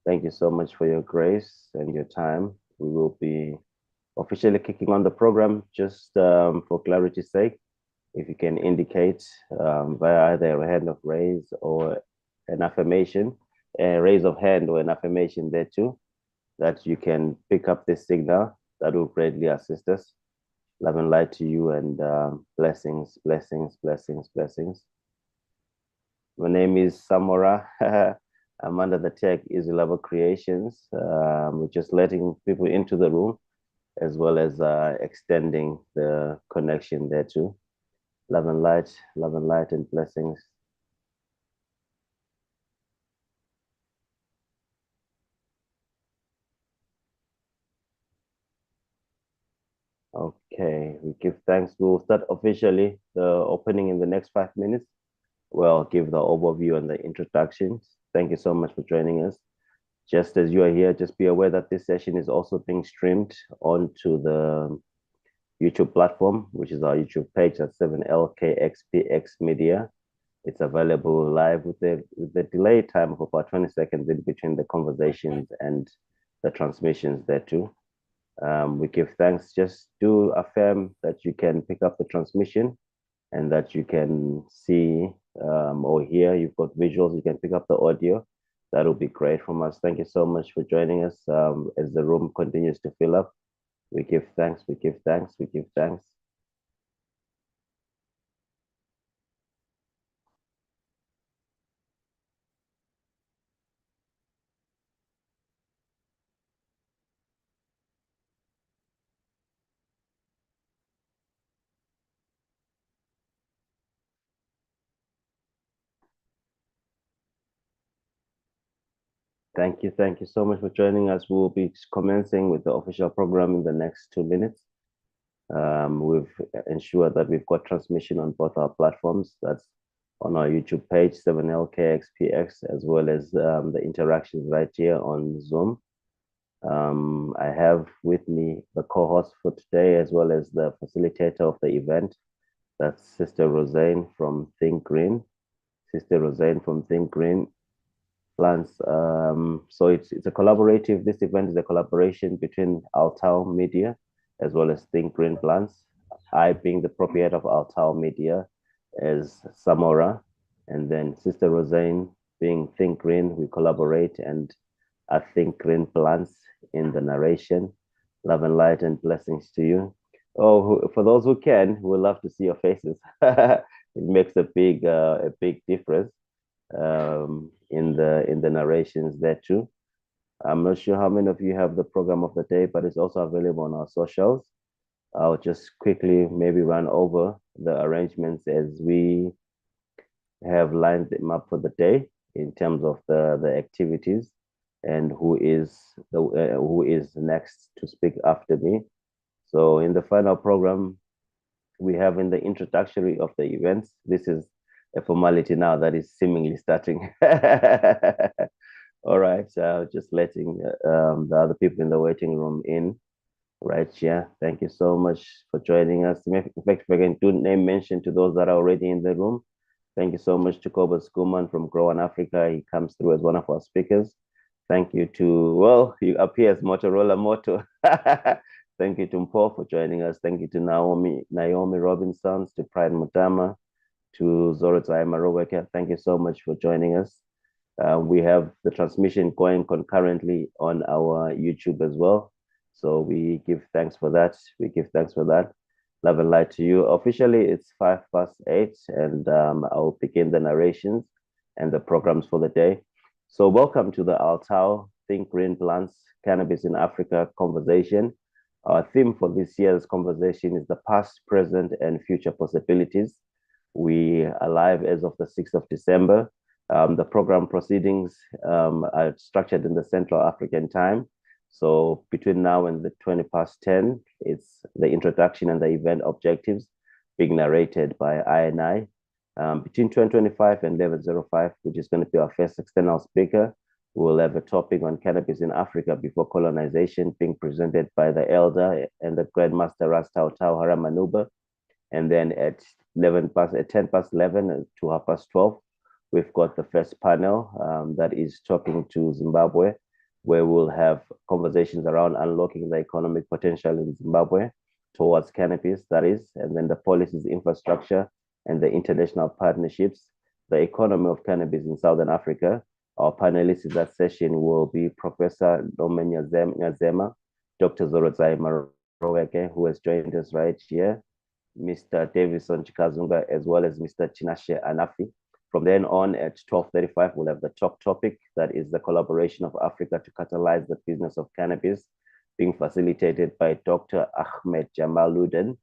Thank you so much for your grace and your time. We will be officially kicking on the program. Just for clarity's sake, if you can indicate via either a hand of raise or an affirmation, a raise of hand or an affirmation there too, that you can pick up this signal, that will greatly assist us. Love and light to you, and blessings, blessings, blessings, blessings. My name is Samora. I'm under the tag Easy Lover Creations. We're just letting people into the room, as well as extending the connection there too. Love and light and blessings. Okay, we give thanks. We'll start officially the opening in the next 5 minutes. Well, give the overview and the introductions. Thank you so much for joining us. Just as you are here, just be aware that this session is also being streamed onto the YouTube platform, which is our YouTube page at 7LKXPX Media. It's available live with the delay time of about 20 seconds in between the conversations and the transmissions there too. We give thanks. Just do affirm that you can pick up the transmission and that you can see or hear. You've got visuals, you can pick up the audio. That'll be great from us. Thank you so much for joining us. As the room continues to fill up, we give thanks, we give thanks, we give thanks. Thank you so much for joining us. We'll be commencing with the official program in the next 2 minutes. We've ensured that we've got transmission on both our platforms. That's on our YouTube page, 7LKXPX, as well as the interactions right here on Zoom. I have with me the co-host for today, as well as the facilitator of the event. That's Sister Rosane from Thynk Green. Sister Rosane from Thynk Green. Plantz. So it's a collaborative. This event is a collaboration between Altau Media as well as Thynk Green Plantz. I being the proprietor of Altau Media as Samora, and then Sister Rosane being Thynk Green. We collaborate, and I Thynk Green Plantz in the narration. Love and light and blessings to you. Oh, for those who can, we love to see your faces. It makes a big difference in the narrations there too. I'm not sure how many of you have the program of the day, but it's also available on our socials. I'll just quickly maybe run over the arrangements as we have lined them up for the day in terms of the activities and who is next to speak after me. So in the final program, we have in the introductory of the events. This is a formality now that is seemingly starting. All right, so just letting the other people in the waiting room in right here. Thank you so much for joining us. In fact, if I can do name mention to those that are already in the room, thank you so much to Koba Skuman from Grow Africa. He comes through as one of our speakers. Thank you to, well, you appear as Motorola Moto. Thank you to Mpo for joining us. Thank you to Naomi Robinsons, to Pride Mutama, to Zorotai Maroweka. Thank you so much for joining us. We have the transmission going concurrently on our YouTube as well. So we give thanks for that. We give thanks for that. Love and light to you. Officially, it's 8:05, and I'll begin the narrations and the programs for the day. So welcome to the Altau Thynk Green Plantz Cannabis in Africa conversation. Our theme for this year's conversation is the past, present, and future possibilities. We are live as of the 6th of December. The program proceedings are structured in the Central African time. So between now and the 10:20, it's the introduction and the event objectives being narrated by I and I. Between 10:25 and 11:05, which is going to be our first external speaker, we'll have a topic on cannabis in Africa before colonization being presented by the elder and the Grandmaster Rastau Tau Haramanuba. And then at 10:11 to 12:30, we've got the first panel that is talking to Zimbabwe where we'll have conversations around unlocking the economic potential in Zimbabwe towards cannabis, that is, and then the policies, infrastructure, and the international partnerships, the economy of cannabis in Southern Africa. Our panelists in that session will be Professor Nome Nyazema, Dr. Zorodzai Maroweke, who has joined us right here, Mr. Davison Chikazunga, as well as Mr. Chinashe Anafi. From then on at 12:35, we'll have the top topic, that is the collaboration of Africa to catalyze the business of cannabis, being facilitated by Dr. Ahmed Jamaluddin.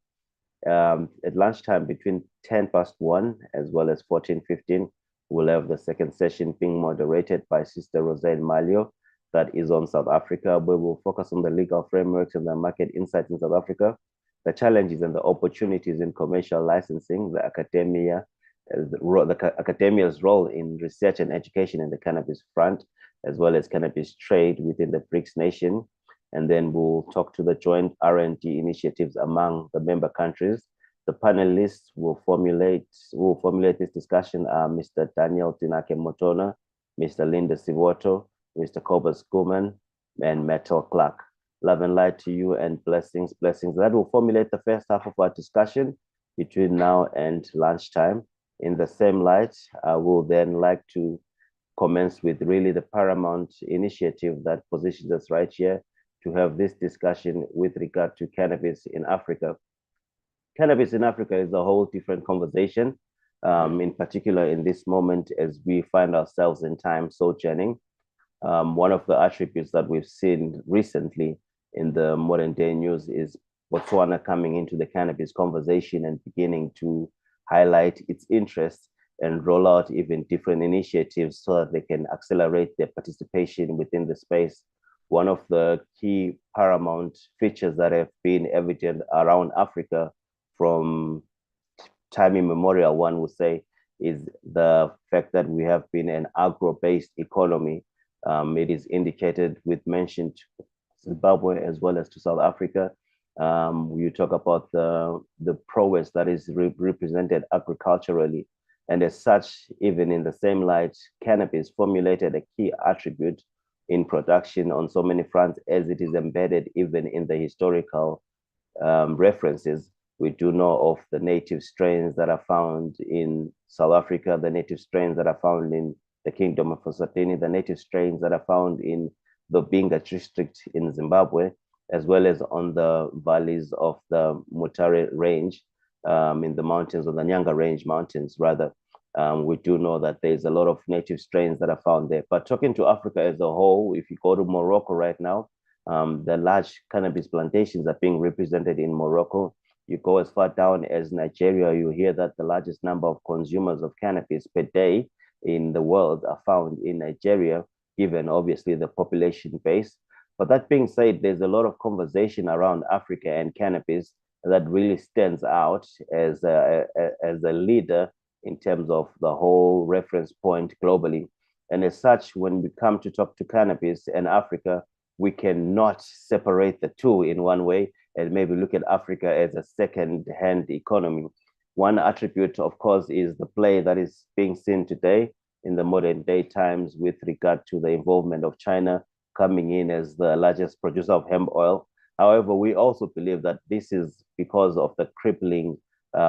At lunchtime between 1:10 as well as 14:15, we'll have the second session being moderated by Sister Roselle Malio, that is on South Africa, where we'll focus on the legal frameworks and the market insights in South Africa, the challenges and the opportunities in commercial licensing, the academia's role in research and education in the cannabis front, as well as cannabis trade within the BRICS nation. And then we'll talk to the joint R&D initiatives among the member countries. The panelists will formulate this discussion are Mr. Daniel Tinake Motona, Mr. Linda Sivoto, Mr. Cobus Kuman, and Metal Clark. Love and light to you and blessings. That will formulate the first half of our discussion between now and lunchtime. In the same light, I will then like to commence with really the paramount initiative that positions us right here to have this discussion with regard to cannabis in Africa. Cannabis in Africa is a whole different conversation, in particular in this moment as we find ourselves in time sojourning. One of the attributes that we've seen recently in the modern day news is Botswana coming into the cannabis conversation and beginning to highlight its interest and roll out even different initiatives so that they can accelerate their participation within the space. One of the key paramount features that have been evident around Africa from time immemorial, one would say, is the fact that we have been an agro-based economy. It is indicated with mention to Zimbabwe as well as to South Africa. You talk about the prowess that is represented agriculturally. And as such, even in the same light, cannabis formulated a key attribute in production on so many fronts as it is embedded even in the historical references. We do know of the native strains that are found in South Africa, the native strains that are found in the Kingdom of Eswatini, the native strains that are found in the Binga district in Zimbabwe, as well as on the valleys of the Mutare range, in the mountains, of the Nyanga range mountains, rather. We do know that there's a lot of native strains that are found there. But talking to Africa as a whole, if you go to Morocco right now, the large cannabis plantations are being represented in Morocco. You go as far down as Nigeria, you hear that the largest number of consumers of cannabis per day in the world are found in Nigeria, given obviously the population base. But that being said, there's a lot of conversation around Africa and cannabis that really stands out as a leader in terms of the whole reference point globally. And as such, when we come to talk to cannabis and Africa, we cannot separate the two in one way and maybe look at Africa as a second-hand economy. One attribute, of course, is the play that is being seen today in the modern day times with regard to the involvement of China coming in as the largest producer of hemp oil. However, we also believe that this is because of the crippling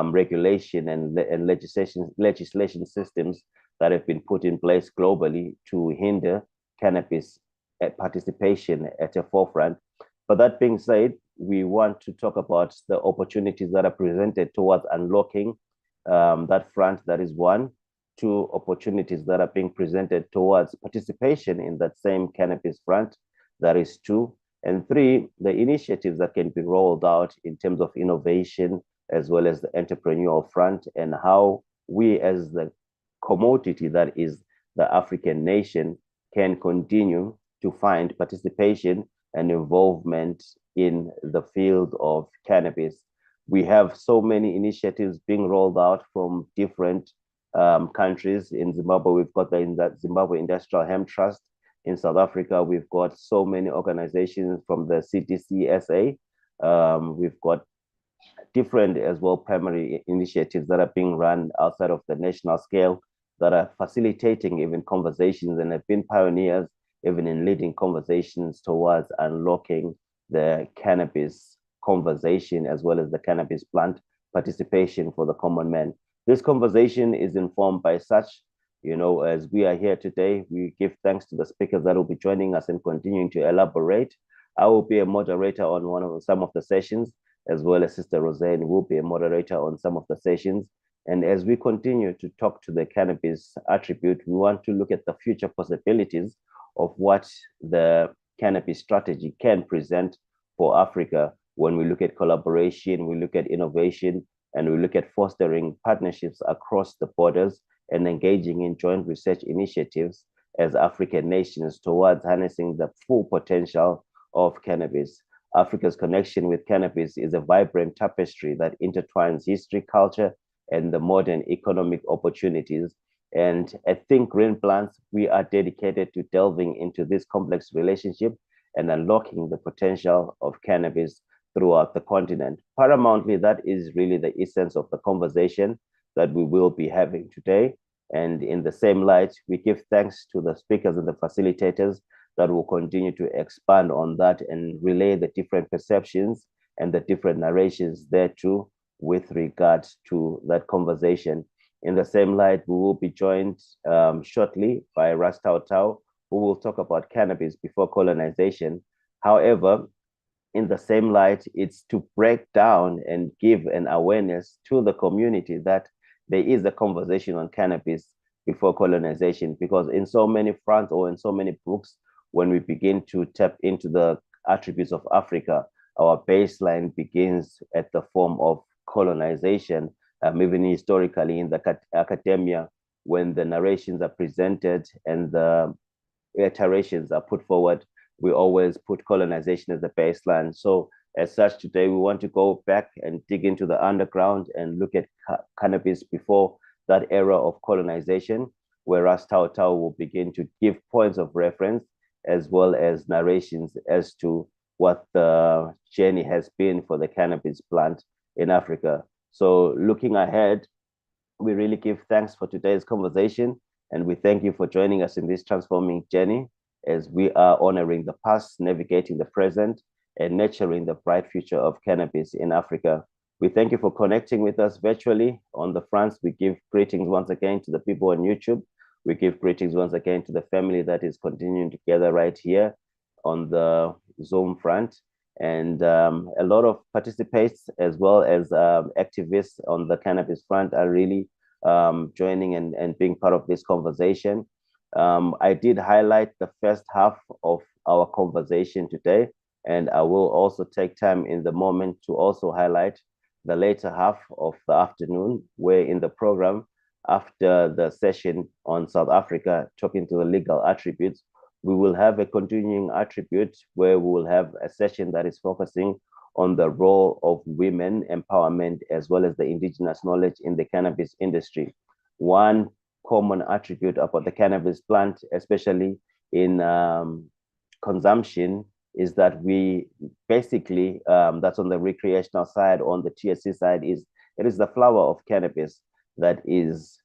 regulation and legislation systems that have been put in place globally to hinder cannabis participation at a forefront. But that being said, we want to talk about the opportunities that are presented towards unlocking that front. That is one. Two, opportunities that are being presented towards participation in that same cannabis front. That is two. And three, the initiatives that can be rolled out in terms of innovation as well as the entrepreneurial front, and how we as the commodity that is the African nation can continue to find participation and involvement in the field of cannabis. We have so many initiatives being rolled out from different countries. In Zimbabwe, we've got the Zimbabwe Industrial Hemp Trust. In South Africa, we've got so many organizations from the CTC SA. We've got different as well primary initiatives that are being run outside of the national scale that are facilitating even conversations and have been pioneers even in leading conversations towards unlocking the cannabis conversation as well as the cannabis plant participation for the common man. This conversation is informed by such, as we are here today, we give thanks to the speakers that will be joining us and continuing to elaborate. I will be a moderator on some of the sessions, as well as Sister Roseanne will be a moderator on some of the sessions. And as we continue to talk to the cannabis attribute, we want to look at the future possibilities of what the cannabis strategy can present for Africa. When we look at collaboration, we look at innovation, and we look at fostering partnerships across the borders and engaging in joint research initiatives as African nations towards harnessing the full potential of cannabis. Africa's connection with cannabis is a vibrant tapestry that intertwines history, culture, and the modern economic opportunities. And at Thynk Green Plantz, we are dedicated to delving into this complex relationship and unlocking the potential of cannabis throughout the continent. Paramountly, that is really the essence of the conversation that we will be having today. And in the same light, we give thanks to the speakers and the facilitators that will continue to expand on that and relay the different perceptions and the different narrations there too with regards to that conversation. In the same light, we will be joined shortly by Ras Tau Tau, who will talk about cannabis before colonization. However, in the same light, it's to break down and give an awareness to the community that there is a conversation on cannabis before colonization, because in so many fronts or in so many books, when we begin to tap into the attributes of Africa, our baseline begins at the form of colonization. Even historically in the academia, when the narrations are presented and the iterations are put forward, we always put colonization as the baseline. So as such, today we want to go back and dig into the underground and look at cannabis before that era of colonization, whereas Tao Tao will begin to give points of reference as well as narrations as to what the journey has been for the cannabis plant in Africa. So looking ahead, we really give thanks for today's conversation, and we thank you for joining us in this transforming journey as we are honoring the past, navigating the present, and nurturing the bright future of cannabis in Africa. We thank you for connecting with us virtually on the fronts. We give greetings once again to the people on YouTube. We give greetings once again to the family that is continuing together right here on the Zoom front. And a lot of participants as well as activists on the cannabis front are really joining and being part of this conversation. I did highlight the first half of our conversation today, and I will also take time in the moment to also highlight the later half of the afternoon, where in the program, after the session on South Africa, talking to the legal attributes, we will have a continuing attribute where we will have a session that is focusing on the role of women empowerment as well as the indigenous knowledge in the cannabis industry. One common attribute about the cannabis plant, especially in consumption, is that we basically, that's on the recreational side, on the THC side, it is the flower of cannabis that is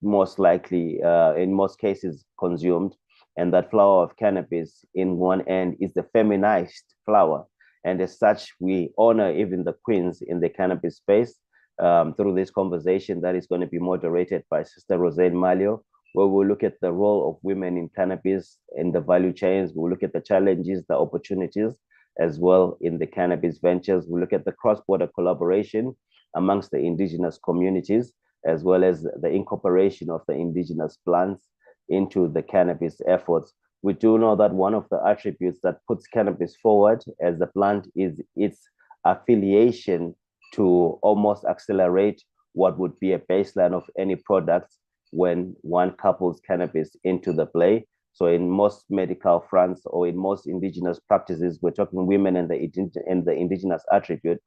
most likely, in most cases, consumed. And that flower of cannabis in one end is the feminized flower. And as such, we honor even the queens in the cannabis space through this conversation that is going to be moderated by Sister Roseanne Malio, where we'll look at the role of women in cannabis in the value chains. We'll look at the challenges, the opportunities, as well in the cannabis ventures. We'll look at the cross-border collaboration amongst the indigenous communities, as well as the incorporation of the indigenous plants into the cannabis efforts. We do know that one of the attributes that puts cannabis forward as the plant is its affiliation to almost accelerate what would be a baseline of any product when one couples cannabis into the play. So in most medical fronts or in most indigenous practices, we're talking women and the indigenous attribute.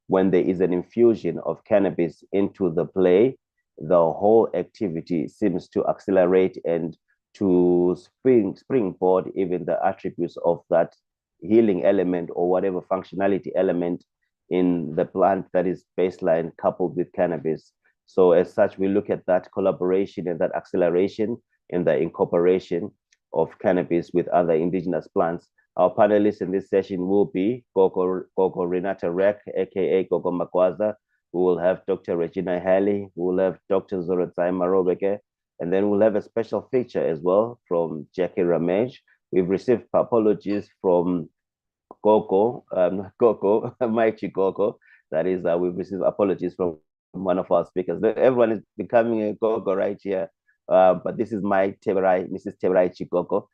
When there is an infusion of cannabis into the play, the whole activity seems to accelerate and to springboard even the attributes of that healing element or whatever functionality element in the plant that is baseline coupled with cannabis. So as such, we look at that collaboration and that acceleration and the incorporation of cannabis with other indigenous plants. Our panelists in this session will be Gogo Renata Rek, aka Gogo Makwaza. We will have Dr. Regina Halley. We will have Dr. Zorotsai Marobeke. And then we'll have a special feature as well from Jackie Ramej. We've received apologies from Gogo, Mike Chikoko. That is, we've received apologies from one of our speakers. Everyone is becoming a Gogo right here. But this is Mrs. Teberai Chikoko.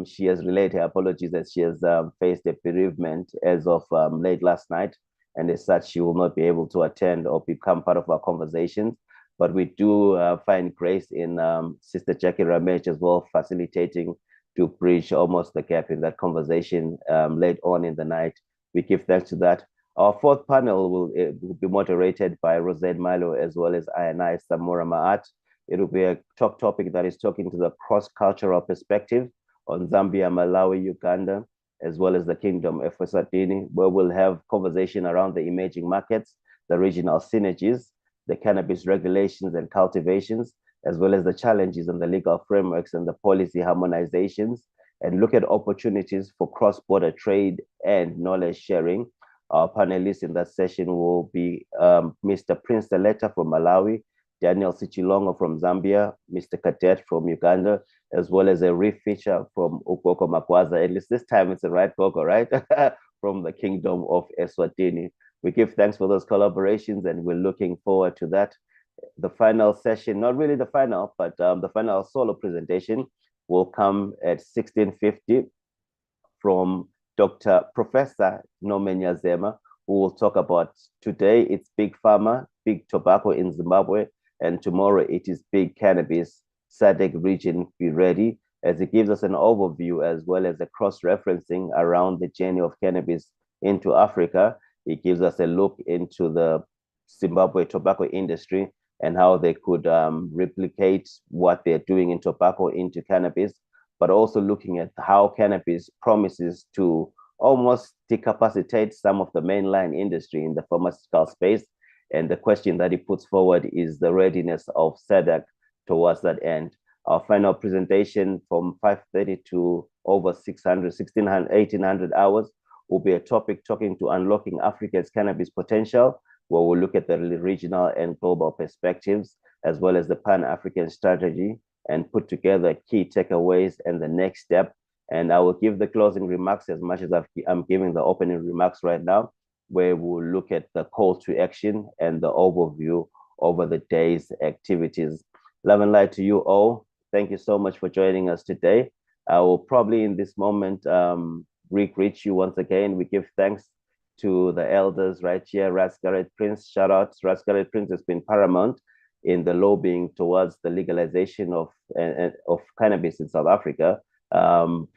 She has relayed her apologies as she has faced a bereavement as of late last night. And as such, she will not be able to attend or become part of our conversations. But we do find grace in Sister Jackie Ramej as well, facilitating to bridge almost the gap in that conversation late on in the night. We give thanks to that. Our fourth panel will be moderated by Rosette Milo as well as I, Samora Maat. It will be a talk topic that is talking to the cross-cultural perspective on Zambia, Malawi, Uganda, as well as the Kingdom of Eswatini, where we'll have conversation around the emerging markets, the regional synergies, the cannabis regulations and cultivations, as well as the challenges and the legal frameworks and the policy harmonizations, and look at opportunities for cross-border trade and knowledge sharing. Our panelists in that session will be Mr. Prince Seleta from Malawi, Daniel Sichilongo from Zambia, Mr. Kadet from Uganda, as well as a reef feature from Ukoko Makwaza. At least this time it's the right Koko, right? From the Kingdom of Eswatini. We give thanks for those collaborations and we're looking forward to that. The final session, not really the final, but the final solo presentation will come at 16:50 from Professor Norman Yazema, who will talk about today it's Big Pharma, Big Tobacco in Zimbabwe, and tomorrow it is Big Cannabis. SADC region, be ready, as it gives us an overview as well as a cross-referencing around the journey of cannabis into Africa. It gives us a look into the Zimbabwe tobacco industry and how they could replicate what they're doing in tobacco into cannabis, but also looking at how cannabis promises to almost decapacitate some of the mainline industry in the pharmaceutical space. And the question that he puts forward is the readiness of SADC towards that end. Our final presentation from 5:30 to over 600, 1600, 1800 hours will be a topic talking to unlocking Africa's cannabis potential, where we'll look at the regional and global perspectives, as well as the Pan-African strategy, and put together key takeaways and the next step. And I will give the closing remarks as much as I'm giving the opening remarks right now, where we'll look at the call to action and the overview over the day's activities. Love and light to you all. Thank you so much for joining us today. I will probably in this moment greet you once again. We give thanks to the elders right here, Rascaret Prince. Shout out, Rascaret Prince has been paramount in the lobbying towards the legalization of cannabis in South Africa,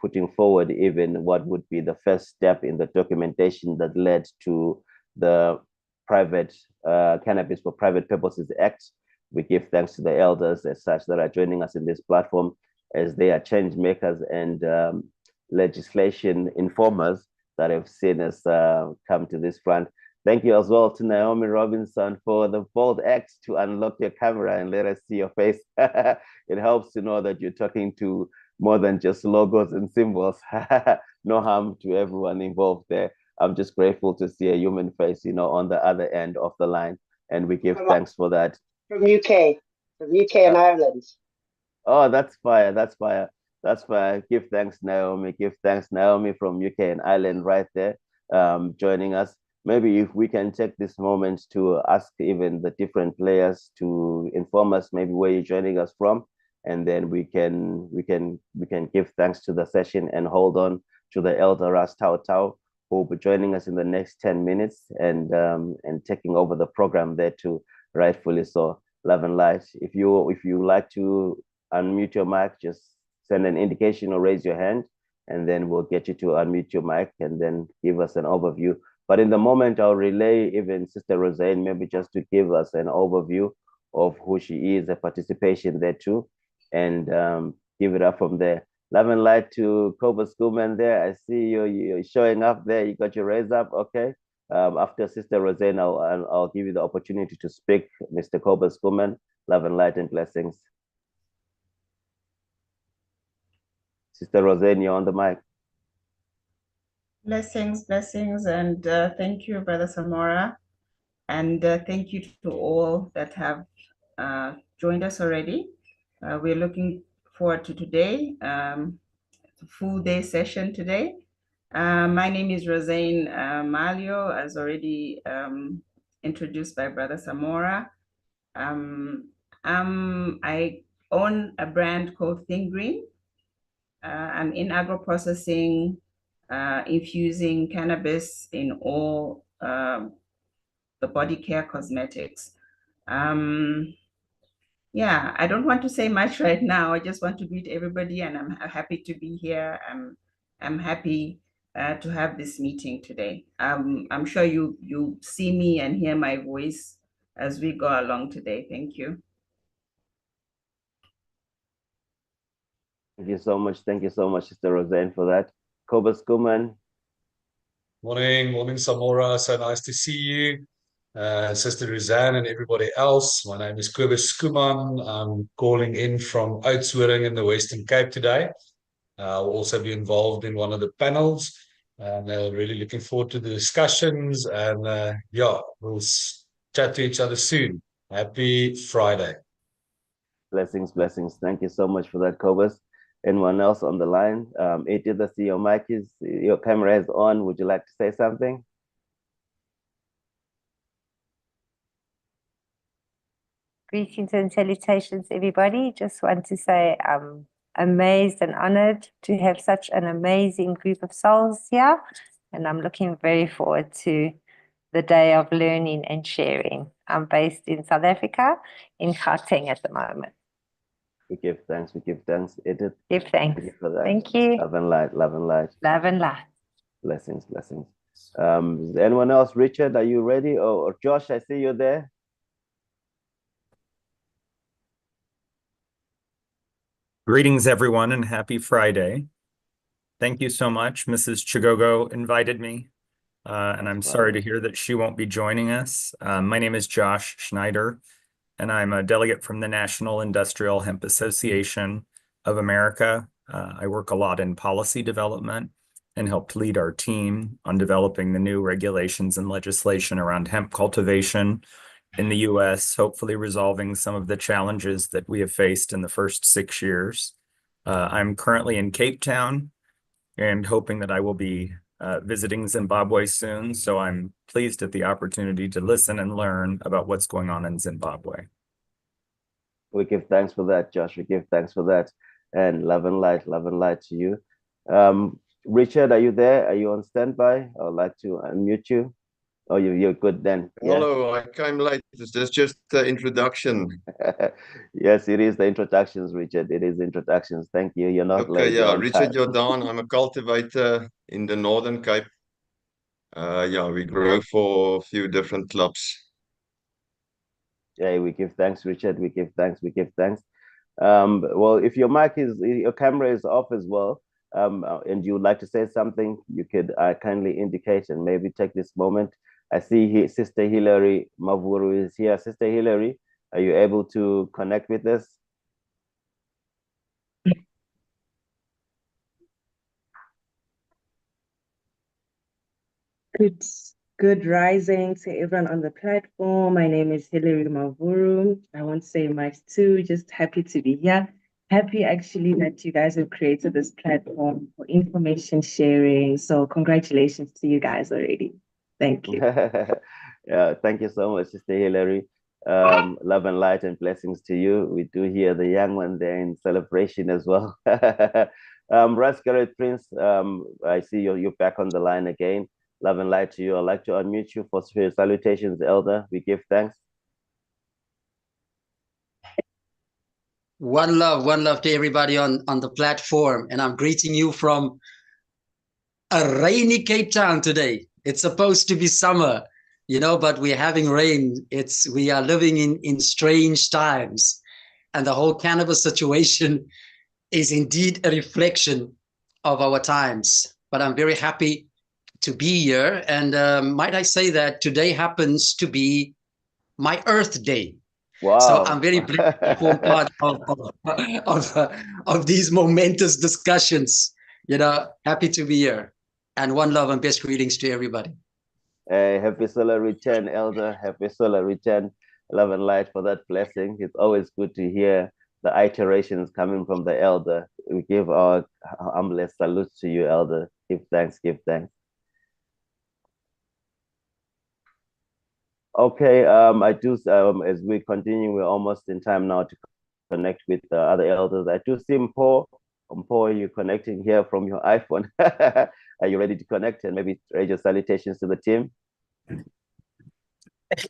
putting forward even what would be the first step in the documentation that led to the Private Cannabis for Private Purposes Act. We give thanks to the elders as such that are joining us in this platform, as they are change makers and legislation informers that have seen us come to this front. Thank you as well to Naomi Robinson for the bold act to unlock your camera and let us see your face. It helps to know that you're talking to more than just logos and symbols. No harm to everyone involved there. I'm just grateful to see a human face, on the other end of the line. And we give thanks for that. From UK and Ireland. Oh, that's fire. That's fire. That's fire. Give thanks, Naomi. Give thanks, Naomi from UK and Ireland right there, joining us. Maybe if we can take this moment to ask even the different players to inform us maybe where you're joining us from, and then we can give thanks to the session and hold on to the elder Ras Tau Tau, who will be joining us in the next 10 minutes and taking over the program there too, rightfully so. Love and light. If you like to unmute your mic, just send an indication or raise your hand, and then we'll get you to unmute your mic and then give us an overview. But in the moment, I'll relay even Sister Rosane, maybe just to give us an overview of who she is, a participation there too, and give it up from there. Love and light to Cobus Schoolman there. I see you're showing up there. You got your raise up, okay. After Sister Rosane, I'll give you the opportunity to speak, Mr. Cobus Schoolman. Love and light and blessings. Sister Roseanne, you're on the mic. Blessings, and thank you, Brother Samora, and thank you to all that have joined us already. We're looking forward to today, full day session today. My name is Roseanne Malio, as already introduced by Brother Samora. I own a brand called Thynk. I'm in agro-processing, infusing cannabis in all the body care cosmetics. Yeah, I don't want to say much right now. I just want to greet everybody, and I'm happy to be here. I'm happy to have this meeting today. I'm sure you see me and hear my voice as we go along today. Thank you. Thank you so much. Thank you so much, Sister Roseanne, for that. Cobus Kuman. Morning, Samora. So nice to see you. Sister Roseanne and everybody else. My name is Cobus Kuman. I'm calling in from Oudtshoorn in the Western Cape today. I'll also be involved in one of the panels, and really looking forward to the discussions. And yeah, we'll chat to each other soon. Happy Friday. Blessings, blessings. Thank you so much for that, Cobus. Anyone else on the line? Edith, I see your mic is, your camera is on. Would you like to say something? Greetings and salutations, everybody. Just want to say I'm amazed and honored to have such an amazing group of souls here. And I'm looking very forward to the day of learning and sharing. I'm based in South Africa, in Gauteng at the moment. We give thanks, Edith. Give thanks. Thank you for that. Thank you. Love and light, love and light. Love and light. Blessings, blessings. Is anyone else? Richard, are you ready? Or Josh, I see you there. Greetings, everyone, and happy Friday. Thank you so much. Mrs. Chigogo invited me, and I'm sorry to hear that she won't be joining us. My name is Josh Schneider, and I'm a delegate from the National Industrial Hemp Association of America. I work a lot in policy development and helped lead our team on developing the new regulations and legislation around hemp cultivation in the US, hopefully resolving some of the challenges that we have faced in the first 6 years. I'm currently in Cape Town and hoping that I will be visiting Zimbabwe soon. So I'm pleased at the opportunity to listen and learn about what's going on in Zimbabwe. We give thanks for that, Josh. We give thanks for that. And love and light to you. Richard, are you there? Are you on standby? I would like to unmute you. Oh, you're good then. Yeah? Hello, I came late. This is just the introduction. Yes, it is the introductions, Richard. It is introductions. Thank you. You're not late. Yeah, Richard Jordan. I'm a cultivator in the Northern Cape. Yeah, we grow for a few different clubs. Yeah, we give thanks, Richard. We give thanks. Well, if your camera is off as well, and you would like to say something, you could kindly indicate and maybe take this moment. I see Sister Hilary Mavuru is here. Sister Hilary, are you able to connect with us? Good rising to everyone on the platform. My name is Hilary Mavuru. I won't say much too, just happy to be here. Happy actually that you guys have created this platform for information sharing. So congratulations to you guys already. Thank you. Yeah, thank you so much, Sister Hilary. Love and light and blessings to you. We do hear the young one there in celebration as well. Rascaret Prince, I see you're back on the line again. Love and light to you. I'd like to unmute you for salutations, Elder. We give thanks. One love to everybody on the platform. And I'm greeting you from a rainy Cape Town today. It's supposed to be summer, but we're having rain. We are living in strange times. And the whole cannabis situation is indeed a reflection of our times. But I'm very happy to be here. And might I say that today happens to be my Earth Day. So Wow. I'm very blessed to form part of these momentous discussions. Happy to be here. And one love and best greetings to everybody. Happy solar return, Elder. Happy solar return. Love and light for that blessing. It's always good to hear the iterations coming from the Elder. We give our humblest salutes to you, Elder. Give thanks, give thanks. Okay, I do, as we continue, we're almost in time now to connect with the other elders. I do see Mpo. Mpo, you're connecting here from your iPhone. Are you ready to connect? And maybe raise your salutations to the team.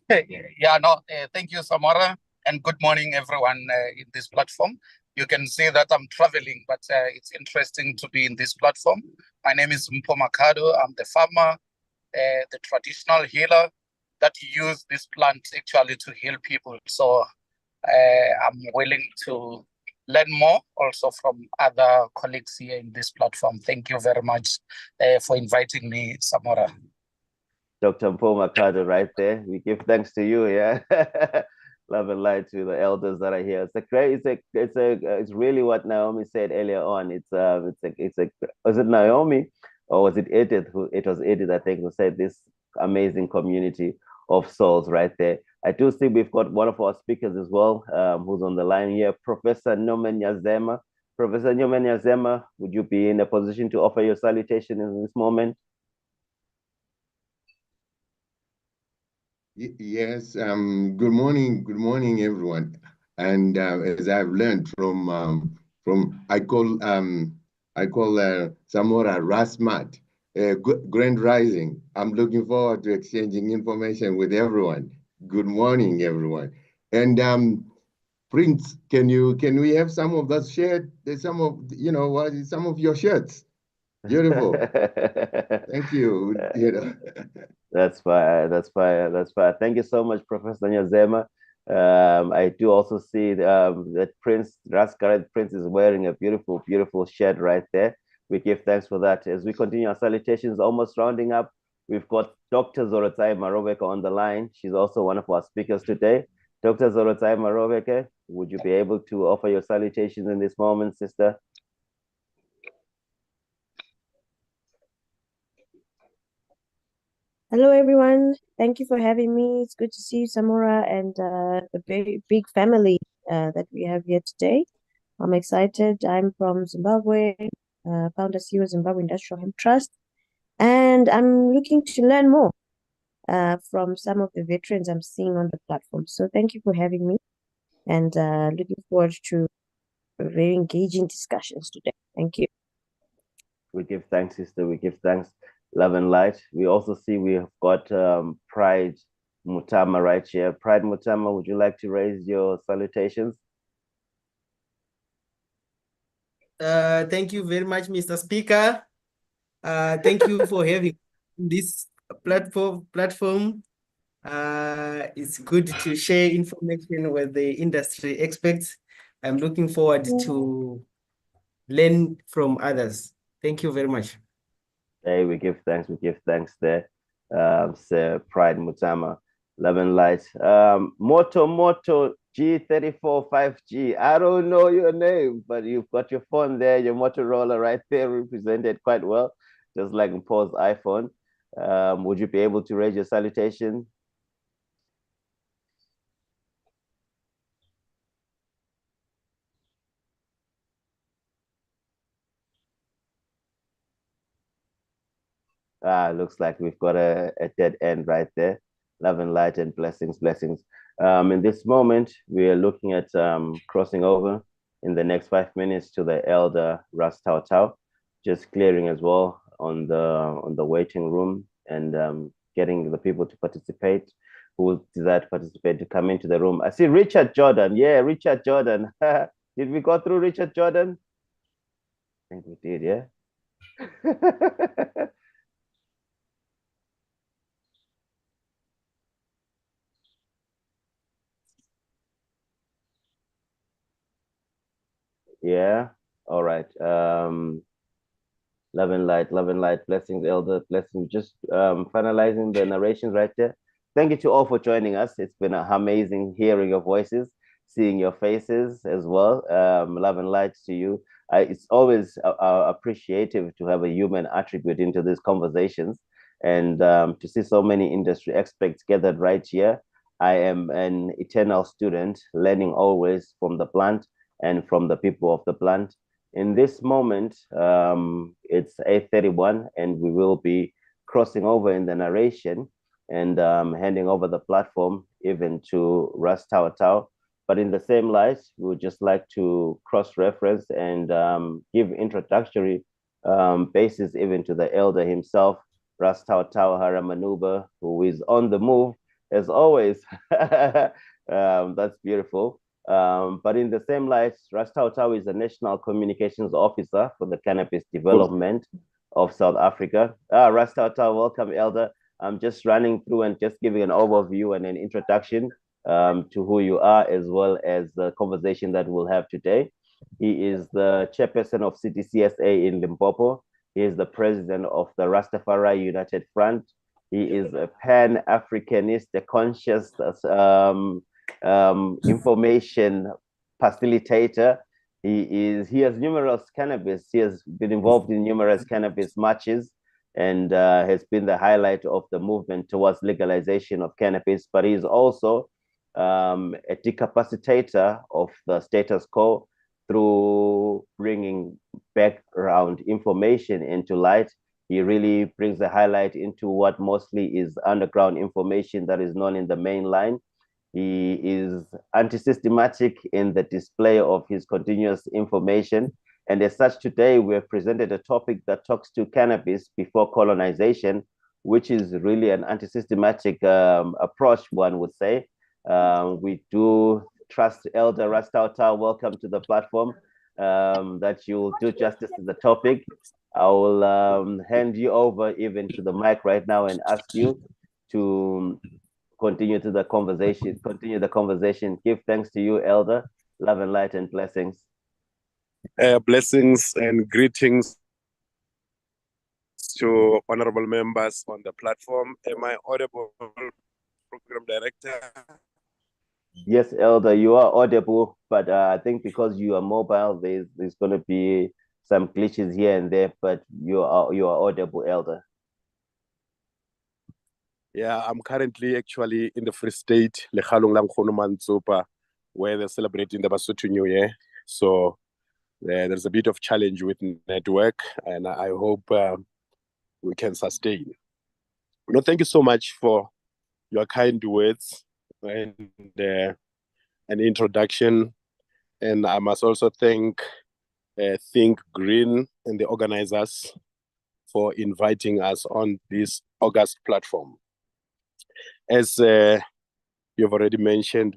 Yeah, no, thank you, Samora, and good morning, everyone in this platform. You can see that I'm traveling, but it's interesting to be in this platform. My name is Mpo Makado. I'm the farmer, the traditional healer that use this plant actually to heal people. So I'm willing to learn more also from other colleagues here in this platform. Thank you very much for inviting me, Samora. Dr. Mpo Makado right there. We give thanks to you, yeah. Love and light to the elders that are here. It's a great, it's really what Naomi said earlier on. Was it Naomi or was it Edith? It was Edith, I think, who said this amazing community of souls right there. I do see we've got one of our speakers as well, who's on the line here, Professor Norman Yazema. Professor Norman Yazema, would you be in a position to offer your salutation in this moment? Yes, good morning, everyone. And as I've learned from I call Samora Rasmat, Grand Rising. I'm looking forward to exchanging information with everyone. Good morning, everyone. And Prince, can we have some of that shared? Some of your shirts. Beautiful. Thank you. That's fine. That's fine. That's fine. Thank you so much, Professor Nyazema. I do also see that Prince Rascaret Prince is wearing a beautiful, beautiful shirt right there. We give thanks for that. As we continue our salutations, almost rounding up, we've got Dr. Zorotai Marobeka on the line. She's also one of our speakers today. Dr. Zorotai Marobeka, would you be able to offer your salutations in this moment, sister? Hello, everyone. Thank you for having me. It's good to see you, Samora, and the very big family that we have here today. I'm excited. I'm from Zimbabwe, founder CEO Zimbabwe Industrial Hemp Trust, and I'm looking to learn more from some of the veterans I'm seeing on the platform. So thank you for having me, and looking forward to very engaging discussions today. Thank you. We give thanks, sister. We give thanks. Love and light. We also see we have got Pride Mutama right here. Pride Mutama, would you like to raise your salutations? Thank you very much, Mr. Speaker. Thank you for having this platform. It's good to share information with the industry experts. I'm looking forward to learn from others. Thank you very much. Hey, we give thanks there. Sir Pride Mutama, love and light. Moto G34 5G. I don't know your name, but you've got your phone there, your Motorola right there represented quite well, just like Paul's iPhone. Would you be able to raise your salutation? Looks like we've got a dead end right there. Love and light and blessings. In this moment, we are looking at crossing over in the next 5 minutes to the elder Ras Tau Tau, just clearing as well on the waiting room and getting the people to participate who desire to participate to come into the room. I see Richard Jordan. Yeah, Richard Jordan. Did we go through Richard Jordan? I think we did, yeah. Yeah. All right. Love and light, blessings, elder, blessings. Just finalizing the narrations right there. thank you to all for joining us. It's been amazing hearing your voices, seeing your faces as well. Love and light to you. It's always appreciative to have a human attribute into these conversations, and to see so many industry experts gathered right here. I am an eternal student, learning always from the plant and from the people of the plant. In this moment, it's 8:31, and we will be crossing over in the narration and handing over the platform even to Ras Tao Tao. But in the same light, we would just like to cross-reference and give introductory basis even to the elder himself, Ras Tao Tao Haramanuba, who is on the move as always. That's beautiful. But in the same light, Ras Tao Tao is the National Communications Officer for the Cannabis Development of South Africa. Ras Tao Tao, welcome, Elder. I'm just running through and just giving an overview and an introduction to who you are, as well as the conversation that we'll have today. He is the chairperson of CTCSA in Limpopo. He is the president of the Rastafari United Front. He is a Pan-Africanist, a conscious information facilitator. He has numerous cannabis. He has been involved in numerous cannabis marches and has been the highlight of the movement towards legalization of cannabis. But he's also a decapacitator of the status quo through bringing background information into light. He really brings the highlight into what mostly is underground information that is known in the main line. He is anti-systematic in the display of his continuous information. And as such, today we have presented a topic that talks to cannabis before colonization, which is really an anti-systematic approach, one would say. We do trust Elder Ras Tao Tao, welcome to the platform, that you'll do justice to the topic. I will hand you over even to the mic right now and ask you to continue the conversation. Give thanks to you, Elder. Love and light and blessings. Blessings and greetings to honorable members on the platform. Am I audible, Program Director? Yes, Elder, you are audible, but I think because you are mobile, there's going to be some glitches here and there, but you are audible, Elder. Yeah, I'm currently actually in the Free State, Lekhalong la Nkgono Mantsopa, where they're celebrating the Basotho New Year. So there's a bit of challenge with network, and I hope we can sustain. Thank you so much for your kind words and an introduction. And I must also thank Thynk Green and the organizers for inviting us on this August platform. As you've already mentioned,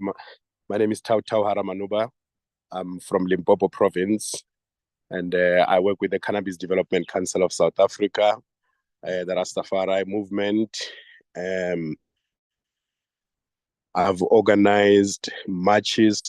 my name is Tao Tao Haramanuba. I'm from Limpopo province, and I work with the Cannabis Development Council of South Africa, the Rastafari movement. I've organized marches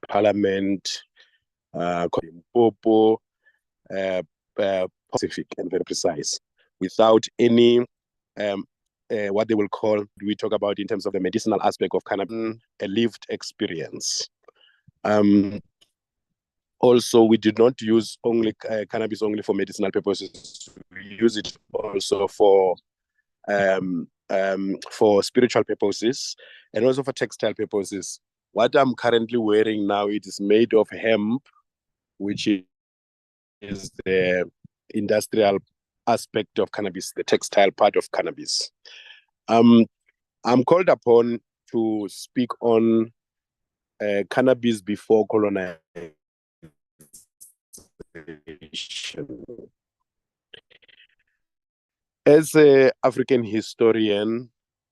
Parliament, Limpopo, Pacific, and very precise, without any what they will call, we talk about in terms of the medicinal aspect of cannabis, a lived experience. Also, we did not use only cannabis only for medicinal purposes. We use it also for spiritual purposes and also for textile purposes. What I'm currently wearing now, it is made of hemp, which is the industrial aspect of cannabis, the textile part of cannabis. I'm called upon to speak on cannabis before colonization. As an African historian,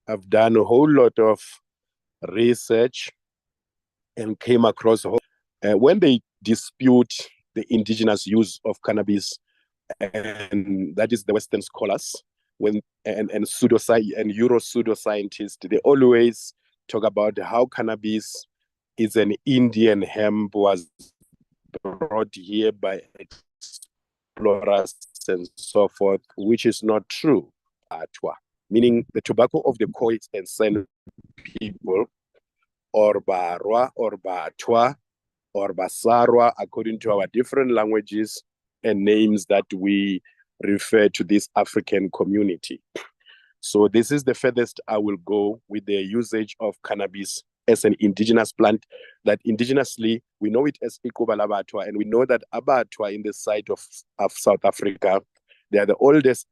I've done a whole lot of research and came across when they dispute the indigenous use of cannabis, and that is the Western scholars and Euro pseudoscientists, they always talk about how cannabis is an Indian hemp, was brought here by explorers and so forth, which is not true. Meaning the tobacco of the Khoiks and San people, or Barwa, or Batwa, or Basarwa, according to our different languages and names that we refer to this African community. So this is the furthest I will go with the usage of cannabis as an indigenous plant, that indigenously, we know it as Ikubalabatwa, and we know that Abatwa in the site of South Africa, they are the oldest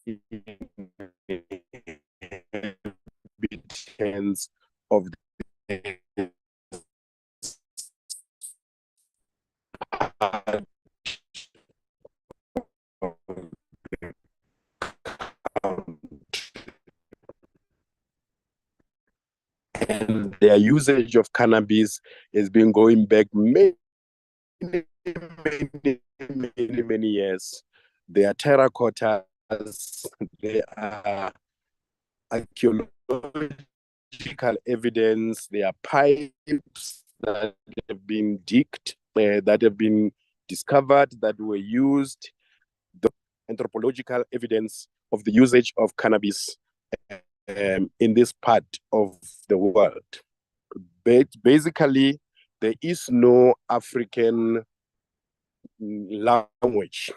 inhabitants of the and their usage of cannabis has been going back many years. They are terracottas, they are archaeological evidence, there are pipes that have been digged, that have been discovered, that were used, the anthropological evidence of the usage of cannabis in this part of the world. But basically, there is no African language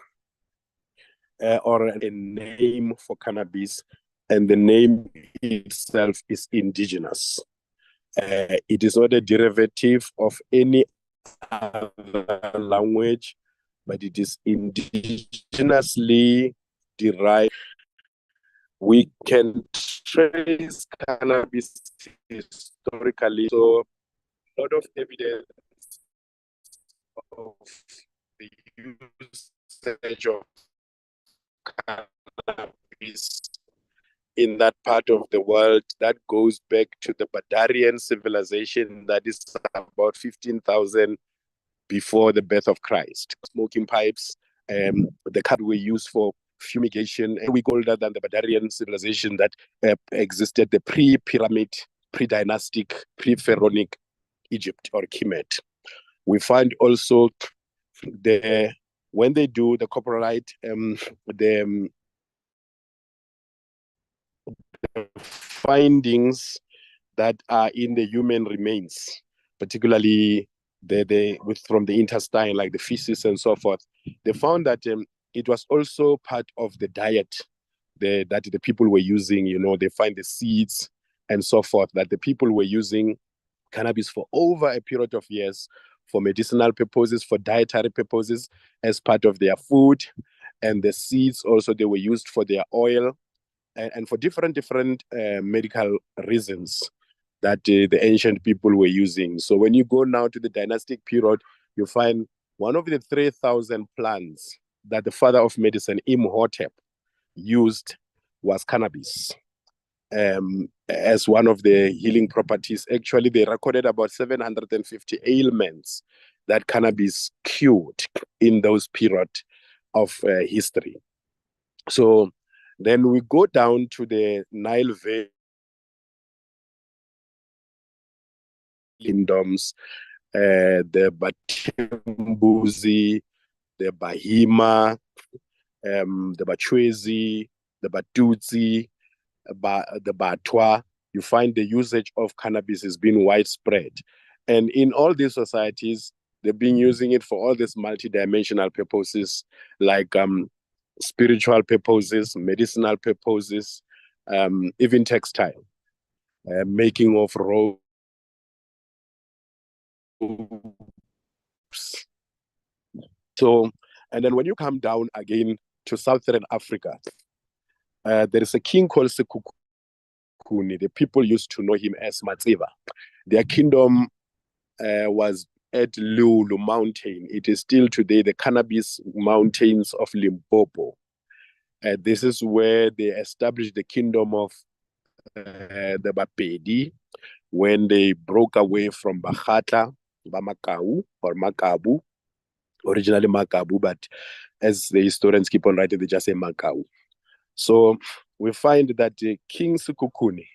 or a name for cannabis, and the name itself is indigenous. It is not a derivative of any other language, but it is indigenously derived. We can trace cannabis historically, so a lot of evidence of the usage of cannabis in that part of the world that goes back to the Badarian civilization, that is about 15,000 before the birth of Christ. Smoking pipes, the cat were used for fumigation, and we older than the Badarian civilization that existed, the pre-pyramid, pre-dynastic, pre-pharaonic Egypt or Kemet. We find also when they do the coprolite, the findings that are in the human remains, particularly from the intestine, like the feces and so forth, they found that it was also part of the diet that the people were using. They find the seeds and so forth, that the people were using cannabis for over a period of years for medicinal purposes, for dietary purposes, as part of their food. And the seeds also, they were used for their oil and for different medical reasons that the ancient people were using. So when you go now to the dynastic period, you find one of the 3,000 plants that the father of medicine, Imhotep, used was cannabis as one of the healing properties. Actually, they recorded about 750 ailments that cannabis cured in those periods of history. So then we go down to the Nile Valley kingdoms, the Batimbuzi, the Bahima, the Bachwezi, the Batutsi, the Batwa. You find the usage of cannabis has been widespread. And in all these societies, they've been using it for all these multidimensional purposes, like spiritual purposes, medicinal purposes, even textile, making of robes. So, and then when you come down again to Southern Africa, there is a king called Sekhukhune. The people used to know him as Matsiva. Their kingdom was at Lulu Mountain. It is still today the cannabis mountains of Limpopo. This is where they established the kingdom of the Bapedi when they broke away from Bakhatla, Bamakau, or Makabu, originally Makabu, but as the historians keep on writing, they just say Makau. So we find that King Sekhukhune,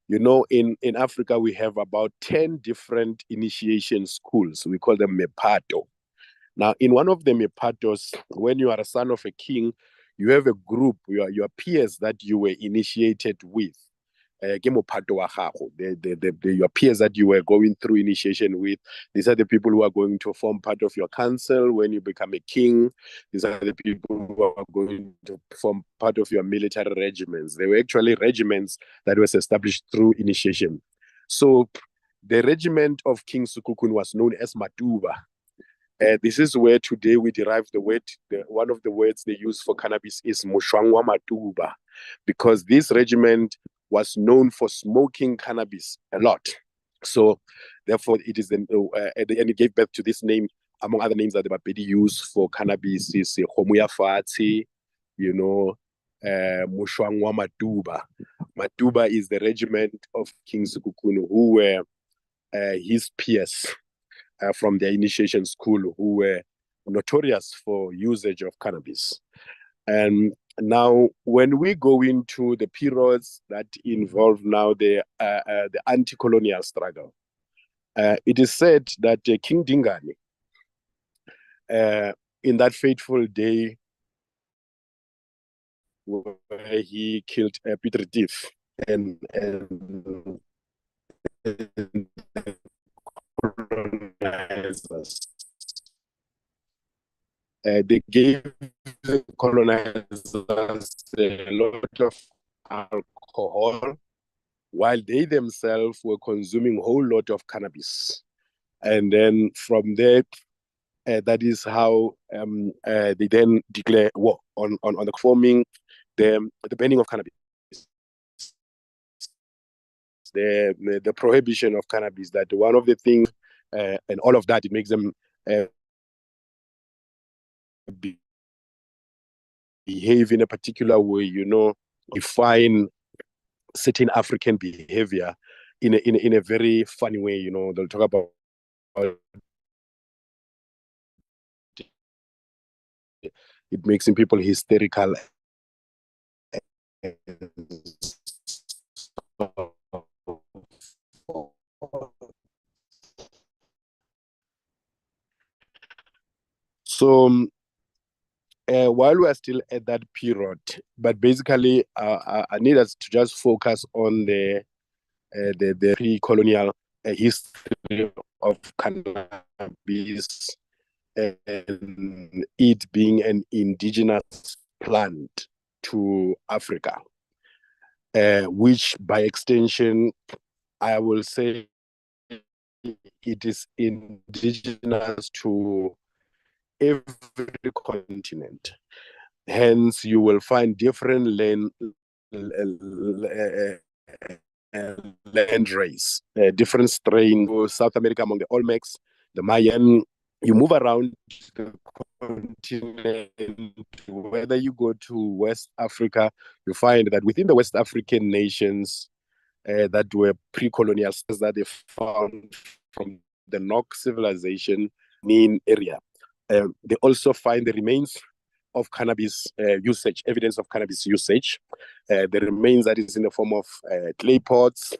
you know, in Africa, we have about 10 different initiation schools. We call them Mepato. Now, in one of the Mepatos, when you are a son of a king, you have a group, your peers that you were initiated with. Your peers that you were going through initiation with. These are the people who are going to form part of your council when you become a king. These are the people who are going to form part of your military regiments. They were actually regiments that was established through initiation. So the regiment of King Sekhukhune was known as Matuba. This is where today we derive the word, one of the words they use for cannabis is Mushwangwa Matuba, because this regiment was known for smoking cannabis a lot. So therefore it is, and it gave birth to this name, among other names that the Bapedi use for cannabis is Homuya Fatsi, you know, Mushwangwa Matuba. Matuba is the regiment of King Sekhukhune who were his peers. From their initiation school who were notorious for usage of cannabis. And now when we go into the periods that involve now the anti-colonial struggle, it is said that King Dingane, in that fateful day where he killed Peter Diff and colonizers. They gave the colonizers a lot of alcohol while they themselves were consuming a whole lot of cannabis. And then from there, that is how they then declare war on the forming the banning of cannabis. The prohibition of cannabis, that one of the things, and all of that, it makes them behave in a particular way, you know, define certain African behavior in a very funny way, you know. They'll talk about it makes people hysterical. So while we are still at that period, but basically I need us to just focus on the pre-colonial history of cannabis and it being an indigenous plant to Africa, which by extension, I will say it is indigenous to every continent. Hence, you will find different land race, different strain. South America among the Olmecs, the Mayan. You move around the continent, whether you go to West Africa, you find that within the West African nations that were pre-colonial, that they found from the Nok civilization in area. They also find the remains of cannabis usage, evidence of cannabis usage. The remains that is in the form of clay pots,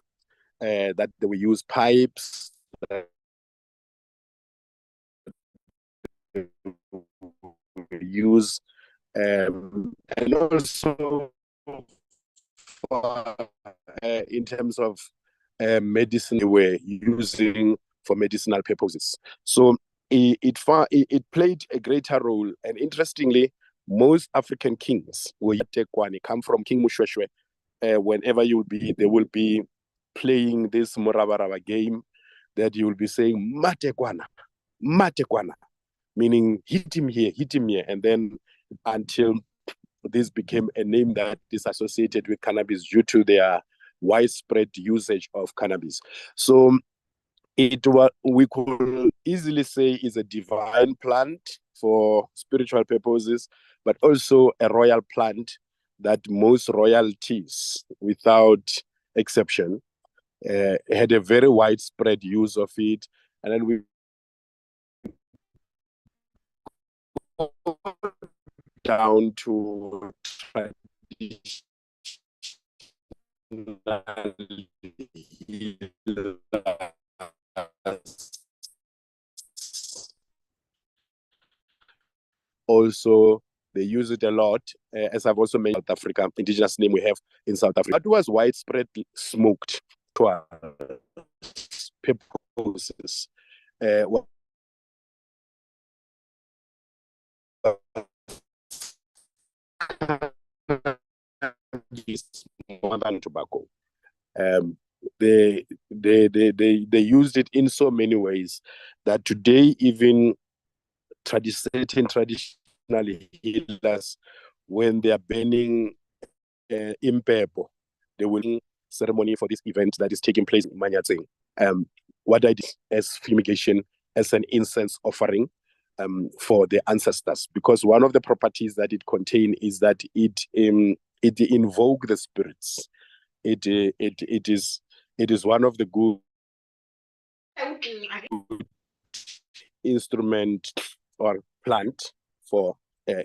that they will use pipes, use, and also for, in terms of medicine, they were using for medicinal purposes. So it played a greater role. And interestingly, most African kings come from King Mushweshwe. Whenever they will be playing this Morabaraba game that you will be saying Matekwana, Matekwana, meaning hit him here, and then until this became a name that is associated with cannabis due to their widespread usage of cannabis. So we could easily say is a divine plant for spiritual purposes, but also a royal plant that most royalties, without exception, had a very widespread use of it. And then we go down to also they use it a lot, as I've also mentioned, South Africa, indigenous name we have in South Africa. It was widespread smoked to purposes. More than tobacco. They used it in so many ways that today even certain traditional healers, when they are burning impepo, they will ceremony for this event that is taking place in Manyatsing. What I did as fumigation, as an incense offering for the ancestors, because one of the properties that it contains is that it invoke the spirits. It is one of the good instrument or plant for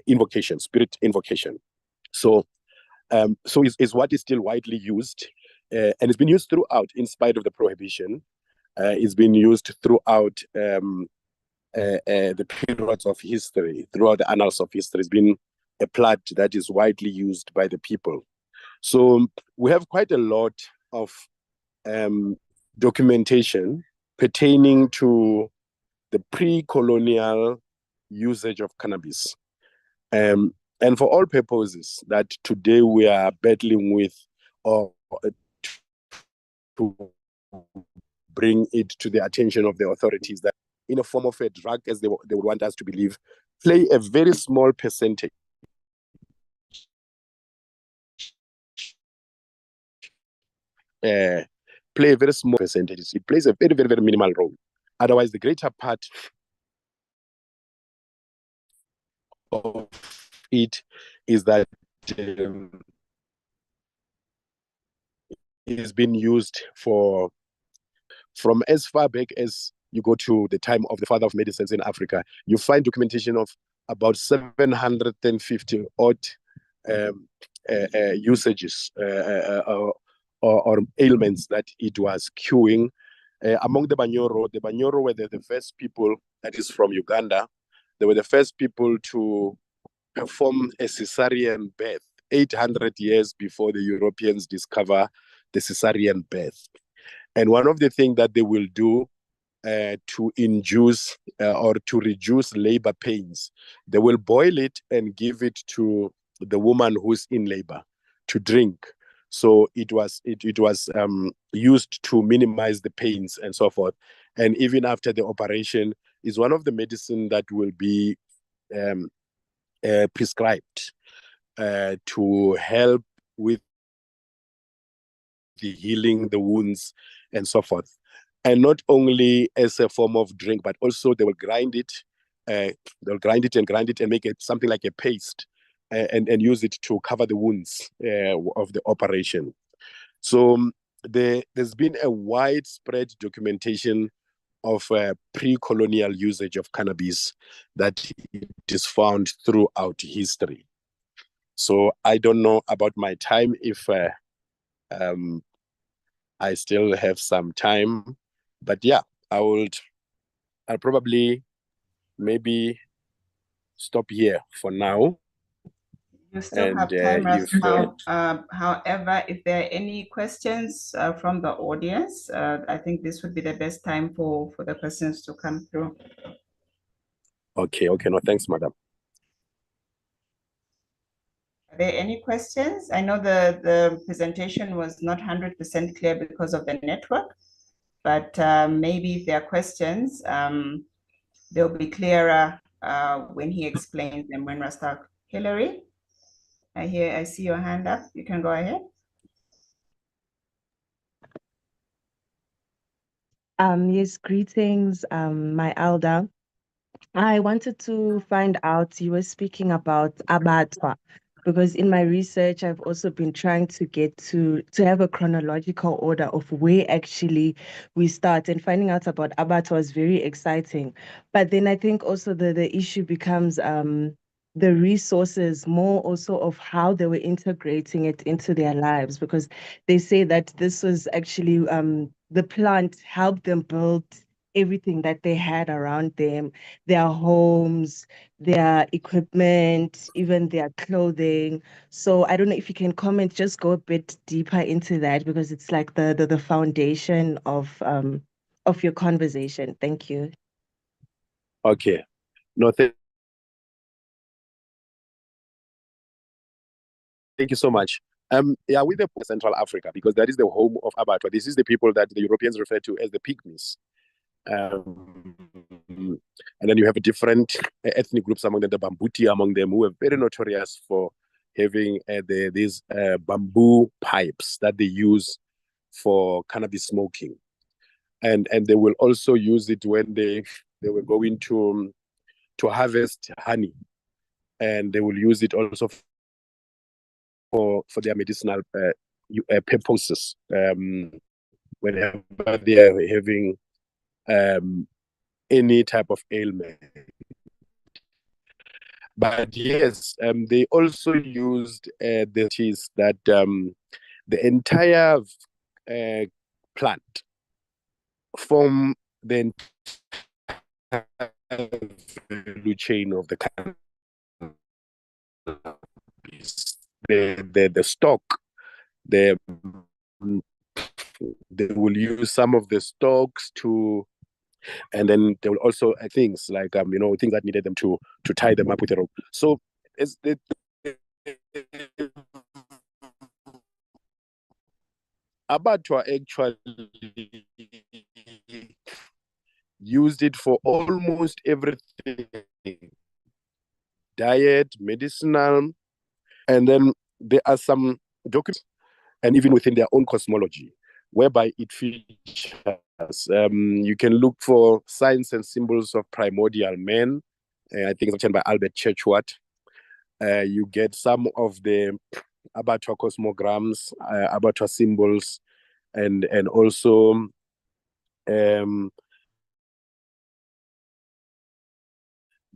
invocation, spirit invocation. So it's what is still widely used, and it's been used throughout, in spite of the prohibition. It's been used throughout the periods of history, throughout the annals of history. It's been a plant that is widely used by the people. So we have quite a lot of documentation pertaining to the pre-colonial usage of cannabis. And for all purposes that today we are battling with, or to bring it to the attention of the authorities, that in a form of a drug, as they would want us to believe, play a very small percentage play a very small percentage. It plays a very, very, very minimal role. Otherwise, the greater part of it is that it has been used from as far back as you go to the time of the father of medicines in Africa. You find documentation of about 750 odd usages or ailments that it was curing. Among the Banyoro were the first people, that is from Uganda. They were the first people to perform a cesarean birth 800 years before the Europeans discover the cesarean birth. And one of the things that they will do to induce or to reduce labor pains, they will boil it and give it to the woman who's in labor to drink. So it was used to minimize the pains and so forth. And even after the operation, is one of the medicine that will be prescribed to help with the healing the wounds and so forth. And not only as a form of drink, but also they will grind it. They'll grind it and make it something like a paste, and use it to cover the wounds of the operation. So there's been a widespread documentation of pre-colonial usage of cannabis that is found throughout history. So I don't know about my time, if I still have some time, but yeah, I'll probably maybe stop here for now. You still have time, Rasmal. However, if there are any questions from the audience, I think this would be the best time for the questions to come through. Okay, no, thanks, madam. Are there any questions? I know the presentation was not 100% clear because of the network, but maybe if there are questions, they'll be clearer when he explains them, when Rasta. Hillary, I see your hand up. You can go ahead. Yes, greetings, my elder. I wanted to find out, you were speaking about abattoir. because in my research, I've also been trying to get to have a chronological order of where actually we start, and finding out about abattoir was very exciting. But then I think also the issue becomes the resources, more also of how they were integrating it into their lives, because they say that this was actually the plant helped them build everything that they had around them, their homes, their equipment, even their clothing. So I don't know if you can comment, just go a bit deeper into that, because it's like the foundation of your conversation. Thank you. Okay. No, thank you so much. Yeah, with the Central Africa, because that is the home of abattoir. This is the people that the Europeans refer to as the pygmies. And then you have different ethnic groups among them, the Bambuti among them, who are very notorious for having these bamboo pipes that they use for cannabis smoking. And they will also use it when they were going to harvest honey. And they will use it also for their medicinal purposes whenever they are having any type of ailment. But yes, they also used the cheese that the entire plant from the value chain of the cannabis. The stock, they will use some of the stocks to, and then they will also things like things that needed them to tie them up with a rope. So it's abattoir actually used it for almost everything: diet, medicinal, and then there are some documents, and even within their own cosmology, whereby it features. You can look for signs and symbols of primordial men. I think it's written by Albert Churchward. You get some of the abattoir cosmograms, abattoir symbols, and also there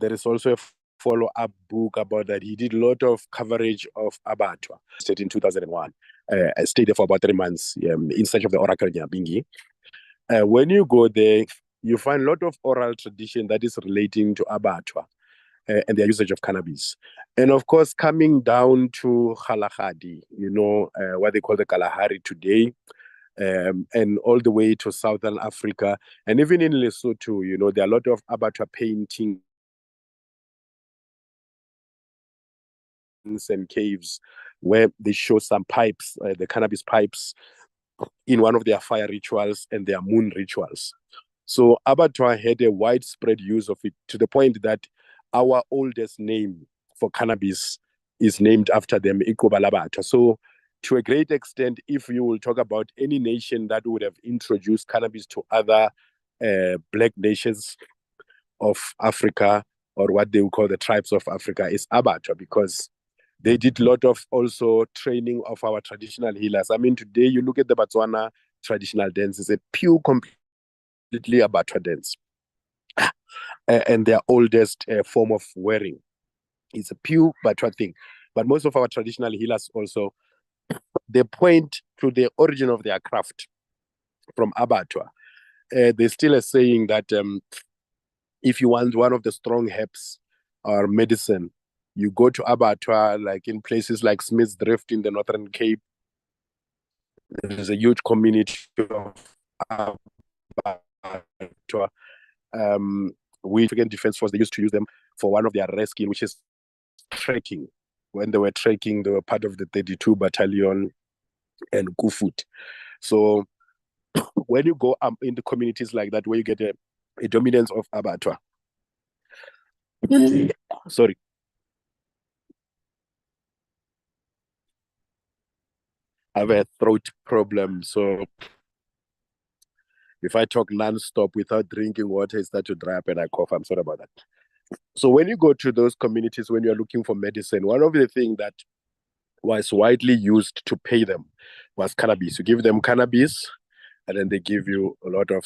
is also a follow-up book about that. He did a lot of coverage of abattoir. In 2001, I stayed there for about 3 months in search of the Oracle Nyabingi. When you go there, you find a lot of oral tradition that is relating to abattoir and their usage of cannabis. And of course, coming down to Kgalagadi, what they call the Kalahari today, and all the way to Southern Africa, and even in Lesotho, there are a lot of abattoir paintings and caves where they show some pipes, the cannabis pipes, in one of their fire rituals and their moon rituals. So abattoir had a widespread use of it, to the point that our oldest name for cannabis is named after them, Ikobalabata. So to a great extent, if you will talk about any nation that would have introduced cannabis to other black nations of Africa, or what they would call the tribes of Africa, is abattoir, because they did a lot of also training of our traditional healers. I mean, today you look at the Botswana traditional dance, it's a pure, completely abattoir dance. And their oldest form of wearing. It's a pure abattoir thing. But most of our traditional healers also, they point to the origin of their craft from abattoir. There's still a saying that if you want one of the strong herbs or medicine, you go to abattoir, like in places like Smith's Drift in the Northern Cape. There's a huge community of abattoir. We African Defense Force, they used to use them for one of their rescue, which is trekking. When they were trekking, they were part of the 32 Battalion and Kufut. So when you go in the communities like that, where you get a dominance of abattoir. Sorry. I have a throat problem, so if I talk non-stop without drinking water, it starts to dry up and I cough. I'm sorry about that. So when you go to those communities, when you're looking for medicine, one of the things that was widely used to pay them was cannabis. You give them cannabis, and then they give you a lot of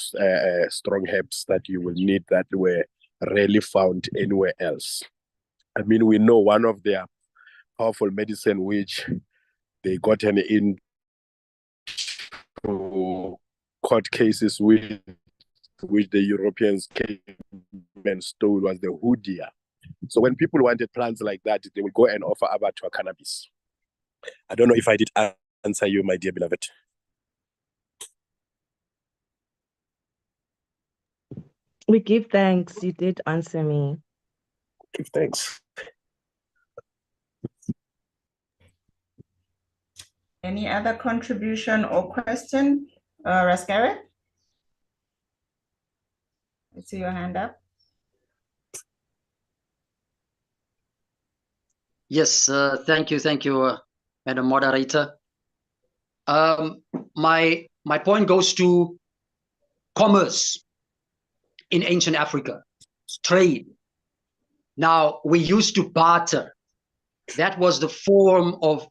strong herbs that you will need that were rarely found anywhere else. I mean, we know one of their powerful medicine, which they gotten in court cases with, which the Europeans came and stole, was the hoodia. So when people wanted plants like that, they would go and offer abattoir cannabis. I don't know if I did answer you, my dear beloved. We give thanks. You did answer me. Give thanks. Any other contribution or question, Rascaret? I see your hand up. Yes, thank you, Madam Moderator. My point goes to commerce in ancient Africa, trade. Now, we used to barter. That was the form of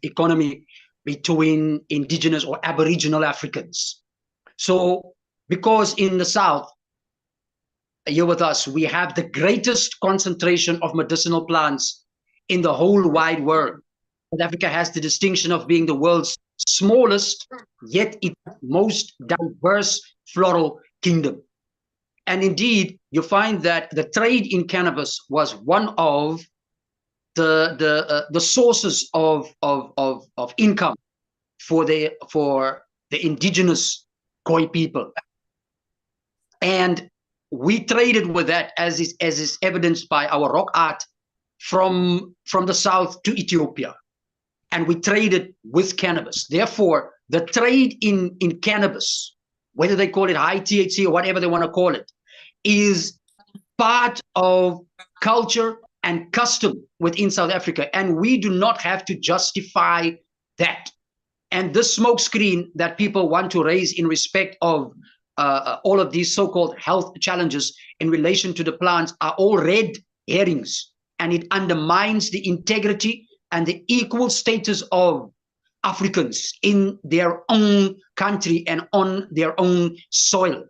economy between indigenous or aboriginal Africans. So, because in the South, here with us, we have the greatest concentration of medicinal plants in the whole wide world. South Africa has the distinction of being the world's smallest, yet its most diverse floral kingdom. And indeed, you find that the trade in cannabis was one of the sources of income for the indigenous Khoi people. And we traded with that, as is evidenced by our rock art from the south to Ethiopia. And we traded with cannabis. Therefore, the trade in cannabis, whether they call it high THC or whatever they want to call it, is part of culture and custom within South Africa. And we do not have to justify that. And this smokescreen that people want to raise in respect of all of these so-called health challenges in relation to the plants are all red herrings. And it undermines the integrity and the equal status of Africans in their own country and on their own soil.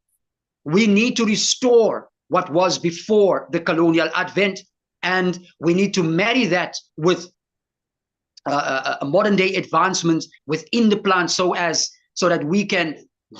We need to restore what was before the colonial advent, and we need to marry that with modern day advancements within the plant so that we can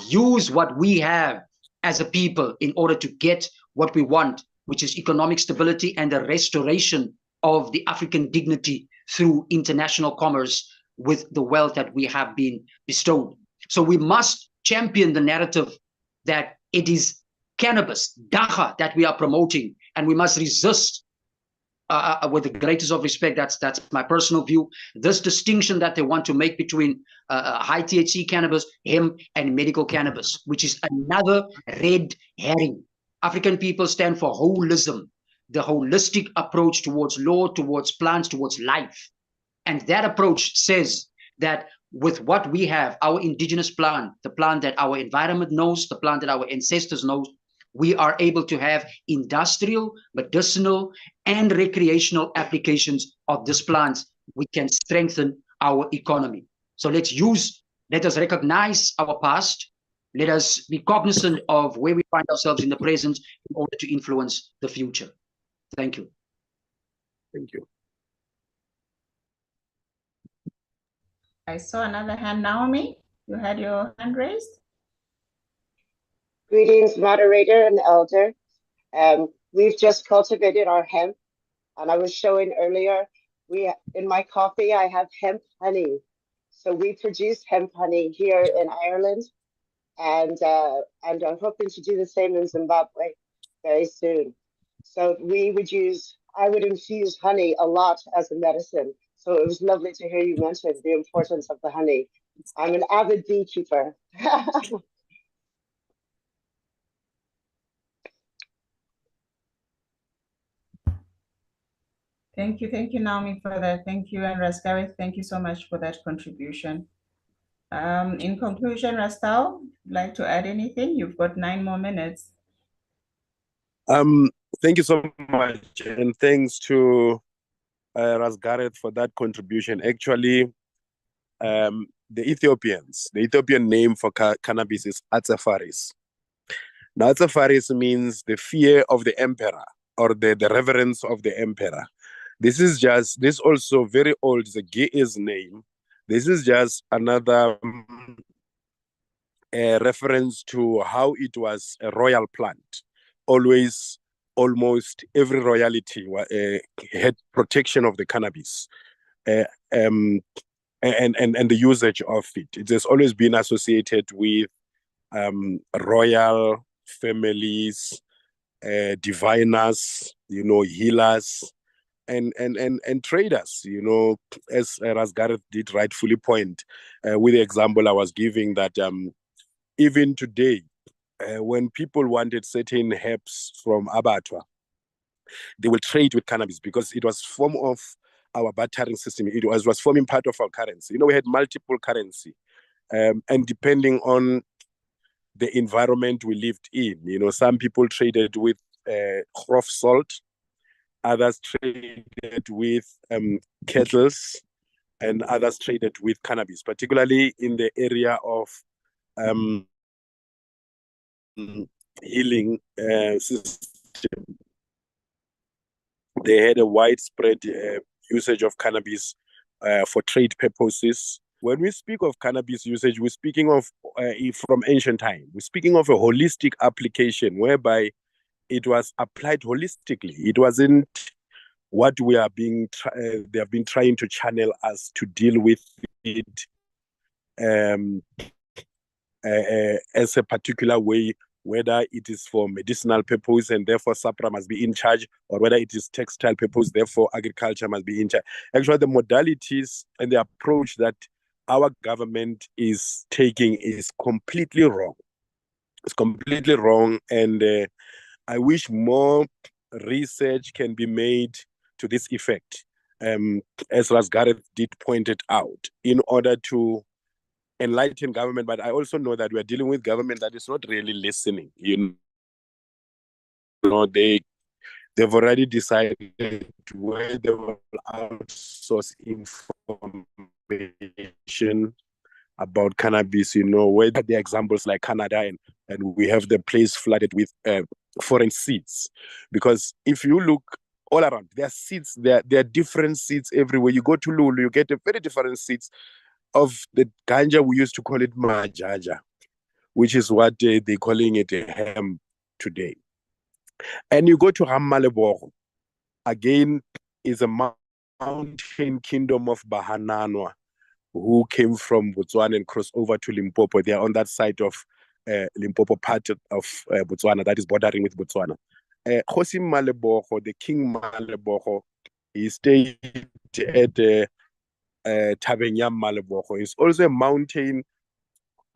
use what we have as a people in order to get what we want, which is economic stability and the restoration of the African dignity through international commerce with the wealth that we have been bestowed. So we must champion the narrative that it is cannabis, dacha, that we are promoting, and we must resist with the greatest of respect, that's my personal view, this distinction that they want to make between high THC cannabis, hemp, and medical cannabis, which is another red herring. African people stand for holism, the holistic approach towards law, towards plants, towards life. And that approach says that with what we have, our indigenous plant, the plant that our environment knows, the plant that our ancestors know, we are able to have industrial, medicinal, and recreational applications of this plant. We can strengthen our economy. So let us recognize our past. Let us be cognizant of where we find ourselves in the present in order to influence the future. Thank you. Thank you. I saw another hand. Naomi, you had your hand raised. Greetings, moderator and elder. We've just cultivated our hemp, and I was showing earlier, in my coffee, I have hemp honey. So we produce hemp honey here in Ireland, and I'm hoping to do the same in Zimbabwe very soon. So I would infuse honey a lot as a medicine. So it was lovely to hear you mention the importance of the honey. I'm an avid beekeeper. Thank you, Naomi, for that. Thank you, and Rasgareth, thank you so much for that contribution. In conclusion, Rastal, like to add anything? You've got 9 more minutes. Thank you so much, and thanks to Ras Gareth, for that contribution. Actually, the Ethiopian name for cannabis is Atsafaris. Now, Atsafaris means the fear of the emperor, or the reverence of the emperor. This also very old, is a Ge'ez name. This is just another reference to how it was a royal plant. Always, almost every royalty had protection of the cannabis. And the usage of it. It has always been associated with royal families, diviners, healers, and traders, as Ras Gareth did rightfully point with the example I was giving, that even today, when people wanted certain herbs from abattoir, they will trade with cannabis because it was form of our bartering system. It was forming part of our currency. We had multiple currency, and depending on the environment we lived in, some people traded with grof salt, others traded with kettles, and others traded with cannabis, particularly in the area of healing system. They had a widespread usage of cannabis for trade purposes. When we speak of cannabis usage, we're speaking of, from ancient time, we're speaking of a holistic application whereby it was applied holistically. It wasn't what they have been trying to channel us to deal with it as a particular way, whether it is for medicinal purpose and therefore SAPRA must be in charge, or whether it is textile purpose, therefore agriculture must be in charge. Actually, the modalities and the approach that our government is taking is completely wrong. It's completely wrong, and I wish more research can be made to this effect, as Ras Gareth did pointed out, in order to enlighten government. But I also know that we are dealing with government that is not really listening. They've already decided where they will outsource information about cannabis, where there are examples like Canada, and we have the place flooded with foreign seeds. Because if you look all around, there are seeds, there are different seeds everywhere. You go to Lulu, you get a very different seeds of the ganja. We used to call it majaja, which is what they're calling it a hemp today. And you go to Hammalebogo, again, is a mountain kingdom of Bahananwa, who came from Botswana and crossed over to Limpopo. They are on that side of Limpopo part of Botswana, that is bordering with Botswana. Kgosi Malebogo, the King Malebogo, he stayed at Tabenya Malebogo. It's also a mountain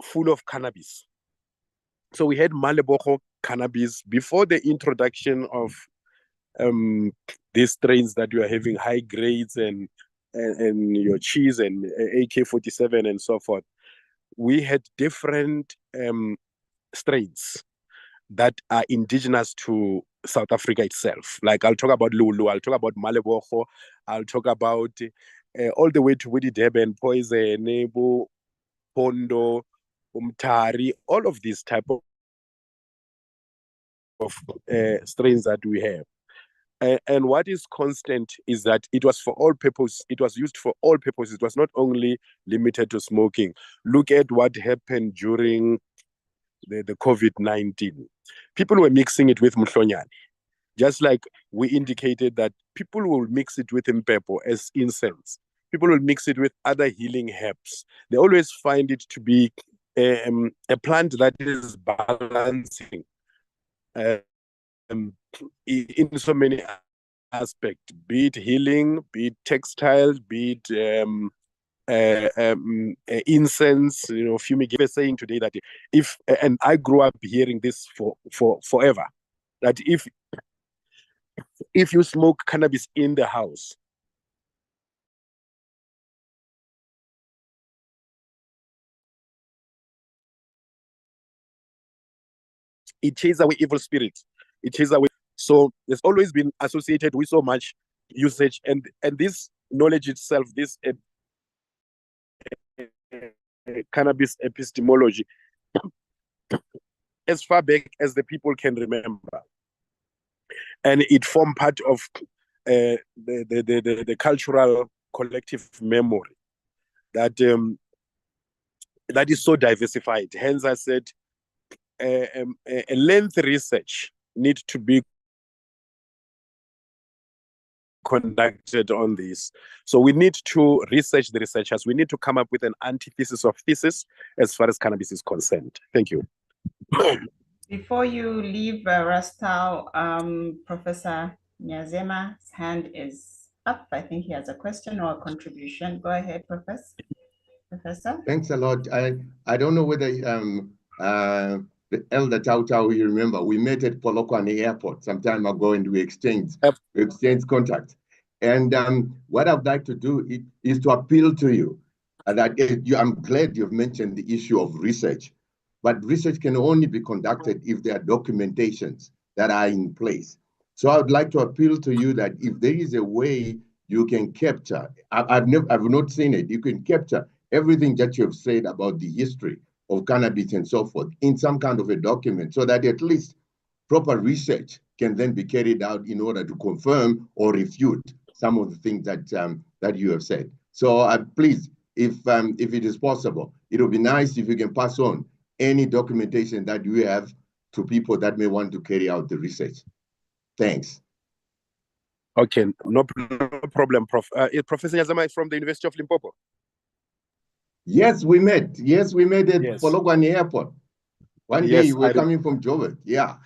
full of cannabis. So we had Malebogo cannabis before the introduction of these strains that you are having, high grades and your cheese and AK-47 and so forth. We had different strains that are indigenous to South Africa itself. Like I'll talk about Lulu, I'll talk about Malebogo, I'll talk about all the way to Widi Durban, Poison, Nebo, Pondo, Umtari, all of these type of strains that we have. And what is constant is that it was for all purpose. It was used for all purposes. It was not only limited to smoking. Look at what happened during the COVID-19. People were mixing it with mhlonyane. Just like we indicated that people will mix it with impepo as incense. People will mix it with other healing herbs. They always find it to be a plant that is balancing in so many aspects, be it healing, be it textile, be it incense, fumigate. Saying today that and I grew up hearing this for forever, that if you smoke cannabis in the house, it chases away evil spirits. It chases away. So it's always been associated with so much usage, and this knowledge itself, this cannabis epistemology, as far back as the people can remember, and it formed part of the cultural collective memory that that is so diversified. Hence, I said a lengthy research needs to be conducted on this. So we need to research the researchers. We need to come up with an antithesis of thesis as far as cannabis is concerned. Thank you. Before you leave, Rastau, Professor Nyazema's hand is up. I think he has a question or a contribution. Go ahead, Professor. Thanks a lot. I don't know whether the Elder Tau Tau, you remember, we met at Polokwane Airport some time ago and we exchanged contact. And what I'd like to do is to appeal to you that I'm glad you've mentioned the issue of research, but research can only be conducted if there are documentations that are in place. So I would like to appeal to you that if there is a way you can capture, I've not seen it, you can capture everything that you've said about the history of cannabis and so forth in some kind of a document, so that at least proper research can then be carried out in order to confirm or refute some of the things that you have said. So please, if it is possible, it would be nice if you can pass on any documentation that you have to people that may want to carry out the research. Thanks. Okay, no problem, Prof. Professor Nyazema is from the University of Limpopo. Yes, we met. Yes, we met at Polokwane Airport. One day we're coming from Joburg. Yeah.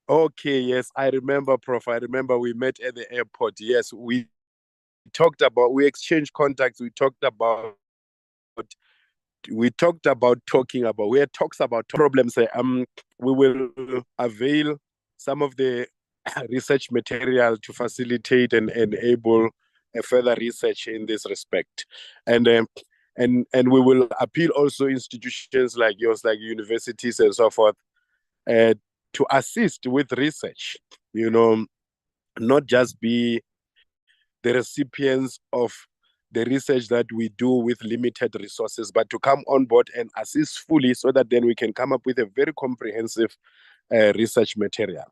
Okay, yes, I remember, Prof. I remember we met at the airport. Yes, we exchanged contacts. We had talks about problems. We will avail some of the research material to facilitate and enable a further research in this respect, and we will appeal also institutions like yours, like universities and so forth, to assist with research. You know, not just be the recipients of the research that we do with limited resources, but to come on board and assist fully, so that then we can come up with a very comprehensive research material.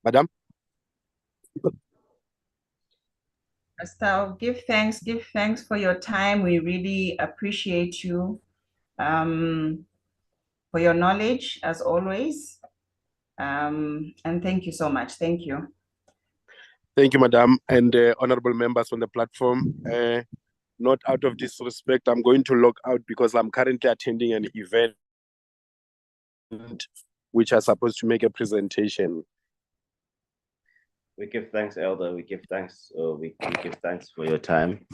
Madam? Rastau, give thanks for your time. We really appreciate you for your knowledge, as always. And thank you so much. Thank you. Thank you, Madam, and honorable members on the platform. Not out of disrespect, I'm going to log out because I'm currently attending an event which are supposed to make a presentation. We give thanks, Elder. We give thanks. We give thanks for your time,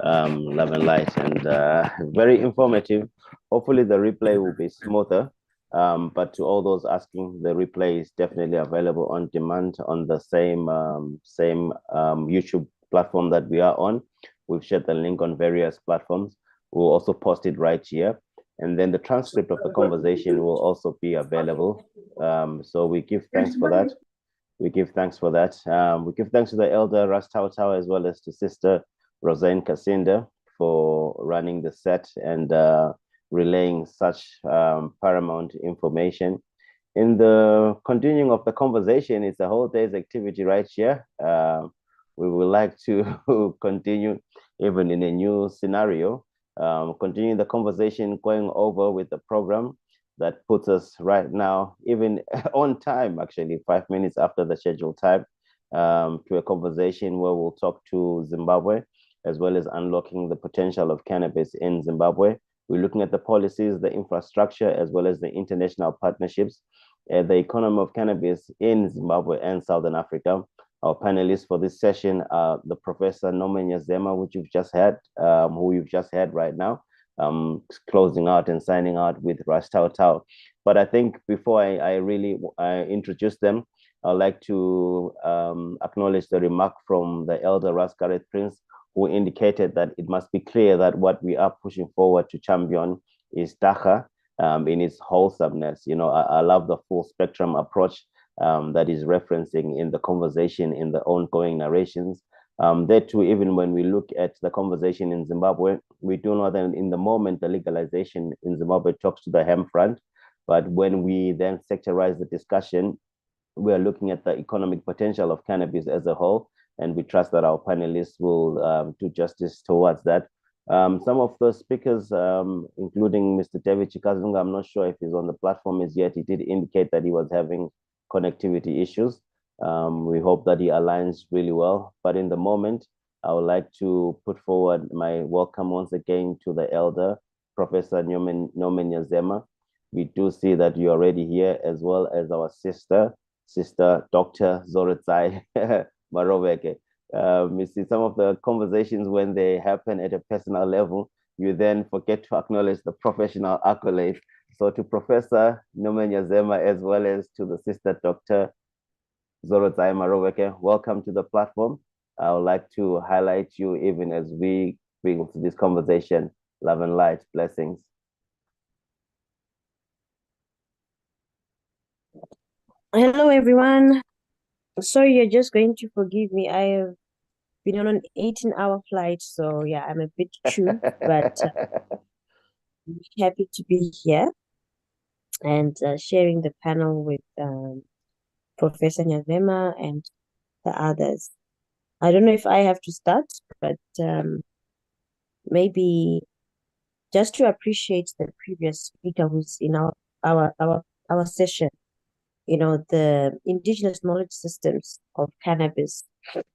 love and light, and very informative. Hopefully, the replay will be smoother. But to all those asking, the replay is definitely available on demand on the same YouTube platform that we are on. We've shared the link on various platforms. We'll also post it right here, and then the transcript of the conversation will also be available. So we give thanks for that. We give thanks for that. We give thanks to the Elder Rastau Tau, as well as to Sister Rosane Kasinda for running the set and relaying such paramount information. In the continuing of the conversation, it's a whole day's activity right here. We would like to continue even in a new scenario, continue the conversation going over with the program that puts us right now, even on time, actually, 5 minutes after the scheduled time, to a conversation where we'll talk to Zimbabwe, as well as unlocking the potential of cannabis in Zimbabwe. We're looking at the policies, the infrastructure, as well as the international partnerships, the economy of cannabis in Zimbabwe and Southern Africa. Our panelists for this session are the Professor Norman Nyazema, which you've just had, who you've just had right now, closing out and signing out with Rastau Tau. But I think before I really introduce them, I'd like to acknowledge the remark from the Elder Rascaret Prince, who indicated that it must be clear that what we are pushing forward to champion is Dagga in its wholesomeness. You know, I love the full spectrum approach that is referencing in the conversation, in the ongoing narrations. There too, even when we look at the conversation in Zimbabwe, we do know that in the moment the legalization in Zimbabwe talks to the hemp front, but when we then sectorize the discussion, we are looking at the economic potential of cannabis as a whole, and we trust that our panelists will do justice towards that. Some of the speakers, including Mr. David Chikazunga, I'm not sure if he's on the platform as yet. He did indicate that he was having connectivity issues. We hope that he aligns really well. But in the moment, I would like to put forward my welcome once again to the elder, Professor Nomen Yazema. We do see that you're already here, as well as our sister Dr. Zorotsai Maroveke. You see, some of the conversations, when they happen at a personal level, you then forget to acknowledge the professional accolades. So to Professor Nomen Yazema, as well as to the sister Dr. Zorotsai Maroveke, welcome to the platform. I would like to highlight you even as we bring to this conversation love and light. Blessings. Hello, everyone. Sorry, you're just going to forgive me. I have been on an 18-hour flight, so yeah, I'm a bit chewed, but I'm happy to be here and sharing the panel with Professor Nyazema and the others. I don't know if I have to start, but maybe just to appreciate the previous speaker who's in our session. You know, the indigenous knowledge systems of cannabis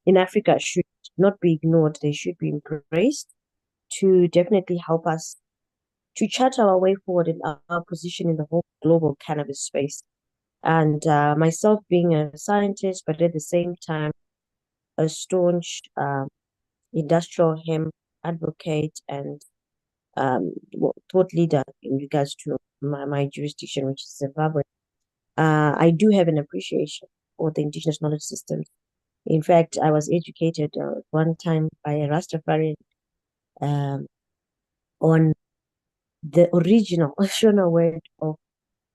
in Africa should not be ignored. They should be embraced to definitely help us to chart our way forward in our position in the whole global cannabis space. And myself being a scientist, but at the same time, a staunch industrial hemp advocate and thought leader in regards to my jurisdiction, which is Zimbabwe. I do have an appreciation for the indigenous knowledge systems. In fact, I was educated one time by a Rastafarian on the original Shona word of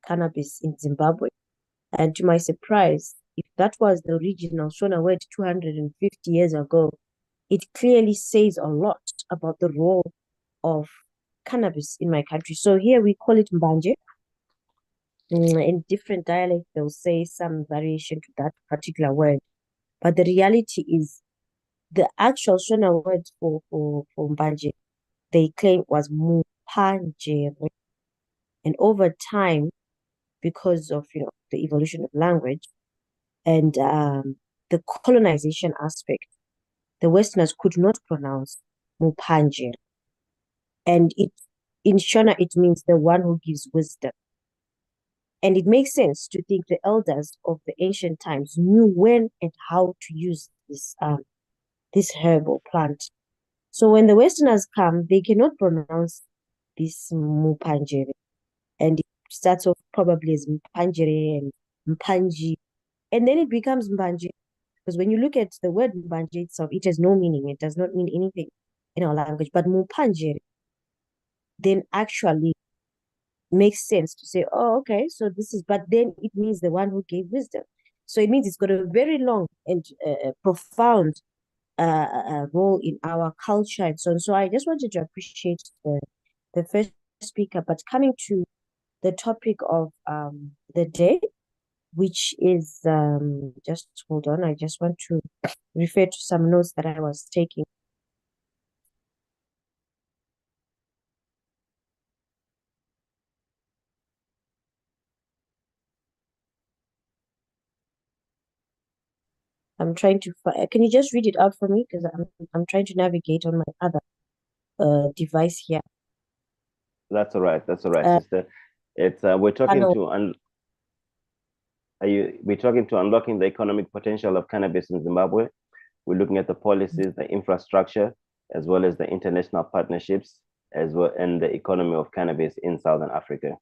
cannabis in Zimbabwe. And to my surprise, if that was the original Shona word 250 years ago, it clearly says a lot about the role of cannabis in my country. So here we call it mbanje. In different dialects, they'll say some variation to that particular word. But the reality is the actual Shona word for mbanje, they claim was mupanje. And over time, because of the evolution of language and the colonization aspect, the Westerners could not pronounce mupanje. And in Shona, it means the one who gives wisdom. And it makes sense to think the elders of the ancient times knew when and how to use this herbal plant. So when the Westerners come, they cannot pronounce this mupangere. And it starts off probably as mpangere and mpanji. And then it becomes mbanje. Because when you look at the word mbanje itself, it has no meaning. It does not mean anything in our language. But mupangere then actually makes sense to say, oh, okay, so this is, but then it means the one who gave wisdom. So it means it's got a very long and profound role in our culture and so on. So I just wanted to appreciate the first speaker, but coming to the topic of the day, which is, just hold on, I just want to refer to some notes that I was taking. I'm trying to can you just read it out for me? Because I'm trying to navigate on my other device here. That's all right. That's all right, sister. It's we're talking to we're talking to unlocking the economic potential of cannabis in Zimbabwe. We're looking at the policies, the infrastructure, as well as the international partnerships, as well, and the economy of cannabis in Southern Africa.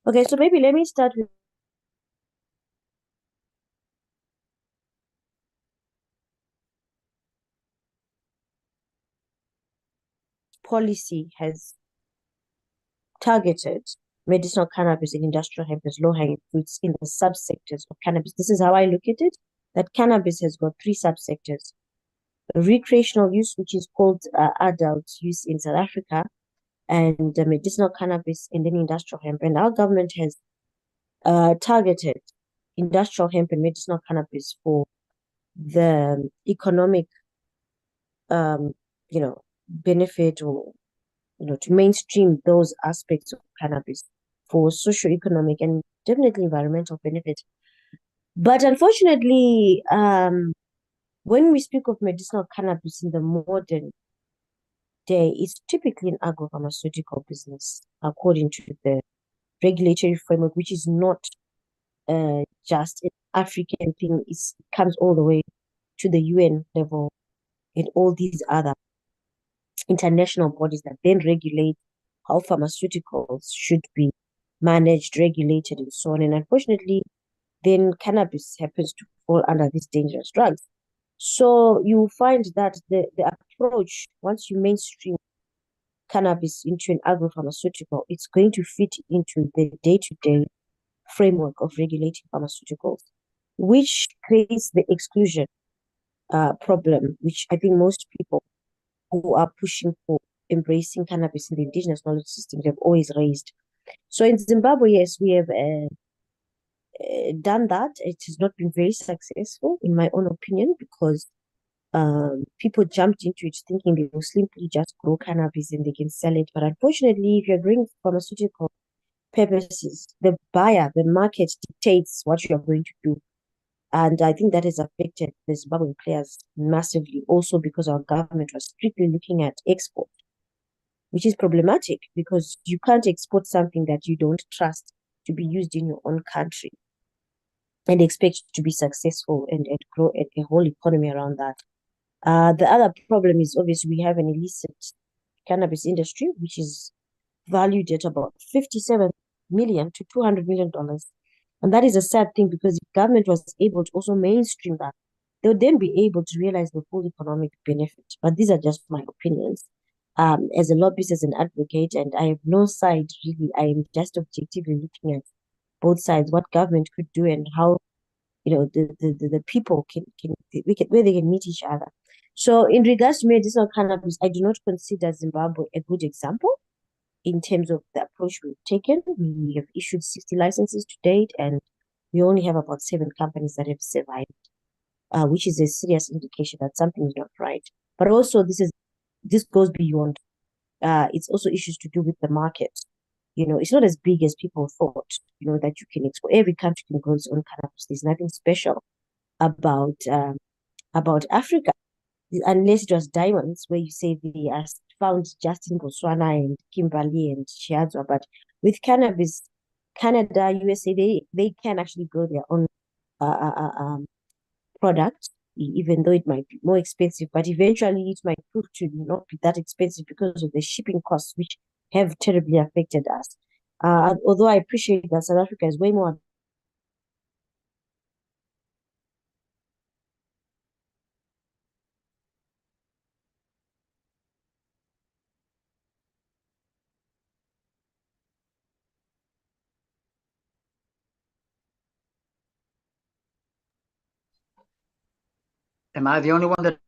Okay, so maybe let me start with policy has targeted medicinal cannabis and industrial hemp as low-hanging fruits in the subsectors of cannabis. This is how I look at it, that cannabis has got three subsectors. Recreational use, which is called adult use in South Africa, and medicinal cannabis, and then industrial hemp. And our government has targeted industrial hemp and medicinal cannabis for the economic, benefit, or to mainstream those aspects of cannabis for socio-economic and definitely environmental benefit. But unfortunately, when we speak of medicinal cannabis in the modern day, it's typically an agro-pharmaceutical business, according to the regulatory framework, which is not just an African thing. It comes all the way to the UN level and all these other international bodies that then regulate how pharmaceuticals should be managed, regulated, and so on. And unfortunately, then cannabis happens to fall under these dangerous drugs. So you find that the approach, once you mainstream cannabis into an agro-pharmaceutical, it's going to fit into the day-to-day framework of regulating pharmaceuticals, which creates the exclusion problem, which I think most people who are pushing for embracing cannabis in the indigenous knowledge systems have always raised. So in Zimbabwe, yes, we have done that. It has not been very successful, in my own opinion, because people jumped into it thinking they will simply just grow cannabis and they can sell it. But unfortunately, if you're growing pharmaceutical purposes, the buyer, the market dictates what you're going to do. And I think that has affected the Zimbabwean players massively, also because our government was strictly looking at export, which is problematic because you can't export something that you don't trust to be used in your own country and expect to be successful and grow a whole economy around that. The other problem is obviously we have an illicit cannabis industry, which is valued at about $57 million to $200 million. And that is a sad thing, because if government was able to also mainstream that, they would then be able to realize the full economic benefit. But these are just my opinions. As a lobbyist, as an advocate, and I have no side really. I am just objectively looking at both sides, what government could do and how the people where they can meet each other. So in regards to medicinal cannabis, I do not consider Zimbabwe a good example in terms of the approach we've taken. We have issued 60 licenses to date, and we only have about 7 companies that have survived, which is a serious indication that something is not right. But also this goes beyond. It's also issues to do with the market. It's not as big as people thought, that you can export. Every country can grow its own cannabis. There's nothing special about Africa, unless it was diamonds, where you say they are found just in Botswana and Kimberley and Chiadzwa. But with cannabis, Canada, USA, they can actually grow their own product, even though it might be more expensive. But eventually, it might prove to not be that expensive because of the shipping costs, which have terribly affected us. Although I appreciate that South Africa is way more. Am I the only one that?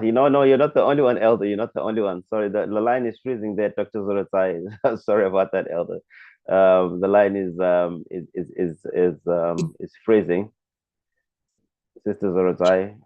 No, you're not the only one, Elder. You're not the only one. Sorry, the line is freezing there, Dr. Zorotai. Sorry about that, Elder. The line is freezing. Sister Zorotai.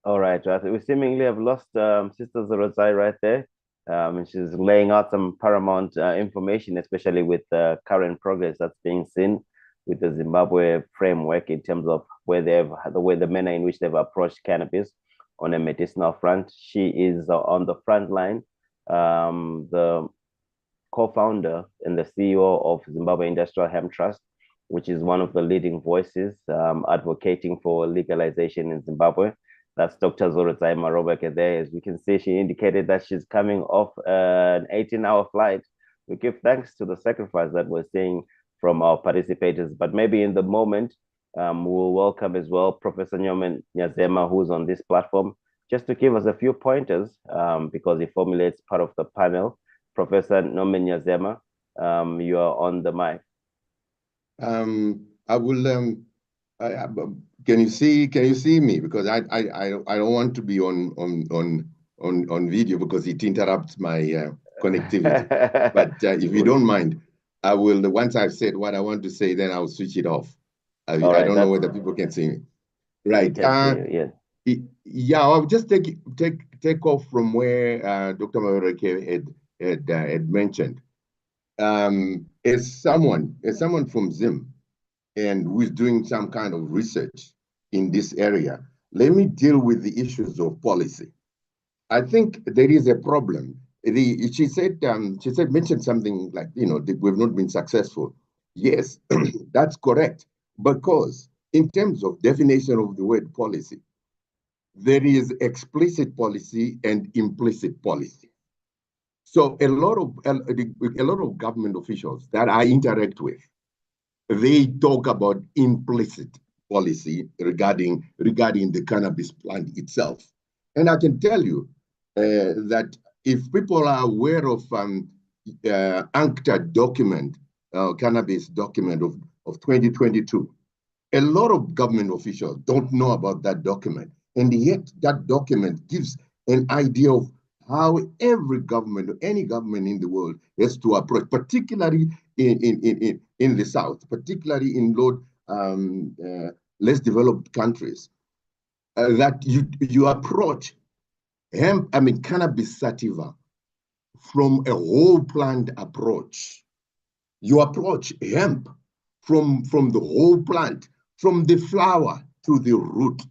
All right, we seemingly have lost Sister Zorotai right there. And she's laying out some paramount information, especially with the current progress that's being seen with the Zimbabwe framework in terms of the manner in which they've approached cannabis on a medicinal front. She is on the front line, the co-founder and the CEO of Zimbabwe Industrial Hemp Trust, which is one of the leading voices advocating for legalization in Zimbabwe. That's Dr. Zorotai Marobeke there. As we can see, she indicated that she's coming off an 18-hour flight we give thanks to the sacrifice that we're seeing from our participators. But maybe in the moment, we'll welcome as well Professor Nyomen Nyazema, who's on this platform, just to give us a few pointers, because he formulates part of the panel. Professor Nyomen Nyazema, you are on the mic. I will. Can you see me? Because I don't want to be on video because it interrupts my connectivity. But if you don't mind, I will. Once I've said what I want to say, then I'll switch it off. I don't know whether people can see me. Right. Yeah. I'll just take off from where Dr. Mawereke had mentioned. As someone from Zim, and who is doing some kind of research in this area, let me deal with the issues of policy. I think there is a problem. She mentioned something like, we've not been successful. Yes, that's correct. Because in terms of definition of the word policy, there is explicit policy and implicit policy. So a lot of government officials that I interact with, they talk about implicit policy regarding the cannabis plant itself. And I can tell you that if people are aware of UNCTAD document, cannabis document of 2022, a lot of government officials don't know about that document. And yet that document gives an idea of how every government, any government in the world, has to approach, particularly in the South, particularly in less developed countries, that you approach cannabis sativa from a whole plant approach. You approach hemp from the whole plant, from the flower to the root.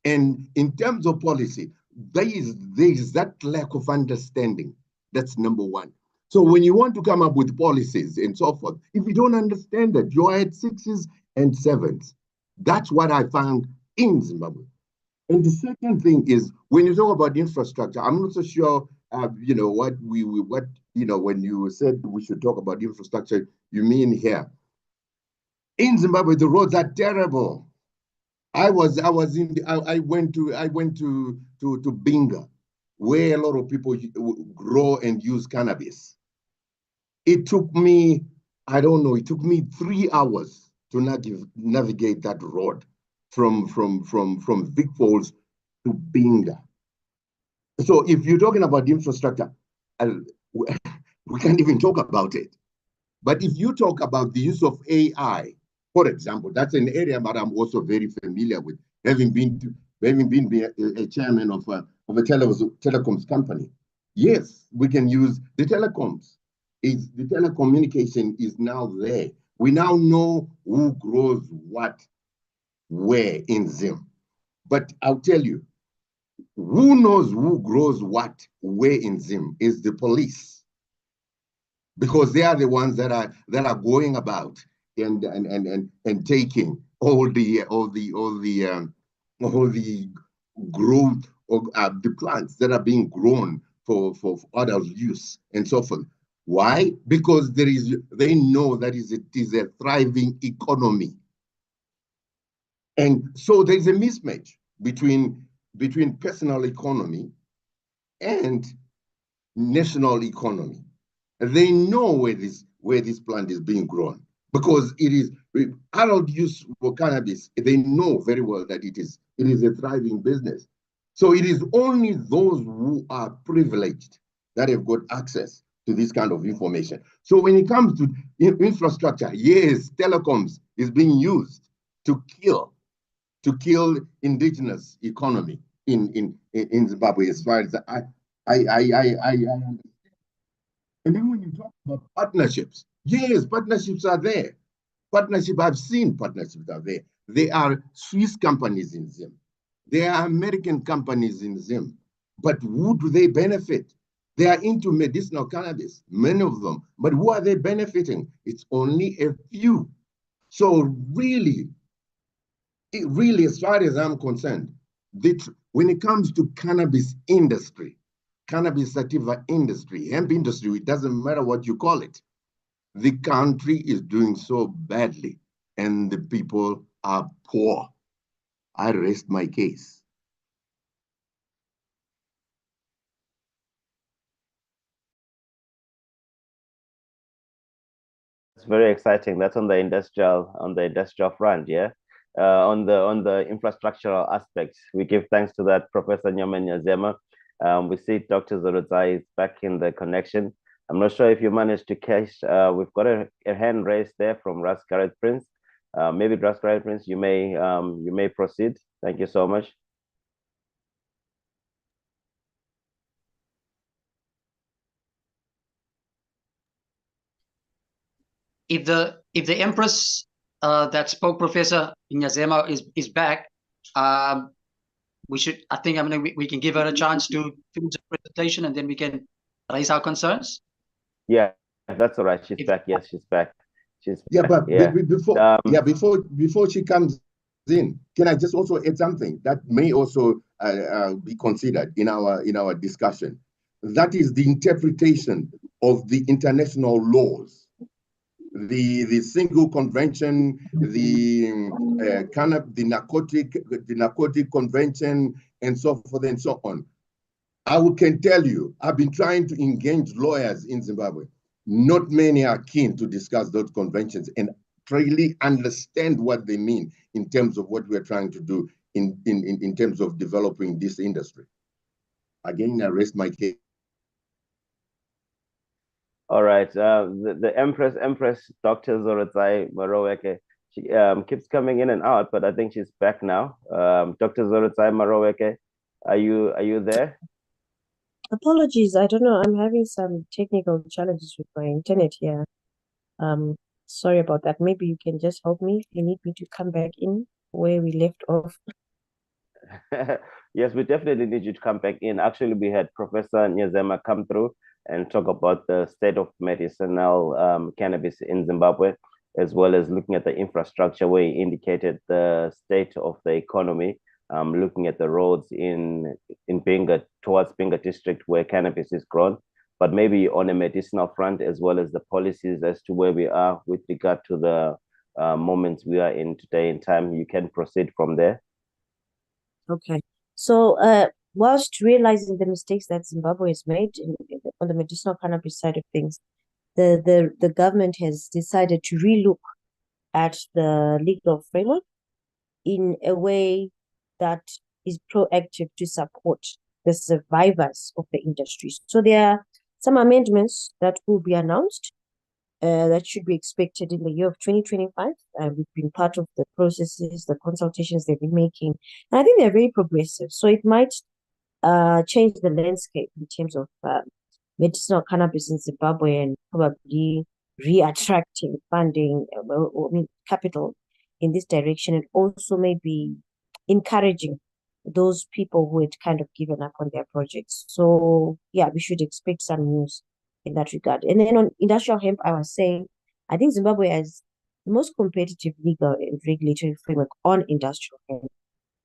And in terms of policy, there is that lack of understanding. That's number one. So when you want to come up with policies and so forth, if you don't understand that, you're at 6s and 7s. That's what I found in Zimbabwe. And the second thing is, when you talk about infrastructure, I'm not so sure, when you said we should talk about infrastructure, you mean here. In Zimbabwe, the roads are terrible. I went to Binga, where a lot of people grow and use cannabis. It took me, it took me 3 hours to navigate that road from Vic Falls to Binga. So if you're talking about infrastructure, we can't even talk about it. But if you talk about the use of AI, for example, that's an area that I'm also very familiar with, having been a chairman of a telecoms company. Yes, we can use the telecoms. The telecommunication is now there. We now know who grows what, where in Zim. But I'll tell you, who knows who grows what, where in Zim is the police, because they are the ones that are going about and taking all the growth of the plants that are being grown for adult use and so forth. Why? Because they know that it is a thriving economy. And so there's a mismatch between personal economy and national economy. They know where this plant is being grown, because it is adult use for cannabis. They know very well that it is a thriving business. So it is only those who are privileged that have got access to this kind of information. So when it comes to infrastructure, yes, telecoms is being used to kill indigenous economy in Zimbabwe, as far as I understand. And then when you talk about partnerships, yes, partnerships are there. I've seen partnerships are there. There are Swiss companies in Zim. There are American companies in Zim. But who do they benefit? They are into medicinal cannabis, many of them. But who are they benefiting? It's only a few. So really, as far as I'm concerned, when it comes to cannabis industry, cannabis sativa industry, hemp industry, it doesn't matter what you call it. The country is doing so badly and the people are poor. I rest my case. It's very exciting. That's on the industrial front, yeah. On the infrastructural aspects, we give thanks to that Professor Nyamen Nyazema. We see Dr. Zorudzai is back in the connection. I'm not sure if you managed to catch. We've got a hand raised there from Ras Gareth Prince. Maybe Ras Gareth Prince, you may proceed. Thank you so much. If the Empress that spoke, Professor Nyazema, is back, we should. I think we can give her a chance to finish the presentation, and then we can raise our concerns. Yeah, that's all right. She's back. Yes, she's back. Yeah, but yeah. Before she comes in, can I just also add something that may also be considered in our discussion? That is the interpretation of the international laws. The single convention, the narcotic convention, and so forth and so on. I can tell you, I've been trying to engage lawyers in Zimbabwe. Not many are keen to discuss those conventions and really understand what they mean in terms of what we're trying to do in terms of developing this industry. Again, I rest my case. All right. The Empress Dr. Zorudzai Maroweke, she keeps coming in and out, but I think she's back now. Dr. Zorudzai Maroweke, are you there? Apologies, I don't know. I'm having some technical challenges with my internet here. Sorry about that. Maybe you can just help me if you need me to come back in where we left off. Yes, we definitely need you to come back in. Actually, we had Professor Nyazema come through and talk about the state of medicinal cannabis in Zimbabwe, as well as looking at the infrastructure where he indicated the state of the economy, looking at the roads in towards Binga district where cannabis is grown, but maybe on a medicinal front, as well as the policies as to where we are with regard to the moments we are in today in time. You can proceed from there. Okay. So, whilst realizing the mistakes that Zimbabwe has made on the medicinal cannabis side of things, the government has decided to relook at the legal framework in a way that is proactive to support the survivors of the industry. So there are some amendments that will be announced that should be expected in the year of 2025. We've been part of the processes, the consultations they've been making, and I think they're very progressive. So it might change the landscape in terms of medicinal cannabis in Zimbabwe and probably re-attracting funding, capital in this direction, and also maybe encouraging those people who had kind of given up on their projects. So yeah, we should expect some news in that regard. And then on industrial hemp, I was saying, I think Zimbabwe has the most competitive legal and regulatory framework on industrial hemp.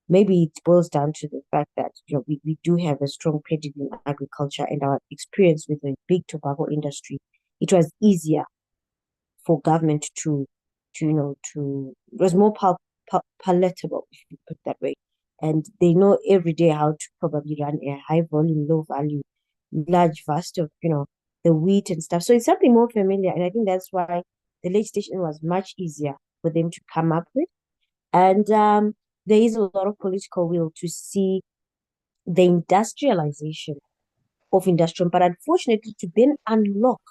Maybe it boils down to the fact that we do have a strong pedigree in agriculture and our experience with the big tobacco industry. It was easier for government to it was more palatable, if you put it that way. And they know every day how to probably run a high volume, low value, large vast of, the wheat and stuff. So it's something more familiar. And I think that's why the legislation was much easier for them to come up with. And there is a lot of political will to see the industrialization of industrial, but unfortunately, to then unlock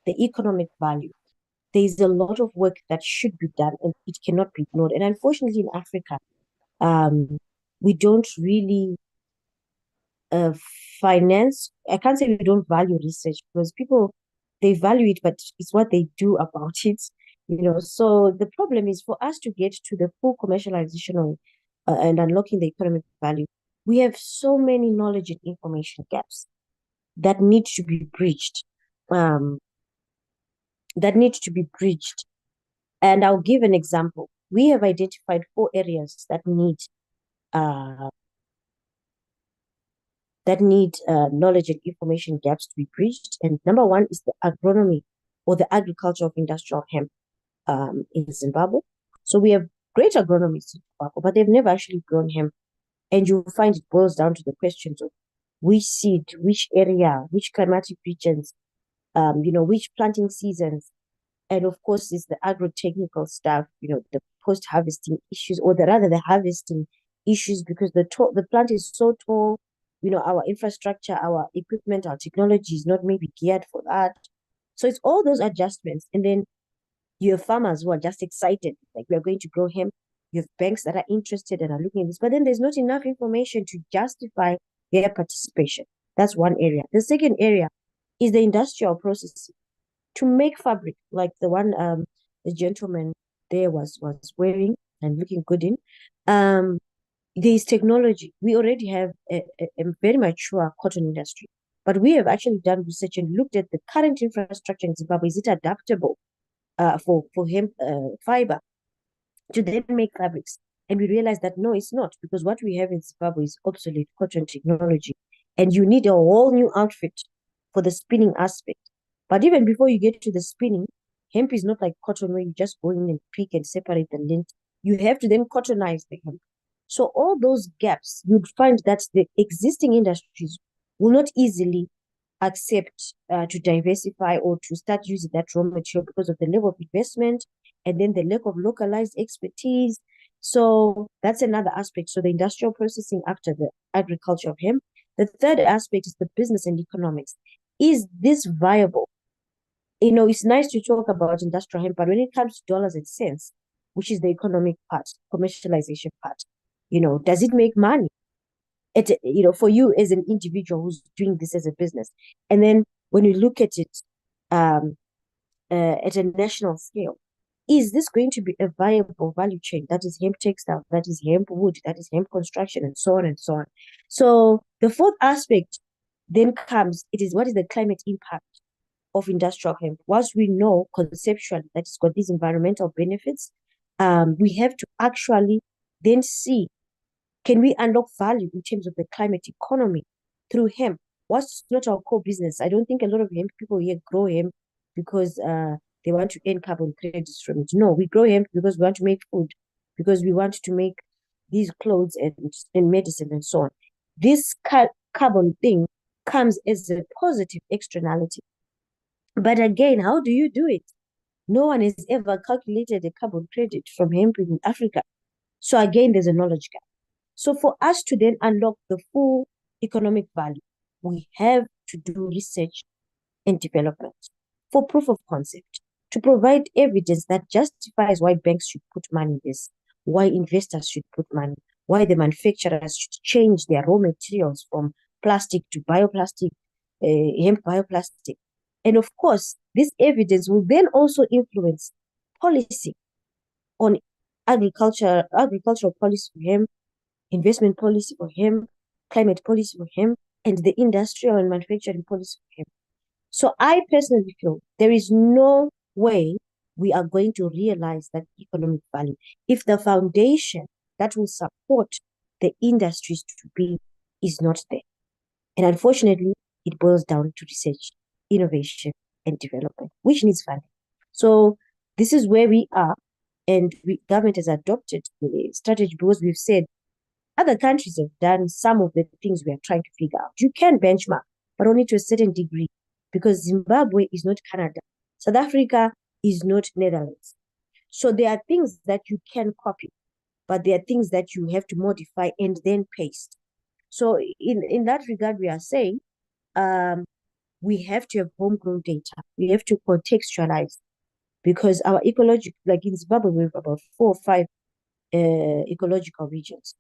the economic value, there is a lot of work that should be done and it cannot be ignored. And unfortunately, in Africa, we don't really finance. I can't say we don't value research because people, they value it, but it's what they do about it. So the problem is for us to get to the full commercialization of, and unlocking the economic value, we have so many knowledge and information gaps that need to be bridged. And I'll give an example. We have identified 4 areas that need that need knowledge and information gaps to be bridged. And number one is the agronomy or the agriculture of industrial hemp in Zimbabwe. So we have great agronomists in Zimbabwe, but they've never actually grown hemp. And you'll find it boils down to the questions of which seed, which area, which climatic regions, which planting seasons. And of course, it's the agro-technical stuff, the post-harvesting issues, or the harvesting issues, because the plant is so tall, our infrastructure, our equipment, our technology is not maybe geared for that. So it's all those adjustments. And then you have farmers who are just excited, like we are going to grow hemp. You have banks that are interested and are looking at this, but then there's not enough information to justify their participation. That's one area. The second area is the industrial processing to make fabric, like the one the gentleman there was wearing and looking good in. There is technology. We already have a very mature cotton industry, but we have actually done research and looked at the current infrastructure in Zimbabwe. Is it adaptable for hemp fiber to then make fabrics? And we realized that no, it's not, because what we have in Zimbabwe is obsolete cotton technology, and you need a whole new outfit for the spinning aspect. But even before you get to the spinning, hemp is not like cotton where you just go in and pick and separate the lint. You have to then cottonize the hemp. So all those gaps, you'd find that the existing industries will not easily accept to diversify or to start using that raw material because of the level of investment and then the lack of localized expertise. So that's another aspect. So the industrial processing after the agriculture of hemp. The third aspect is the business and economics. Is this viable? It's nice to talk about industrial hemp, but when it comes to dollars and cents, which is the economic part, commercialization part, does it make money? For you as an individual who's doing this as a business. And then when you look at it at a national scale, is this going to be a viable value chain? That is hemp textile, that is hemp wood, that is hemp construction, and so on and so on. So the fourth aspect then comes, what is the climate impact of industrial hemp? Once we know conceptually that it's got these environmental benefits, we have to actually then see, can we unlock value in terms of the climate economy through hemp? What's not our core business? I don't think a lot of hemp people here grow hemp because they want to earn carbon credits from it. No, we grow hemp because we want to make food, because we want to make these clothes and medicine and so on. This carbon thing comes as a positive externality. But again, how do you do it? No one has ever calculated a carbon credit from hemp in Africa. So again, there's a knowledge gap. So for us to then unlock the full economic value, we have to do research and development for proof of concept, to provide evidence that justifies why banks should put money in this, why investors should put money, why the manufacturers should change their raw materials from plastic to bioplastic, hemp bioplastic. And of course, this evidence will then also influence policy on agricultural policy for hemp, investment policy for hemp, climate policy for hemp, and the industrial and manufacturing policy for hemp. So I personally feel there is no way we are going to realize that economic value if the foundation that will support the industries to be is not there. And unfortunately, it boils down to research, innovation, and development, which needs funding. So this is where we are, and government has adopted the strategy because we've said other countries have done some of the things we are trying to figure out. You can benchmark, but only to a certain degree, because Zimbabwe is not Canada. South Africa is not Netherlands. So there are things that you can copy, but there are things that you have to modify and then paste. So in that regard, we are saying we have to have homegrown data. We have to contextualize, because our ecological, like in Zimbabwe, we have about 4 or 5 ecological regions.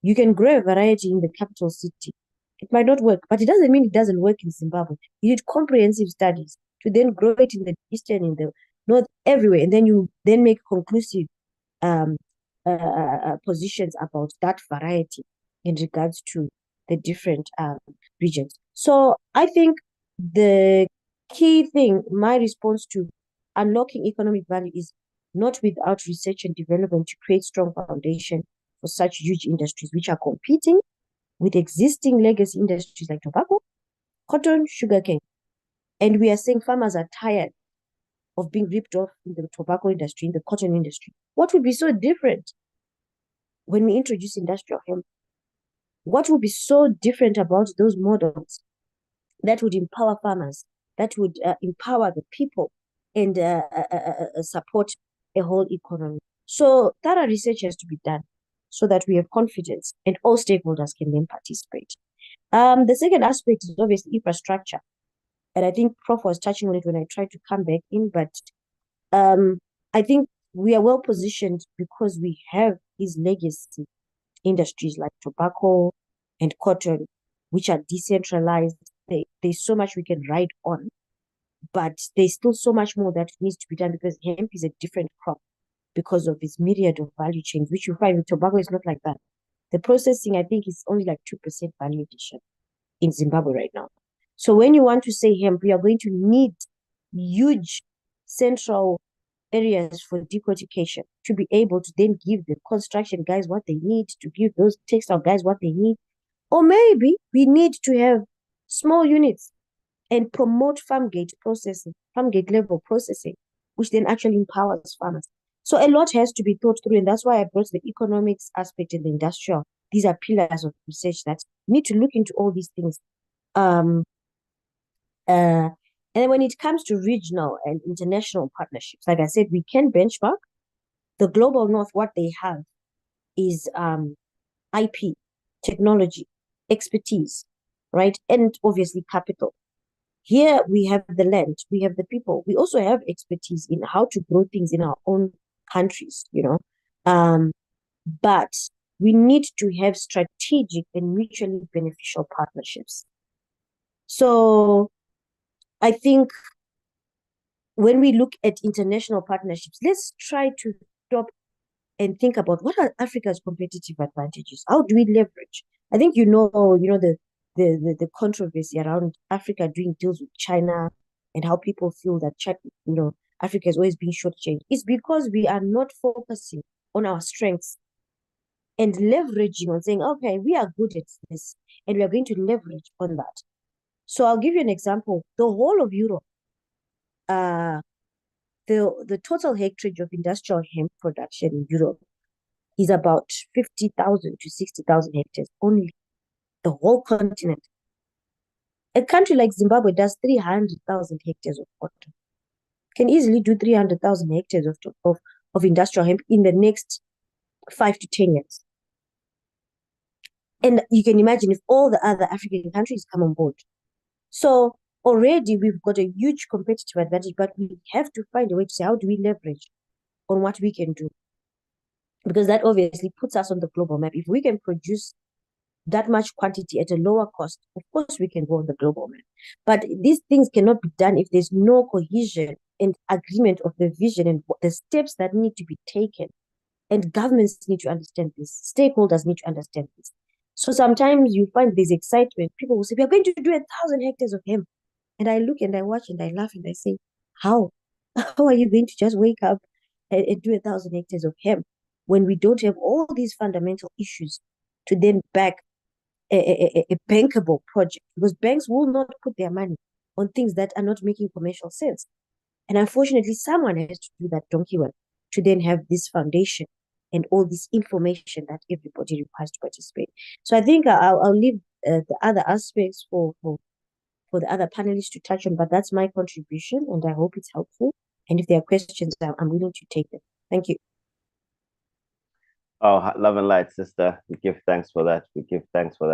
You can grow a variety in the capital city. It might not work, but it doesn't mean it doesn't work in Zimbabwe. You need comprehensive studies to then grow it in the eastern, in the north, everywhere, and then you then make conclusive positions about that variety in regards to the different regions. So I think the key thing, my response to unlocking economic value, is not without research and development to create strong foundation for such huge industries which are competing with existing legacy industries like tobacco, cotton, sugarcane. And we are saying farmers are tired of being ripped off in the tobacco industry, in the cotton industry. What would be so different when we introduce industrial hemp? What would be so different about those models that would empower farmers, that would empower the people and support a whole economy? So thorough research has to be done so that we have confidence and all stakeholders can then participate. The second aspect is obviously infrastructure. And I think Prof was touching on it when I tried to come back in, but I think we are well positioned because we have these legacy industries like tobacco and cotton, which are decentralized. There's so much we can ride on, but there's still so much more that needs to be done because hemp is a different crop because of its myriad of value chains, which you find with tobacco is not like that. The processing, I think, is only like 2% value addition in Zimbabwe right now. So when you want to say hemp, we are going to need huge central areas for decortication to be able to then give the construction guys what they need, to give those textile guys what they need. Or maybe we need to have small units and promote farm gate processing, farm gate level processing, which then actually empowers farmers. So a lot has to be thought through, and that's why I brought the economics aspect and the industrial. These are pillars of research that need to look into all these things. And then when it comes to regional and international partnerships, like I said, we can benchmark. The global north, what they have is IP, technology, expertise, right? And obviously capital. Here we have the land, we have the people. We also have expertise in how to grow things in our own countries, you know. But we need to have strategic and mutually beneficial partnerships. So I think when we look at international partnerships, let's try to stop and think about what are Africa's competitive advantages? How do we leverage? I think you know the controversy around Africa doing deals with China and how people feel that Africa is always being shortchanged. It's because we are not focusing on our strengths and leveraging on saying, okay, we are good at this and we are going to leverage on that. So I'll give you an example. The whole of Europe, the total hectare of industrial hemp production in Europe is about 50,000 to 60,000 hectares only. The whole continent. A country like Zimbabwe does 300,000 hectares of cotton. Can easily do 300,000 hectares of industrial hemp in the next 5 to 10 years. And you can imagine if all the other African countries come on board. So already we've got a huge competitive advantage, but we have to find a way to say, how do we leverage on what we can do? Because that obviously puts us on the global map. If we can produce that much quantity at a lower cost, of course we can go on the global map. But these things cannot be done if there's no cohesion and agreement of the vision and the steps that need to be taken. And governments need to understand this. Stakeholders need to understand this. So sometimes you find this excitement. People will say, we are going to do 1,000 hectares of hemp. And I look and I watch and I laugh and I say, how? How are you going to just wake up and do 1,000 hectares of hemp when we don't have all these fundamental issues to then back a bankable project? Because banks will not put their money on things that are not making commercial sense. And unfortunately, someone has to do that donkey work to then have this foundation and all this information that everybody requires to participate. So I think I'll leave the other aspects for the other panelists to touch on, but that's my contribution and I hope it's helpful. And if there are questions, I'm willing to take them. Thank you. Oh, love and light, sister. We give thanks for that. We give thanks for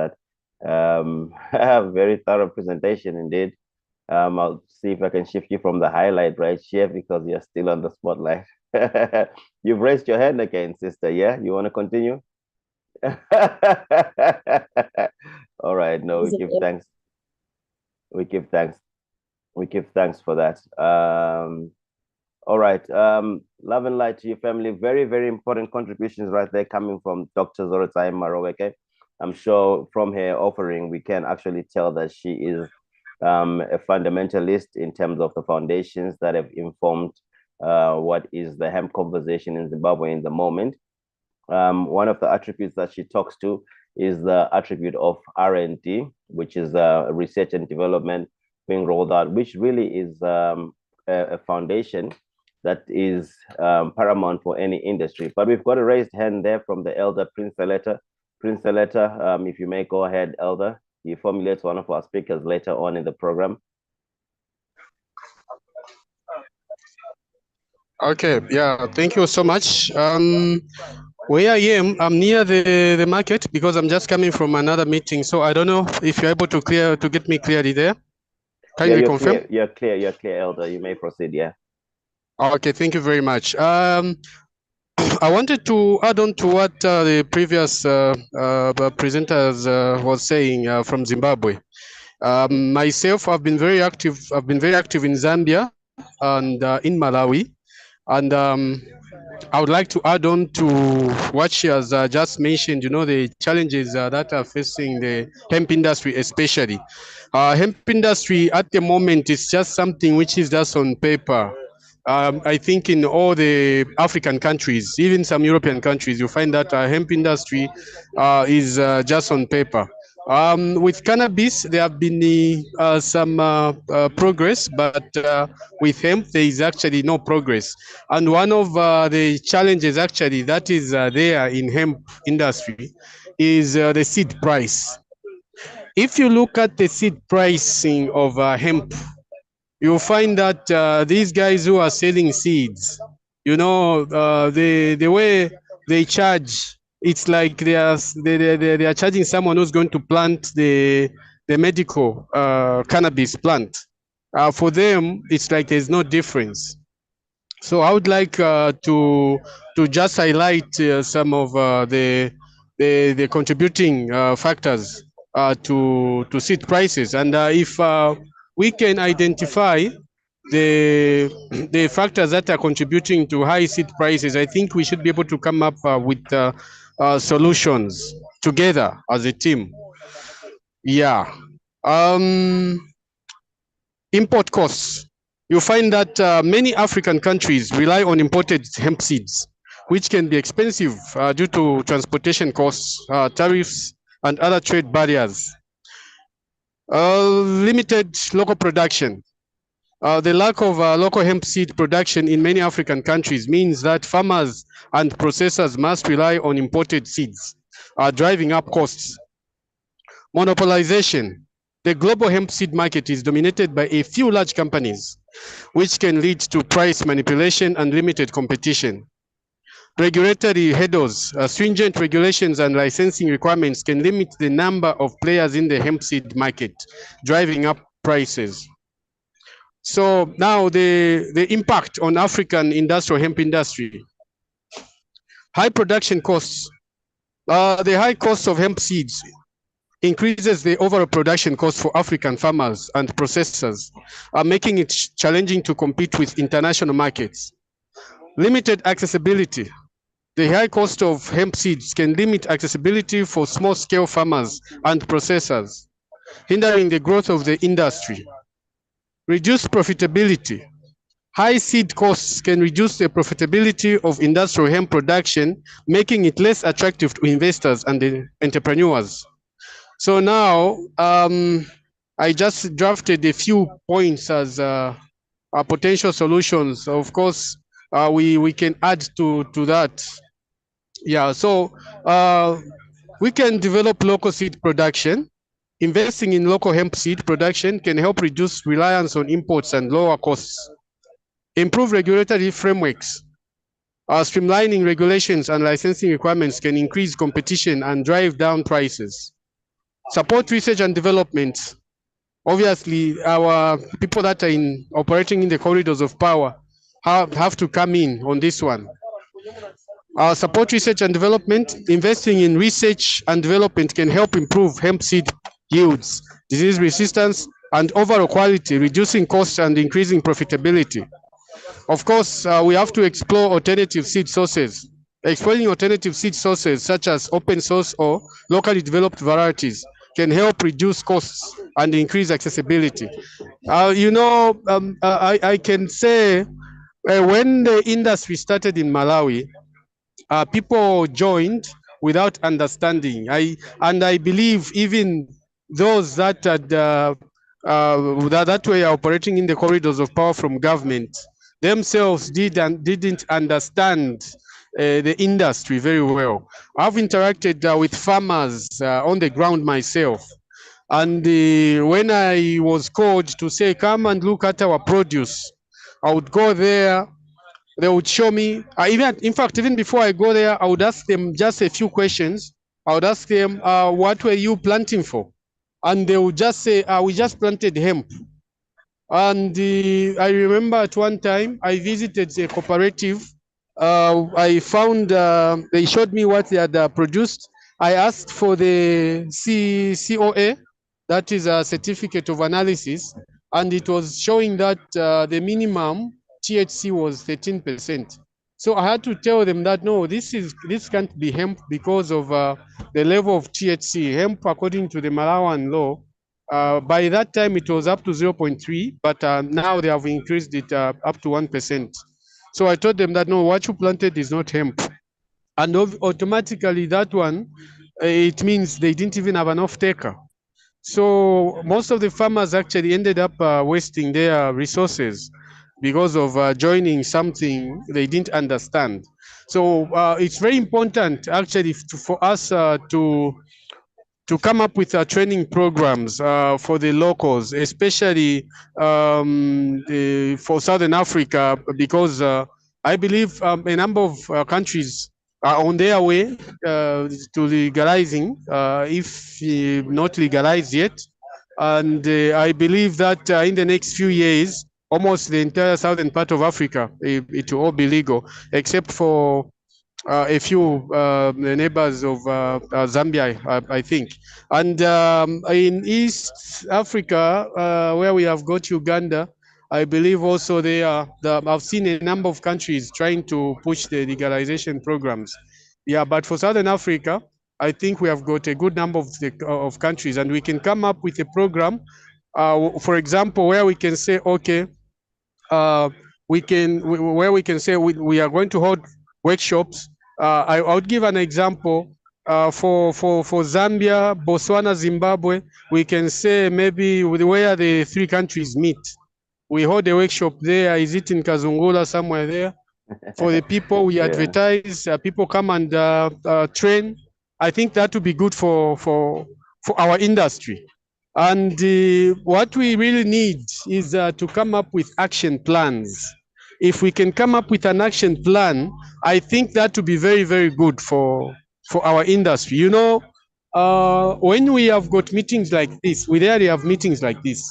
that. Very thorough presentation indeed. I'll see if I can shift you from the highlight right here because you're still on the spotlight. You've raised your hand again, sister. Yeah, you want to continue? All right. No, we give thanks. We give thanks. We give thanks for that. All right. Love and light to your family. Very, very important contributions right there coming from Dr. Zorotai Maroweke. I'm sure from her offering, we can actually tell that she is a fundamentalist in terms of the foundations that have informed what is the hemp conversation in Zimbabwe in the moment. One of the attributes that she talks to is the attribute of R&D, which is research and development being rolled out, which really is a foundation that is paramount for any industry. But we've got a raised hand there from the elder Prince Aleta. Prince Aleta, if you may go ahead, elder. You formulate one of our speakers later on in the program. Okay, yeah, thank you so much. Where I am, I'm near the market because I'm just coming from another meeting. So I don't know if you're able to get me clearly there. Can you confirm? You're clear, elder. You may proceed, yeah. Okay, thank you very much. I wanted to add on to what the previous presenters was saying from Zimbabwe. Myself, I've been very active. I've been very active in Zambia and in Malawi, and I would like to add on to what she has just mentioned. You know, the challenges that are facing the hemp industry, especially. Hemp industry at the moment is just something which is just on paper. I think in all the African countries, even some European countries, you find that hemp industry is just on paper. With cannabis, there have been some progress, but with hemp, there is actually no progress. And one of the challenges actually that is there in hemp industry is the seed price. If you look at the seed pricing of hemp, you'll find that these guys who are selling seeds, you know, the way they charge, it's like they are charging someone who's going to plant the medical cannabis plant. For them, it's like there's no difference. So I would like to just highlight some of the contributing factors to seed prices, and if we can identify the factors that are contributing to high seed prices, I think we should be able to come up with solutions together as a team. Yeah. Import costs. You find that many African countries rely on imported hemp seeds, which can be expensive due to transportation costs, tariffs, and other trade barriers. Limited local production. The lack of local hemp seed production in many African countries means that farmers and processors must rely on imported seeds, driving up costs. Monopolization. The global hemp seed market is dominated by a few large companies, which can lead to price manipulation and limited competition. Regulatory hurdles, stringent regulations and licensing requirements can limit the number of players in the hemp seed market, driving up prices. So now the impact on African industrial hemp industry. High production costs. The high cost of hemp seeds increases the overall production cost for African farmers and processors, making it challenging to compete with international markets. Limited accessibility. The high cost of hemp seeds can limit accessibility for small-scale farmers and processors, hindering the growth of the industry. Reduced profitability. High seed costs can reduce the profitability of industrial hemp production, making it less attractive to investors and the entrepreneurs. So now, I just drafted a few points as potential solutions. Of course, we can add to that. Yeah, so we can develop local seed production. Investing in local hemp seed production can help reduce reliance on imports and lower costs. Improve regulatory frameworks. Streamlining regulations and licensing requirements can increase competition and drive down prices. Support research and development. Obviously, our people that are operating in the corridors of power have to come in on this one. Support research and development. Investing in research and development can help improve hemp seed yields, disease resistance, and overall quality, reducing costs and increasing profitability. Of course, we have to explore alternative seed sources. Exploring alternative seed sources such as open source or locally developed varieties can help reduce costs and increase accessibility. You know, I can say when the industry started in Malawi, people joined without understanding. I believe even those that had that were operating in the corridors of power from government themselves didn't understand the industry very well. I've interacted with farmers on the ground myself. And when I was called to say, come and look at our produce, I would go there. They would show me, in fact, even before I go there, I would ask them just a few questions. I would ask them, what were you planting for? And they would just say, we just planted hemp. And I remember at one time I visited a cooperative. I found, they showed me what they had produced. I asked for the COA, that is a certificate of analysis, and it was showing that the minimum THC was 13%. So I had to tell them that no, this can't be hemp because of the level of THC. Hemp, according to the Malawian law, by that time it was up to 0.3, but now they have increased it up to 1%. So I told them that no, what you planted is not hemp. And automatically that one, it means they didn't even have an off-taker. So most of the farmers actually ended up wasting their resources because of joining something they didn't understand. So it's very important actually for us to come up with training programs for the locals, especially for Southern Africa, because I believe a number of countries are on their way to legalizing, if not legalized yet. And I believe that in the next few years, almost the entire southern part of Africa, it will all be legal, except for a few neighbors of Zambia, I think. And in East Africa, where we have got Uganda, I believe also I've seen a number of countries trying to push the legalization programs. Yeah, but for Southern Africa, I think we have got a good number of countries, and we can come up with a program, for example, where we can say, okay, where we can say we are going to hold workshops. I would give an example for Zambia, Botswana, Zimbabwe. We can say maybe where the three countries meet. We hold a workshop there. Is it in Kazungula, somewhere there? For the people, we advertise. People come and train. I think that would be good for our industry. And what we really need is to come up with action plans. If we can come up with an action plan, I think that would be very, very good for our industry. You know, when we have got meetings like this, we rarely have meetings like this.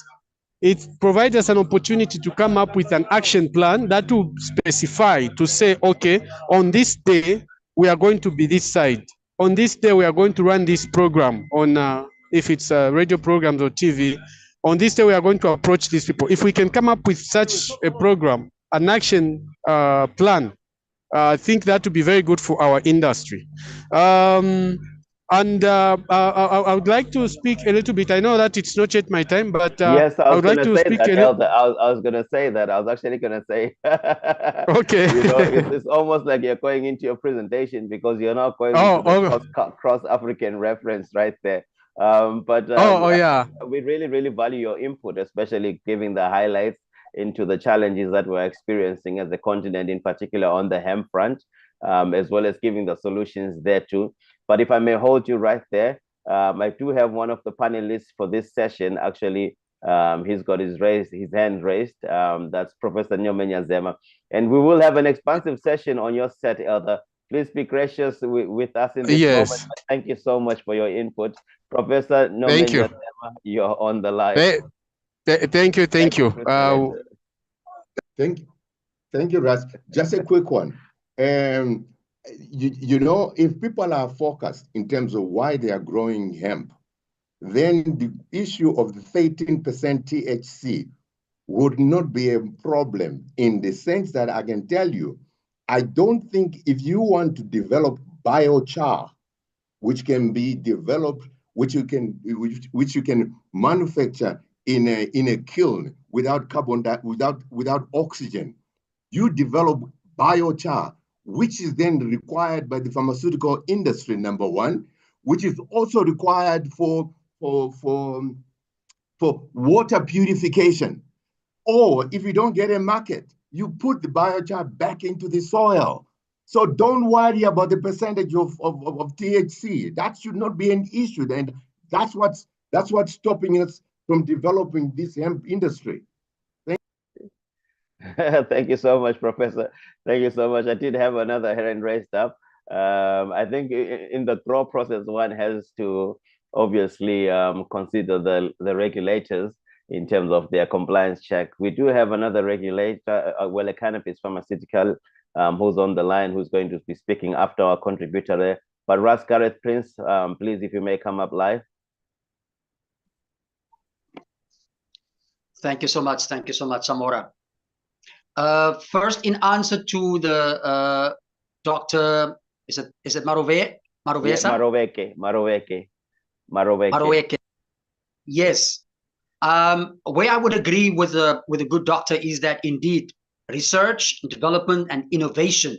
It provides us an opportunity to come up with an action plan that will specify to say, okay, on this day, we are going to be this side. On this day, we are going to run this program on, if it's radio programs or TV. On this day, we are going to approach these people. If we can come up with such a program, an action plan, I think that would be very good for our industry. And I would like to speak a little bit. I know that it's not yet my time, but yes, I would like to speak that, a little. I was going to say that. I was actually going to say. Okay. You know, it's almost like you're going into your presentation because you're not going into the cross-African reference right there. But yeah, we really, really value your input, especially giving the highlights into the challenges that we're experiencing as a continent, in particular on the hemp front, as well as giving the solutions there too. But if I may hold you right there, I do have one of the panelists for this session. Actually, he's got his hand raised. That's Professor Nyomenya Zema. And we will have an expansive session on your set, Elder. Please be gracious with us in this moment. Thank you so much for your input. Professor Nyomenya Zema, you're on the line. Thank you. Thank you, Ras. Just a quick one. You know, if people are focused in terms of why they are growing hemp, then the issue of the 13% THC would not be a problem, in the sense that I can tell you, I don't think if you want to develop biochar, which can be developed, which you can manufacture in a kiln without carbon without oxygen, you develop biochar, which is then required by the pharmaceutical industry, number one, which is also required for water purification. Or if you don't get a market, you put the biochar back into the soil. So don't worry about the percentage of THC. That should not be an issue. And that's what's stopping us from developing this hemp industry. Thank you so much, Professor. Thank you so much. I did have another hand raised up. I think in the grow process, one has to obviously consider the regulators in terms of their compliance check. We do have another regulator, well, a cannabis pharmaceutical, who's on the line, who's going to be speaking after our contributor there. But Ras Gareth Prince, please, if you may come up live. Thank you so much. Thank you so much, Samora. First, in answer to the Dr. Is it Maroveke? Maroveke. Yes. Where I would agree with the good doctor is that indeed research, development, and innovation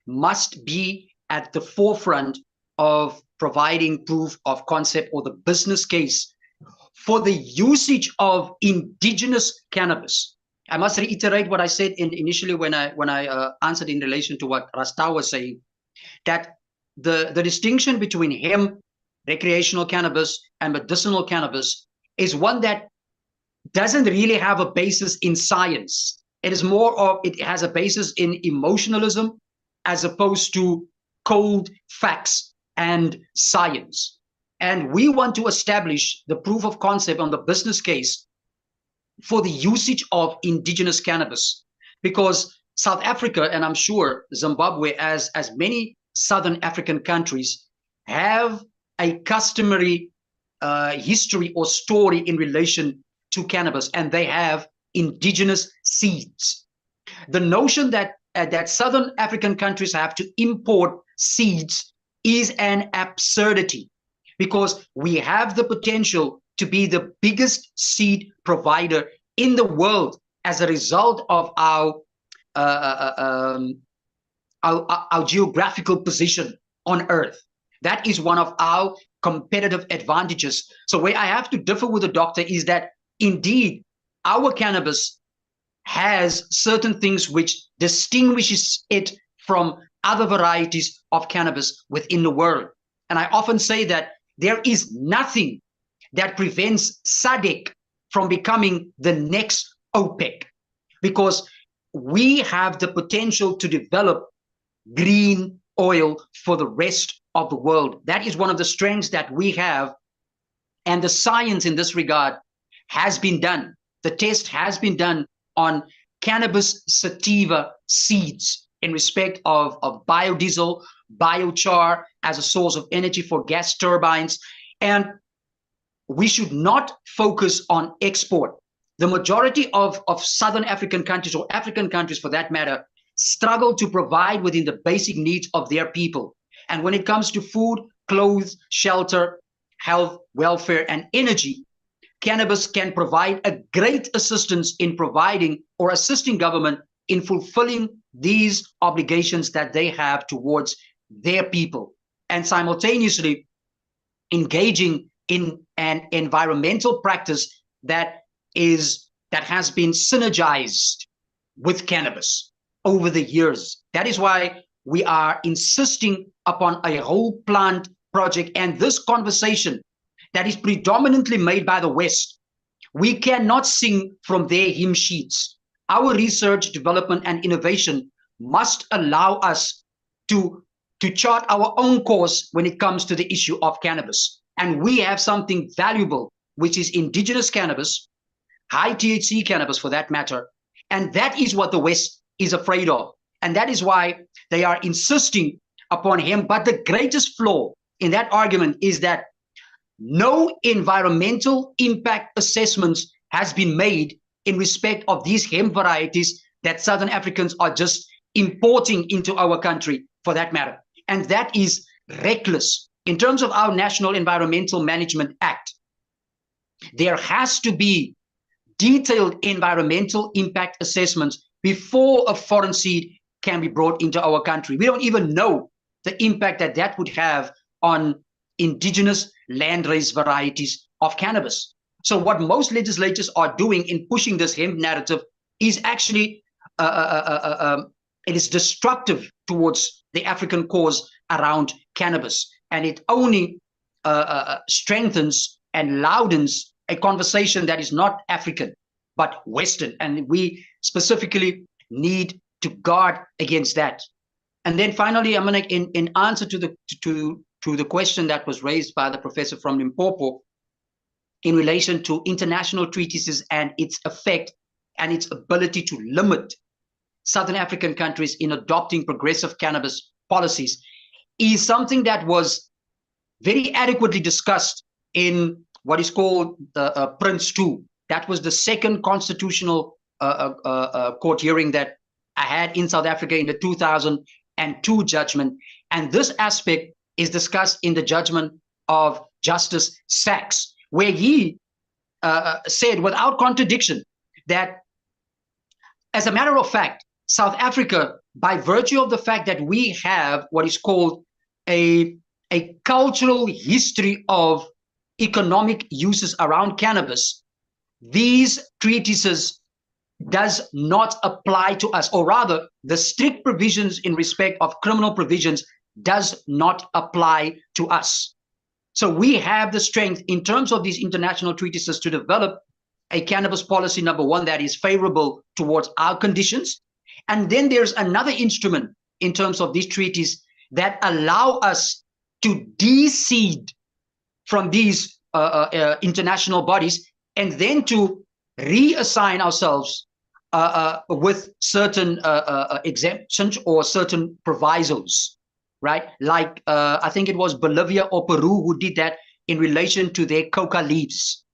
must be at the forefront of providing proof of concept or the business case for the usage of indigenous cannabis. I must reiterate what I said initially when I answered in relation to what Rasta was saying, that the distinction between hemp, recreational cannabis, and medicinal cannabis is one that doesn't really have a basis in science. It is more of, it has a basis in emotionalism as opposed to cold facts and science. And we want to establish the proof of concept on the business case for the usage of indigenous cannabis, because South Africa, and I'm sure Zimbabwe, as many Southern African countries, have a customary history or story in relation to cannabis, and they have indigenous seeds. The notion that Southern African countries have to import seeds is an absurdity, because we have the potential to be the biggest seed provider in the world as a result of our geographical position on Earth. That is one of our competitive advantages. So where I have to differ with the doctor is that indeed our cannabis has certain things which distinguishes it from other varieties of cannabis within the world. And I often say that there is nothing that prevents SADC from becoming the next OPEC, because we have the potential to develop green oil for the rest of the world. That is one of the strengths that we have, and the science in this regard has been done. The test has been done on cannabis sativa seeds in respect of biodiesel, biochar as a source of energy for gas turbines. And we should not focus on export. The majority of Southern African countries, or African countries for that matter, struggle to provide within the basic needs of their people. And when it comes to food, clothes, shelter, health, welfare, and energy, cannabis can provide a great assistance in providing or assisting government in fulfilling these obligations that they have towards their people, and simultaneously engaging in an environmental practice that has been synergized with cannabis over the years. That is why we are insisting upon a whole plant project, and this conversation that is predominantly made by the West. We cannot sing from their hymn sheets. Our research, development, and innovation must allow us to chart our own course when it comes to the issue of cannabis. And we have something valuable, which is indigenous cannabis, high THC cannabis for that matter. And that is what the West is afraid of. And that is why they are insisting upon hemp. But the greatest flaw in that argument is that no environmental impact assessments has been made in respect of these hemp varieties that Southern Africans are just importing into our country for that matter. And that is reckless. In terms of our National Environmental Management Act, there has to be detailed environmental impact assessments before a foreign seed can be brought into our country. We don't even know the impact that that would have on indigenous land-raised varieties of cannabis. So what most legislators are doing in pushing this hemp narrative is actually it is destructive towards the African cause around cannabis, and it only strengthens and loudens a conversation that is not African but Western, and we specifically need to guard against that. And then finally, I'm going to, in answer to the question that was raised by the professor from Limpopo in relation to international treaties and its effect and its ability to limit Southern African countries in adopting progressive cannabis policies, is something that was very adequately discussed in what is called the Plantz 2. That was the second constitutional court hearing that I had in South Africa in the 2002 judgment. And this aspect is discussed in the judgment of Justice Sachs, where he said without contradiction that, as a matter of fact, South Africa, by virtue of the fact that we have what is called a cultural history of economic uses around cannabis, these treatises does not apply to us, or rather, the strict provisions in respect of criminal provisions does not apply to us. So we have the strength in terms of these international treatises to develop a cannabis policy, number one, that is favorable towards our conditions. And then there's another instrument in terms of these treaties that allow us to de-seed from these international bodies and then to reassign ourselves with certain exemptions or certain provisos, right? Like I think it was Bolivia or Peru who did that in relation to their coca leaves.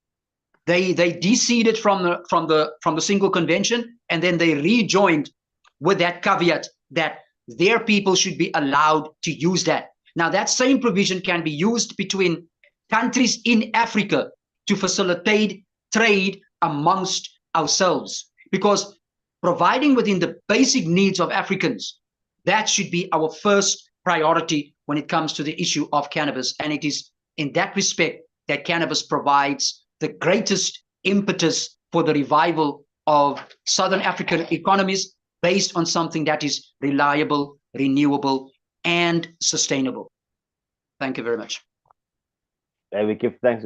They de-seeded from the single convention, and then they rejoined with that caveat that their people should be allowed to use that. Now, that same provision can be used between countries in Africa to facilitate trade amongst ourselves, because providing within the basic needs of Africans, that should be our first priority when it comes to the issue of cannabis. And it is in that respect that cannabis provides the greatest impetus for the revival of Southern African economies based on something that is reliable, renewable, and sustainable. Thank you very much. We give thanks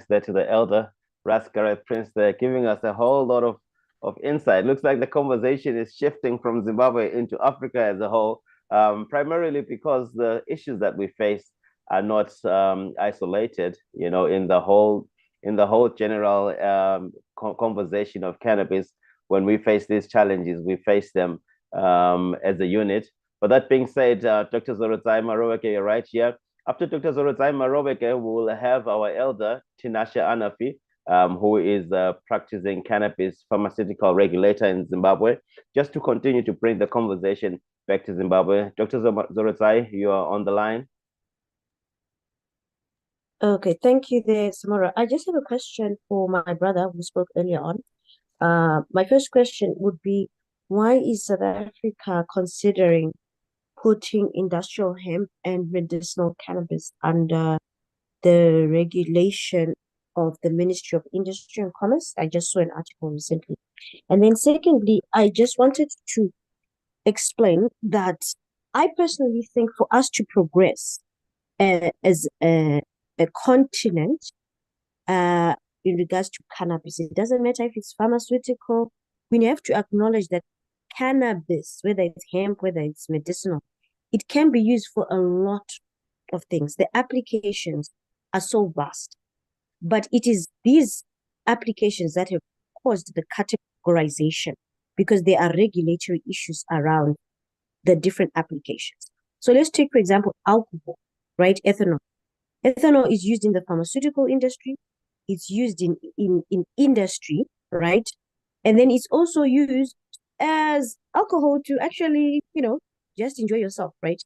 there to the elder Rascaret Prince there, giving us a whole lot of insight. Looks like the conversation is shifting from Zimbabwe into Africa as a whole, primarily because the issues that we face are not isolated, you know, in the whole general conversation of cannabis. When we face these challenges, we face them as a unit. But that being said, Dr. Zorodzai Marobeke, you're right here. After Dr. Zorodzai Marobeke, we will have our elder, Tinashe Anafi, who is a practicing cannabis pharmaceutical regulator in Zimbabwe, just to continue to bring the conversation back to Zimbabwe. Dr. Zorodzai, you are on the line. Okay, thank you there, Samora. I just have a question for my brother who spoke earlier on. My first question would be, why is South Africa considering putting industrial hemp and medicinal cannabis under the regulation of the Ministry of Industry and Commerce? I just saw an article recently. And then secondly, I just wanted to explain that I personally think for us to progress as a continent in regards to cannabis, it doesn't matter if it's pharmaceutical, we have to acknowledge that cannabis, whether it's hemp, whether it's medicinal, it can be used for a lot of things. The applications are so vast, but it is these applications that have caused the categorization, because there are regulatory issues around the different applications. So let's take, for example, alcohol, right? Ethanol. Ethanol is used in the pharmaceutical industry. It's used in industry, right? And then it's also used as alcohol to actually, just enjoy yourself, right?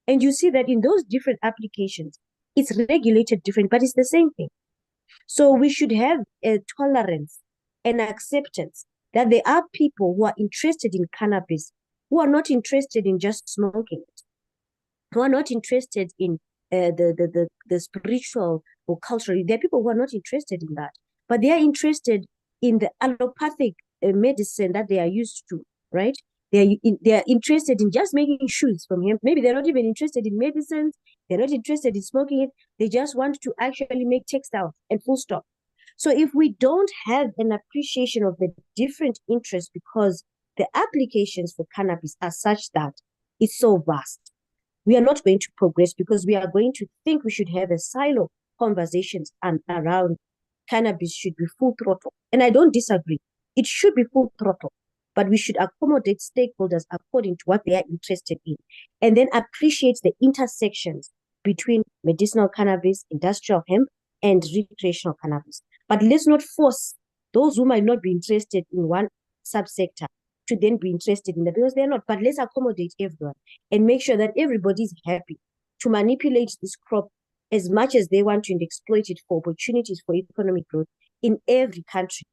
And you see that in those different applications, it's regulated different, but it's the same thing. So we should have a tolerance and acceptance that there are people who are interested in cannabis who are not interested in just smoking it, who are not interested in the spiritual or cultural. There are people who are not interested in that, but they are interested in the allopathic medicine that they are used to, right? They are interested in just making shoes from hemp. Maybe they're not even interested in medicines. They're not interested in smoking it. They just want to actually make textiles and full stop. So if we don't have an appreciation of the different interests, because the applications for cannabis are such that it's so vast, we are not going to progress, because we are going to think we should have a silo conversations and around cannabis should be full throttle. And I don't disagree. It should be full throttle, but we should accommodate stakeholders according to what they are interested in, and then appreciate the intersections between medicinal cannabis, industrial hemp, and recreational cannabis. But let's not force those who might not be interested in one subsector to then be interested in that, because they're not. But let's accommodate everyone and make sure that everybody's happy to manipulate this crop as much as they want to, and exploit it for opportunities for economic growth in every country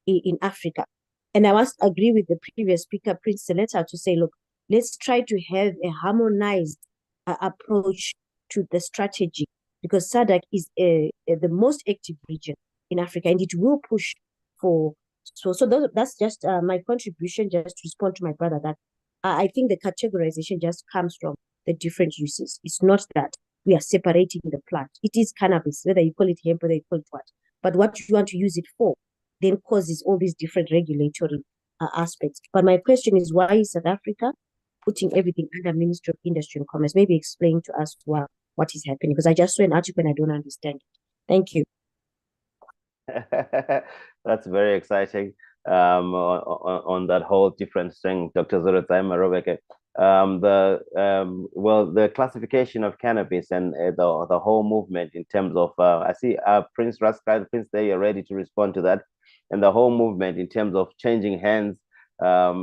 in Africa. And I must agree with the previous speaker, Prince Seleta, to say, look, let's try to have a harmonized approach to the strategy, because SADC is the most active region in Africa, and it will push for. So that's just my contribution, just to respond to my brother, that I think the categorization just comes from the different uses. It's not that we are separating the plant. It is cannabis, whether you call it hemp, whether you call it what. But what you want to use it for then causes all these different regulatory aspects. But my question is, why is South Africa putting everything under Ministry of Industry and Commerce? Maybe explain to us what is happening, because I just saw an article and I don't understand it. Thank you. That's very exciting. On that whole different thing, Dr. Zorotaima Robeke. The classification of cannabis and the whole movement in terms of, I see Prince Rascal, Prince, there, you're ready to respond to that. And the whole movement in terms of changing hands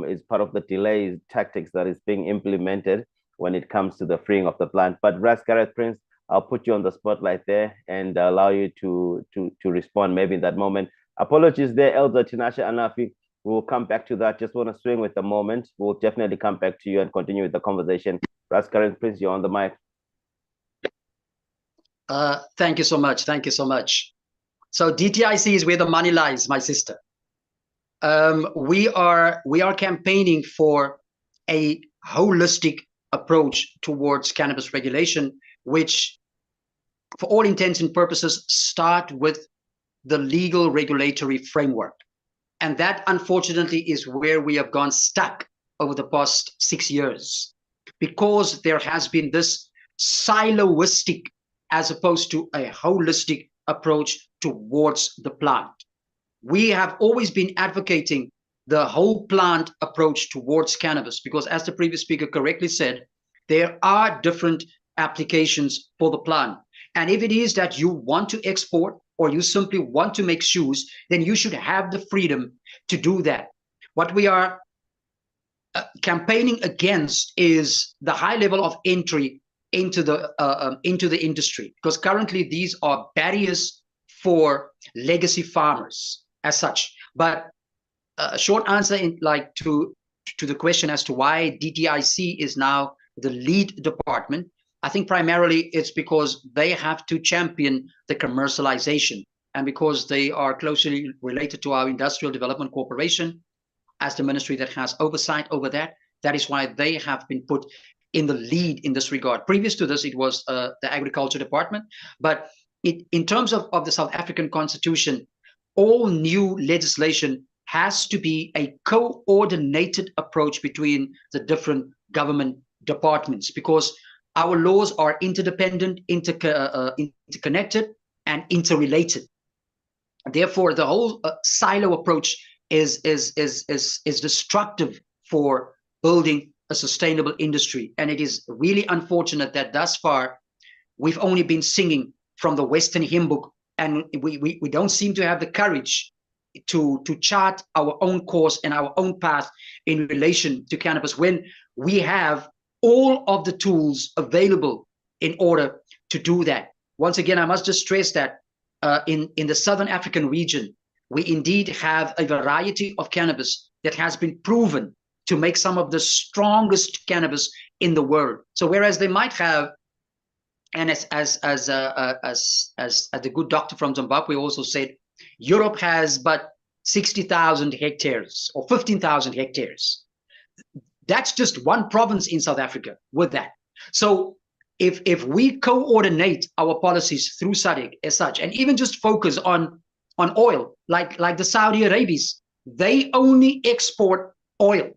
is part of the delay tactics that is being implemented when it comes to the freeing of the plant. But Rascal, Prince, I'll put you on the spotlight there and allow you to respond maybe in that moment. Apologies there, Elder Tinashe Anafi. We'll come back to that. Just want to swing with the moment. We'll definitely come back to you and continue with the conversation. Rascal, Prince, you're on the mic. Thank you so much. Thank you so much. So DTIC is where the money lies, my sister. We are campaigning for a holistic approach towards cannabis regulation, which, for all intents and purposes, start with the legal regulatory framework. And that, unfortunately, is where we have gone stuck over the past 6 years, because there has been this siloistic as opposed to a holistic approach towards the plant. We have always been advocating the whole plant approach towards cannabis, because, as the previous speaker correctly said, there are different applications for the plant. And if it is that you want to export, or you simply want to make shoes, then you should have the freedom to do that. What we are campaigning against is the high level of entry into the industry, because currently these are barriers for legacy farmers as such. But a short answer to the question as to why DTIC is now the lead department, I think primarily it's because they have to champion the commercialization, and because they are closely related to our Industrial Development Corporation as the ministry that has oversight over that. That is why they have been put in the lead in this regard. Previous to this, it was the Agriculture Department. But in terms of the South African Constitution, all new legislation has to be a coordinated approach between the different government departments, because our laws are interdependent, interconnected, and interrelated. Therefore, the whole silo approach is destructive for building a sustainable industry. And it is really unfortunate that thus far we've only been singing from the Western hymn book, and we don't seem to have the courage to chart our own course and our own path in relation to cannabis, when we have all of the tools available in order to do that. Once again, I must just stress that in the Southern African region, we indeed have a variety of cannabis that has been proven to make some of the strongest cannabis in the world. So whereas they might have, and as the good doctor from Zimbabwe also said, Europe has but 60,000 hectares or 15,000 hectares. That's just one province in South Africa with that. So if we coordinate our policies through SADC as such, and even just focus on oil, like the Saudi Arabians, they only export oil,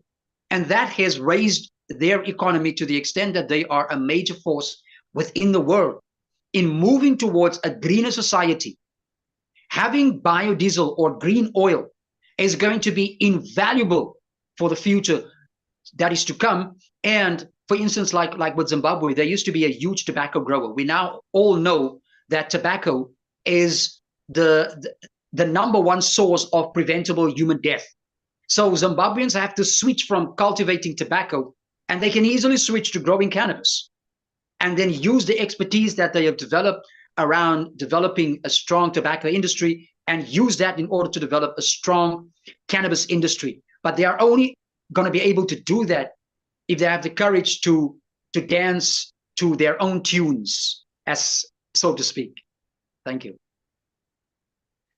and that has raised their economy to the extent that they are a major force within the world. In moving towards a greener society, having biodiesel or green oil is going to be invaluable for the future that is to come. And for instance, like with Zimbabwe, there used to be a huge tobacco grower. We now all know that tobacco is the number one source of preventable human death. So Zimbabweans have to switch from cultivating tobacco, and they can easily switch to growing cannabis, and then use the expertise that they have developed around developing a strong tobacco industry, and use that in order to develop a strong cannabis industry. But they are only going to be able to do that if they have the courage to dance to their own tunes, as so to speak. Thank you.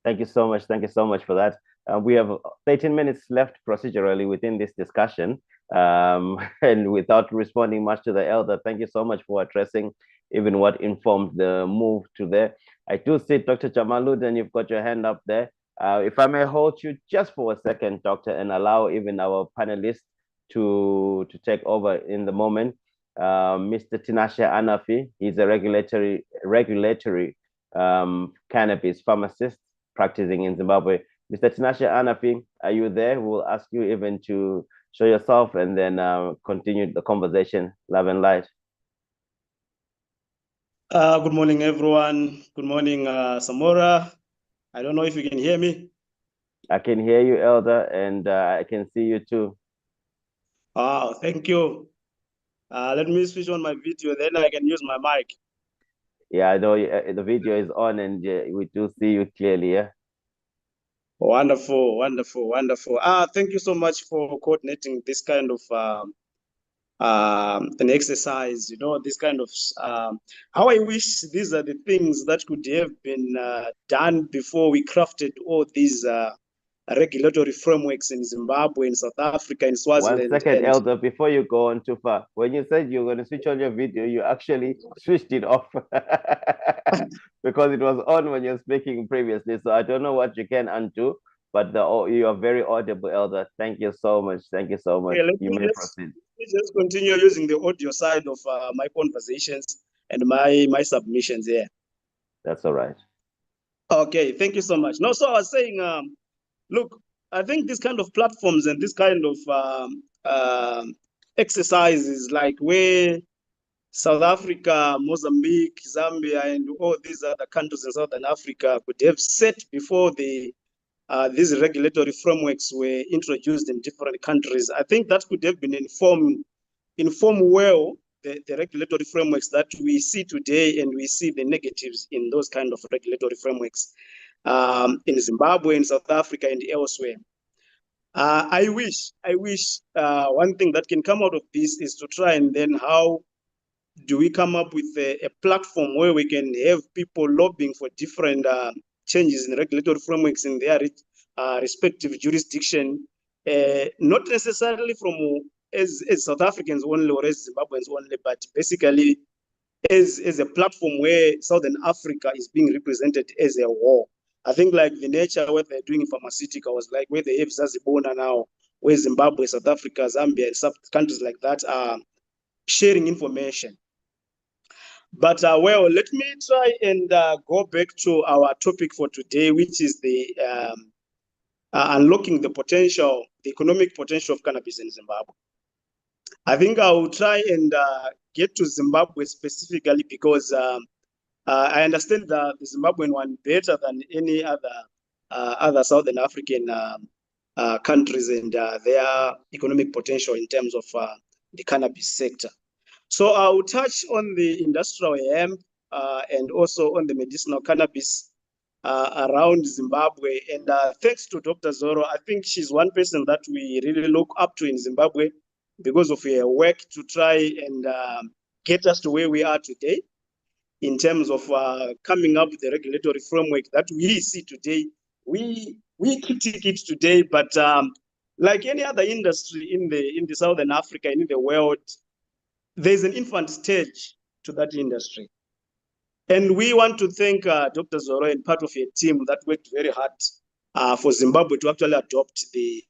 Thank you so much. Thank you so much for that. We have 13 minutes left procedurally within this discussion. And without responding much to the elder, thank you so much for addressing even what informed the move to there. I do see Dr. Jamaluddin, you've got your hand up there. If I may hold you just for a second, Doctor, and allow even our panelists to take over in the moment. Mr. Tinashe Anafi, he's a regulatory cannabis pharmacist practicing in Zimbabwe. Mr. Tinashe Anafi, are you there? We'll ask you even to show yourself and then continue the conversation, love and light. Good morning, everyone. Good morning, Samora. I don't know if you can hear me. I can hear you, Elder, and I can see you too. Oh, thank you. Let me switch on my video, then I can use my mic. Yeah, I know the video is on and we do see you clearly, yeah? Wonderful, wonderful, wonderful. Thank you so much for coordinating this kind of an exercise, you know, this kind of how I wish these are the things that could have been done before we crafted all these regulatory frameworks in Zimbabwe, in South Africa, in Swaziland. 1 second, Elder, before you go on too far. When you said you're going to switch on your video, you actually switched it off because it was on when you're speaking previously. So I don't know what you can undo, but you are very audible, Elder. Thank you so much. Thank you so much. Okay, you may proceed. Let's just continue using the audio side of my conversations and my submissions here. That's all right. Okay, thank you so much. No, so I was saying, look, I think this kind of platforms and this kind of exercises, like where South Africa, Mozambique, Zambia, and all these other countries in Southern Africa could have set before these regulatory frameworks were introduced in different countries. I think that could have been inform well the regulatory frameworks that we see today, and we see the negatives in those kind of regulatory frameworks in Zimbabwe, in South Africa, and elsewhere. I wish one thing that can come out of this is to try and then how do we come up with a platform where we can have people lobbying for different changes in regulatory frameworks in their respective jurisdiction, not necessarily from as South Africans only or as Zimbabweans only, but basically as a platform where Southern Africa is being represented as a whole. I think like the nature of what they're doing in pharmaceuticals, like where they have Zazibona now, where Zimbabwe, South Africa, Zambia, and some countries like that are sharing information. But well, let me try and go back to our topic for today, which is the unlocking the potential, the economic potential of cannabis in Zimbabwe. I think I will try and get to Zimbabwe specifically because I understand the Zimbabwean one better than any other Southern African countries and their economic potential in terms of the cannabis sector. So I will touch on the industrial hemp and also on the medicinal cannabis around Zimbabwe. And thanks to Dr. Zoro, I think she's one person that we really look up to in Zimbabwe because of her work to try and get us to where we are today in terms of coming up with the regulatory framework that we see today. We critique it today, but like any other industry in the Southern Africa and in the world, there's an infant stage to that industry. And we want to thank Dr. Zoro and part of her team that worked very hard for Zimbabwe to actually adopt the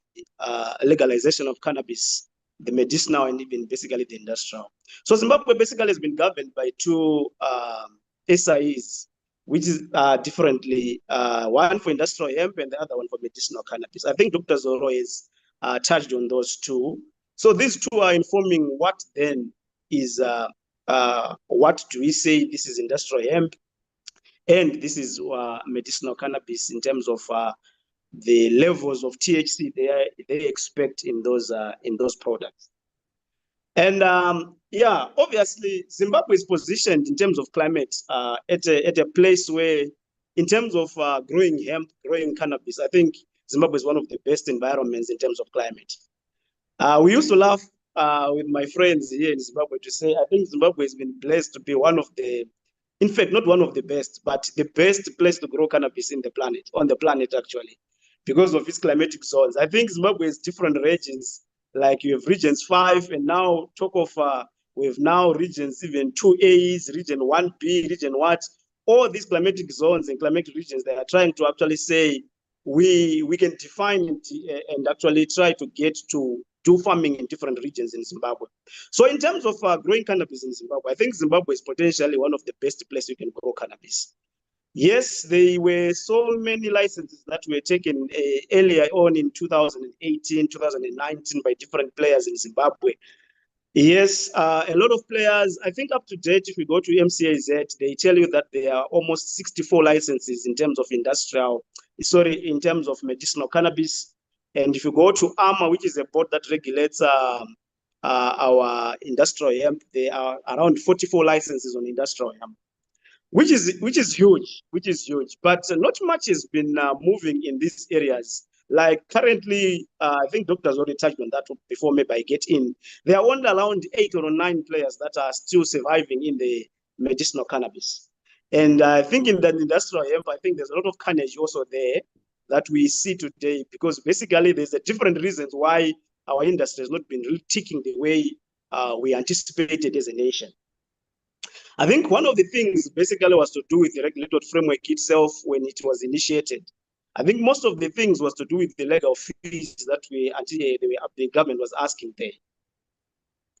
legalization of cannabis, the medicinal and even basically the industrial. So Zimbabwe basically has been governed by two SIEs, which is differently, one for industrial hemp and the other one for medicinal cannabis. I think Dr. Zoro is touched on those two. So these two are informing what then is, what do we say this is industrial hemp and this is medicinal cannabis in terms of the levels of THC they expect in those products. And yeah, obviously Zimbabwe is positioned in terms of climate at a place where, in terms of growing hemp, growing cannabis, I think Zimbabwe is one of the best environments in terms of climate. We used to laugh with my friends here in Zimbabwe to say, I think Zimbabwe has been blessed to be one of the, in fact, not one of the best, but the best place to grow cannabis in the planet, on the planet actually, because of its climatic zones. I think Zimbabwe has different regions, like you have regions 5, and now talk of, we have now regions even 2As, region 1B, region what, all these climatic zones and climatic regions, they are trying to actually say, we can define it and actually try to get to do farming in different regions in Zimbabwe. So in terms of growing cannabis in Zimbabwe, I think Zimbabwe is potentially one of the best places you can grow cannabis. Yes, there were so many licenses that were taken earlier on in 2018, 2019 by different players in Zimbabwe. Yes, a lot of players, I think up to date, if we go to MCAZ, they tell you that there are almost 64 licenses in terms of in terms of medicinal cannabis. And if you go to AMA, which is a board that regulates our industrial hemp, there are around 44 licenses on industrial hemp, which is huge, but not much has been moving in these areas. Like currently, I think doctors already touched on that before, maybe I get in. There are only around 8 or 9 players that are still surviving in the medicinal cannabis. And I think in the industrial hemp, I think there's a lot of carnage also there that we see today, because basically there's a different reasons why our industry has not been really ticking the way we anticipated as a nation. I think one of the things basically was to do with the regulatory framework itself when it was initiated. I think most of the things was to do with the legal fees that the government was asking there.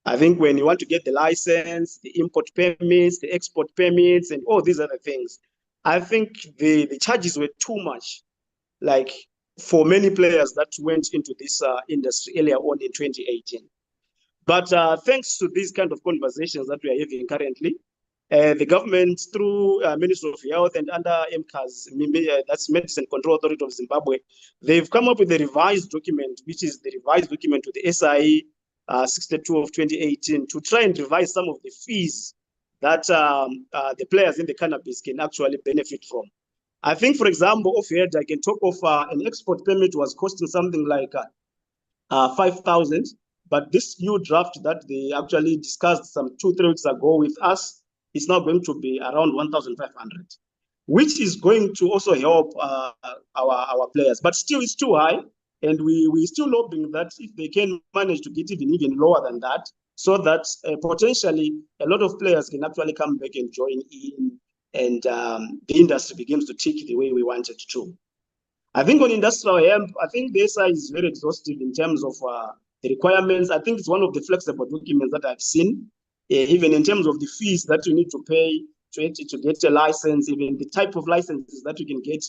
I think when you want to get the license, the import permits, the export permits, and all these other things, I think the charges were too much, like for many players that went into this industry earlier on in 2018. But thanks to these kind of conversations that we are having currently, the government through Ministry of Health and under MCAS, that's Medicine Control Authority of Zimbabwe, they've come up with a revised document, which is the revised document to the SIE 62 of 2018, to try and revise some of the fees that the players in the cannabis can actually benefit from. I think, for example, offhand, I can talk of an export permit was costing something like 5,000, but this new draft that they actually discussed some 2-3 weeks ago with us is now going to be around 1,500, which is going to also help our players. But still, it's too high, and we still hoping that if they can manage to get even lower than that, so that potentially a lot of players can actually come back and join in, and the industry begins to tick the way we want it to. I think on industrial hemp, I think the SI is very exhaustive in terms of the requirements. I think it's one of the flexible documents that I've seen, even in terms of the fees that you need to pay to get a license, even the type of licenses that you can get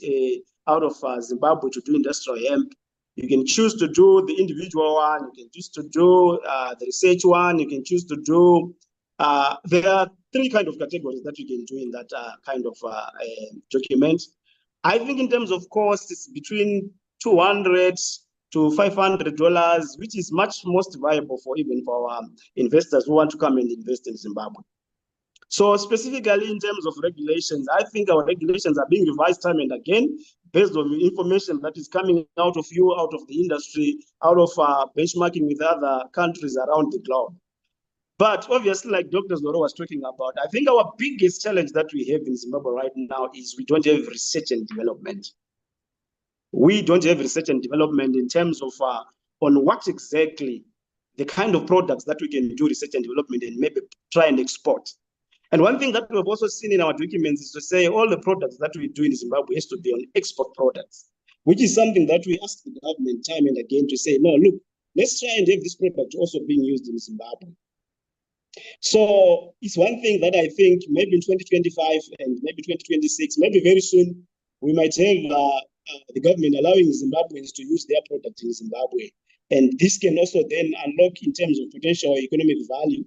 out of Zimbabwe to do industrial hemp. You can choose to do the individual one, you can choose to do the research one, you can choose to do, there are 3 kind of categories that you can do in that kind of document. I think in terms of cost, it's between $200 to $500, which is much most viable for even for our investors who want to come and invest in Zimbabwe. So specifically in terms of regulations, I think our regulations are being revised time and again based on the information that is coming out of you, out of the industry, out of benchmarking with other countries around the globe. But obviously, like Dr. Zoro was talking about, I think our biggest challenge that we have in Zimbabwe right now is we don't have research and development. We don't have research and development in terms of on what exactly the kind of products that we can do research and development and maybe try and export. And one thing that we've also seen in our documents is to say all the products that we do in Zimbabwe has to be on export products, which is something that we ask the government time and again to say, no, look, let's try and have this product also being used in Zimbabwe. So it's one thing that I think maybe in 2025 and maybe 2026, maybe very soon, we might have the government allowing Zimbabweans to use their product in Zimbabwe. And this can also then unlock in terms of potential economic value.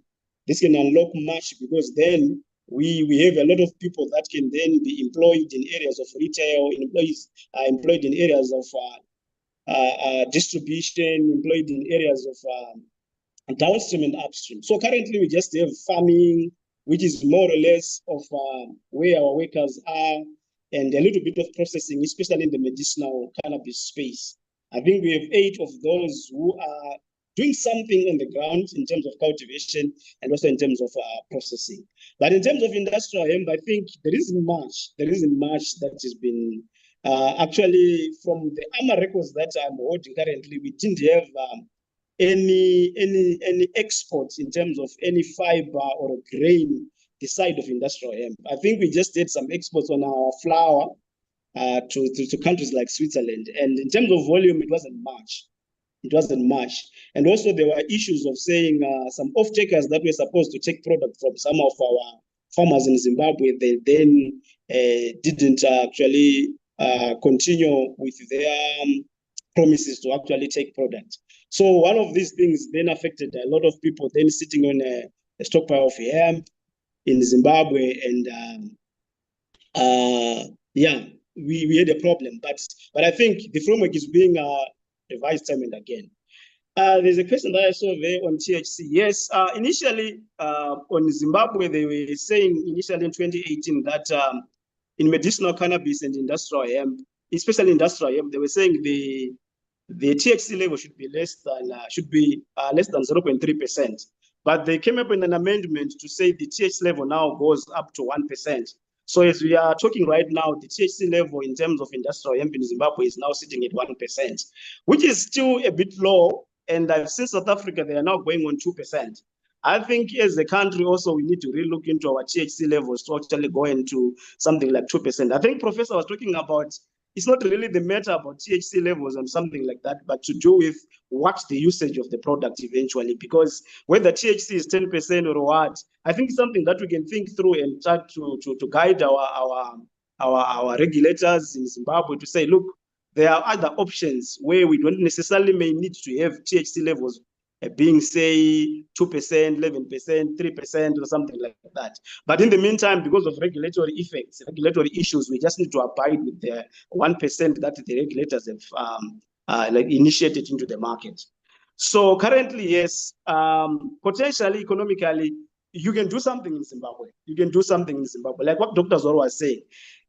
This can unlock much because then we have a lot of people that can then be employed in areas of retail, employees are employed in areas of distribution, employed in areas of downstream and upstream. So currently we just have farming, which is more or less of where our workers are, and a little bit of processing, especially in the medicinal cannabis space. I think we have 8 of those who are doing something on the ground in terms of cultivation and also in terms of processing. But in terms of industrial hemp, I think there isn't much that has been, actually from the AMA records that I'm holding currently, we didn't have any exports in terms of any fiber or grain the side of industrial hemp. I think we just did some exports on our flour to countries like Switzerland. And in terms of volume, it wasn't much. It wasn't much. And also there were issues of saying some off-takers that were supposed to take product from some of our farmers in Zimbabwe, they then didn't actually continue with their promises to actually take product. So one of these things then affected a lot of people then sitting on a stockpile of hemp in Zimbabwe. And yeah, we had a problem. But I think the framework is being revised time and again. There's a question that I saw there on THC. Yes, initially on Zimbabwe, they were saying initially in 2018 that in medicinal cannabis and industrial hemp, especially industrial hemp, they were saying the THC level should be less than 0.3%. But they came up with an amendment to say the THC level now goes up to 1%. So as we are talking right now, the THC level in terms of industrial hemp in Zimbabwe is now sitting at 1%, which is still a bit low. And I've seen South Africa, they are now going on 2%. I think as a country also, we need to relook into our THC levels to actually go into something like 2%. I think Professor was talking about, it's not really the matter about THC levels and something like that, but to do with what's the usage of the product eventually, because whether THC is 10% or what, I think it's something that we can think through and try to guide our regulators in Zimbabwe to say, look, there are other options where we don't necessarily may need to have THC levels being, say, 2%, 11%, 3%, or something like that. But in the meantime, because of regulatory effects, regulatory issues, we just need to abide with the 1% that the regulators have initiated into the market. So currently, yes, potentially economically, you can do something in Zimbabwe. You can do something in Zimbabwe. Like what Dr. Zoro was saying,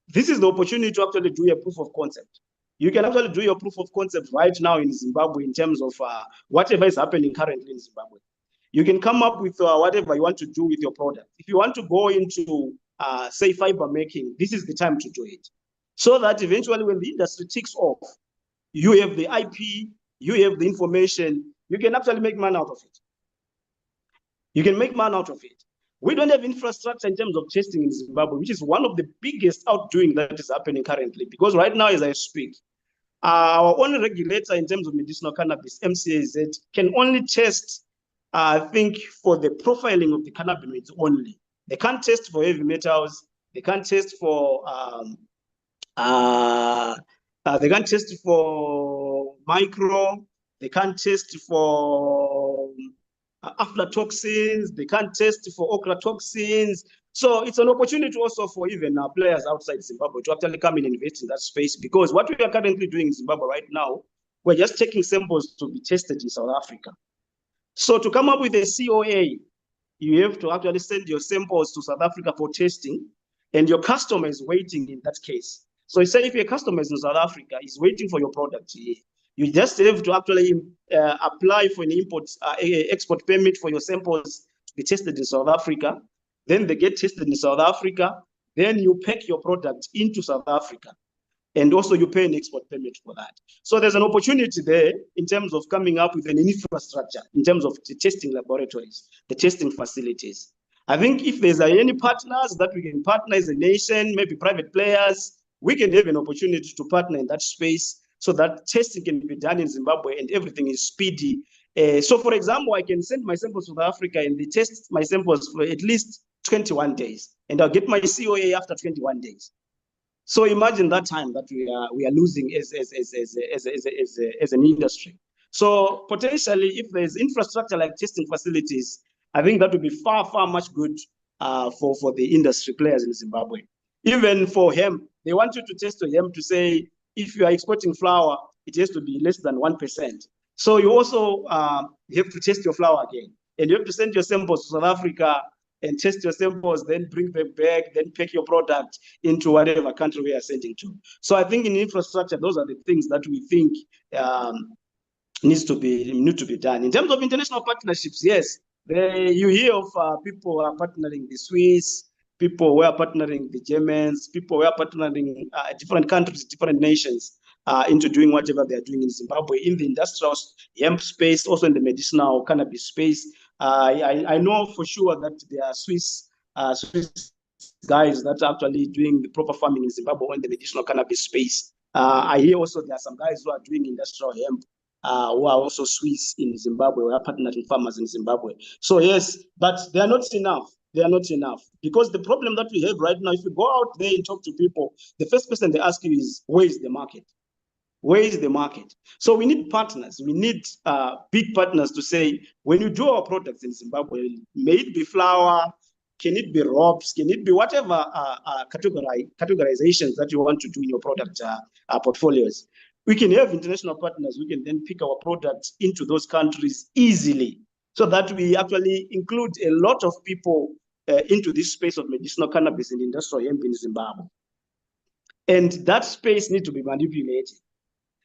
this is the opportunity to actually do a proof of concept. You can actually do your proof of concept right now in Zimbabwe in terms of whatever is happening currently in Zimbabwe. You can come up with whatever you want to do with your product. If you want to go into, say, fiber making, this is the time to do it. So that eventually when the industry takes off, you have the IP, you have the information, you can actually make money out of it. You can make money out of it. We don't have infrastructure in terms of testing in Zimbabwe, which is one of the biggest outdoing that is happening currently. Because right now, as I speak, our only regulator in terms of medicinal cannabis, MCAZ, can only test, I think, for the profiling of the cannabinoids only. They can't test for heavy metals. They can't test for micro. They can't test for aflatoxins, they can't test for ochratoxins. So it's an opportunity also for even players outside Zimbabwe to actually come and invest in that space, because what we are currently doing in Zimbabwe right now, we're just taking samples to be tested in South Africa. So to come up with a COA, you have to actually send your samples to South Africa for testing, and your customer is waiting in that case. So say if your customer is in South Africa, is waiting for your product here, you just have to actually apply for an export permit for your samples to be tested in South Africa. Then they get tested in South Africa. Then you pack your product into South Africa. And also you pay an export permit for that. So there's an opportunity there in terms of coming up with an infrastructure, in terms of the testing laboratories, the testing facilities. I think if there's any partners that we can partner as a nation, maybe private players, we can have an opportunity to partner in that space so that testing can be done in Zimbabwe and everything is speedy. So for example, I can send my samples to South Africa and they test my samples for at least 21 days, and I'll get my COA after 21 days. So imagine that time that we are losing as an industry. So potentially, if there's infrastructure like testing facilities, I think that would be far much good for the industry players in Zimbabwe. Even for hemp, they want you to test your hemp to say if you are exporting flour, it has to be less than 1%. So you also have to test your flour again, and you have to send your samples to South Africa and test your samples, then bring them back, then pack your product into whatever country we are sending to. So I think in infrastructure, those are the things that we think need to be done. In terms of international partnerships, yes, you hear of people who are partnering the Swiss, people who are partnering the Germans, people who are partnering different countries, different nations into doing whatever they are doing in Zimbabwe, in the industrial hemp space, also in the medicinal cannabis space. I know for sure that there are Swiss guys that are actually doing the proper farming in Zimbabwe in the medicinal cannabis space. I hear also there are some guys who are doing industrial hemp who are also Swiss in Zimbabwe, who are partnering farmers in Zimbabwe. So yes, but they are not enough. They are not enough, because the problem that we have right now, if you go out there and talk to people, the first question they ask you is, where is the market? Where is the market? So we need partners. We need big partners to say, when you do our products in Zimbabwe, may it be flour, can it be ropes, can it be whatever categorizations that you want to do in your product portfolios. We can have international partners. We can then pick our products into those countries easily, so that we actually include a lot of people into this space of medicinal cannabis and industrial hemp in Zimbabwe. And that space needs to be manipulated.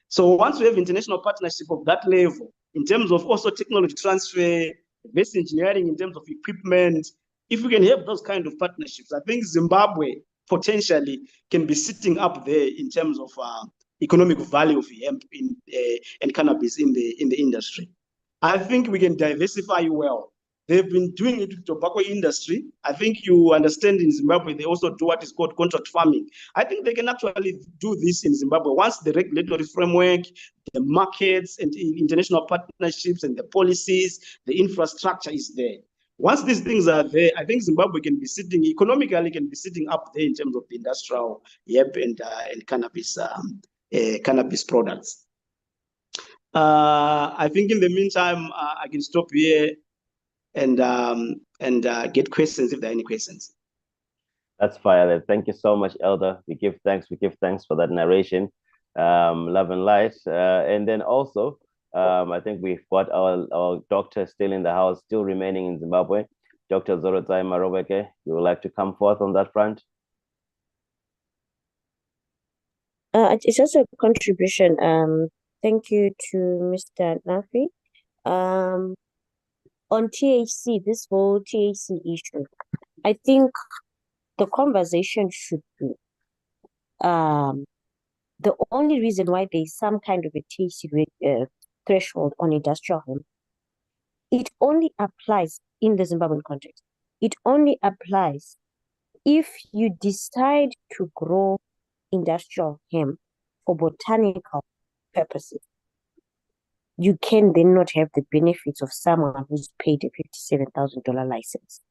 So once we have international partnership of that level, in terms of also technology transfer, best engineering, in terms of equipment, if we can have those kind of partnerships, I think Zimbabwe potentially can be sitting up there in terms of economic value of hemp and cannabis in the industry. I think we can diversify well. They've been doing it with the tobacco industry. I think you understand in Zimbabwe, they also do what is called contract farming. I think they can actually do this in Zimbabwe once the regulatory framework, the markets and international partnerships and the policies, the infrastructure is there. Once these things are there, I think Zimbabwe can be sitting economically, can be sitting up there in terms of the industrial hemp and cannabis products. I think in the meantime, I can stop here and get questions if there are any questions. That's fine. Thank you so much, Elder. We give thanks for that narration. Love and light. And then also, I think we've got our doctor still in the house, still remaining in Zimbabwe. Dr. Zorotai Marobeke, you would like to come forth on that front? It's just a contribution. Thank you to Mr. Nafi. On THC, this whole THC issue, I think the conversation should be the only reason why there is some kind of a THC threshold on industrial hemp, it only applies in the Zimbabwean context. It only applies if you decide to grow industrial hemp for botanical purposes. You can then not have the benefits of someone who's paid a $57,000 license.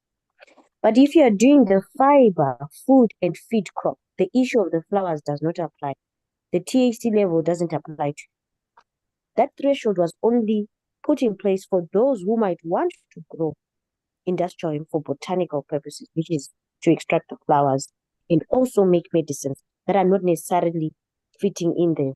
But if you are doing the fiber, food, and feed crop, the issue of the flowers does not apply. The THC level doesn't apply to you. That threshold was only put in place for those who might want to grow industrial hemp for botanical purposes, which is to extract the flowers and also make medicines that are not necessarily fitting in the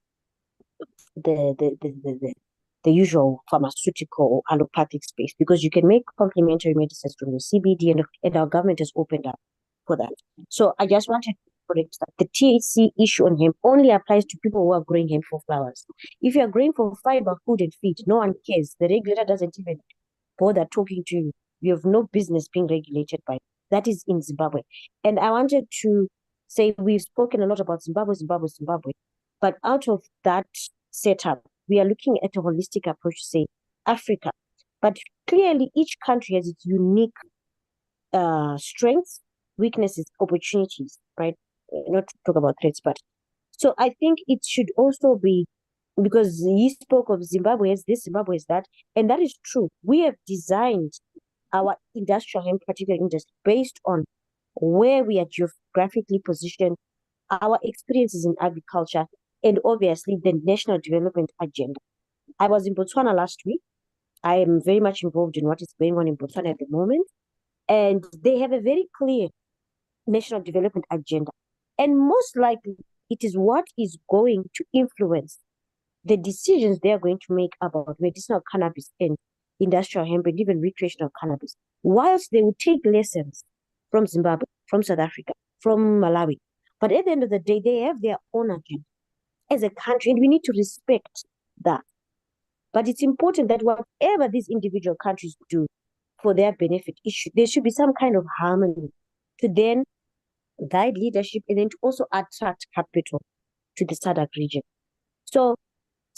the usual pharmaceutical or allopathic space, because you can make complementary medicines from the CBD, and our government has opened up for that. So I just wanted to correct that the THC issue on hemp only applies to people who are growing hemp for flowers. If you are growing for fiber, food, and feed, no one cares. The regulator doesn't even bother talking to you. You have no business being regulated by it. That is in Zimbabwe. And I wanted to say we've spoken a lot about Zimbabwe, but out of that setup, we are looking at a holistic approach to say Africa. But clearly, each country has its unique strengths, weaknesses, opportunities, right? Not to talk about threats, but so I think it should also be, because he spoke of Zimbabwe as this, Zimbabwe as that, and that is true. We have designed our industrial hemp, particular industry, based on where we are geographically positioned, our experiences in agriculture, and obviously the national development agenda. I was in Botswana last week. I am very much involved in what is going on in Botswana at the moment. And they have a very clear national development agenda. And most likely, it is what is going to influence the decisions they are going to make about medicinal cannabis and industrial hemp and even recreational cannabis. Whilst they will take lessons from Zimbabwe, from South Africa, from Malawi. But at the end of the day, they have their own agenda as a country, and we need to respect that. But it's important that whatever these individual countries do for their benefit, there should be some kind of harmony to then guide leadership and then to also attract capital to the SADC region. So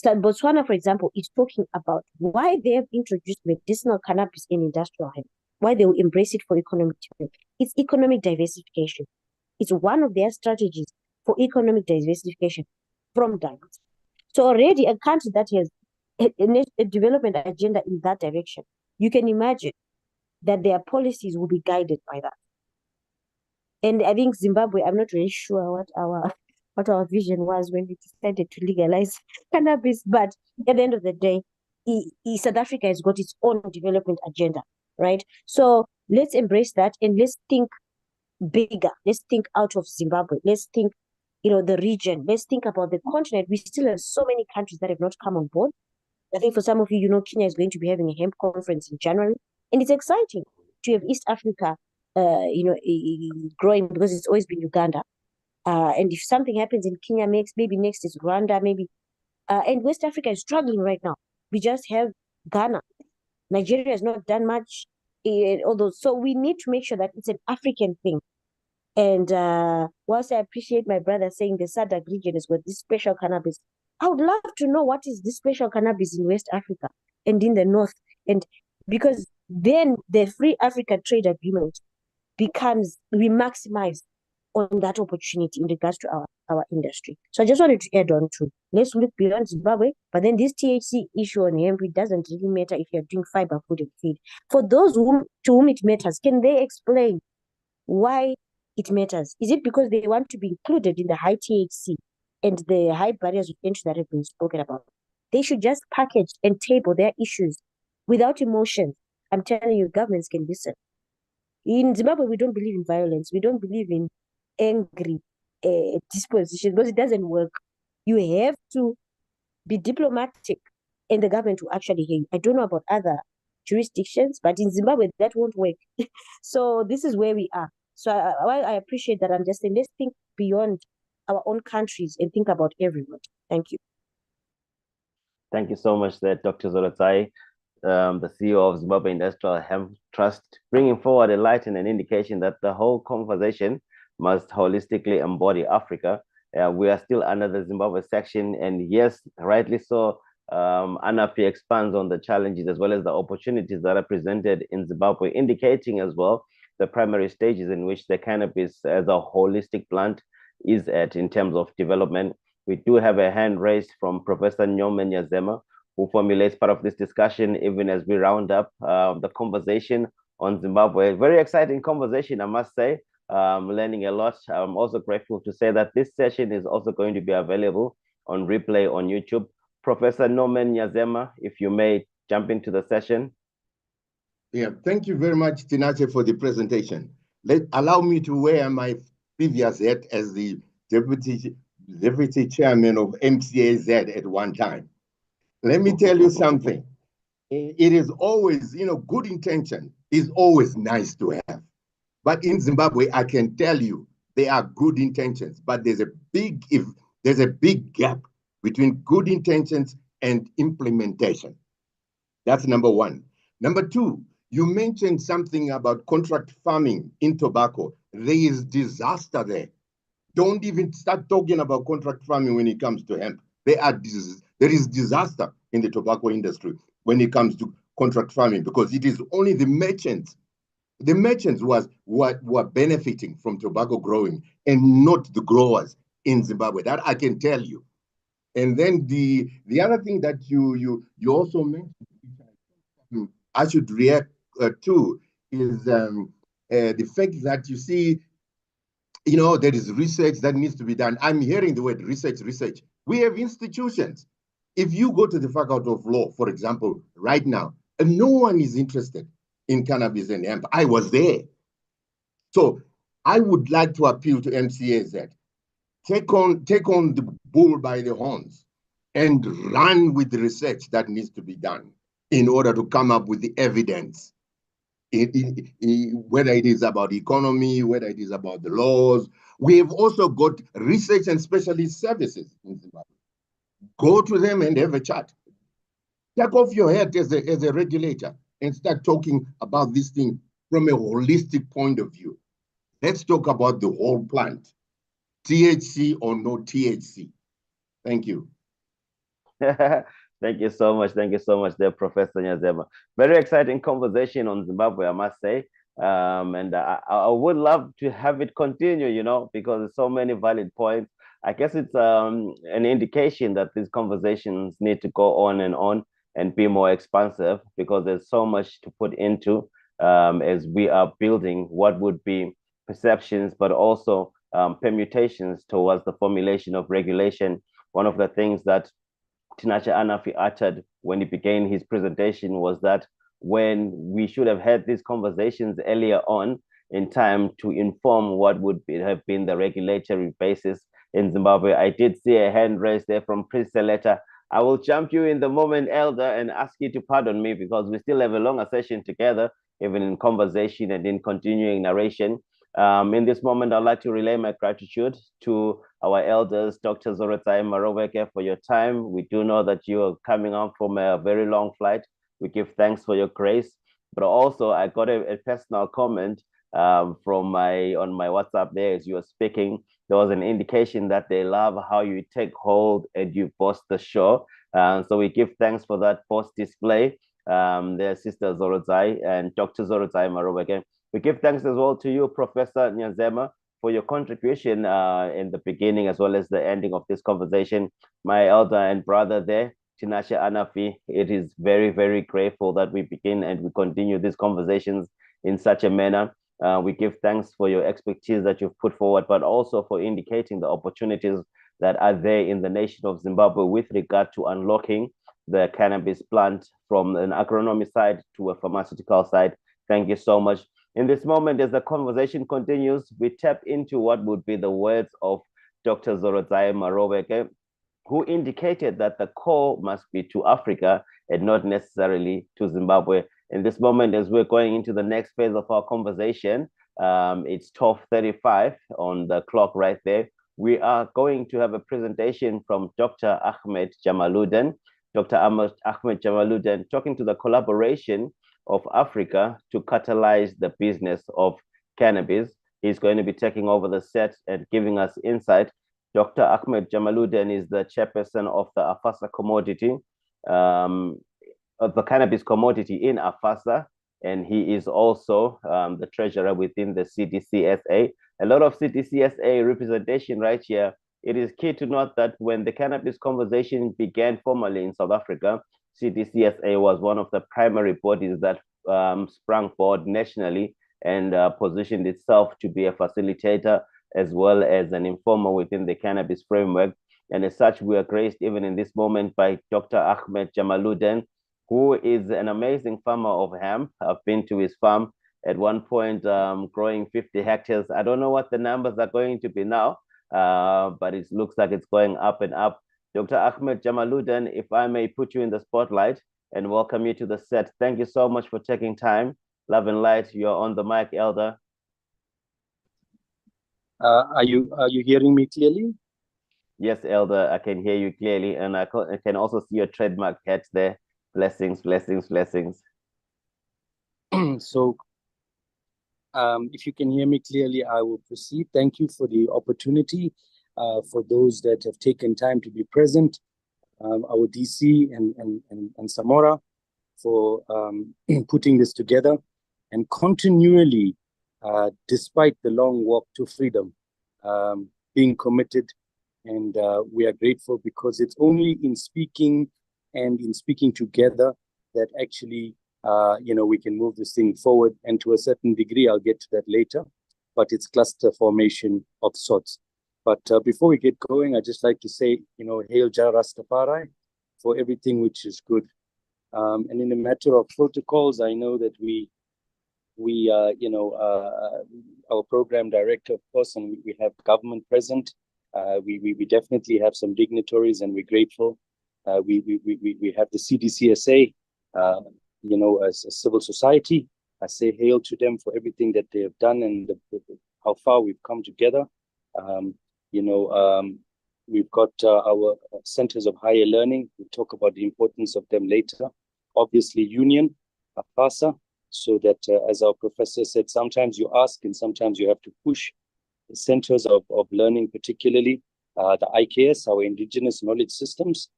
Botswana, for example, is talking about why they have introduced medicinal cannabis in industrial hemp, why they will embrace it for economic development. It's economic diversification. It's one of their strategies for economic diversification from diamonds. So already a country that has a development agenda in that direction, you can imagine that their policies will be guided by that. And I think Zimbabwe, I'm not really sure what our vision was when we decided to legalize cannabis, but at the end of the day, South Africa has got its own development agenda, right? So let's embrace that and let's think bigger. Let's think out of Zimbabwe. Let's think, the region. Let's think about the continent. We still have so many countries that have not come on board. I think for some of you, Kenya is going to be having a hemp conference in January, and it's exciting to have East Africa, growing, because it's always been Uganda. And if something happens in Kenya, maybe next is Rwanda, maybe. And West Africa is struggling right now. We just have Ghana. Nigeria has not done much. So we need to make sure that it's an African thing. And whilst I appreciate my brother saying the SADC region has got this special cannabis, I would love to know what is this special cannabis in West Africa and in the North. And because then the Free Africa Trade Agreement becomes, we maximize on that opportunity in regards to our industry. So I just wanted to add on to, let's look beyond Zimbabwe, but then this THC issue on hemp, it doesn't really matter if you're doing fiber, food, and feed. For those to whom it matters, can they explain why it matters? Is it because they want to be included in the high THC and the high barriers of entry that have been spoken about? They should just package and table their issues without emotion. I'm telling you, governments can listen. In Zimbabwe, we don't believe in violence. We don't believe in angry disposition, because it doesn't work. You have to be diplomatic, and the government will actually hear you. I don't know about other jurisdictions, but in Zimbabwe, that won't work. So this is where we are. So I appreciate that. I'm just saying, let's think beyond our own countries and think about everyone. Thank you. Thank you so much, Dr. Zolotai, the CEO of Zimbabwe Industrial Hemp Trust, bringing forward a light and an indication that the whole conversation must holistically embody Africa. We are still under the Zimbabwe section, and yes, rightly so, ANAPI expands on the challenges as well as the opportunities that are presented in Zimbabwe, indicating as well the primary stages in which the cannabis as a holistic plant is at in terms of development. We do have a hand raised from Professor Nyome Nyazema, who formulates part of this discussion even as we round up the conversation on Zimbabwe. Very exciting conversation, I must say. Learning a lot. I'm also grateful to say that this session is also going to be available on replay on YouTube. Professor Nyome Nyazema, if you may jump into the session. Yeah, thank you very much, Tinache, for the presentation. Allow me to wear my previous hat as the deputy chairman of MCAZ at one time. let me tell you something. It is always, good intention is always nice to have. But in Zimbabwe, I can tell you, there are good intentions, but there's a big gap between good intentions and implementation. That's number one. Number two, you mentioned something about contract farming in tobacco. There is disaster there. Don't even start talking about contract farming when it comes to hemp. There is disaster in the tobacco industry when it comes to contract farming, because it is only the merchants. The merchants were benefiting from tobacco growing and not the growers in Zimbabwe. That I can tell you. And then the other thing that you also mentioned, I should react to, is the fact that you see, there is research that needs to be done. I'm hearing the word research. We have institutions. If you go to the Faculty of Law, for example, right now, no one is interested in cannabis and hemp. I was there. So I would like to appeal to MCAZ, take on the bull by the horns and run with the research that needs to be done in order to come up with the evidence, whether it is about economy, whether it is about the laws. We have also got research and specialist services in Zimbabwe. Go to them and have a chat. Take off your head as a regulator and start talking about this thing from a holistic point of view. Let's talk about the whole plant, THC or no THC. Thank you. Thank you so much. Thank you so much there, Professor Nyazema. Very exciting conversation on Zimbabwe, I must say. And I would love to have it continue, because there's so many valid points. I guess it's an indication that these conversations need to go on and be more expansive, because there's so much to put into as we are building what would be perceptions, but also permutations towards the formulation of regulation. One of the things that Tinashe Anafi uttered when he began his presentation was that when we should have had these conversations earlier on in time to inform what would have been the regulatory basis in Zimbabwe. I did see a hand raised there from Prince Seleta. I will jump you in the moment, Elder, and ask you to pardon me, because we still have a longer session together, even in conversation and in continuing narration. In this moment, I'd like to relay my gratitude to our elders, Dr. Zorotsai Marobeke, for your time. We do know that you are coming up from a very long flight. We give thanks for your grace. But also, I got a personal comment on my WhatsApp there as you were speaking. There was an indication that they love how you take hold and you post the show. So we give thanks for that post display. Their sister Zorotsai and Dr. Zorotsai Marobeke. We give thanks as well to you, Professor Nyazema, for your contribution in the beginning as well as the ending of this conversation. My elder and brother there, Tinashe Anafi, it is very, very grateful that we begin and we continue these conversations in such a manner. We give thanks for your expertise that you've put forward, but also for indicating the opportunities that are there in the nation of Zimbabwe with regard to unlocking the cannabis plant from an agronomy side to a pharmaceutical side. Thank you so much. In this moment, as the conversation continues, we tap into what would be the words of Dr. Zorotsai Marobeke, who indicated that the call must be to Africa and not necessarily to Zimbabwe. In this moment, as we're going into the next phase of our conversation, it's 12:35 on the clock right there. We are going to have a presentation from Dr. Ahmed Jamaluddin. Dr. Ahmed Jamaluddin talking to the collaboration of Africa to catalyze the business of cannabis. He's going to be taking over the set and giving us insight. Dr. Ahmed Jamaluddin is the chairperson of the AFASA commodity, of the cannabis commodity in AFASA, and he is also the treasurer within the CDCSA. A lot of CDCSA representation right here. It is key to note that when the cannabis conversation began formally in South Africa, CDCSA was one of the primary bodies that sprang forward nationally and positioned itself to be a facilitator as well as an informer within the cannabis framework. And as such, we are graced even in this moment by Dr. Ahmed Jamaluddin, who is an amazing farmer of hemp. I've been to his farm at one point, growing 50 hectares. I don't know what the numbers are going to be now, but it looks like it's going up and up. Dr. Ahmed Jamaluddin, if I may put you in the spotlight and welcome you to the set. Thank you so much for taking time. Love and light, you're on the mic, Elder. Are you hearing me clearly? Yes, Elder, I can hear you clearly, and I can also see your trademark hat there. Blessings, blessings, blessings. So, if you can hear me clearly, I will proceed. Thank you for the opportunity. For those that have taken time to be present, our DC and Samora for putting this together, and continually, despite the long walk to freedom, being committed. And we are grateful because it's only in speaking and in speaking together that actually, we can move this thing forward. And to a certain degree, I'll get to that later, but it's cluster formation of sorts. But before we get going, I'd just like to say, Hail Jah Rastafari for everything which is good. And in the matter of protocols, I know that our program director, of course, and we have government present. We definitely have some dignitaries, and we're grateful. We have the CDCSA, as a civil society. I say hail to them for everything that they have done and how far we've come together. We've got our centers of higher learning. We'll talk about the importance of them later. Obviously, union, APASA, so that, as our professor said, sometimes you ask and sometimes you have to push. The centers of learning, particularly the IKS, our indigenous knowledge systems,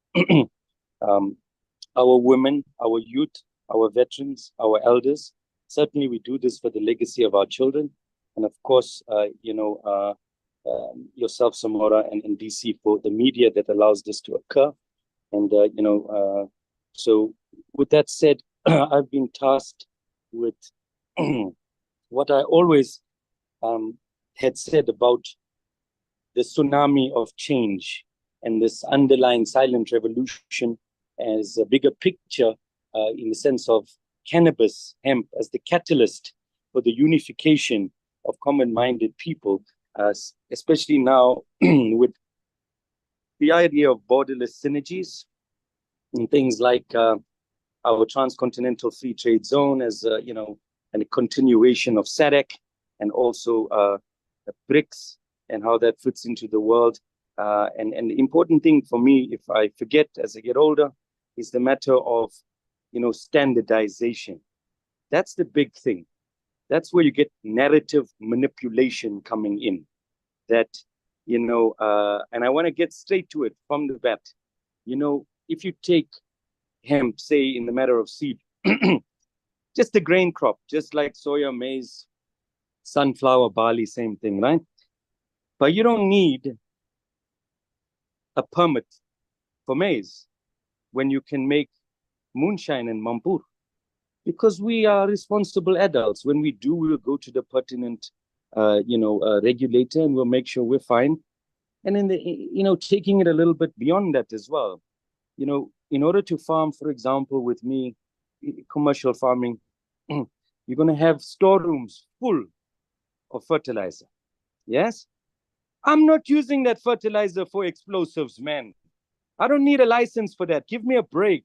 our women, our youth, our veterans, our elders. Certainly we do this for the legacy of our children. And of course, yourself, Samora, and DC for the media that allows this to occur. And, so with that said, I've been tasked with what I always had said about the tsunami of change and this underlying silent revolution as a bigger picture in the sense of cannabis, hemp, as the catalyst for the unification of common-minded people, especially now with the idea of borderless synergies and things like our transcontinental free trade zone as, and a continuation of SADC, and also the BRICS and how that fits into the world. And the important thing for me, if I forget as I get older, is the matter of, standardization. That's the big thing. That's where you get narrative manipulation coming in. That, and I want to get straight to it from the bat. If you take hemp, say in the matter of seed, just a grain crop, just like soya, maize, sunflower, barley, same thing, right? But you don't need a permit for maize when you can make moonshine and mampur, because we are responsible adults. When we do, we'll go to the pertinent, regulator, and we'll make sure we're fine. And then, taking it a little bit beyond that as well, in order to farm, for example, with me, commercial farming, you're going to have storerooms full of fertilizer. Yes? I'm not using that fertilizer for explosives, man. I don't need a license for that. Give me a break.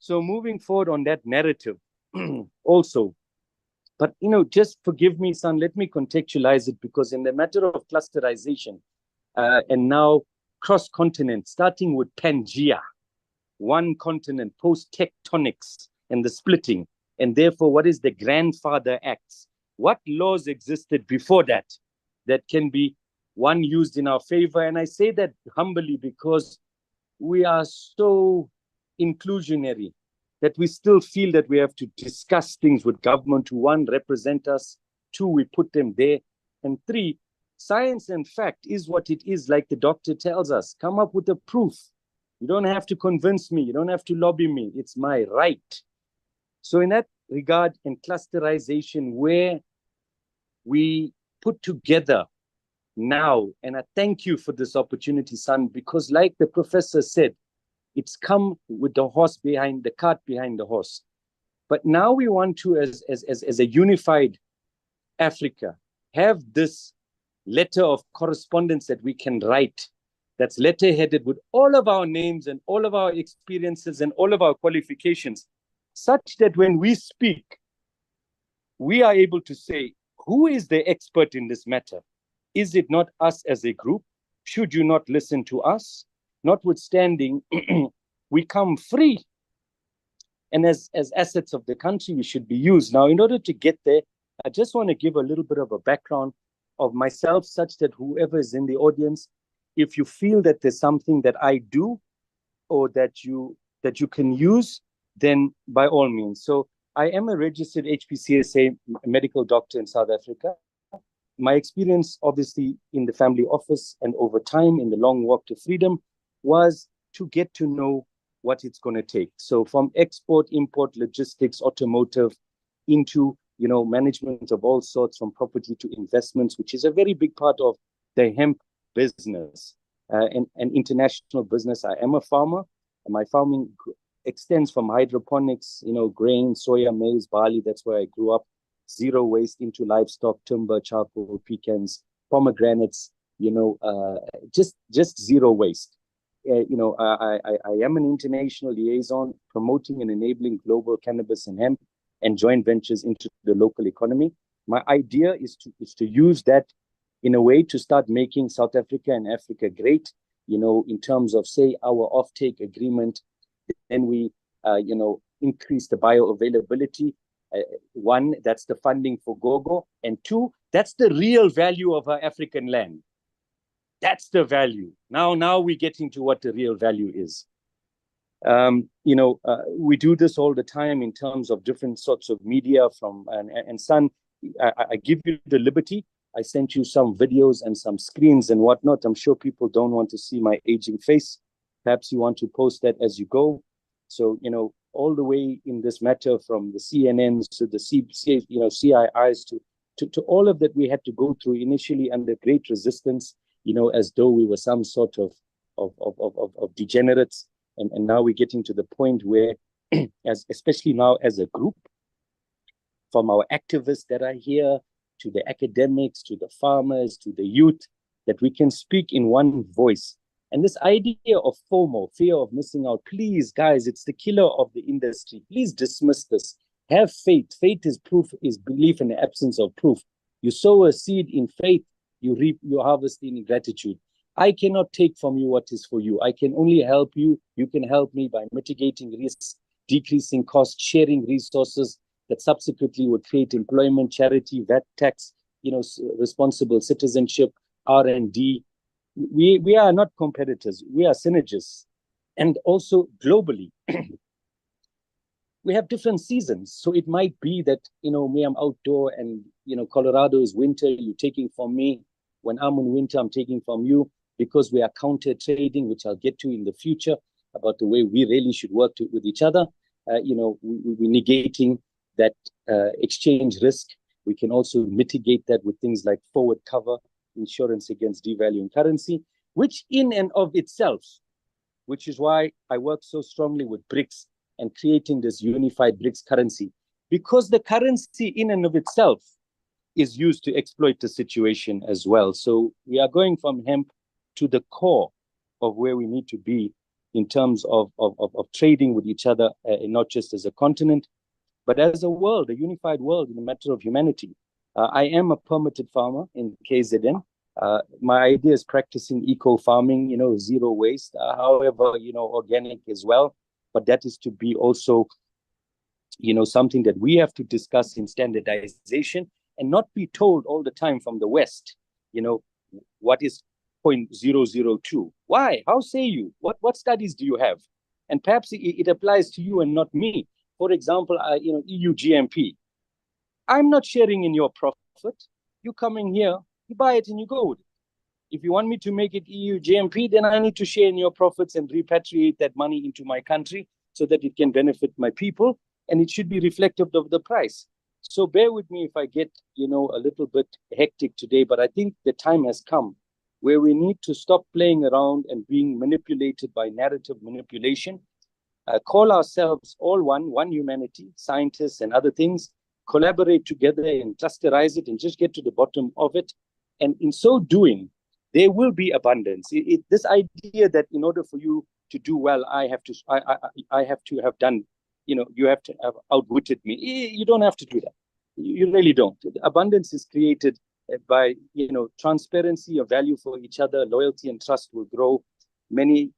So moving forward on that narrative also, but, just forgive me, son, let me contextualize it, because in the matter of clusterization and now cross-continent, starting with Pangea, one continent, post-tectonics and the splitting, and therefore what is the grandfather acts? What laws existed before that can be one used in our favor? And I say that humbly because we are so inclusionary that we still feel that we have to discuss things with government to, one, represent us, two, we put them there, and three, science and fact is what it is, like the doctor tells us. Come up with a proof. You don't have to convince me. You don't have to lobby me. It's my right. So in that regard, in clusterization, where we put together now, and I thank you for this opportunity, son, because like the professor said, it's come with the horse behind the cart behind the horse. But now we want to, as a unified Africa, have this letter of correspondence that we can write that's letterheaded with all of our names and all of our experiences and all of our qualifications, such that when we speak, we are able to say, who is the expert in this matter? Is it not us as a group? Should you not listen to us? Notwithstanding, we come free. And as assets of the country, we should be used. Now, in order to get there, I just want to give a little bit of a background of myself, such that whoever is in the audience, if you feel that there's something that I do or that you can use, then by all means. So I am a registered HPCSA medical doctor in South Africa. My experience, obviously, in the family office and over time in the long walk to freedom was to get to know what it's going to take. So from export, import, logistics, automotive, into management of all sorts, from property to investments, which is a very big part of the hemp business and international business. I am a farmer. My farming extends from hydroponics, grain, soya, maize, barley. That's where I grew up. Zero waste into livestock, timber, charcoal, pecans, pomegranates. Just zero waste. I am an international liaison promoting and enabling global cannabis and hemp and joint ventures into the local economy. My idea is to use that in a way to start making South Africa and Africa great, in terms of, say, our offtake agreement. Then we, increase the bioavailability. One, that's the funding for GOGO. And two, that's the real value of our African land. That's the value. Now we're getting to what the real value is. We do this all the time in terms of different sorts of media and Son, I give you the liberty. I sent you some videos and some screens and whatnot. I'm sure people don't want to see my aging face. Perhaps you want to post that as you go. So, all the way in this matter, from the CNNs to the CIIs to all of that we had to go through initially under great resistance, as though we were some sort of degenerates. And now we're getting to the point where, especially now as a group, from our activists that are here, to the academics, to the farmers, to the youth, that we can speak in one voice. And this idea of FOMO, fear of missing out, please, guys, it's the killer of the industry. Please dismiss this. Have faith. Faith is proof, is belief in the absence of proof. You sow a seed in faith, you reap your harvest in gratitude. I cannot take from you what is for you. I can only help you. You can help me by mitigating risks, decreasing costs, sharing resources that subsequently would create employment, charity, VAT tax, responsible citizenship, R&D. We are not competitors. We are synergists. And also globally, we have different seasons. So it might be that, me, I'm outdoor and, Colorado is winter, you're taking from me. When I'm in winter, I'm taking from you, because we are counter trading, which I'll get to in the future about the way we really should work with each other. We're negating that exchange risk. We can also mitigate that with things like forward cover, insurance against devaluing currency, which in and of itself, which is why I work so strongly with BRICS and creating this unified BRICS currency, because the currency in and of itself is used to exploit the situation as well. So we are going from hemp to the core of where we need to be in terms of trading with each other, not just as a continent, but as a world, a unified world in the matter of humanity. I am a permitted farmer in KZN. My idea is practicing eco-farming, zero waste, however, organic as well. But that is to be also, something that we have to discuss in standardization and not be told all the time from the West, what is 0.002? Why? How say you? What studies do you have? And perhaps it applies to you and not me. For example, EU GMP. I'm not sharing in your profit. You come in here, you buy it and you go with it. If you want me to make it EU GMP, then I need to share in your profits and repatriate that money into my country so that it can benefit my people, and it should be reflective of the price. So bear with me if I get, a little bit hectic today, but I think the time has come where we need to stop playing around and being manipulated by narrative manipulation. Call ourselves all one humanity, scientists and other things, collaborate together and clusterize it and just get to the bottom of it. And in so doing, there will be abundance. This idea that in order for you to do well, I have to have done, you have to have outwitted me. You don't have to do that. You really don't. Abundance is created by, transparency of value for each other. Loyalty and trust will grow. Many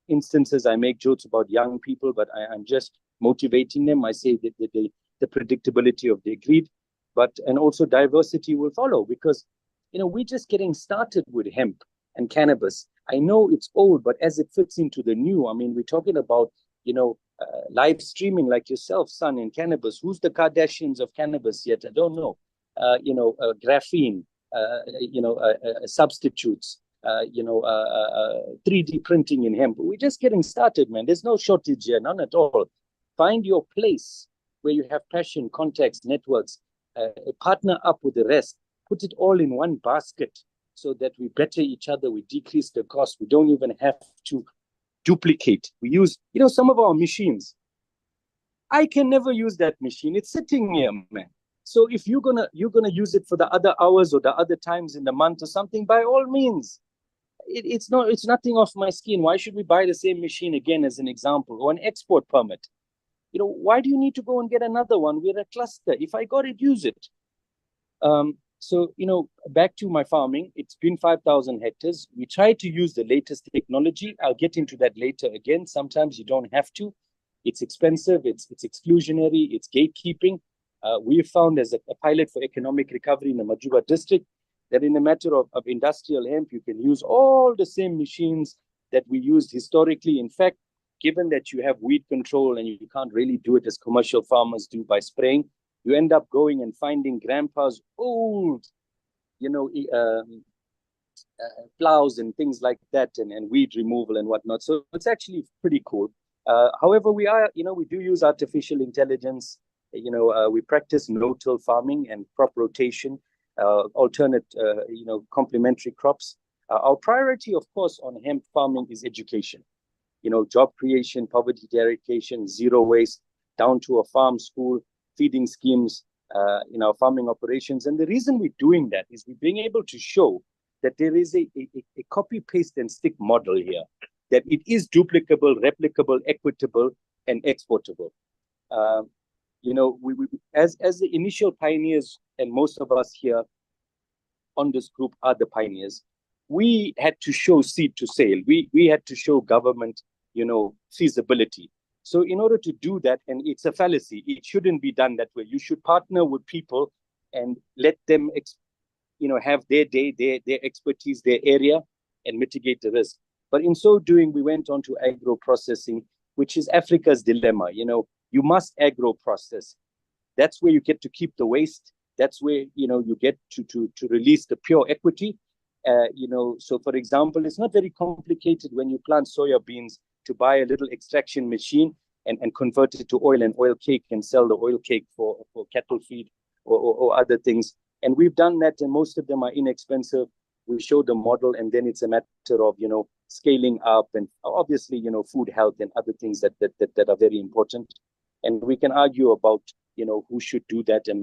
instances I make jokes about young people, but I'm just motivating them. I say that the predictability of their greed, and also diversity will follow, because we're just getting started with hemp and cannabis. I know it's old, but as it fits into the new, I mean, we're talking about live streaming like yourself, son, in cannabis. Who's the Kardashians of cannabis yet? I don't know. Graphene, substitutes, 3D printing in hemp. We're just getting started, man. There's no shortage here, none at all. Find your place where you have passion, contacts, networks, partner up with the rest, put it all in one basket so that we better each other, we decrease the cost. We don't even have to duplicate. We use, some of our machines. I can never use that machine. It's sitting here, man. So if you're gonna use it for the other hours or the other times in the month or something, by all means. It's nothing off my skin. Why should we buy the same machine again, as an example, or an export permit? Why do you need to go and get another one? We're a cluster. If I got it, use it. So, back to my farming, it's been 5,000 hectares. We try to use the latest technology. I'll get into that later again. Sometimes you don't have to. It's expensive, it's exclusionary, it's gatekeeping. We found as a pilot for economic recovery in the Majuba district that in a matter of industrial hemp, you can use all the same machines that we used historically. In fact, given that you have weed control and you can't really do it as commercial farmers do by spraying, you end up going and finding grandpa's old, plows and things like that, and weed removal and whatnot. So it's actually pretty cool. However, we do use artificial intelligence. We practice no-till farming and crop rotation, alternate, complementary crops. Our priority, of course, on hemp farming is education. Job creation, poverty eradication, zero waste, down to a farm school, feeding schemes in our farming operations. And the reason we're doing that is we're being able to show that there is a copy, paste, and stick model here, that it is duplicable, replicable, equitable, and exportable. We as the initial pioneers, and most of us here on this group are the pioneers, we had to show seed to sale. We had to show government, feasibility. So in order to do that, and it's a fallacy, it shouldn't be done that way. You should partner with people and let them, have their day, their expertise, their area, and mitigate the risk. But in so doing, we went on to agro processing, which is Africa's dilemma. You must agro process. That's where you get to keep the waste. That's where you get to release the pure equity. So for example, it's not very complicated when you plant soya beans to buy a little extraction machine and convert it to oil and oil cake and sell the oil cake for cattle feed or other things. And we've done that, and most of them are inexpensive. We show the model, and then it's a matter of scaling up, and obviously food health and other things that are very important. And we can argue about who should do that and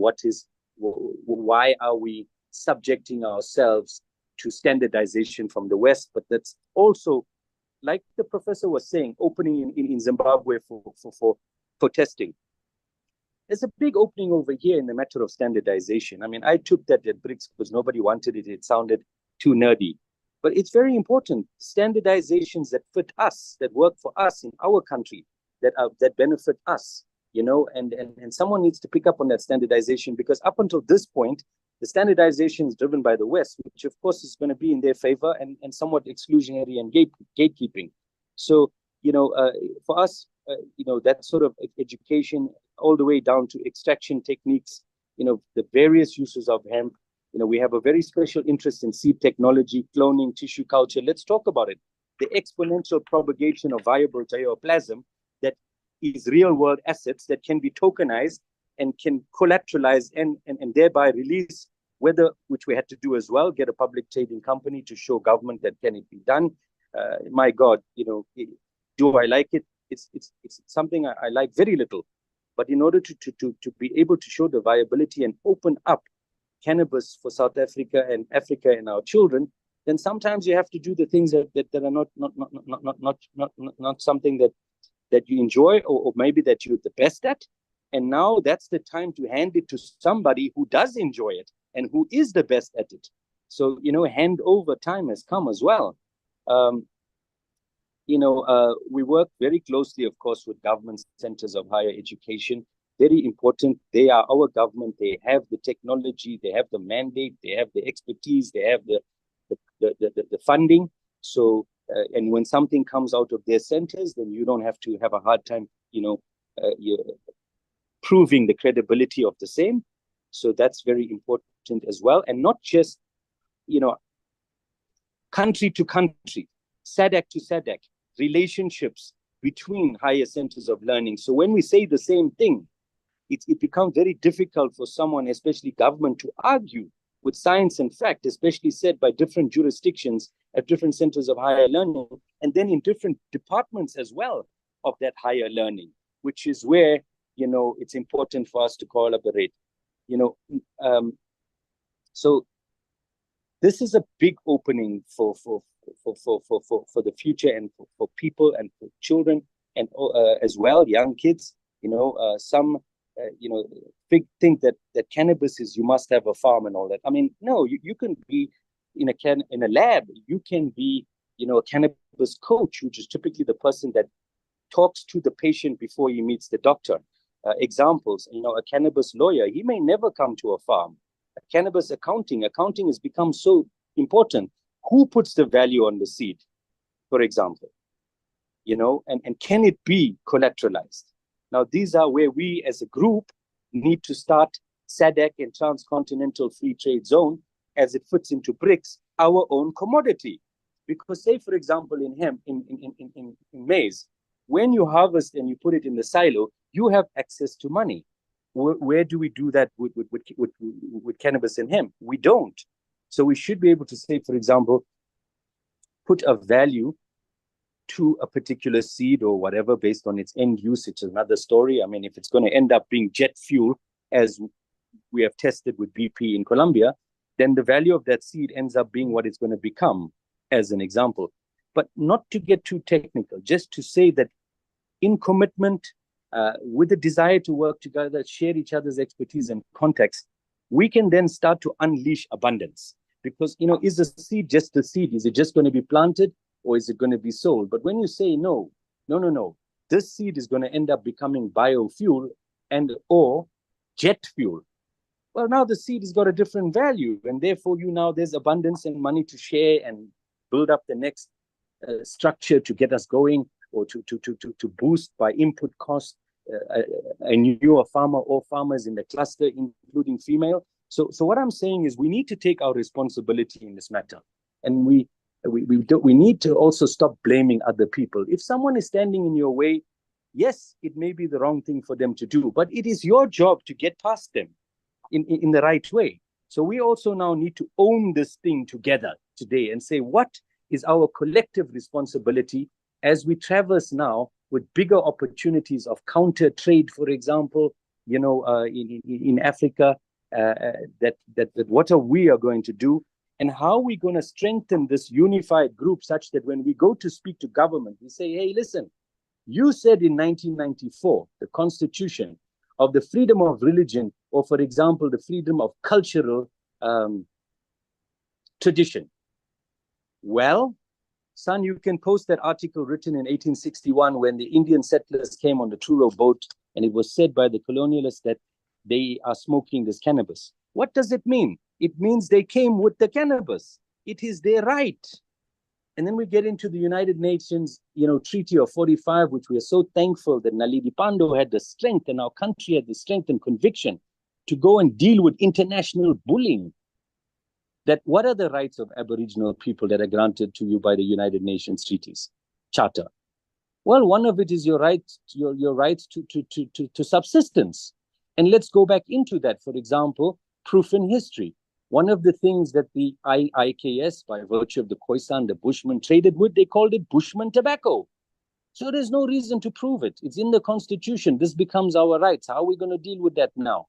why are we subjecting ourselves to standardization from the West. But that's also, like the professor was saying, opening in Zimbabwe for testing. There's a big opening over here in the matter of standardization. I mean, I took that at BRICS because nobody wanted it. It sounded too nerdy. But it's very important. Standardizations that fit us, that work for us in our country, that benefit us, and someone needs to pick up on that standardization, because up until this point, the standardization is driven by the West, which of course is going to be in their favor and somewhat exclusionary and gatekeeping. So, for us, that sort of education all the way down to extraction techniques, the various uses of hemp. We have a very special interest in seed technology, cloning, tissue culture. Let's talk about it. The exponential propagation of viable germplasm that is real world assets that can be tokenized and can collateralize and thereby release, which we had to do as well, get a public trading company to show government that can it be done. My God, do I like it? It's something I like very little. But in order to be able to show the viability and open up cannabis for South Africa and Africa and our children, then sometimes you have to do the things that are not something that you enjoy, or maybe that you're the best at. And now that's the time to hand it to somebody who does enjoy it and who is the best at it. So, hand over time has come as well. We work very closely, of course, with government centers of higher education. Very important. They are our government. They have the technology, they have the mandate, they have the expertise, they have the funding. So, and when something comes out of their centers, then you don't have to have a hard time, proving the credibility of the same. So that's very important as well. And not just, country to country, SADC to SADC, relationships between higher centers of learning. So when we say the same thing, it becomes very difficult for someone, especially government, to argue with science and fact, especially said by different jurisdictions at different centers of higher learning, and then in different departments as well of that higher learning, which is where, it's important for us to collaborate. So this is a big opening for the future, and for people and for children, and as well, young kids. Some think that cannabis is, you must have a farm and all that. I mean, no, you can be in a lab. You can be, a cannabis coach, which is typically the person that talks to the patient before he meets the doctor. Examples, a cannabis lawyer, he may never come to a farm. A cannabis accounting has become so important. Who puts the value on the seed, for example? And can it be collateralized? Now, these are where we as a group need to start SADC and Transcontinental Free Trade Zone as it fits into BRICS, our own commodity. Because say, for example, in hemp, in maize, when you harvest and you put it in the silo, you have access to money. Where do we do that with cannabis and hemp? We don't. So we should be able to say, for example, put a value to a particular seed or whatever based on its end use. It's another story. I mean, if it's going to end up being jet fuel, as we have tested with BP in Colombia, then the value of that seed ends up being what it's going to become, as an example. But not to get too technical, just to say that in commitment, with the desire to work together, share each other's expertise and context, we can then start to unleash abundance. Because, is the seed just a seed? Is it just going to be planted, or is it going to be sold? But when you say no, this seed is going to end up becoming biofuel or jet fuel. Well, now the seed has got a different value, and therefore there's abundance and money to share and build up the next structure to get us going, or to boost by input cost a newer farmer or farmers in the cluster, including female. So what I'm saying is we need to take our responsibility in this matter, and we need to also stop blaming other people. If someone is standing in your way, yes, it may be the wrong thing for them to do, but it is your job to get past them in the right way. So we also now need to own this thing together today and say, what is our collective responsibility as we traverse now with bigger opportunities of counter trade, for example, in Africa, that what are we going to do, and how are we going to strengthen this unified group such that when we go to speak to government, we say, hey, listen, you said in 1994, the Constitution, of the freedom of religion, or for example, the freedom of cultural tradition. Well, son, you can post that article written in 1861 when the Indian settlers came on the Truro boat, and it was said by the colonialists that they are smoking this cannabis. What does it mean? It means they came with the cannabis. It is their right. And then we get into the United Nations, Treaty of 45, which we are so thankful that Naledi Pandor had the strength, and our country had the strength and conviction to go and deal with international bullying. That what are the rights of Aboriginal people that are granted to you by the United Nations treaties, charter? Well, one of it is your right to subsistence. And let's go back into that. For example, proof in history. One of the things that the IKS, by virtue of the Khoisan, the Bushmen, traded with, they called it Bushman tobacco. So there's no reason to prove it. It's in the Constitution. This becomes our rights. How are we going to deal with that now?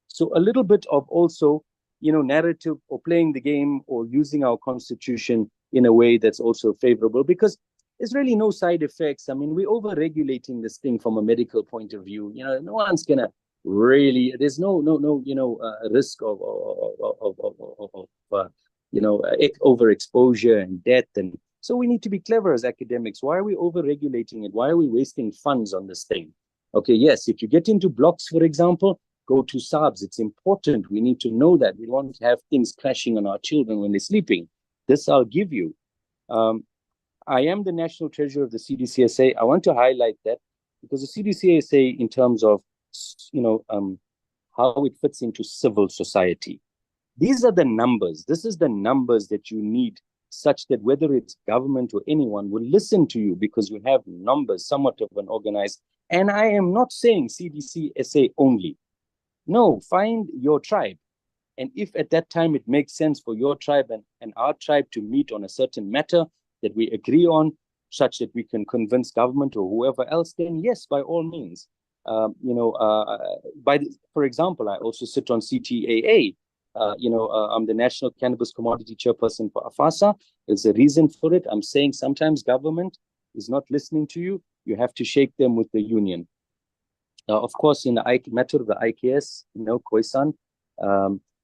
So a little bit of also narrative or playing the game or using our constitution in a way that's also favorable, because there's really no side effects. I mean, we're over-regulating this thing from a medical point of view. No one's gonna really. There's no risk of overexposure and death, and so we need to be clever as academics. Why are we over-regulating it? Why are we wasting funds on this thing? Okay, yes, if you get into blocks, for example, go to SABs. It's important. We need to know that. We don't want to have things crashing on our children when they're sleeping. This I'll give you. I am the national treasurer of the CDCSA. I want to highlight that because the CDCSA, in terms of how it fits into civil society, these are the numbers. This is the numbers that you need, such that whether it's government or anyone will listen to you because you have numbers, somewhat of an organized. And I am not saying CDCSA only. No, find your tribe. And if at that time it makes sense for your tribe and our tribe to meet on a certain matter that we agree on, such that we can convince government or whoever else, then yes, by all means. For example, I also sit on CTAA. I'm the National Cannabis Commodity Chairperson for AFASA. There's a reason for it. I'm saying sometimes government is not listening to you. You have to shake them with the union. Of course, in the matter of the IKS, Khoisan,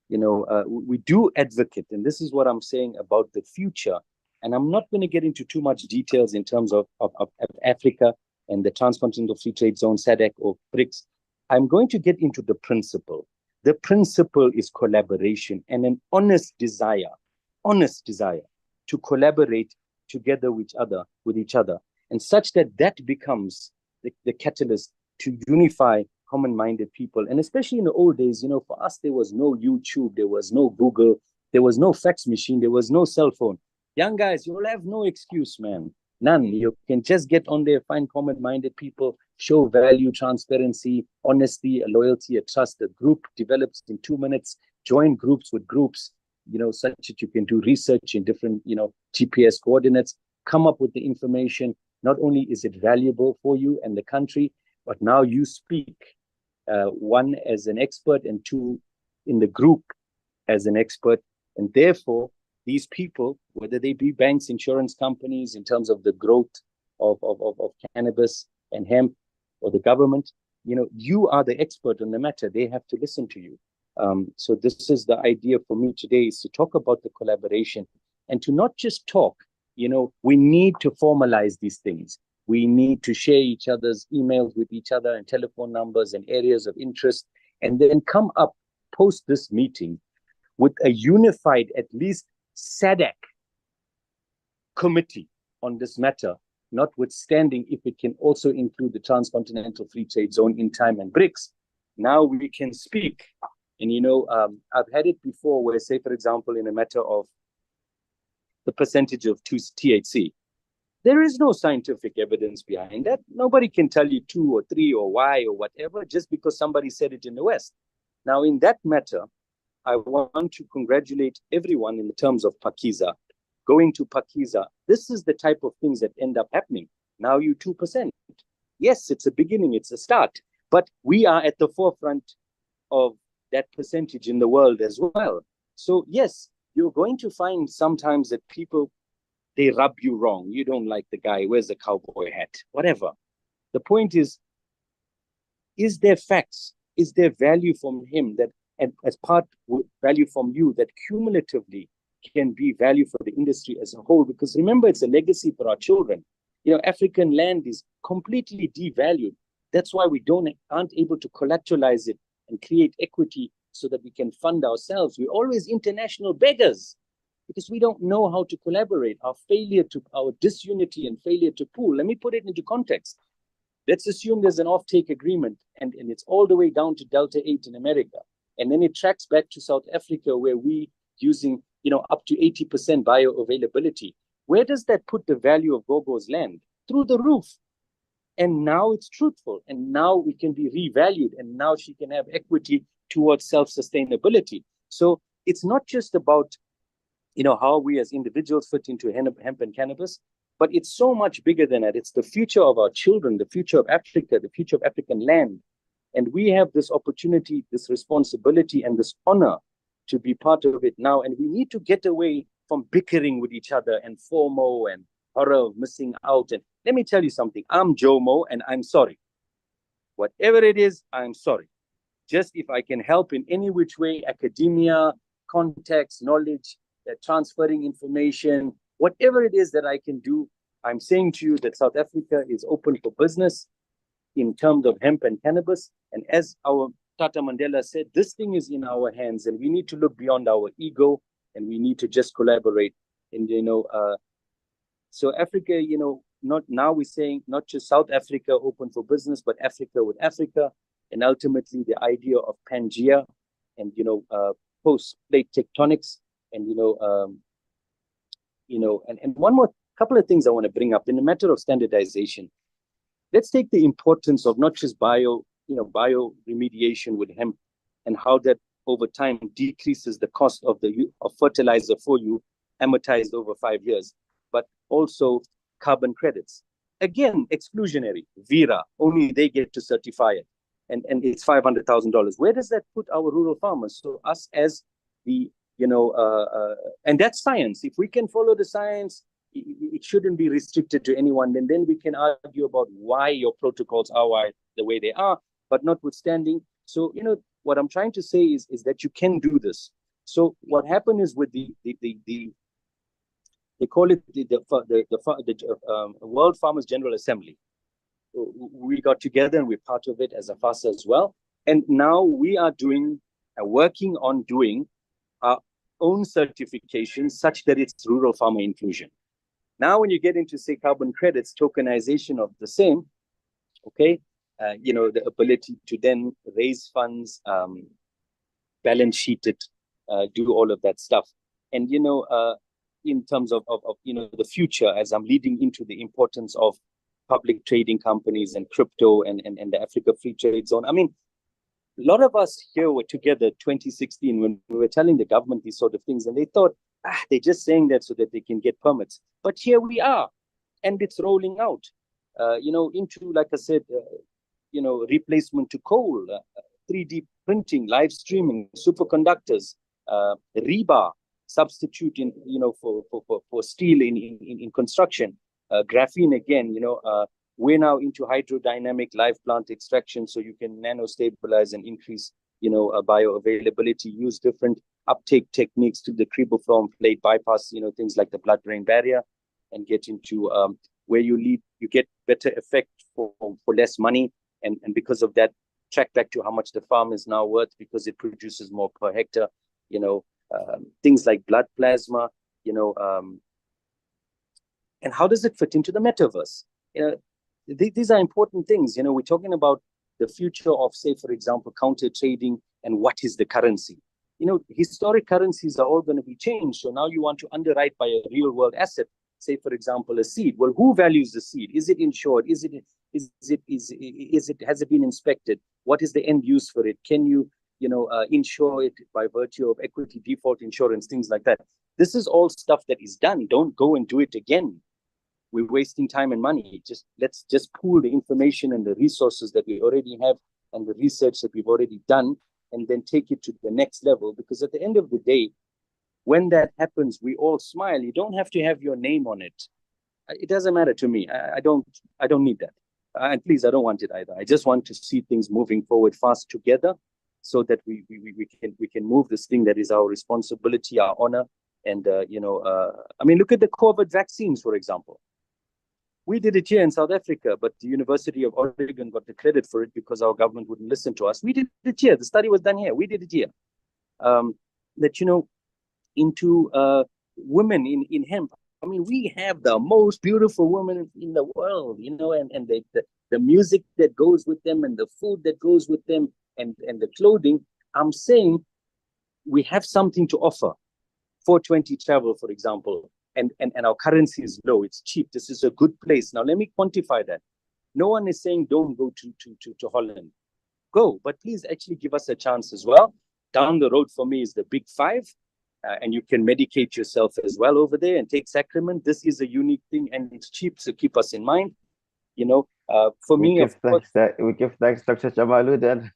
we do advocate, and this is what I'm saying about the future. And I'm not going to get into too much details in terms of Africa and the Transcontinental Free Trade Zone, SADC or BRICS. I'm going to get into the principle. The principle is collaboration and an honest desire to collaborate together with each other, and such that becomes the catalyst to unify common-minded people. And especially in the old days, for us, there was no YouTube, there was no Google, there was no fax machine, there was no cell phone. Young guys, you'll have no excuse, man. None. You can just get on there, find common-minded people, show value, transparency, honesty, a loyalty, a trust. A group develops in 2 minutes. Join groups with groups, such that you can do research in different, GPS coordinates. Come up with the information. Not only is it valuable for you and the country, but now you speak, one as an expert and two in the group as an expert. And therefore, these people, whether they be banks, insurance companies, in terms of the growth of cannabis and hemp, or the government, you are the expert on the matter. They have to listen to you. So this is the idea for me today, is to talk about the collaboration and to not just talk. We need to formalize these things. We need to share each other's emails with each other and telephone numbers and areas of interest, and then come up post this meeting with a unified, at least SADC committee on this matter, notwithstanding if it can also include the Transcontinental Free Trade Zone in time and BRICS. Now we can speak. And, I've had it before where, say, for example, in a matter of the percentage of THC, there is no scientific evidence behind that. Nobody can tell you 2 or 3 or why or whatever, just because somebody said it in the West. Now, in that matter, I want to congratulate everyone in the terms of Pakiza. Going to Pakiza, this is the type of things that end up happening. Now you 2%. Yes, it's a beginning, it's a start. But we are at the forefront of that percentage in the world as well. So yes, you're going to find sometimes that people, they rub you wrong. You don't like the guy, wears the cowboy hat, whatever. The point is there facts? Is there value from him that, and as part value from you, that cumulatively can be value for the industry as a whole? Because remember, it's a legacy for our children. African land is completely devalued. That's why we aren't able to collateralize it and create equity so that we can fund ourselves. We're always international beggars because we don't know how to collaborate. Our disunity and failure to pool. Let me put it into context. Let's assume there's an offtake agreement and it's all the way down to Delta 8 in America. And then it tracks back to South Africa where we using, up to 80% bioavailability. Where does that put the value of Gogo's land? Through the roof. And now it's truthful. And now we can be revalued. And now she can have equity towards self-sustainability. So it's not just about, how we as individuals fit into hemp and cannabis, but it's so much bigger than that. It's the future of our children, the future of Africa, the future of African land. And we have this opportunity, this responsibility, and this honor to be part of it now. And we need to get away from bickering with each other and FOMO and horror of missing out. And let me tell you something, I'm Jomo and I'm sorry. Whatever it is, I'm sorry. Just if I can help in any which way, academia, context, knowledge, transferring information, whatever it is that I can do, I'm saying to you that South Africa is open for business in terms of hemp and cannabis. And as our Tata Mandela said, this thing is in our hands and we need to look beyond our ego and we need to just collaborate. And, so Africa, not now we're saying not just South Africa open for business, but Africa with Africa. And ultimately the idea of Pangea and, post-plate tectonics and, and one more couple of things I want to bring up in the matter of standardization. Let's take the importance of not just bio remediation with hemp and how that over time decreases the cost of fertilizer for you, amortized over 5 years, but also carbon credits. Again, exclusionary. Vera, only they get to certify it. And it's $500,000. Where does that put our rural farmers? So us as the, and that's science. If we can follow the science, it shouldn't be restricted to anyone. And then we can argue about why your protocols are the way they are, but notwithstanding. So, what I'm trying to say is that you can do this. So what happened is with they call it the World Farmers General Assembly. We got together and we're part of it as a FASA as well. And now we are working on doing our own certifications such that it's rural farmer inclusion. Now, when you get into, say, carbon credits, tokenization of the same, okay, the ability to then raise funds, balance sheet it, do all of that stuff. And, in terms of the future, as I'm leading into the importance of public trading companies and crypto and the Africa Free Trade Zone. I mean, a lot of us here were together 2016 when we were telling the government these sort of things, and they thought, they're just saying that so that they can get permits. But here we are, and it's rolling out, into, like I said, replacement to coal, 3D printing, live streaming, superconductors, rebar, substitute in, for steel in construction, graphene again, we're now into hydrodynamic live plant extraction, so you can nano-stabilize and increase, bioavailability, use different uptake techniques to the criboform plate bypass, things like the blood-brain barrier, and get into where you get better effect for less money, and because of that, track back to how much the farm is now worth because it produces more per hectare, things like blood plasma, and how does it fit into the metaverse? These are important things. We're talking about the future of, say, for example, counter trading and what is the currency. Historic currencies are all going to be changed. So now you want to underwrite by a real world asset, say, for example, a seed. Well, who values the seed? Is it insured? Has it been inspected? What is the end use for it? Can you, insure it by virtue of equity default insurance, things like that? This is all stuff that is done. Don't go and do it again. We're wasting time and money. Let's just pool the information and the resources that we already have and the research that we've already done, and then take it to the next level. Because at the end of the day, when that happens, we all smile. You don't have to have your name on it. It doesn't matter to me. I don't need that. And please, I don't want it either. I just want to see things moving forward fast together, so that we can move this thing that is our responsibility, our honor. And look at the COVID vaccines, for example. We did it here in South Africa, but the University of Oregon got the credit for it because our government wouldn't listen to us. We did it here. The study was done here. We did it here. Into women in hemp. I mean, we have the most beautiful women in the world, and the music that goes with them and the food that goes with them and the clothing. I'm saying we have something to offer. 420 travel, for example. And our currency is low, it's cheap. This is a good place. Now, let me quantify that. No one is saying don't go to Holland. Go, but please actually give us a chance as well. Down the road for me is the Big Five, and you can medicate yourself as well over there and take sacrament. This is a unique thing, and it's cheap, so keep us in mind. For me, we give thanks, Dr. Jamalu. Then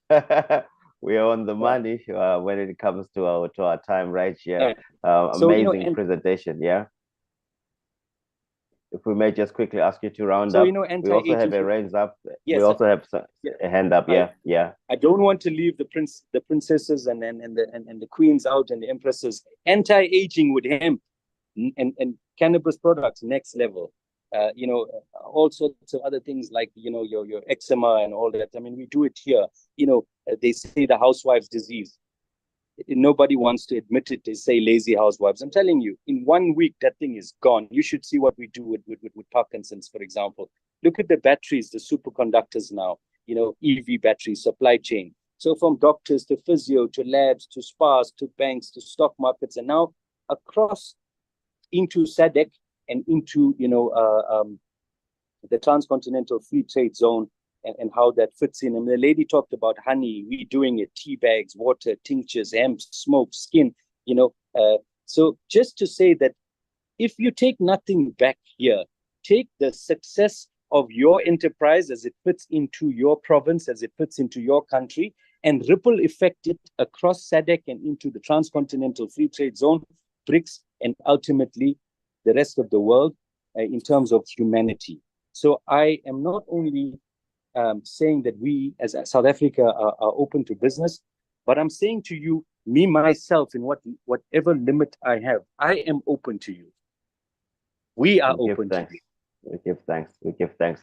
we are on the money when it comes to our time right here. So, Amazing presentation, yeah. If we may just quickly ask you to round so, up. you know, We also have anti-aging. a raise up. Yes, We also have a hand up. Yeah, yeah. I don't want to leave the princesses and the queens out and the empresses. Anti-aging with hemp and cannabis products next level. You know, all sorts of other things like, you know, your eczema and all that. I mean, we do it here. You know, they say the housewife's disease. Nobody wants to admit it. They say lazy housewives. I'm telling you, in 1 week, that thing is gone. You should see what we do with Parkinson's, for example. Look at the batteries, the superconductors now, you know, EV batteries, supply chain. So from doctors to physio, to labs, to spas, to banks, to stock markets, and now across into SADC and into, you know, the transcontinental free trade zone, and how that fits in. And the lady talked about honey, we doing it, tea bags, water, tinctures, hemp, smoke, skin, you know. So just to say that if you take nothing back here, take the success of your enterprise as it fits into your province, as it fits into your country, and ripple effect it across SADC and into the transcontinental free trade zone, BRICS, and ultimately the rest of the world in terms of humanity. So I am not only saying that we as South Africa are open to business, but I'm saying to you, me, myself, in whatever limit I have, I am open to you. We are open to you. We give thanks. We give thanks.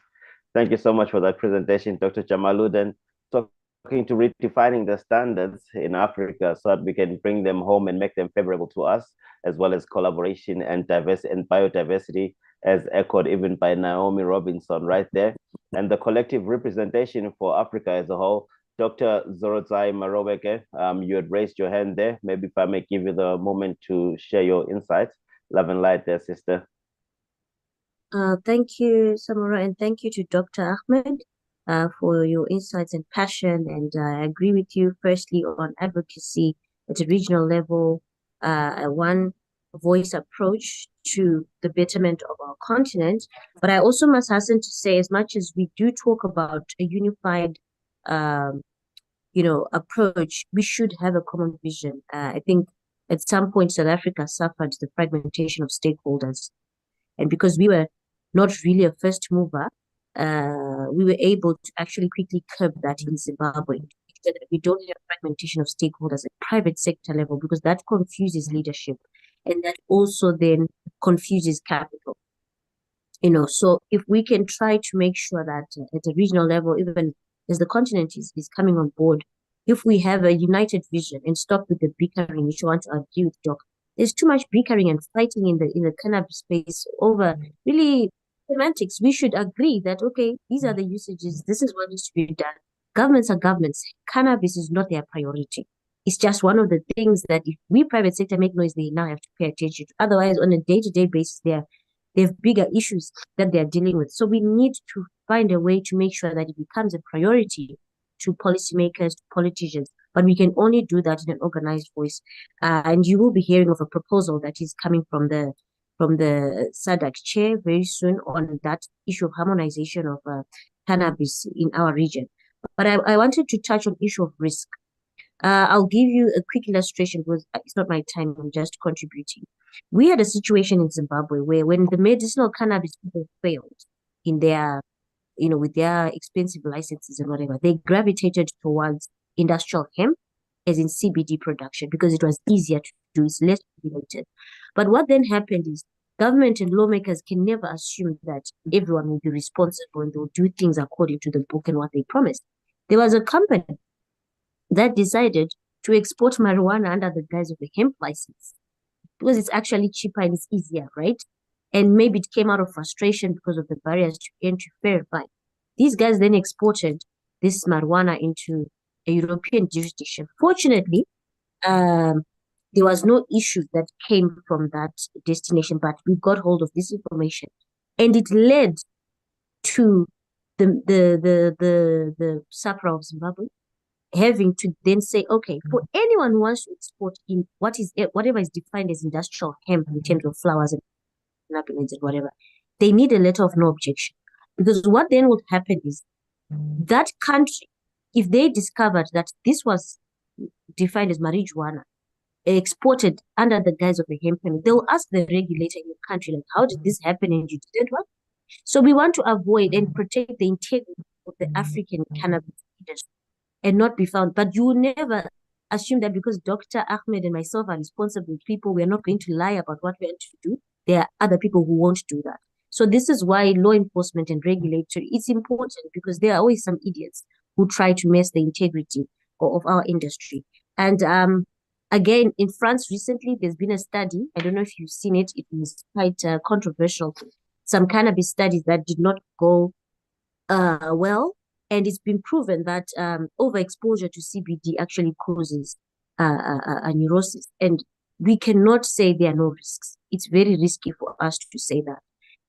Thank you so much for that presentation, Dr. Jamaluddin, talking to redefining the standards in Africa so that we can bring them home and make them favorable to us, as well as collaboration and biodiversity, as echoed even by Naomi Robinson right there, and the collective representation for Africa as a whole. Dr. Zorodzai Marobeke, you had raised your hand there. Maybe if I may give you the moment to share your insights. Love and light there, sister. Thank you, Samora, and thank you to Dr. Ahmed for your insights and passion. And I agree with you, firstly, on advocacy at a regional level, a one voice approach to the betterment of our continent. But I also must hasten to say, as much as we do talk about a unified approach, we should have a common vision. I think at some point South Africa suffered the fragmentation of stakeholders. And because we were not really a first mover, we were able to actually quickly curb that in Zimbabwe. We don't have fragmentation of stakeholders at private sector level, because that confuses leadership, and that also then confuses capital. So if we can try to make sure that at a regional level, even as the continent is coming on board, if we have a united vision and stop with the bickering, which I want to argue with Doc. There's too much bickering and fighting in the cannabis space over really semantics. We should agree that, okay, these are the usages, this is what needs to be done. Governments are governments. Cannabis is not their priority. It's just one of the things that if we private sector make noise, they now have to pay attention to. Otherwise, on a day-to-day basis, they have bigger issues that they're dealing with. So we need to find a way to make sure that it becomes a priority to policymakers, to politicians, but we can only do that in an organized voice. And you will be hearing of a proposal that is coming from the SADC chair very soon on that issue of harmonization of cannabis in our region. But I wanted to touch on issue of risk. I'll give you a quick illustration because it's not my time, I'm just contributing. We had a situation in Zimbabwe where when the medicinal cannabis people failed in their with their expensive licenses and whatever, they gravitated towards industrial hemp, as in CBD production, because it was easier to do, it's less regulated. But what then happened is government and lawmakers can never assume that everyone will be responsible and they'll do things according to the book and what they promised. There was a company that decided to export marijuana under the guise of a hemp license because it's actually cheaper and it's easier, right? And maybe it came out of frustration because of the barriers to entry. Fair, fine. These guys then exported this marijuana into a European jurisdiction. Fortunately, there was no issue that came from that destination, but we got hold of this information, and it led to the SAPRA of Zimbabwe having to then say, okay, for anyone who wants to export in whatever is defined as industrial hemp in terms of flowers and cannabinoids and whatever, they need a letter of no objection. Because what then would happen is that country, if they discovered that this was defined as marijuana, exported under the guise of a hemp permit, they'll ask the regulator in the country, like, how did this happen and you didn't what? So we want to avoid and protect the integrity of the African cannabis industry and not be found. But you will never assume that because Dr. Ahmed and myself are responsible people, we are not going to lie about what we are to do. There are other people who won't do that. So this is why law enforcement and regulatory is important, because there are always some idiots who try to mess the integrity of our industry. And again, in France recently, there's been a study. I don't know if you've seen it. It was quite controversial. Some cannabis studies that did not go well, and it's been proven that overexposure to CBD actually causes a neurosis. And we cannot say there are no risks. It's very risky for us to say that.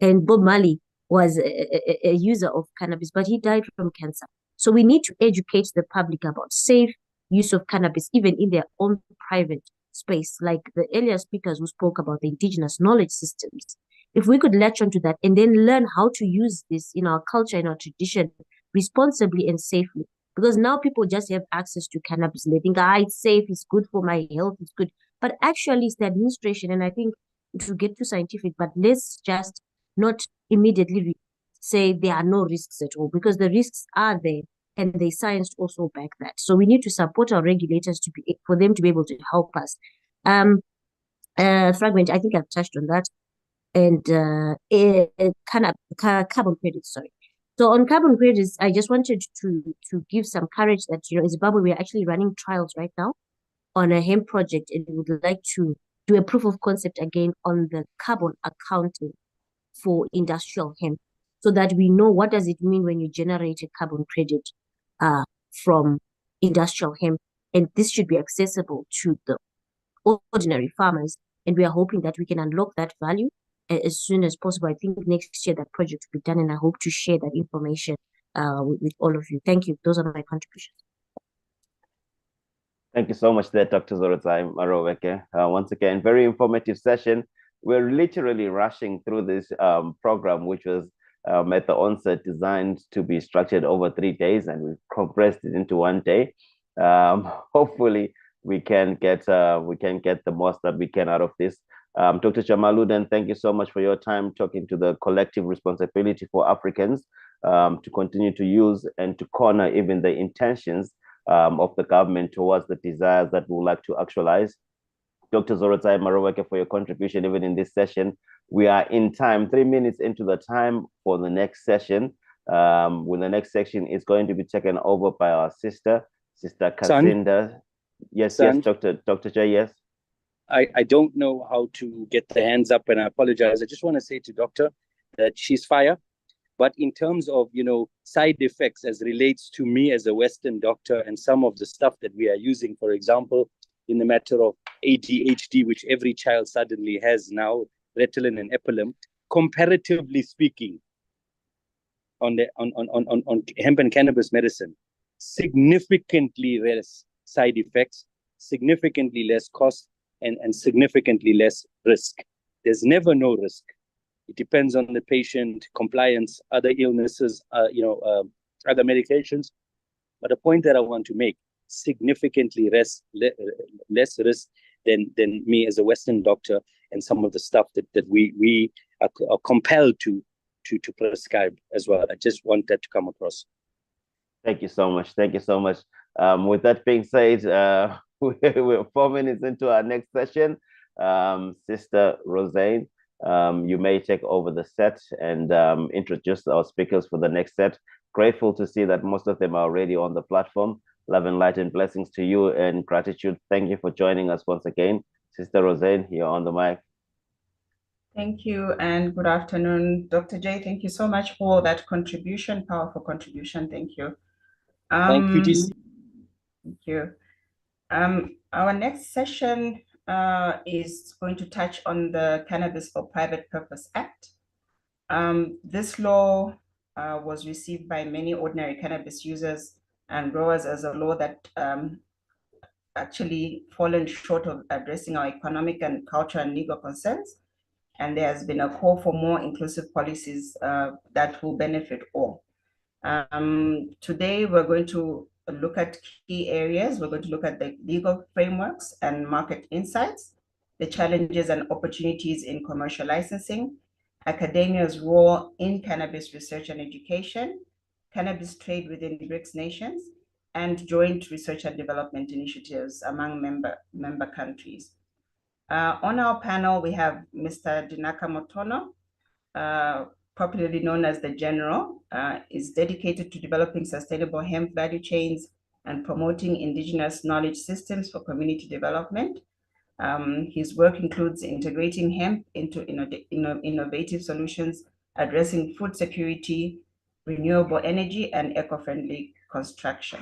And Bob Marley was a user of cannabis, but he died from cancer. So we need to educate the public about safe use of cannabis, even in their own private space, like the earlier speakers who spoke about the indigenous knowledge systems. If we could latch onto that and then learn how to use this in our culture, in our tradition, responsibly and safely. Because now people just have access to cannabis and they think, it's safe, it's good for my health, it's good. But actually, it's the administration, and I think to get too scientific, but let's just not immediately say there are no risks at all, because the risks are there and the science also back that. So we need to support our regulators for them to be able to help us. Fragment, I think I've touched on that. And carbon credits, sorry. So on carbon credits, I just wanted to give some courage that, in Zimbabwe, we are actually running trials right now on a hemp project, and we would like to do a proof of concept again on the carbon accounting for industrial hemp, so that we know what does it mean when you generate a carbon credit from industrial hemp. And this should be accessible to the ordinary farmers. And we are hoping that we can unlock that value as soon as possible. I think next year that project will be done, and I hope to share that information with all of you. Thank you. Those are my contributions. Thank you so much there, Dr. Zorotai Maroweke. Once again, very informative session. We're literally rushing through this program, which was at the onset designed to be structured over 3 days, and we've compressed it into 1 day. Hopefully, we can get the most that we can out of this. Dr. Jamaluddin, thank you so much for your time talking to the collective responsibility for Africans to continue to use and to corner even the intentions of the government towards the desires that we would like to actualize. Dr. Zorotai Maroweke, for your contribution even in this session. We are in time, 3 minutes into the time for the next session. When the next section is going to be taken over by our Sister Kasinda. Yes, Dr. J, yes. I don't know how to get the hands up, and I apologize. I just want to say to Doctor that she's fire. But in terms of, side effects as relates to me as a Western doctor and some of the stuff that we are using, for example, in the matter of ADHD, which every child suddenly has now, Ritalin and Epilim, comparatively speaking, on hemp and cannabis medicine, significantly less side effects, significantly less cost, and significantly less risk. There's never no risk. It depends on the patient, compliance, other illnesses, other medications. But the point that I want to make, significantly less risk than me as a Western doctor and some of the stuff that we are compelled to prescribe as well. I just want that to come across. Thank you so much. Thank you so much. With that being said, we're 4 minutes into our next session. Sister Roseanne, you may take over the set and introduce our speakers for the next set. Grateful to see that most of them are already on the platform. Love and light and blessings to you, and gratitude. Thank you for joining us once again. Sister Roseanne, you're on the mic. Thank you, and good afternoon, Dr. J. Thank you so much for that contribution, powerful contribution. Thank you. Thank you, DC. Thank you. Our next session is going to touch on the Cannabis for Private Purpose Act. This law was received by many ordinary cannabis users and growers as a law that actually fallen short of addressing our economic and cultural and legal concerns. And there has been a call for more inclusive policies that will benefit all. Today, we're going to look at key areas. We're going to look at the legal frameworks and market insights, the challenges and opportunities in commercial licensing, academia's role in cannabis research and education, cannabis trade within BRICS nations, and joint research and development initiatives among member countries. On our panel, we have Mr. Dinaka Motono, popularly known as the General, is dedicated to developing sustainable hemp value chains and promoting indigenous knowledge systems for community development. His work includes integrating hemp into innovative solutions, addressing food security, renewable energy, and eco-friendly construction.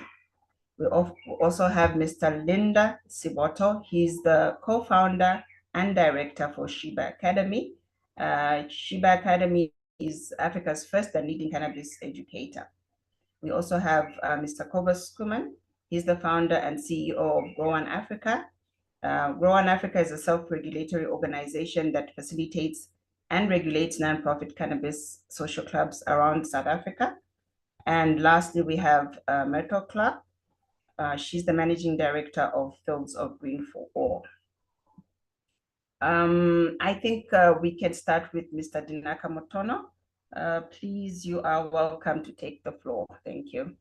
We also have Mr. Linda Siboto. He's the co-founder and director for Sheba Academy. Sheba Academy is Africa's first and leading cannabis educator. We also have Mr. Kobus Kuman. He's the founder and CEO of Grow On Africa. Grow On Africa is a self-regulatory organization that facilitates and regulates nonprofit cannabis social clubs around South Africa. And lastly, we have Myrtle Clark. She's the managing director of Fields of Green for All. I think we can start with Mr. Dinaka Motono. Please, you are welcome to take the floor. Thank you.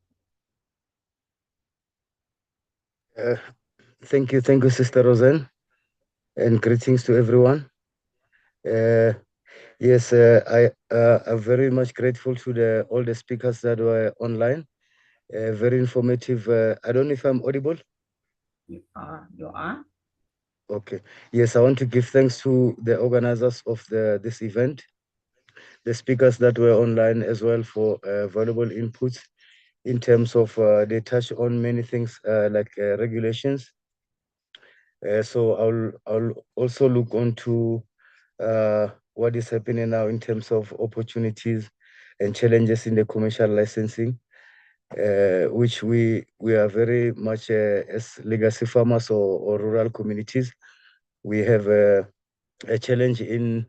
Thank you, Sister Roseanne, and greetings to everyone. Yes, I'm very much grateful to all the speakers that were online. Very informative. I don't know if I'm audible. You are. Okay. Yes, I want to give thanks to the organizers of this event, the speakers that were online as well for valuable inputs in terms of they touch on many things like regulations. So I'll also look onto what is happening now in terms of opportunities and challenges in the commercial licensing, which we are very much as legacy farmers or rural communities, we have a challenge in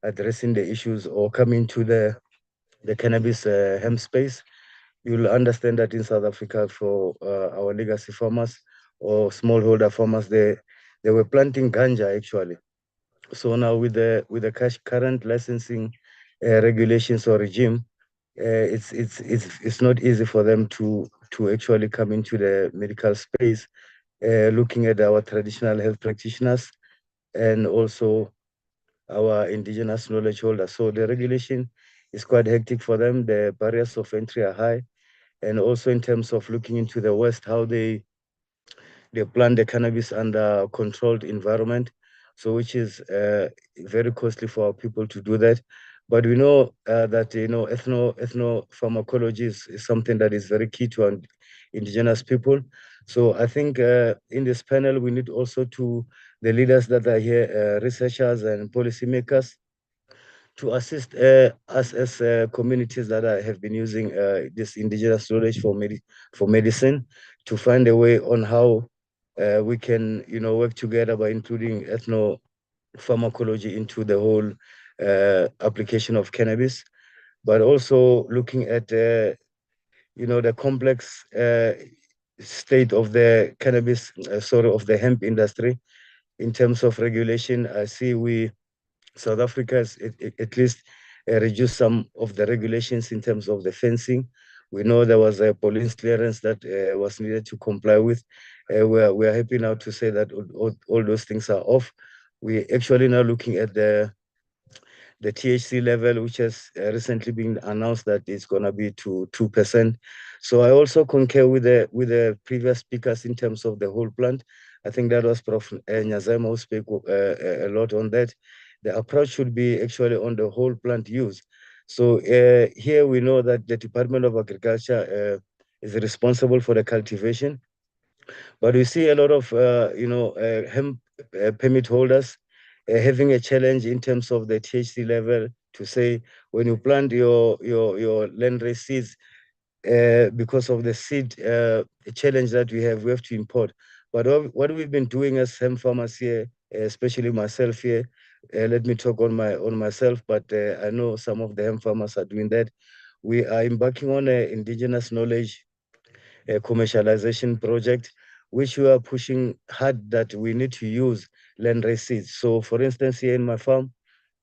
addressing the issues or coming to the cannabis hemp space. You'll understand that in South Africa, for our legacy farmers or smallholder farmers, they were planting ganja actually. So now with the current licensing regulations or regime, it's not easy for them to actually come into the medical space. Looking at our traditional health practitioners and also our indigenous knowledge holders. So the regulation is quite hectic for them. The barriers of entry are high. And also in terms of looking into the West, how they plant the cannabis under controlled environment. So which is very costly for our people to do that. But we know that, ethnopharmacology is something that is very key to our indigenous people. So I think in this panel, we need also the leaders that are here, researchers and policymakers, to assist us as communities that have been using this indigenous knowledge for medicine, to find a way on how we can, work together by including ethnopharmacology into the whole application of cannabis, but also looking at, the complex state of the cannabis, of the hemp industry in terms of regulation. I see South Africa has at least reduced some of the regulations in terms of the fencing. We know there was a police clearance that was needed to comply with. We are happy now to say that all those things are off. We actually now looking at the THC level, which has recently been announced that it's going to be to 2%. So I also concur with the previous speakers in terms of the whole plant. I think that was Prof. Nyazema who spoke a lot on that. The approach should be actually on the whole plant use. So here we know that the Department of Agriculture is responsible for the cultivation, but we see a lot of hemp permit holders having a challenge in terms of the THC level, to say when you plant your landrace seeds, because of the seed challenge that we have to import. But what we've been doing as hemp farmers here, especially myself here, let me talk on myself, but I know some of the hemp farmers are doing that. We are embarking on an indigenous knowledge commercialization project, which we are pushing hard that we need to use land-raised seeds. So for instance, here in my farm,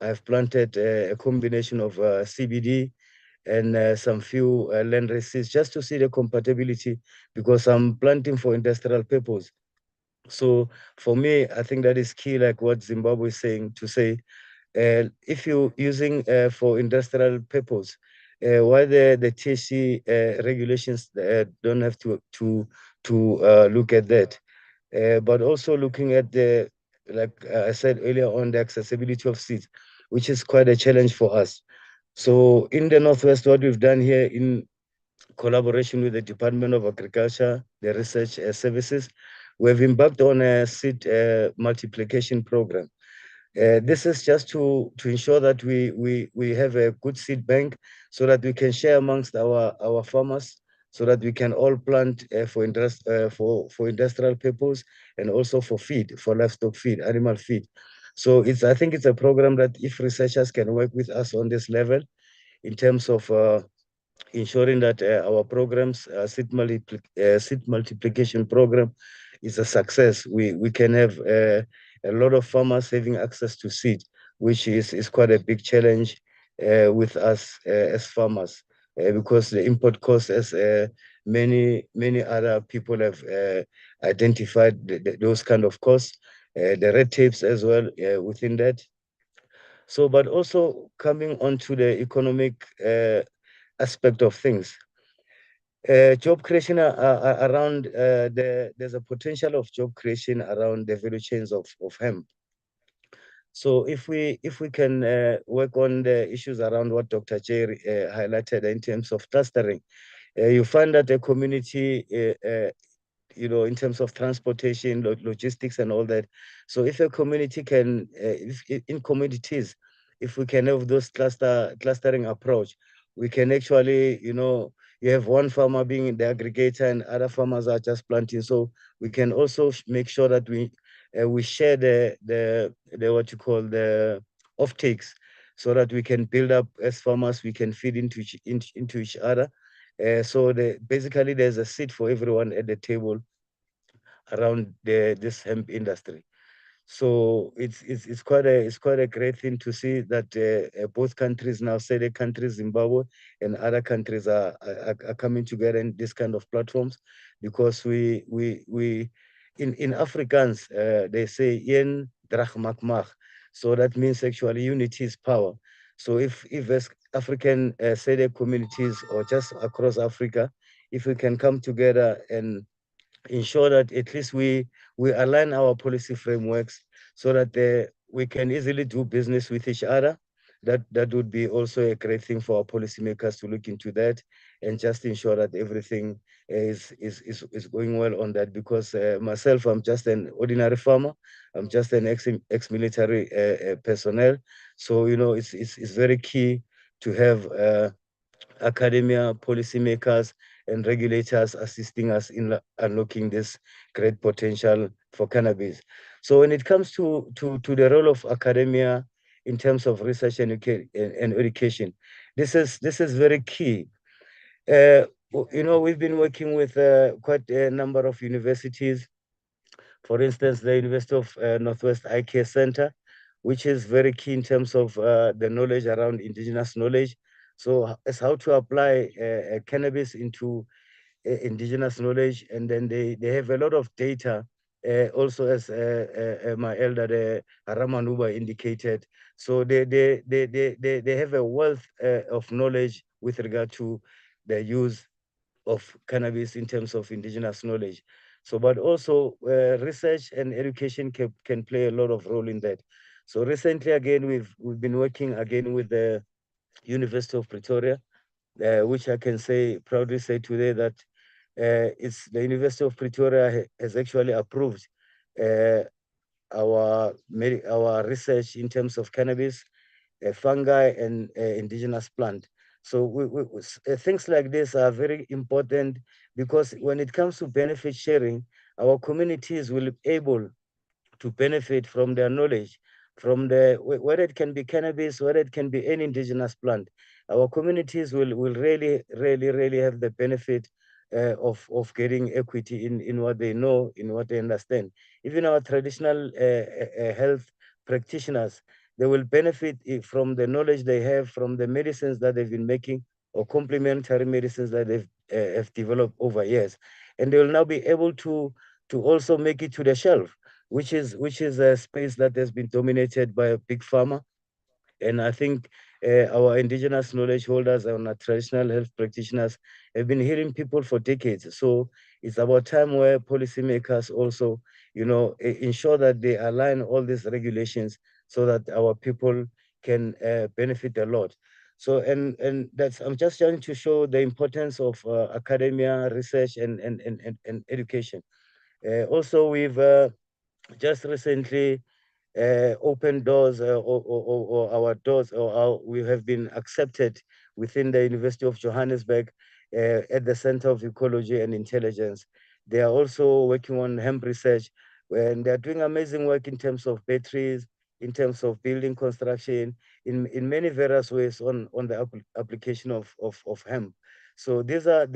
I've planted a combination of CBD and some few land-raised seeds just to see the compatibility, because I'm planting for industrial purpose. So for me, I think that is key, like what Zimbabwe is saying, to say, if you're using for industrial purpose, why the THC regulations don't have to look at that, but also looking at the, like I said earlier on, the accessibility of seeds, which is quite a challenge for us. So in the Northwest, what we've done here in collaboration with the Department of Agriculture, the Research Services, we've embarked on a seed multiplication program. This is just to ensure that we have a good seed bank so that we can share amongst our farmers, so that we can all plant for industrial purpose and also for feed, for livestock feed, animal feed. So I think it's a program that if researchers can work with us on this level in terms of ensuring that our programs, seed multiplication program, is a success. We can have a lot of farmers having access to seed, which is quite a big challenge with us as farmers, because the import costs, as many other people have identified, those kind of costs, the red tapes as well within that. So, but also coming on to the economic aspect of things. Job creation around there's a potential of job creation around the value chains of hemp. So if we can work on the issues around what Dr. J highlighted in terms of clustering, you find that the community, in terms of transportation, logistics and all that. So if a community can, in communities, if we can have those clustering approach, we can actually, you have one farmer being the aggregator and other farmers are just planting. So we can also make sure that we share the what you call the offtakes, so that we can build up as farmers, we can feed into each other. So basically there's a seat for everyone at the table around this hemp industry. So it's quite a great thing to see that both countries now, say the countries Zimbabwe and other countries are coming together in this kind of platforms, because we in Afrikaans they say yen drag mak mag. So that means actually unity is power. So if as African SEDE communities or just across Africa, if we can come together and ensure that at least we align our policy frameworks so that we can easily do business with each other, that would be also a great thing for our policymakers to look into that and just ensure that everything is going well on that. Because myself, I'm just an ordinary farmer. I'm just an ex-military personnel. So it's very key to have academia, policymakers, and regulators assisting us in unlocking this great potential for cannabis. So when it comes to the role of academia in terms of research and education, this is very key. We've been working with quite a number of universities. For instance, the University of Northwest Eye Care Center, which is very key in terms of the knowledge around indigenous knowledge. So as how to apply cannabis into indigenous knowledge, and then they have a lot of data. Also, as my elder Ramanuba indicated, so they have a wealth of knowledge with regard to the use of cannabis in terms of indigenous knowledge. So, but also research and education can play a lot of role in that. So recently, again, we've been working again with the University of Pretoria, which I can proudly say today that it's the University of Pretoria has actually approved our research in terms of cannabis, fungi, and indigenous plant. So things like this are very important, because when it comes to benefit sharing, our communities will be able to benefit from their knowledge, from whether it can be cannabis, whether it can be any indigenous plant. Our communities will really have the benefit of getting equity in what they know, in what they understand. Even our traditional health practitioners, they will benefit from the knowledge they have from the medicines that they've been making or complementary medicines that they've have developed over years, and they will now be able to also make it to the shelf, which is a space that has been dominated by a big pharma. And I think our indigenous knowledge holders and our traditional health practitioners have been healing people for decades. So it's about time where policymakers also, ensure that they align all these regulations so that our people can benefit a lot. So, and that's, I'm just trying to show the importance of academia, research, and education. Also, we've just recently open doors or our doors we have been accepted within the University of Johannesburg at the Center of Ecology and Intelligence. They are also working on hemp research, and they're doing amazing work in terms of batteries, in terms of building construction, in many various ways on the application of hemp. So these are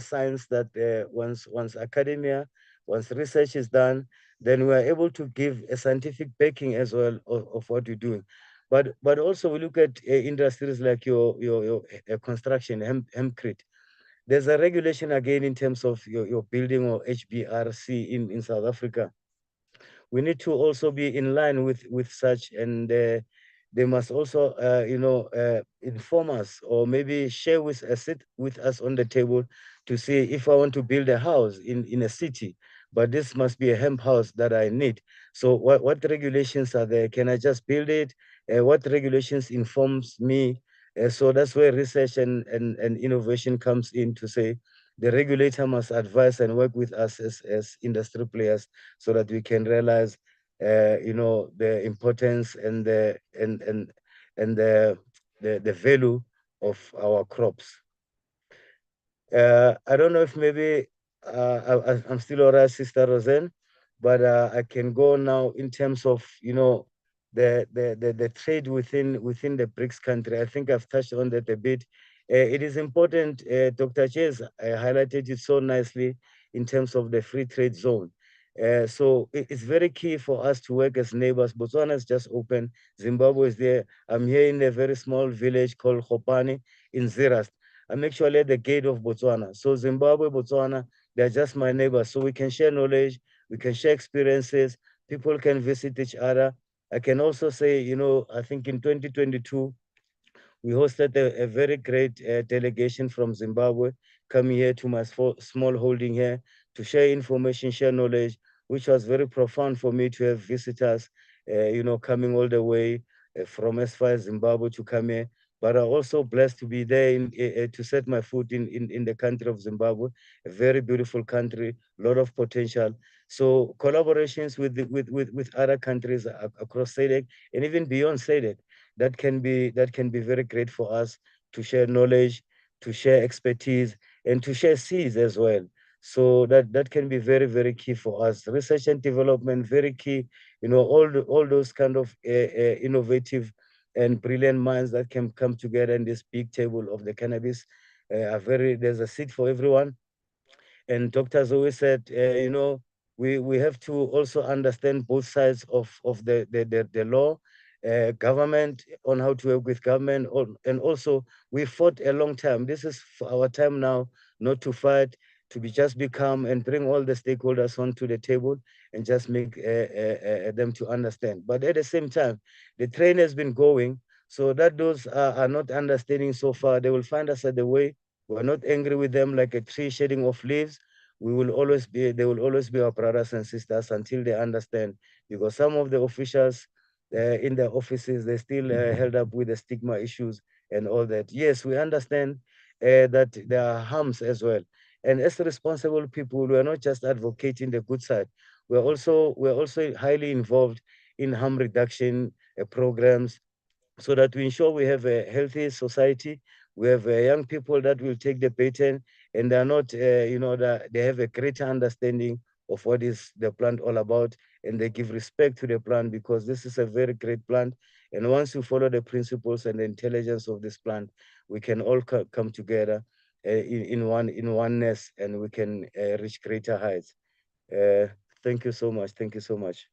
signs that once academia, once research is done, then we are able to give a scientific backing as well of what we're doing. But also we look at industries like your construction, hempcrete. There's a regulation again in terms of your building or HBRC in South Africa. We need to also be in line with such, and they must also inform us or maybe share with us, sit with us on the table to see if I want to build a house in a city, but this must be a hemp house that I need. So what regulations are there? Can I just build it? What regulations informs me? So that's where research and innovation comes in to say the regulator must advise and work with us as industry players so that we can realize the importance and the value of our crops. I don't know if maybe I'm still all right, Sister Roseanne, but I can go now in terms of the trade within the BRICS country. I think I've touched on that a bit. It is important. Dr. Ches highlighted it so nicely in terms of the free trade zone. So it's very key for us to work as neighbors. Botswana has just opened. Zimbabwe is there. I'm here in a very small village called Hopani in Zerast. I'm actually at the gate of Botswana. So Zimbabwe, Botswana, they're just my neighbors. So we can share knowledge, we can share experiences, people can visit each other. I can also say, I think in 2022, we hosted a very great delegation from Zimbabwe coming here to my small holding here to share information, share knowledge, which was very profound for me to have visitors, coming all the way from as far as Zimbabwe to come here. But I'm also blessed to be there to set my foot in the country of Zimbabwe, a very beautiful country, a lot of potential. So collaborations with other countries across SADC and even beyond SADC, that can be very great for us to share knowledge, to share expertise, and to share seeds as well. So that can be very, very key for us. Research and development, very key. All those kind of innovative and brilliant minds that can come together in this big table of the cannabis there's a seat for everyone. And doctors always said, we have to also understand both sides of the law, government, on how to work with government, and also we fought a long time. This is for our time now, not to fight, to just become and bring all the stakeholders onto the table and just make them to understand. But at the same time, the train has been going, so that those are not understanding so far, they will find us at the way. We're not angry with them like a tree shedding off leaves. They will always be our brothers and sisters until they understand, because some of the officials in their offices, they're still held up with the stigma issues and all that. Yes, we understand that there are harms as well. And as responsible people, we are not just advocating the good side. We're also highly involved in harm reduction programs, so that we ensure we have a healthy society. We have young people that will take the baton, and they're not, that they have a greater understanding of what is the plant all about, and they give respect to the plant, because this is a very great plant. And once you follow the principles and the intelligence of this plant, we can all come together in oneness, and we can reach greater heights. Thank you so much. Thank you so much.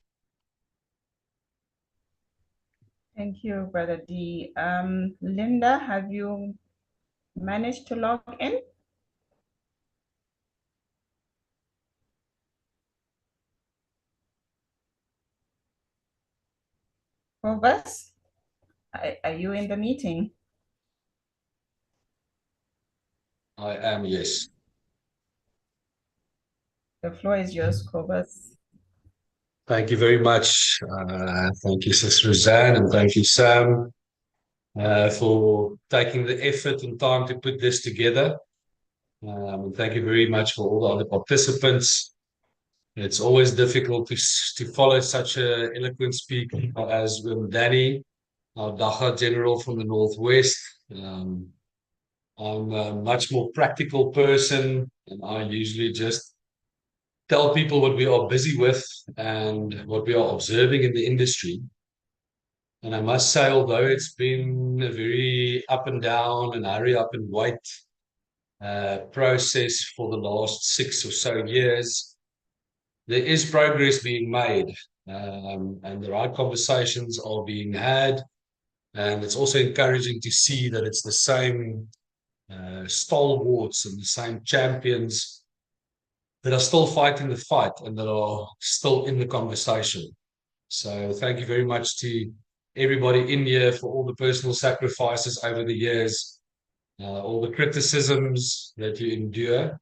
Thank you, Brother D. Linda, have you managed to log in? Cobus, are you in the meeting? I am, yes. The floor is yours, Cobus. Thank you very much. Thank you, Sister Roseanne, and thank you, Sam, for taking the effort and time to put this together. And thank you very much for all the other participants. It's always difficult to follow such an eloquent speaker as Danny, our Dacha General from the Northwest. I'm a much more practical person, and I usually just tell people what we are busy with and what we are observing in the industry. And I must say, although it's been a very up and down and hurry up and wait process for the last 6 or so years, there is progress being made, and the right conversations are being had. And it's also encouraging to see that it's the same stalwarts and the same champions that are still fighting the fight and that are still in the conversation. So thank you very much to everybody in here for all the personal sacrifices over the years, all the criticisms that you endure.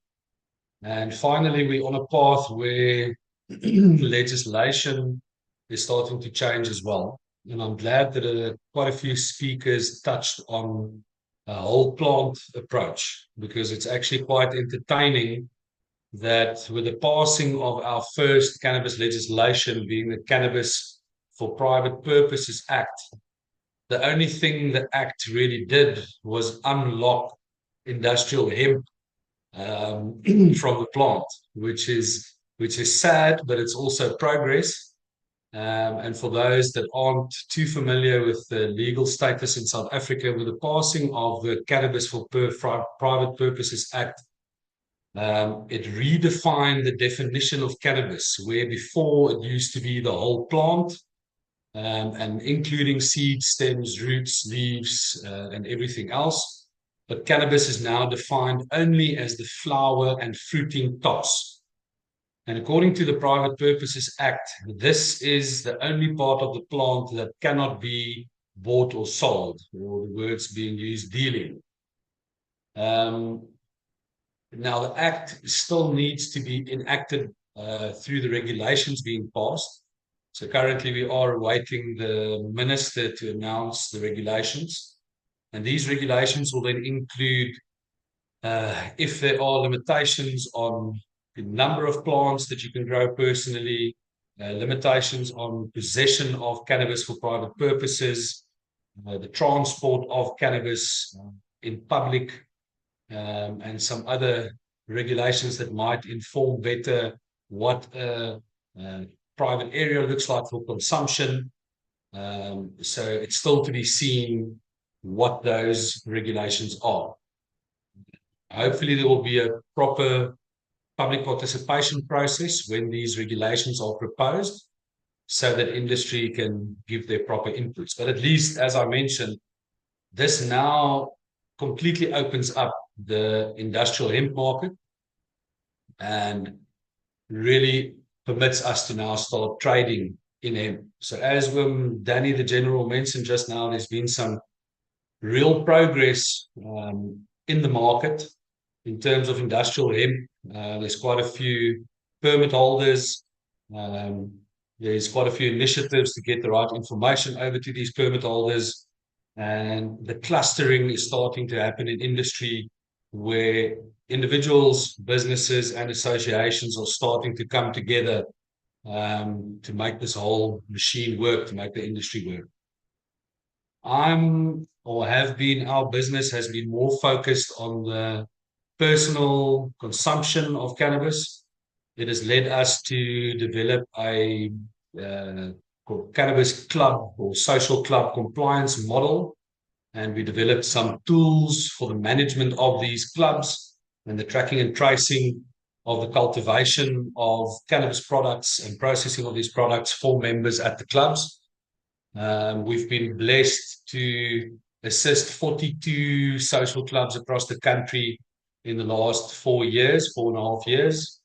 And finally, we're on a path where legislation is starting to change as well. And I'm glad that quite a few speakers touched on a whole plant approach, because it's actually quite entertaining that with the passing of our first cannabis legislation, being the Cannabis for Private Purposes Act, the only thing the Act really did was unlock industrial hemp from the plant, which is sad, but it's also progress. And for those that aren't too familiar with the legal status in South Africa, with the passing of the Cannabis for Private Purposes Act, it redefined the definition of cannabis, where before it used to be the whole plant, and including seeds, stems, roots, leaves, and everything else. But cannabis is now defined only as the flower and fruiting tops. And according to the Private Purposes Act, this is the only part of the plant that cannot be bought or sold, or the words being used, dealing. Now, the Act still needs to be enacted through the regulations being passed. So currently we are awaiting the minister to announce the regulations. And these regulations will then include if there are limitations on the number of plants that you can grow personally, limitations on possession of cannabis for private purposes, the transport of cannabis in public, and some other regulations that might inform better what a private area looks like for consumption. So it's still to be seen what those regulations are. Hopefully there will be a proper public participation process when these regulations are proposed, so that industry can give their proper inputs. But at least, as I mentioned, this now completely opens up the industrial hemp market and really permits us to now start trading in hemp. So as Danny, the General, mentioned just now, there's been some real progress in the market in terms of industrial hemp. There's quite a few permit holders. There's quite a few initiatives to get the right information over to these permit holders. And the clustering is starting to happen in industry, where individuals, businesses, and associations are starting to come together to make this whole machine work, to make the industry work. Our business has been more focused on the personal consumption of cannabis. It has led us to develop a cannabis club or social club compliance model, and we developed some tools for the management of these clubs and the tracking and tracing of the cultivation of cannabis products and processing of these products for members at the clubs. We've been blessed to assist 42 social clubs across the country in the last 4.5 years.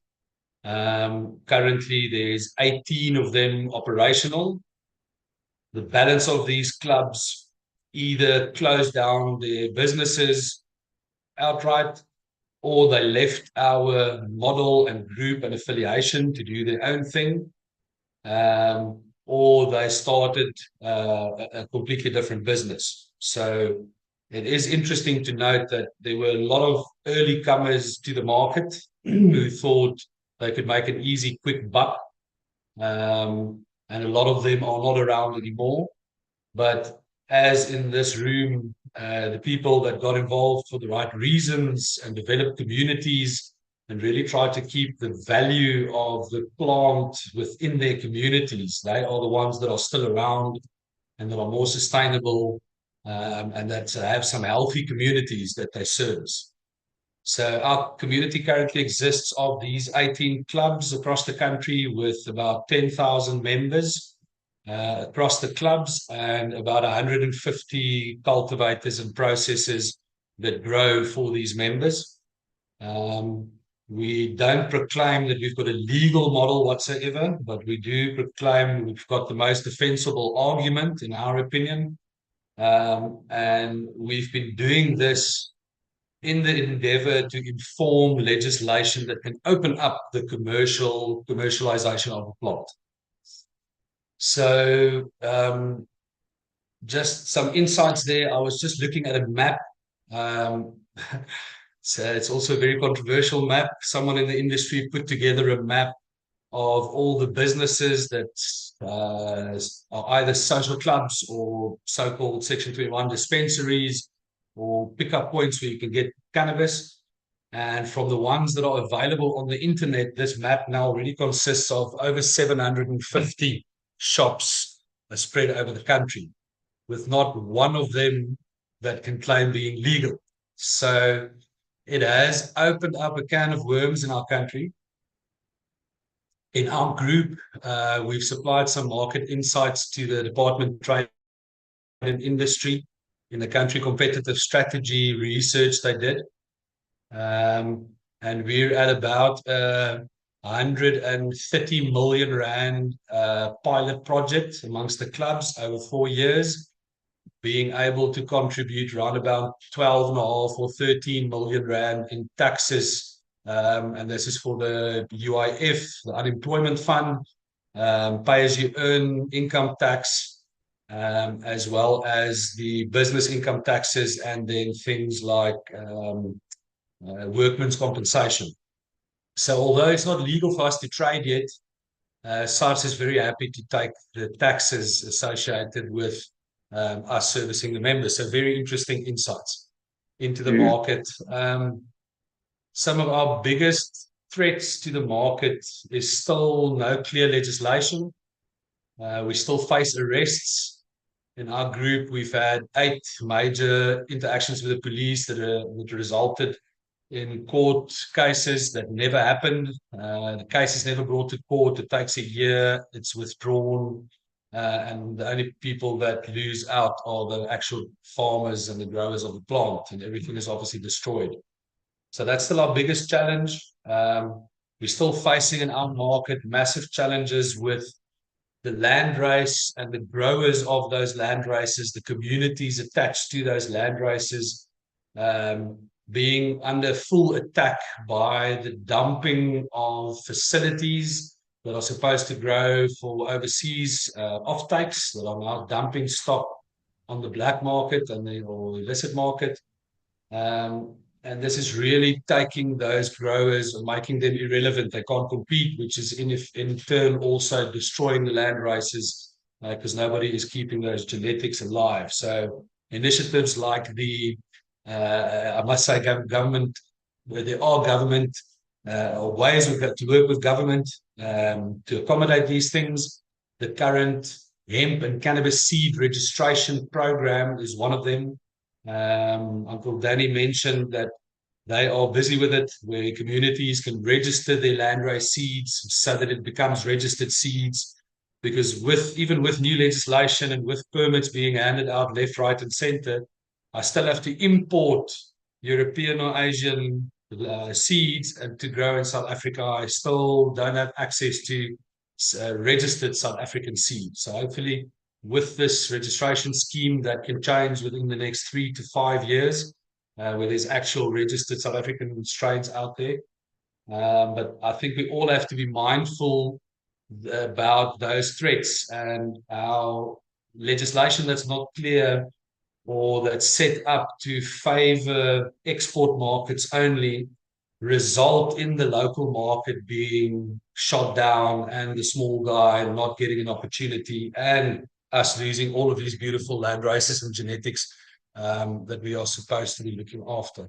Currently, there's 18 of them operational. The balance of these clubs either closed down their businesses outright, or they left our model and group and affiliation to do their own thing, or they started a completely different business. So it is interesting to note that there were a lot of early comers to the market who thought they could make an easy, quick buck. And a lot of them are not around anymore. But as in this room, the people that got involved for the right reasons and developed communities and really tried to keep the value of the plant within their communities, they are the ones that are still around and that are more sustainable, and that have some healthy communities that they service. So our community currently exists of these 18 clubs across the country with about 10,000 members across the clubs and about 150 cultivators and processors that grow for these members. We don't proclaim that we've got a legal model whatsoever, but we do proclaim we've got the most defensible argument, in our opinion. And we've been doing this in the endeavor to inform legislation that can open up the commercialization of the plant. So just some insights there. I was just looking at a map. So it's also a very controversial map. Someone in the industry put together a map of all the businesses that are either social clubs or so-called Section 21 dispensaries or pickup points where you can get cannabis. And from the ones that are available on the internet, this map now already consists of over 750 shops spread over the country, with not one of them that can claim being legal. So it has opened up a can of worms in our country. In our group, we've supplied some market insights to the Department of Trade and Industry in the country competitive strategy research they did. And we're at about 130 million rand pilot project amongst the clubs over 4 years, being able to contribute around about 12.5 or 13 million rand in taxes. And this is for the UIF, the unemployment fund, pay as you earn income tax, as well as the business income taxes, and then things like workman's compensation. So although it's not legal for us to trade yet, SARS is very happy to take the taxes associated with us servicing the members. So very interesting insights into the market. Some of our biggest threats to the market is still no clear legislation. We still face arrests. In our group, we've had 8 major interactions with the police that resulted in court cases that never happened. The case is never brought to court. It takes a year. It's withdrawn. And the only people that lose out are the actual farmers and the growers of the plant, and everything is obviously destroyed. So that's still our biggest challenge. We're still facing in our market massive challenges with the land race and the growers of those land races, the communities attached to those land races, being under full attack by the dumping of facilities that are supposed to grow for overseas offtakes that are now dumping stock on the black market and or the illicit market. And this is really taking those growers and making them irrelevant. They can't compete, which is in turn also destroying the land races because nobody is keeping those genetics alive. So initiatives like the, I must say, government, where there are government or ways we've got to work with government to accommodate these things. The current hemp and cannabis seed registration program is one of them. Uncle Danny mentioned that they are busy with it, where communities can register their landrace seeds so that it becomes registered seeds. Because even with new legislation and with permits being handed out left, right, and center, I still have to import European or Asian seeds and to grow in South Africa. I still don't have access to registered South African seeds. So hopefully, with this registration scheme, that can change within the next 3 to 5 years, where there's actual registered South African strains out there. But I think we all have to be mindful about those threats, and how legislation that's not clear or that's set up to favor export markets only result in the local market being shot down and the small guy not getting an opportunity, and us losing all of these beautiful land races and genetics that we are supposed to be looking after.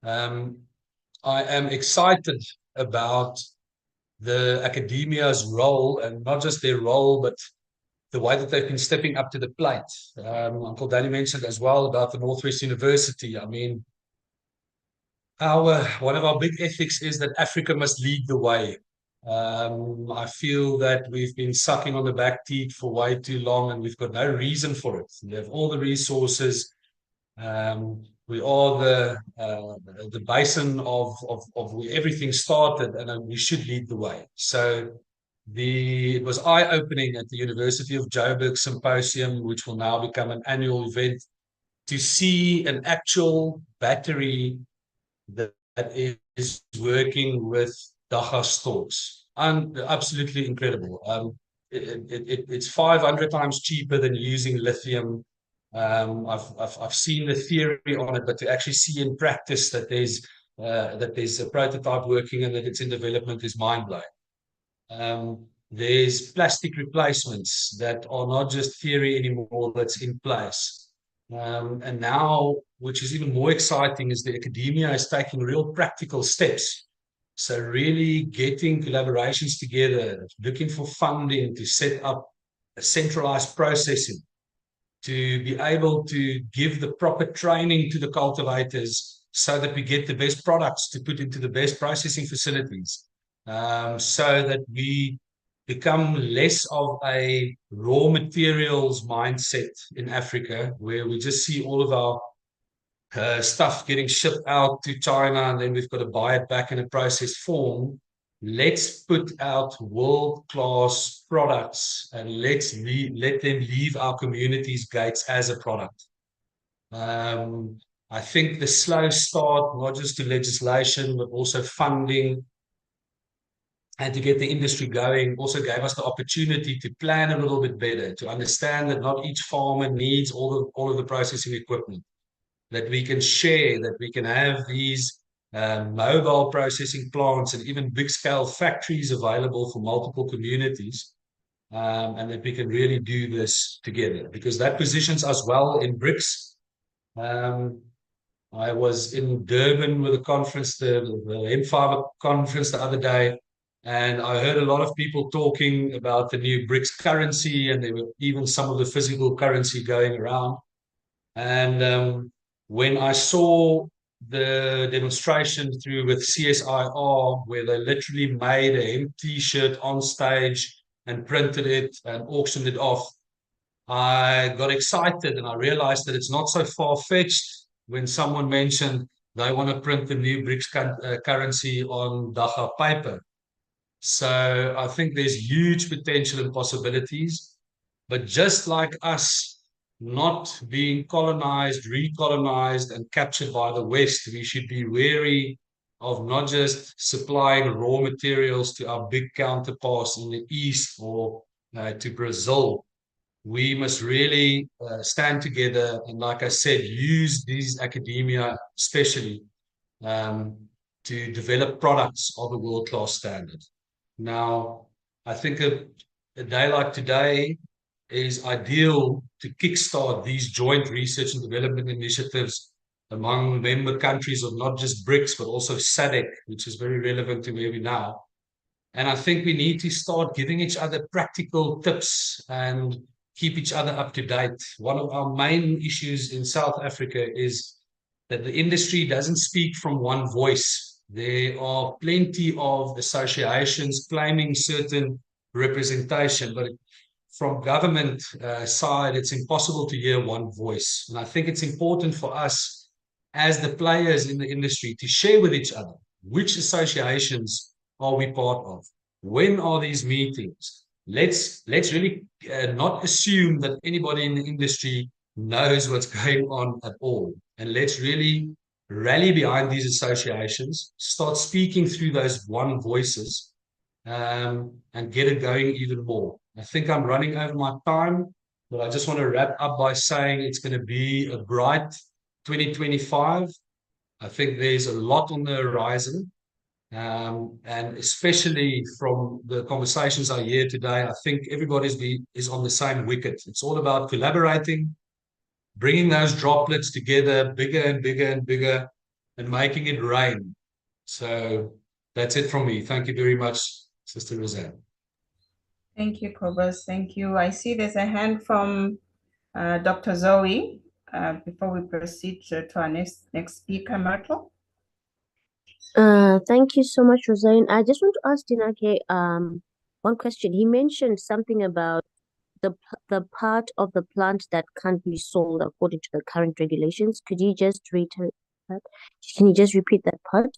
I am excited about the academia's role, and not just their role, but the way that they've been stepping up to the plate. Uncle Danny mentioned as well about the Northwest University. I mean, one of our big ethics is that Africa must lead the way. I feel that we've been sucking on the back teeth for way too long, and we've got no reason for it. We have all the resources. We are the basin of where everything started, and we should lead the way. So it was eye-opening at the University of Joburg Symposium, which will now become an annual event, to see an actual battery that is working with Dagga stalks. Absolutely incredible. It's 500 times cheaper than using lithium. I've seen the theory on it, but to actually see in practice that there's a prototype working and that it's in development is mind-blowing. There's plastic replacements that are not just theory anymore, that's in place. And now, which is even more exciting, is the academia is taking real practical steps. So really getting collaborations together, looking for funding to set up a centralized processing, to be able to give the proper training to the cultivators so that we get the best products to put into the best processing facilities, so that we become less of a raw materials mindset in Africa, where we just see all of our stuff getting shipped out to China and then we've got to buy it back in a processed form. Let's put out world-class products and let them leave our communities' gates as a product. I think the slow start, not just to legislation, but also funding and to get the industry going, also gave us the opportunity to plan a little bit better, to understand that not each farmer needs all of the processing equipment, that we can share, that we can have these mobile processing plants and even big scale factories available for multiple communities, and that we can really do this together, because that positions us well in BRICS. I was in Durban with a conference, the M5 conference the other day, and I heard a lot of people talking about the new BRICS currency, and there were even some of the physical currency going around. And when I saw the demonstration through with CSIR, where they literally made a hemp t-shirt on stage and printed it and auctioned it off, I got excited and I realized that it's not so far-fetched when someone mentioned they want to print the new BRICS currency on Dagga paper. So I think there's huge potential and possibilities, but just like us not being colonized, recolonized, and captured by the West, we should be wary of not just supplying raw materials to our big counterparts in the East or to Brazil. We must really stand together and, like I said, use these academia especially to develop products of a world-class standard. Now, I think a day like today is ideal to kickstart these joint research and development initiatives among member countries of not just BRICS, but also SADC, which is very relevant to where we now. And I think we need to start giving each other practical tips and keep each other up to date. One of our main issues in South Africa is that the industry doesn't speak from one voice. There are plenty of associations claiming certain representation, but from government side, it's impossible to hear one voice. And I think it's important for us as the players in the industry to share with each other which associations are we part of? When are these meetings? Let's really not assume that anybody in the industry knows what's going on at all. And let's really rally behind these associations, start speaking through those one voices, and get it going even more. I think I'm running over my time, but I just want to wrap up by saying it's going to be a bright 2025. I think there's a lot on the horizon. And especially from the conversations I hear today, I think everybody is on the same wicket. It's all about collaborating, bringing those droplets together, bigger and bigger and bigger, and making it rain. So that's it from me. Thank you very much, Sister Roseanne. Thank you, Cobus. Thank you. I see there's a hand from Dr. Zoe. Before we proceed to our next speaker, Myrtle. Thank you so much, Roseanne. I just want to ask Dinake one question. He mentioned something about the part of the plant that can't be sold according to the current regulations. Could you just reiterate that? Can you just repeat that part?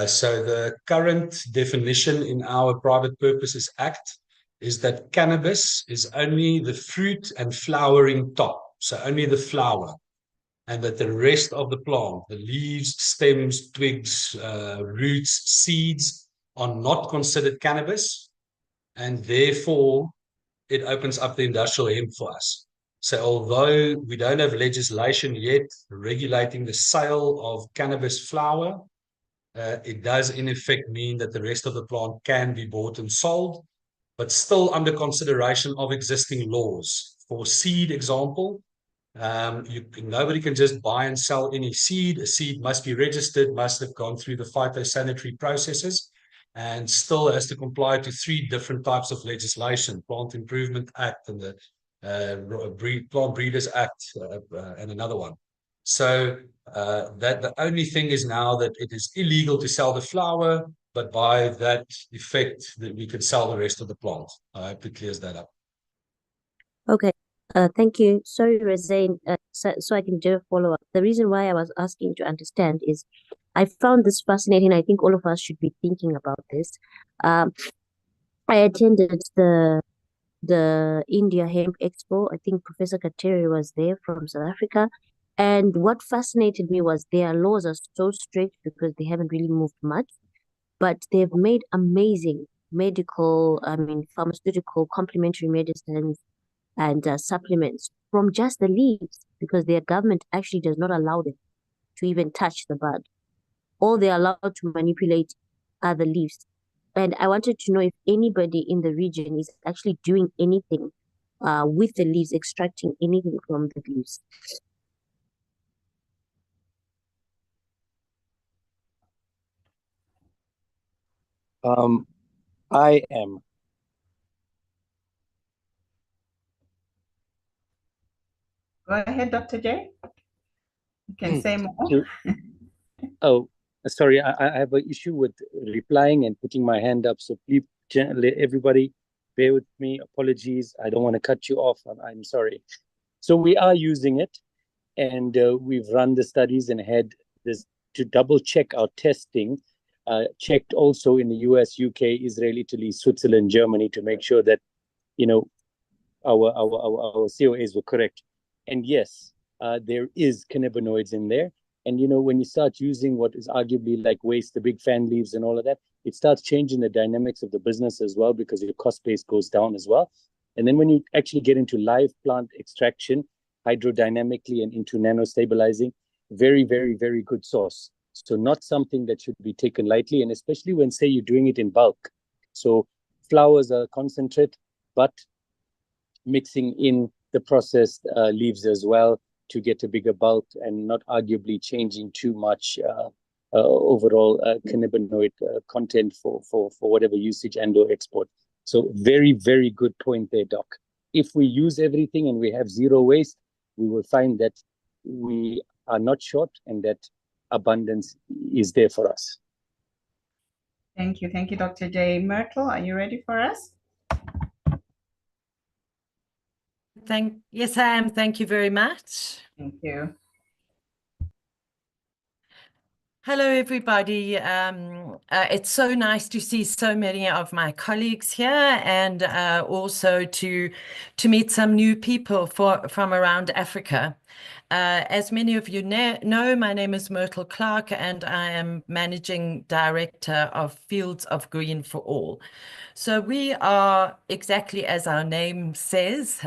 So the current definition in our Private Purposes Act is that cannabis is only the fruit and flowering top, so only the flower, and that the rest of the plant, the leaves, stems, twigs, roots, seeds, are not considered cannabis, and therefore it opens up the industrial hemp for us. So although we don't have legislation yet regulating the sale of cannabis flower, it does in effect mean that the rest of the plant can be bought and sold, but still under consideration of existing laws. For seed example, nobody can just buy and sell any seed. A seed must be registered, must have gone through the phytosanitary processes, and still has to comply to 3 different types of legislation: Plant Improvement Act and the Plant Breeders Act, and another one. So that the only thing is now that it is illegal to sell the flower, but by that effect that we can sell the rest of the plant. I hope it clears that up. Okay. Thank you. Sorry, Roseanne. So I can do a follow-up. The reason why I was asking to understand is I found this fascinating. I think all of us should be thinking about this. I attended the India Hemp Expo. I think Professor Kateri was there from South Africa. And what fascinated me was their laws are so strict because they haven't really moved much, but they've made amazing pharmaceutical, complementary medicines and supplements from just the leaves, because their government actually does not allow them to even touch the bud. All they're allowed to manipulate are the leaves. And I wanted to know if anybody in the region is actually doing anything with the leaves, extracting anything from the leaves. I am. Go ahead, Dr. J. You can say more. Oh, sorry, I have an issue with replying and putting my hand up. So please, everybody, bear with me. Apologies. I don't want to cut you off. I'm sorry. So we are using it, and we've run the studies and had this to double check our testing. Checked also in the US, UK, Israel, Italy, Switzerland, Germany to make sure that, our COAs were correct. And yes, there is cannabinoids in there. And, when you start using what is arguably like waste, the big fan leaves and all of that, it starts changing the dynamics of the business as well, because your cost base goes down as well. And then when you actually get into live plant extraction, hydrodynamically and into nanostabilizing, very, very, very good source. So not something that should be taken lightly, and especially when, say, you're doing it in bulk. So flowers are concentrate, but mixing in the processed leaves as well to get a bigger bulk, and not arguably changing too much overall cannabinoid content for whatever usage and or export. So very, very good point there, Doc. If we use everything and we have zero waste, we will find that we are not short and that abundance is there for us. Thank you. Thank you, Dr. J. Myrtle. Are you ready for us? Yes, I am. Thank you very much. Thank you. Hello, everybody. It's so nice to see so many of my colleagues here, and also to meet some new people from around Africa. As many of you know, my name is Myrtle Clark, and I am Managing Director of Fields of Green for All. So we are, exactly as our name says,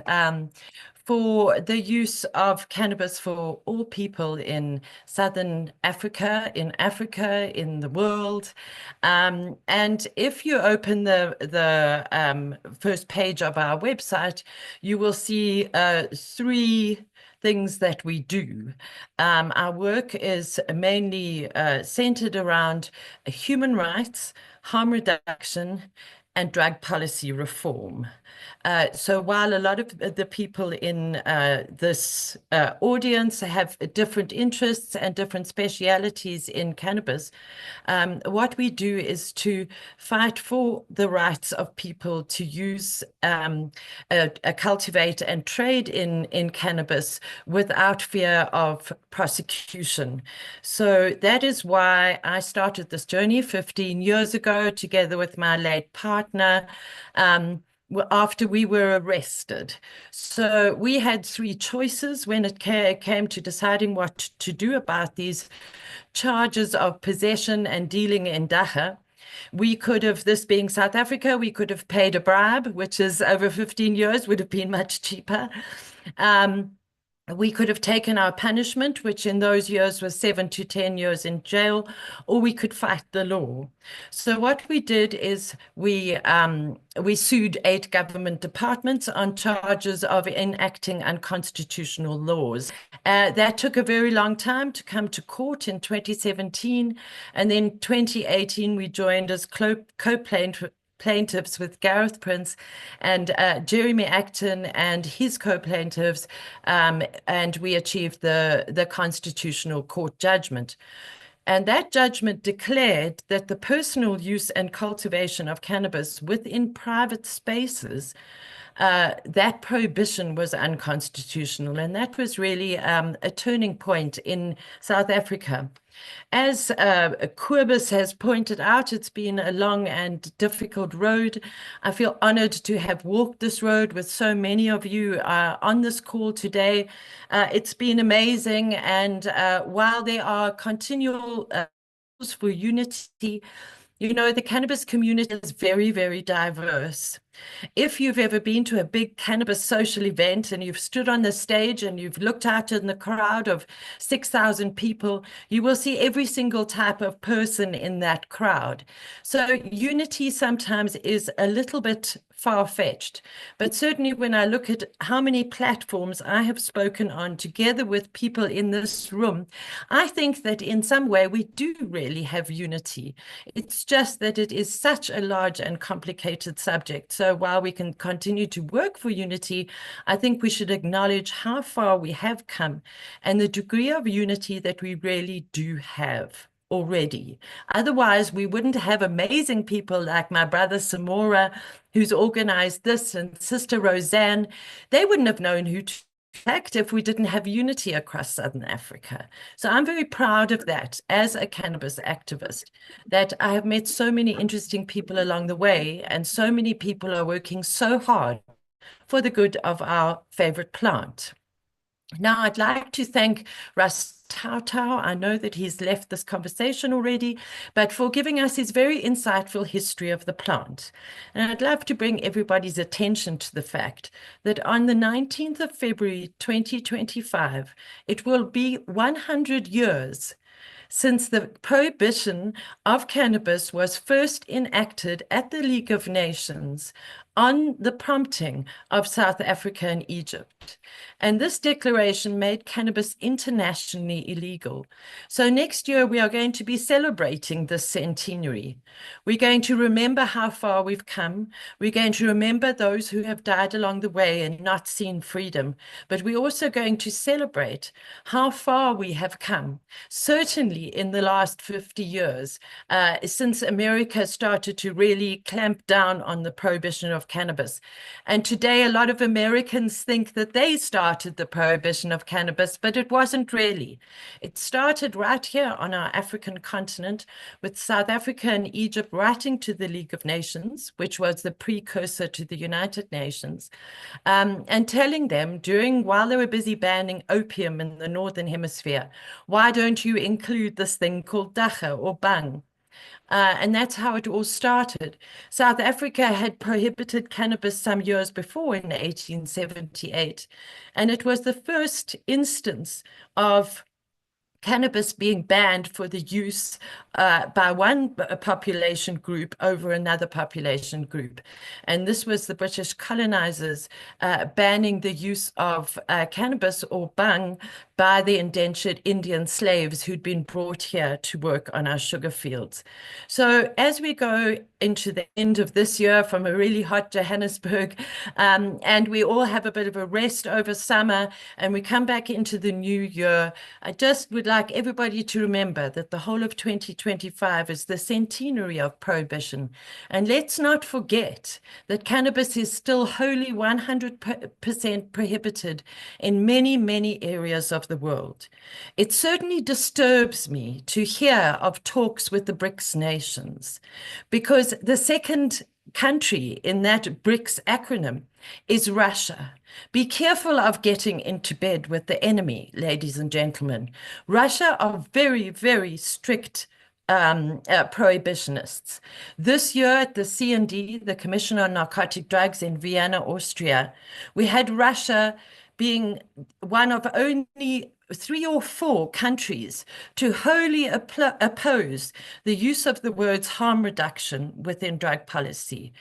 for the use of cannabis for all people in Southern Africa, in the world. And if you open the first page of our website, you will see 3 things that we do. Our work is mainly centered around human rights, harm reduction, and drug policy reform. So while a lot of the people in this audience have different interests and different specialities in cannabis, what we do is to fight for the rights of people to use, cultivate and trade in cannabis without fear of prosecution. So that is why I started this journey 15 years ago together with my late partner, after we were arrested. So we had 3 choices when it came to deciding what to do about these charges of possession and dealing in dagga. We could have, this being South Africa, we could have paid a bribe, which is over 15 years, would have been much cheaper. We could have taken our punishment, which in those years was 7 to 10 years in jail, or we could fight the law. So what we did is we sued 8 government departments on charges of enacting unconstitutional laws. That took a very long time to come to court in 2017. And then 2018, we joined as co-plaintiffs with Gareth Prince and Jeremy Acton and his co-plaintiffs, and we achieved the Constitutional Court judgment. And that judgment declared that the personal use and cultivation of cannabis within private spaces, that prohibition was unconstitutional. And that was really a turning point in South Africa. As Cobus has pointed out, it's been a long and difficult road. I feel honored to have walked this road with so many of you on this call today. It's been amazing. And while there are continual calls for unity, you know, the cannabis community is very, very diverse. If you've ever been to a big cannabis social event and you've stood on the stage and you've looked out in the crowd of 6,000 people, you will see every single type of person in that crowd. So unity sometimes is a little bit far-fetched, but certainly when I look at how many platforms I have spoken on together with people in this room, I think that in some way we do really have unity. It's just that it is such a large and complicated subject. So while we can continue to work for unity, I think we should acknowledge how far we have come and the degree of unity that we really do have already. Otherwise, we wouldn't have amazing people like my brother Samora, who's organized this, and Sister Roseanne. They wouldn't have known who to act if we didn't have unity across Southern Africa. So I'm very proud of that as a cannabis activist, that I have met so many interesting people along the way, and so many people are working so hard for the good of our favorite plant. Now, I'd like to thank Russ Tautau. I know that he's left this conversation already, but for giving us his very insightful history of the plant. And I'd love to bring everybody's attention to the fact that on the 19th of February, 2025, it will be 100 years since the prohibition of cannabis was first enacted at the League of Nations on the prompting of South Africa and Egypt. And this declaration made cannabis internationally illegal. So next year, we are going to be celebrating this centenary. We're going to remember how far we've come. We're going to remember those who have died along the way and not seen freedom. But we're also going to celebrate how far we have come, certainly in the last 50 years, since America started to really clamp down on the prohibition of cannabis. And today, a lot of Americans think that they started the prohibition of cannabis, but it wasn't really. It started right here on our African continent with South Africa and Egypt writing to the League of Nations, which was the precursor to the United Nations, and telling them while they were busy banning opium in the Northern Hemisphere, why don't you include this thing called dagga or bang? And that's how it all started. South Africa had prohibited cannabis some years before in 1878, and it was the first instance of cannabis being banned for the use by one population group over another population group. And this was the British colonizers banning the use of cannabis or bhang by the indentured Indian slaves who'd been brought here to work on our sugar fields. So as we go into the end of this year from a really hot Johannesburg, and we all have a bit of a rest over summer, and we come back into the new year, I just would like everybody to remember that the whole of 2025 is the centenary of prohibition. And let's not forget that cannabis is still wholly 100% prohibited in many, many areas of the world. It certainly disturbs me to hear of talks with the BRICS nations, because the second country in that BRICS acronym is Russia. Be careful of getting into bed with the enemy, ladies and gentlemen. Russia are very, very strict prohibitionists. This year at the C&D, the Commission on Narcotic Drugs in Vienna, Austria, we had Russia being one of only 3 or 4 countries to wholly oppose the use of the words harm reduction within drug policy.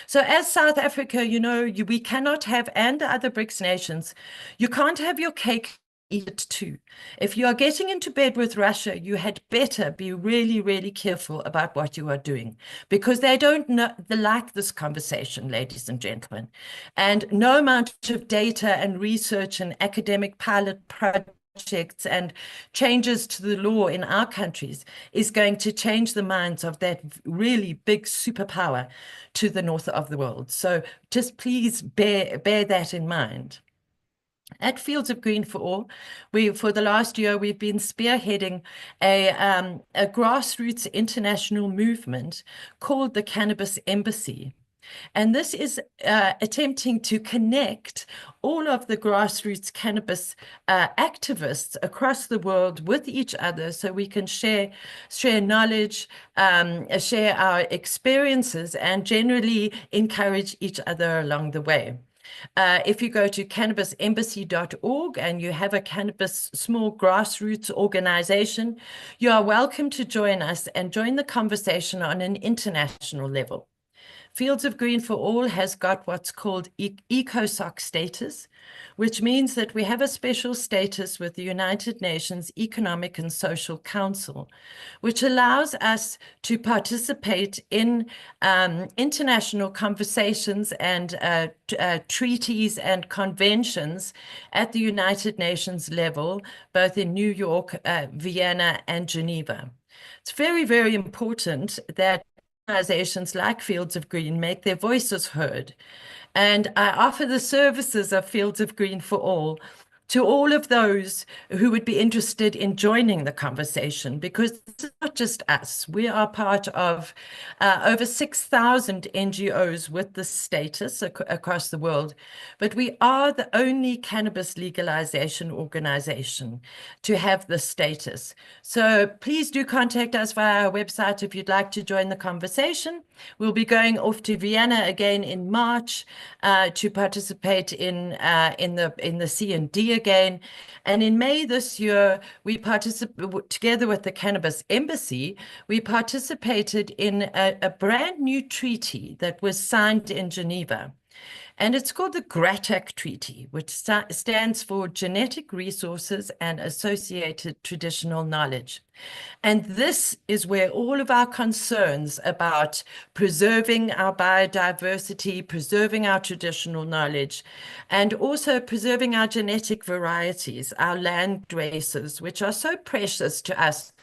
So as South Africa, we cannot have, and other BRICS nations, you can't have your cake, eat it too. If you are getting into bed with Russia, you had better be really, really careful about what you are doing, because they don't like this conversation, ladies and gentlemen. And no amount of data and research and academic pilot projects and changes to the law in our countries is going to change the minds of that really big superpower to the north of the world. So just please bear that in mind. At Fields of Green for All, for the last year, we've been spearheading a grassroots international movement called the Cannabis Embassy. And this is attempting to connect all of the grassroots cannabis activists across the world with each other, so we can share knowledge, share our experiences, and generally encourage each other along the way. If you go to cannabisembassy.org and you have a cannabis small grassroots organization, you are welcome to join us and join the conversation on an international level. Fields of Green for All has got what's called ECOSOC status, which means that we have a special status with the United Nations Economic and Social Council, which allows us to participate in international conversations and treaties and conventions at the United Nations level, both in New York, Vienna, and Geneva. It's very, very important that organizations like Fields of Green make their voices heard. And I offer the services of Fields of Green for All to all of those who would be interested in joining the conversation, because it's not just us. We are part of over 6,000 NGOs with this status across the world, but we are the only cannabis legalization organization to have this status. So please do contact us via our website if you'd like to join the conversation. We'll be going off to Vienna again in March to participate in the C&D again. And in May this year, we participated, together with the Cannabis Embassy, we participated in a brand new treaty that was signed in Geneva. And it's called the GRATAC Treaty, which stands for Genetic Resources and Associated Traditional Knowledge. And this is where all of our concerns about preserving our biodiversity, preserving our traditional knowledge, and also preserving our genetic varieties, our land races, which are so precious to us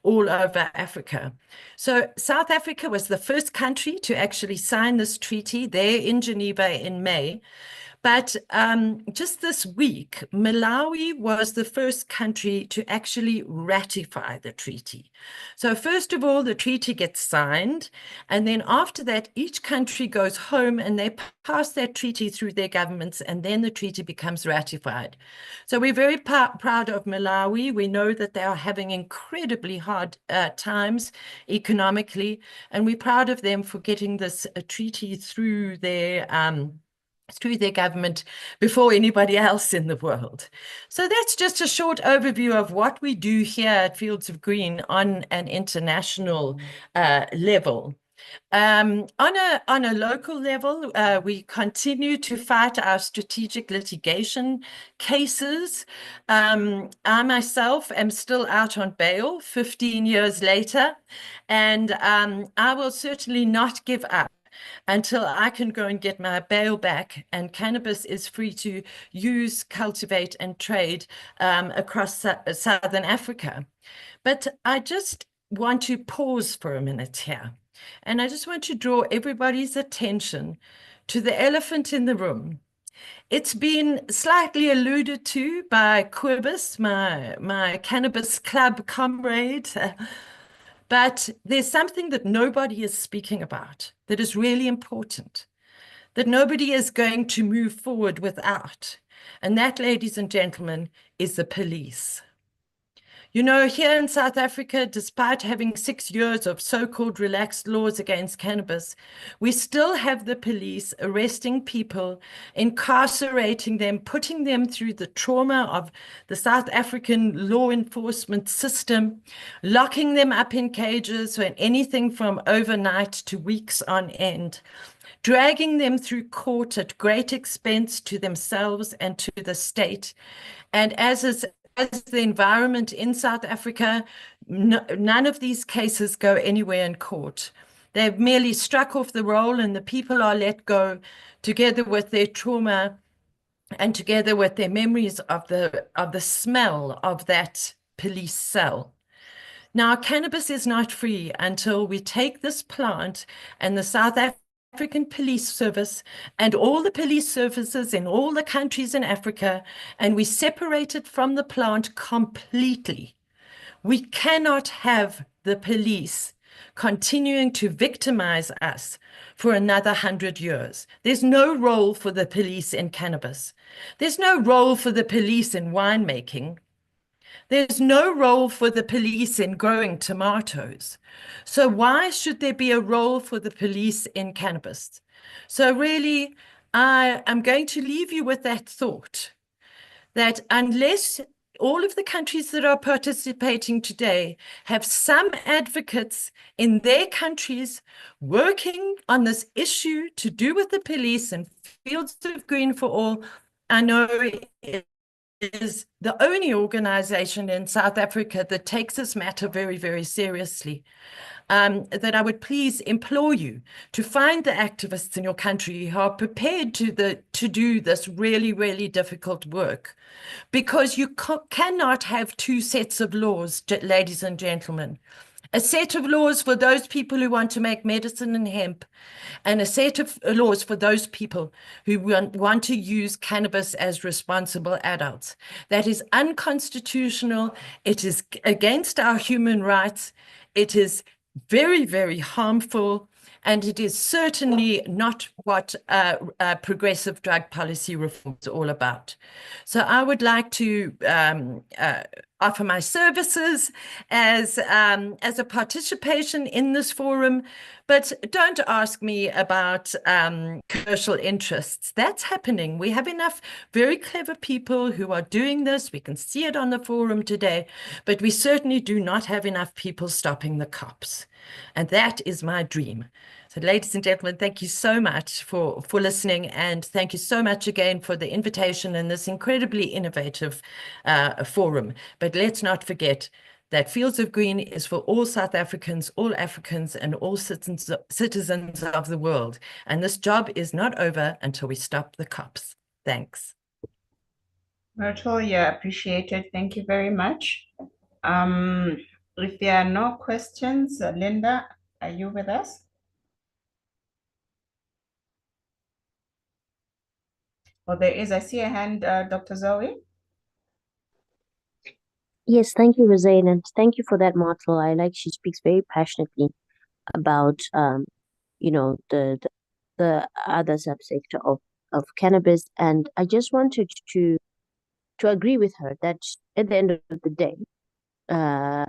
all over Africa. So South Africa was the first country to actually sign this treaty there in Geneva in May. But just this week, Malawi was the first country to actually ratify the treaty. So first of all, the treaty gets signed, and then after that, each country goes home and they pass that treaty through their governments, and then the treaty becomes ratified. So we're very proud of Malawi. We know that they are having incredibly hard times economically, and we're proud of them for getting this treaty through their government before anybody else in the world. So that's just a short overview of what we do here at Fields of Green on an international level. On a local level, we continue to fight our strategic litigation cases. I myself am still out on bail 15 years later, and I will certainly not give up until I can go and get my bail back and cannabis is free to use, cultivate, and trade across Southern Africa. But I just want to pause for a minute here. And I just want to draw everybody's attention to the elephant in the room. It's been slightly alluded to by Quibus, my cannabis club comrade. But there's something that nobody is speaking about that is really important, that nobody is going to move forward without. And that, ladies and gentlemen, is the police. You know, here in South Africa, despite having 6 years of so-called relaxed laws against cannabis, we still have the police arresting people, incarcerating them, putting them through the trauma of the South African law enforcement system, locking them up in cages for anything from overnight to weeks on end, dragging them through court at great expense to themselves and to the state. And as the environment in South Africa, none of these cases go anywhere in court. They've merely struck off the roll and the people are let go together with their trauma and together with their memories of the smell of that police cell. Now, cannabis is not free until we take this plant and the South African Police Service and all the police services in all the countries in Africa, and we separate it from the plant completely. We cannot have the police continuing to victimize us for another 100 years. There's no role for the police in cannabis. There's no role for the police in winemaking. There's no role for the police in growing tomatoes. So why should there be a role for the police in cannabis? So really, I am going to leave you with that thought, that unless all of the countries that are participating today have some advocates in their countries working on this issue to do with the police and Fields of Green for All, I know it is the only organization in South Africa that takes this matter very, very seriously. That I would please implore you to find the activists in your country who are prepared to do this really, really difficult work. Because you cannot have two sets of laws, ladies and gentlemen. A set of laws for those people who want to make medicine and hemp, and a set of laws for those people who want to use cannabis as responsible adults. That is unconstitutional. It is against our human rights. It is very, very harmful, and it is certainly not what progressive drug policy reform is all about. So I would like to offer my services as a participation in this forum, but don't ask me about commercial interests. That's happening. We have enough very clever people who are doing this. We can see it on the forum today, but we certainly do not have enough people stopping the cops. And that is my dream. So ladies and gentlemen, thank you so much for listening, and thank you so much again for the invitation in this incredibly innovative forum. But let's not forget that Fields of Green is for all South Africans, and all citizens of the world. And this job is not over until we stop the cops. Thanks. Myrtle, yeah, appreciated. Thank you very much. If there are no questions, Linda, are you with us? Oh, there is. I see a hand, Dr. Zoe. Yes, thank you, Rosane, and thank you for that, Myrtle. I like she speaks very passionately about the other subsector of cannabis, and I just wanted to agree with her that at the end of the day,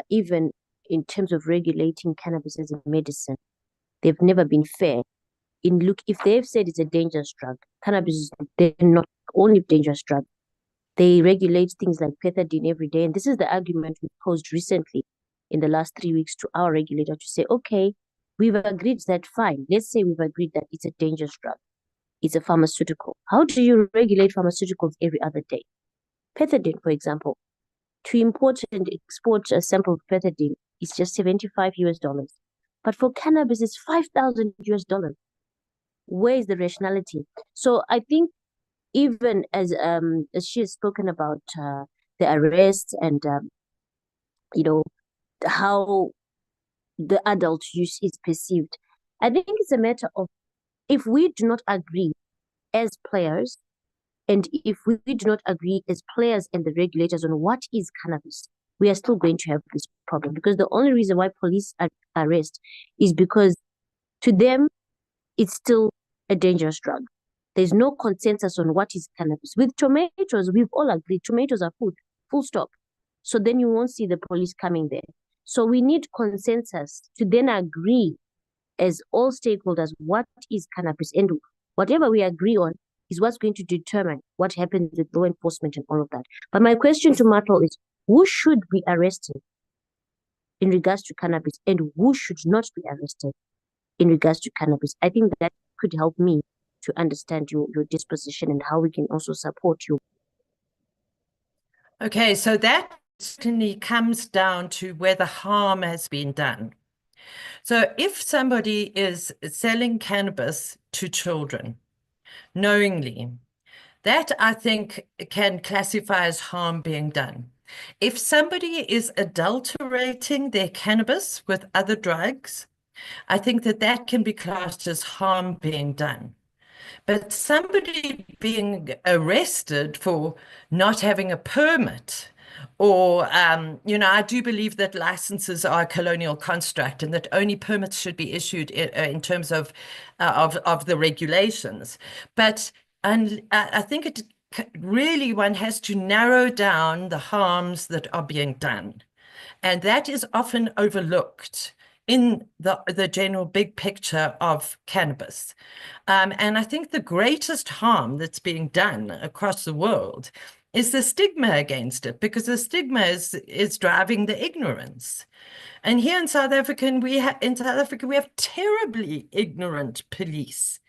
even in terms of regulating cannabis as a medicine, they've never been fair. If they've said it's a dangerous drug, cannabis is they're not only dangerous drug. They regulate things like pethidine every day, and this is the argument we posed recently in the last 3 weeks to our regulator to say, okay, we've agreed that fine. Let's say we've agreed that it's a dangerous drug. It's a pharmaceutical. How do you regulate pharmaceuticals every other day? Pethidine, for example, to import and export a sample of pethidine is just $75 US. But for cannabis, it's $5,000 US. Where is the rationality? So I think even as she has spoken about the arrests and how the adult use is perceived, I think it's a matter of if we do not agree as players, and if we do not agree as players and the regulators on what is cannabis, we are still going to have this problem, because the only reason why police arrest is because to them it's still a dangerous drug. There's no consensus on what is cannabis. With tomatoes, we've all agreed tomatoes are food, full stop. So then you won't see the police coming there. So we need consensus to then agree as all stakeholders what is cannabis, and whatever we agree on is what's going to determine what happens with law enforcement and all of that. But my question to Myrtle is, who should be arrested in regards to cannabis, and who should not be arrested in regards to cannabis? I think that could help me to understand your disposition and how we can also support you. Okay, so that certainly comes down to where the harm has been done. So if somebody is selling cannabis to children knowingly, that I think can classify as harm being done. If somebody is adulterating their cannabis with other drugs, I think that can be classed as harm being done. But somebody being arrested for not having a permit, or, I do believe that licenses are a colonial construct and that only permits should be issued in terms of the regulations. But I think really one has to narrow down the harms that are being done. And that is often overlooked in the general big picture of cannabis. And I think the greatest harm that's being done across the world is the stigma against it, because the stigma is driving the ignorance. And here in South Africa, we have terribly ignorant police.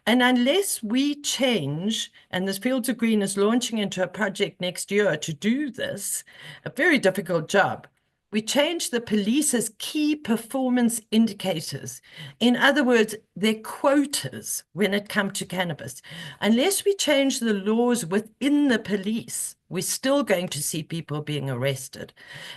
And unless we change, and this Fields of Green is launching into a project next year to do this, a very difficult job, we change the police's key performance indicators. In other words, their quotas when it comes to cannabis. Unless we change the laws within the police, we're still going to see people being arrested.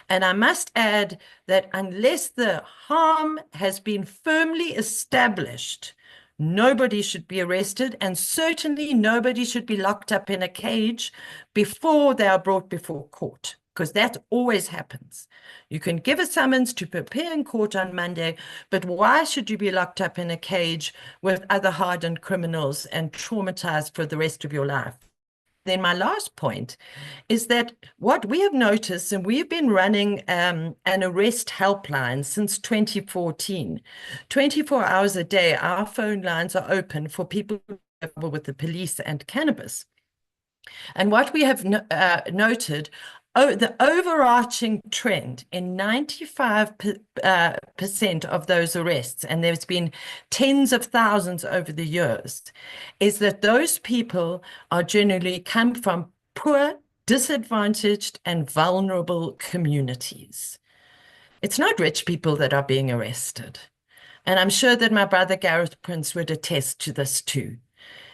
And I must add that unless the harm has been firmly established, nobody should be arrested, and certainly nobody should be locked up in a cage before they are brought before court, because that always happens. You can give a summons to appear in court on Monday, but why should you be locked up in a cage with other hardened criminals and traumatized for the rest of your life? then my last point is that what we have noticed, and we've been running an arrest helpline since 2014, 24 hours a day, our phone lines are open for people with the police and cannabis. And what we have noted, the overarching trend in 95% of those arrests, and there's been tens of thousands over the years, is that those people are generally come from poor, disadvantaged, and vulnerable communities. It's not rich people that are being arrested. And I'm sure that my brother Gareth Prince would attest to this too.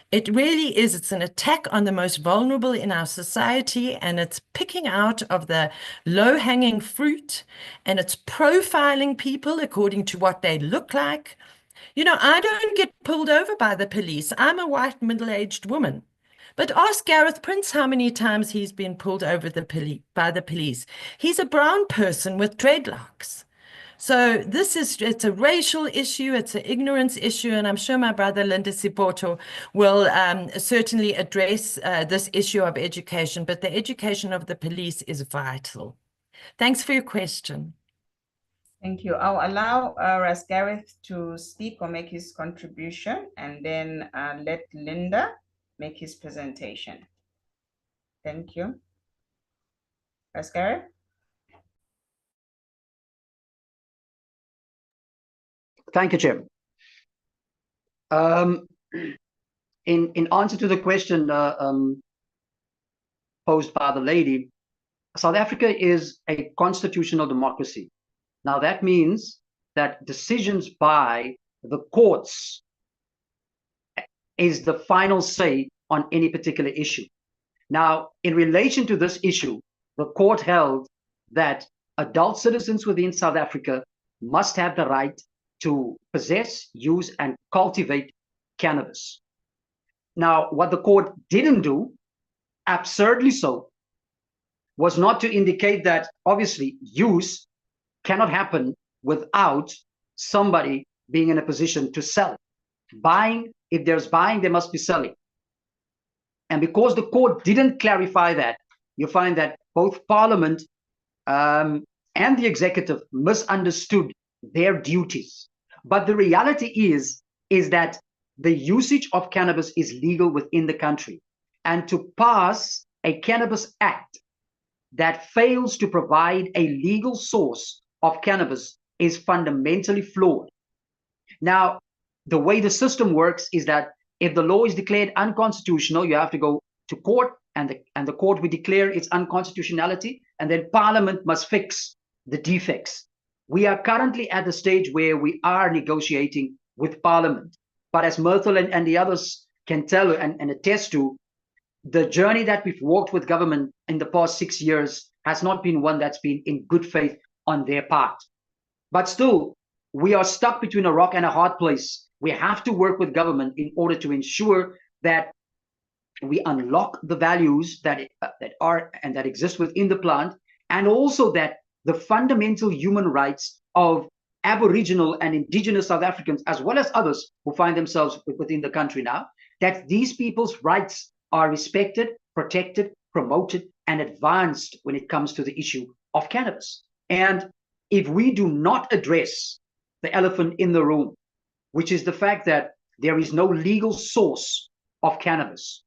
It really is. It's an attack on the most vulnerable in our society, and it's picking out of the low-hanging fruit, and it's profiling people according to what they look like. You know, I don't get pulled over by the police. I'm a white middle-aged woman. But ask Gareth Prince how many times he's been pulled over by the police. He's a brown person with dreadlocks. So it's a racial issue, it's an ignorance issue, and I'm sure my brother Linda Sipoto will certainly address this issue of education, but the education of the police is vital. Thanks for your question. Thank you. I'll allow Ras Gareth to speak or make his contribution, and then let Linda make his presentation. Thank you. Ras Gareth? Thank you, Chair. In answer to the question posed by the lady, South Africa is a constitutional democracy. Now that means that decisions by the courts is the final say on any particular issue. Now, in relation to this issue, the court held that adult citizens within South Africa must have the right to possess, use, and cultivate cannabis. Now, what the court didn't do, absurdly so, was not to indicate that obviously use cannot happen without somebody being in a position to sell it. Buying, if there's buying, there must be selling. And because the court didn't clarify that, you find that both Parliament and the executive misunderstood their duties. But the reality is that the usage of cannabis is legal within the country. And to pass a Cannabis Act that fails to provide a legal source of cannabis is fundamentally flawed. Now, the way the system works is that if the law is declared unconstitutional, you have to go to court, and the court will declare its unconstitutionality, and then Parliament must fix the defects. We are currently at the stage where we are negotiating with Parliament. But as Myrtle and the others can tell and attest to, the journey that we've walked with government in the past 6 years has not been one that's been in good faith on their part. But still, we are stuck between a rock and a hard place. We have to work with government in order to ensure that we unlock the values that are and that exist within the plant, and also that the fundamental human rights of Aboriginal and Indigenous South Africans, as well as others who find themselves within the country now, that these people's rights are respected, protected, promoted, and advanced when it comes to the issue of cannabis. And if we do not address the elephant in the room, which is the fact that there is no legal source of cannabis,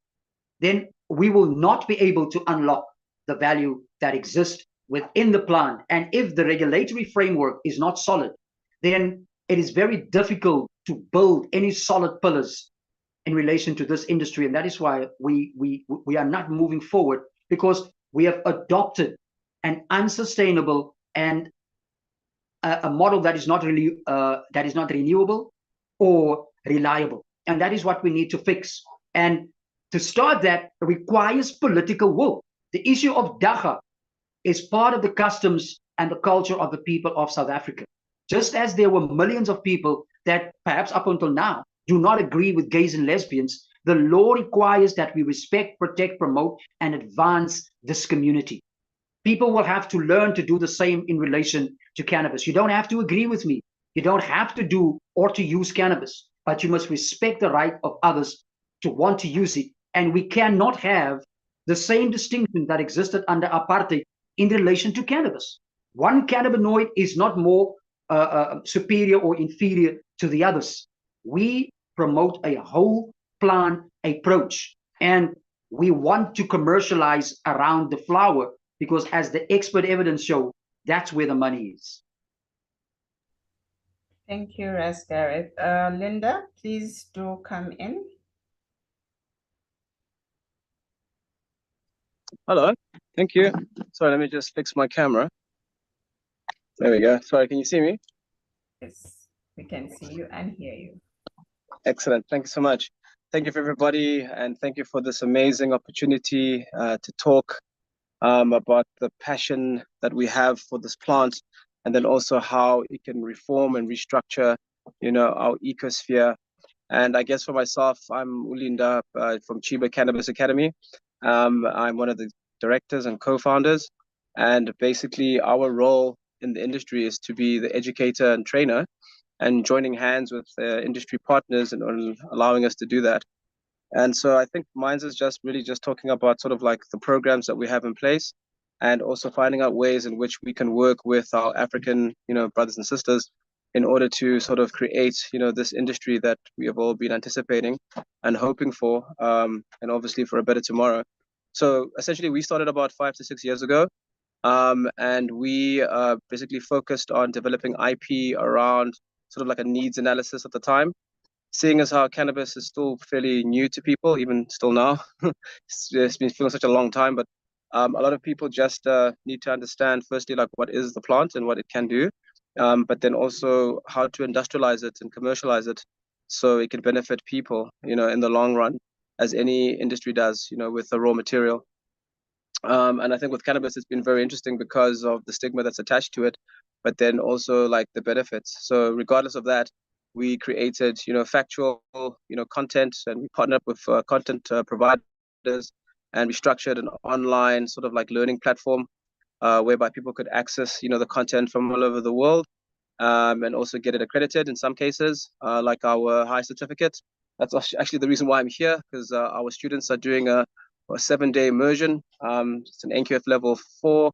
then we will not be able to unlock the value that exists within the plant. And if the regulatory framework is not solid, then it is very difficult to build any solid pillars in relation to this industry. And that is why we are not moving forward, because we have adopted an unsustainable and a model that is not really renewable or reliable. And that is what we need to fix. And to start that requires political will. The issue of dacha is part of the customs and the culture of the people of South Africa. Just as there were millions of people that perhaps up until now do not agree with gays and lesbians, the law requires that we respect, protect, promote, and advance this community. People will have to learn to do the same in relation to cannabis. You don't have to agree with me. You don't have to do or to use cannabis, but you must respect the right of others to want to use it. And we cannot have the same distinction that existed under apartheid in relation to cannabis. One cannabinoid is not more superior or inferior to the others. We promote a whole plant approach, and we want to commercialize around the flower because, as the expert evidence show, that's where the money is. Thank you, Ras Gareth. Linda, please do come in. Hello, thank you. Sorry, let me just fix my camera. There we go. Sorry, can you see me? Yes, we can see you and hear you. Excellent. Thank you so much. Thank you for everybody, and thank you for this amazing opportunity to talk about the passion that we have for this plant, and then also how it can reform and restructure, our ecosphere. And I guess for myself, I'm Ulinda from Chiba Cannabis Academy. I'm one of the directors and co-founders, and basically our role in the industry is to be the educator and trainer, and joining hands with industry partners and allowing us to do that. And so I think mine's is just really just talking about sort of like the programs that we have in place, and also finding out ways in which we can work with our African, brothers and sisters in order to sort of create, this industry that we have all been anticipating and hoping for, and obviously for a better tomorrow. So essentially we started about 5 to 6 years ago. And we basically focused on developing IP around sort of like a needs analysis at the time, seeing as how cannabis is still fairly new to people, even still now. It's been feeling such a long time, but a lot of people just need to understand firstly, like what is the plant and what it can do, but then also how to industrialize it and commercialize it so it can benefit people, in the long run, as any industry does, with the raw material. And I think with cannabis, it's been very interesting because of the stigma that's attached to it, but then also like the benefits. So regardless of that, we created, factual, content, and we partnered up with content providers, and we structured an online sort of like learning platform whereby people could access, the content from all over the world, and also get it accredited in some cases, like our high certificate. That's actually the reason why I'm here, because our students are doing a 7-day immersion. It's an NQF level 4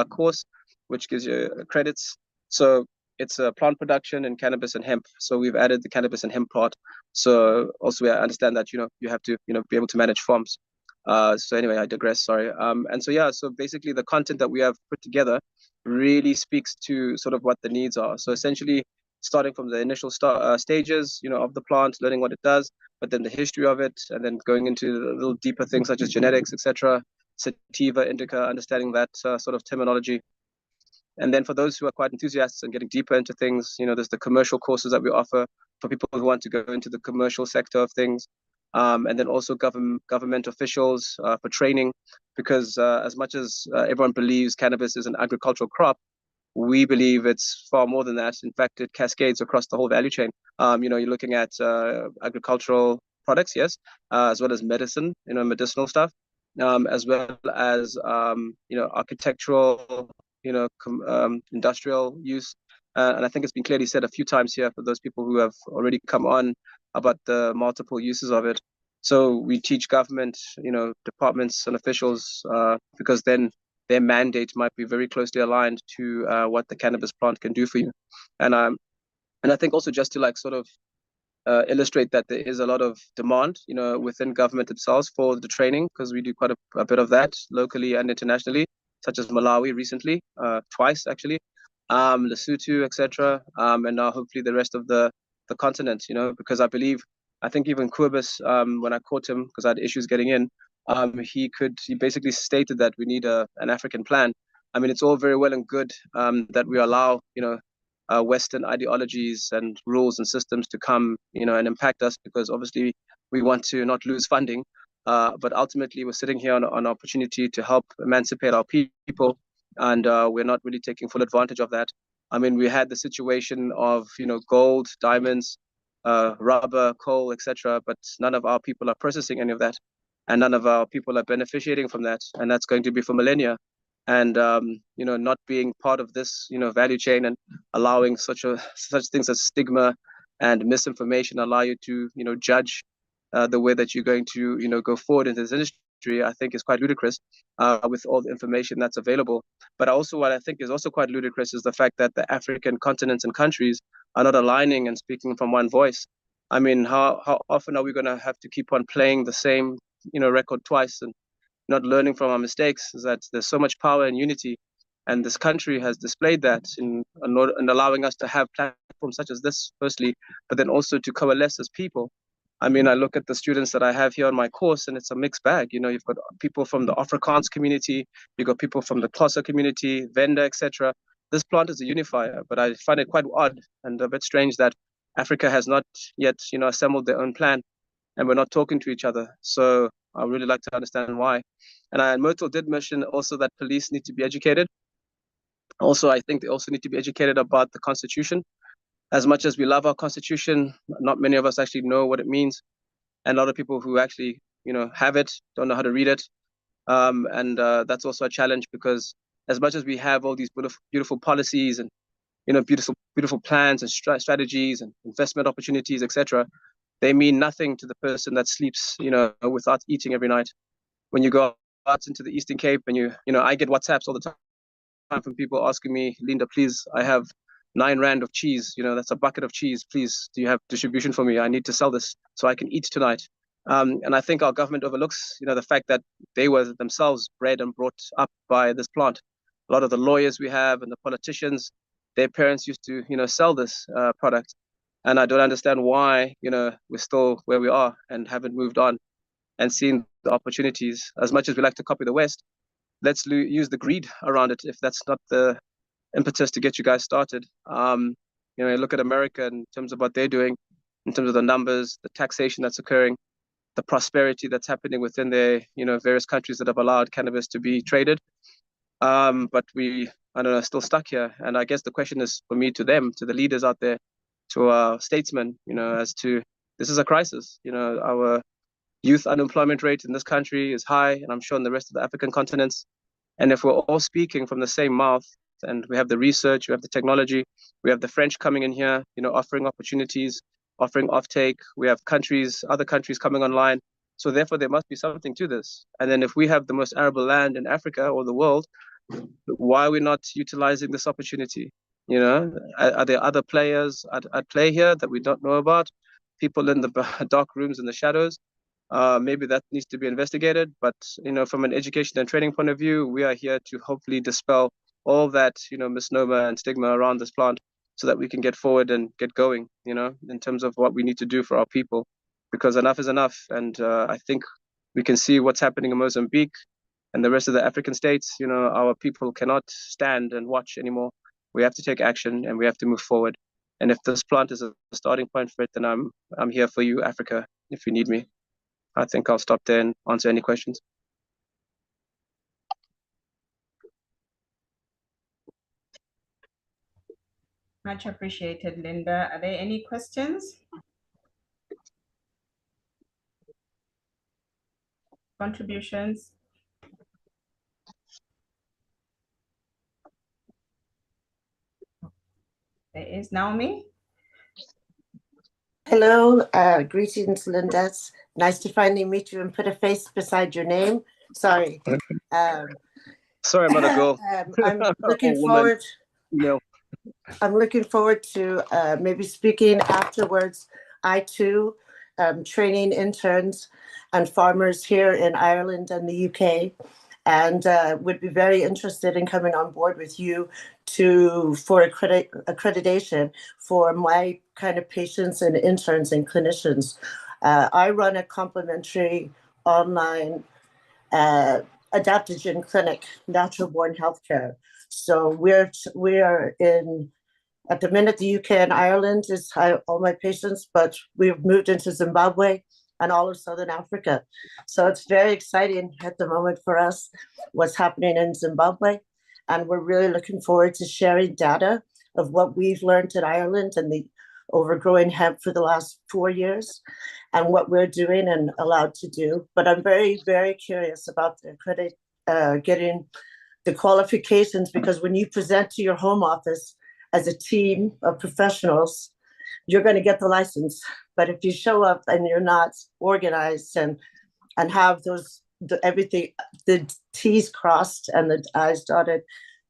course, which gives you credits. So it's a plant production in cannabis and hemp. So we've added the cannabis and hemp part. So also I understand that, you have to, be able to manage farms. So anyway, I digress, sorry. And so, yeah, so basically the content that we have put together really speaks to sort of what the needs are. So essentially starting from the initial stages, of the plant, learning what it does, but then the history of it, and then going into a little deeper things such as genetics, etc., sativa, indica, understanding that sort of terminology. And then for those who are quite enthusiasts and getting deeper into things, there's the commercial courses that we offer for people who want to go into the commercial sector of things. And then also government officials for training, because as much as everyone believes cannabis is an agricultural crop, we believe it's far more than that. In fact, it cascades across the whole value chain. You're looking at agricultural products, yes, as well as medicine, medicinal stuff, as well as, architectural, industrial use. And I think it's been clearly said a few times here for those people who have already come on about the multiple uses of it. So we teach government, departments and officials, because then their mandate might be very closely aligned to what the cannabis plant can do for you. And I think also just to like sort of illustrate that there is a lot of demand, within government themselves for the training, because we do quite a bit of that locally and internationally, such as Malawi recently, twice actually, Lesotho, etc., and now hopefully the rest of the continent, because I think even Kobus, when I caught him, because I had issues getting in, he basically stated that we need an African plan. I mean, it's all very well and good that we allow, Western ideologies and rules and systems to come, and impact us, because obviously we want to not lose funding. But ultimately, we're sitting here on an opportunity to help emancipate our people, and we're not really taking full advantage of that. I mean, we had the situation of, gold, diamonds, rubber, coal, etc., but none of our people are processing any of that, and none of our people are beneficiating from that, and that's going to be for millennia. And not being part of this, value chain, and allowing such things as stigma and misinformation allow you to, judge the way that you're going to, go forward in this industry. industry, I think is quite ludicrous with all the information that's available. But also what I think is also quite ludicrous is the fact that the African continents and countries are not aligning and speaking from one voice. I mean, how often are we going to have to keep on playing the same, record twice and not learning from our mistakes? Is that there's so much power and unity, and this country has displayed that in allowing us to have platforms such as this, firstly, but then also to coalesce as people. I mean, I look at the students that I have here on my course, and it's a mixed bag. You've got people from the Afrikaans community, you've got people from the Xhosa community, Venda, etc. This plant is a unifier, but I find it quite odd and a bit strange that Africa has not yet, assembled their own plan, and we're not talking to each other. So I would really like to understand why. And Myrtle did mention also that police need to be educated. Also, I think they also need to be educated about the Constitution. As much as we love our Constitution, not many of us actually know what it means. And a lot of people who actually, have it don't know how to read it. And that's also a challenge, because as much as we have all these beautiful policies and, beautiful plans and strategies and investment opportunities, etc., they mean nothing to the person that sleeps, without eating every night. When you go out into the Eastern Cape and I get WhatsApps all the time from people asking me, Linda, please, I have 9 rand of cheese, that's a bucket of cheese. Please, do you have distribution for me? I need to sell this so I can eat tonight. And I think our government overlooks, the fact that they were themselves bred and brought up by this plant. A lot of the lawyers we have and the politicians, their parents used to, sell this product. And I don't understand why, we're still where we are and haven't moved on and seen the opportunities. As much as we like to copy the West, let's use the greed around it, if that's not the impetus to get you guys started. Look at America in terms of what they're doing, in terms of the numbers, the taxation that's occurring, the prosperity that's happening within their, various countries that have allowed cannabis to be traded. But we, I don't know, still stuck here. And I guess the question is for me, to them, to the leaders out there, to our statesmen, as to, this is a crisis. Our youth unemployment rate in this country is high, and I'm sure in the rest of the African continents. And if we're all speaking from the same mouth, and we have the research, we have the technology, we have the French coming in here, offering opportunities, offering offtake, we have other countries coming online. So therefore, there must be something to this. And then if we have the most arable land in Africa or the world, why are we not utilizing this opportunity? Are there other players at play here that we don't know about? People in the dark rooms and the shadows? Maybe that needs to be investigated. But, from an education and training point of view, we are here to hopefully dispel all that, misnomer and stigma around this plant, so that we can get forward and get going, in terms of what we need to do for our people, because enough is enough. And I think we can see what's happening in Mozambique and the rest of the African states. Our people cannot stand and watch anymore. We have to take action, and we have to move forward. And if this plant is a starting point for it, then I'm here for you, Africa, if you need me. I think I'll stop there and answer any questions. Much appreciated, Linda. Are there any questions? Contributions? There is Naomi. Hello, greetings, Linda. It's nice to finally meet you and put a face beside your name. Sorry. Sorry, I'm not a girl. I'm looking forward. No. I'm looking forward to maybe speaking afterwards. I too am training interns and farmers here in Ireland and the UK, and would be very interested in coming on board with you for accreditation for my kind of patients and interns and clinicians. I run a complimentary online adaptogen clinic, natural born healthcare. So we are in, at the minute, the UK and Ireland is all my patients, but we've moved into Zimbabwe and all of Southern Africa. So it's very exciting at the moment for us, what's happening in Zimbabwe. And we're really looking forward to sharing data of what we've learned in Ireland and the overgrowing hemp for the last 4 years and what we're doing and allowed to do. But I'm very, very curious about the getting the qualifications, because when you present to your home office as a team of professionals, you're going to get the license. But if you show up and you're not organized and have those everything, the T's crossed and the I's dotted,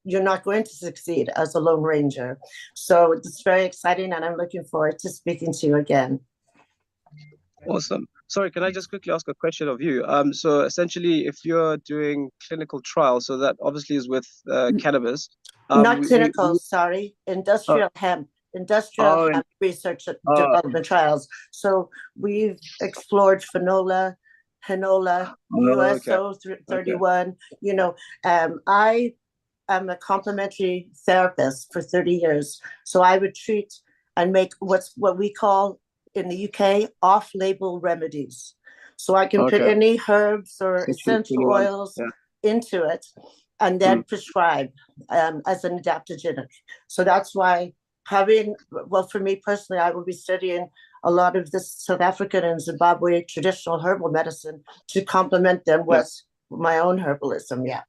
you're not going to succeed as a Lone Ranger. So it's very exciting, and I'm looking forward to speaking to you again. Awesome. Sorry, can I just quickly ask a question of you? So essentially, if you're doing clinical trials, so that obviously is with cannabis. Not clinical, sorry, industrial hemp. Industrial hemp research and development trials. So we've explored phenola, henola, USO 31. You know, I am a complementary therapist for 30 years. So I would treat and make what we call in the UK off-label remedies. So I can put any herbs or essential oils into it and then prescribe as an adaptogenic. So that's why well, for me personally, I will be studying a lot of this South African and Zimbabwe traditional herbal medicine to complement them with my own herbalism. Yeah.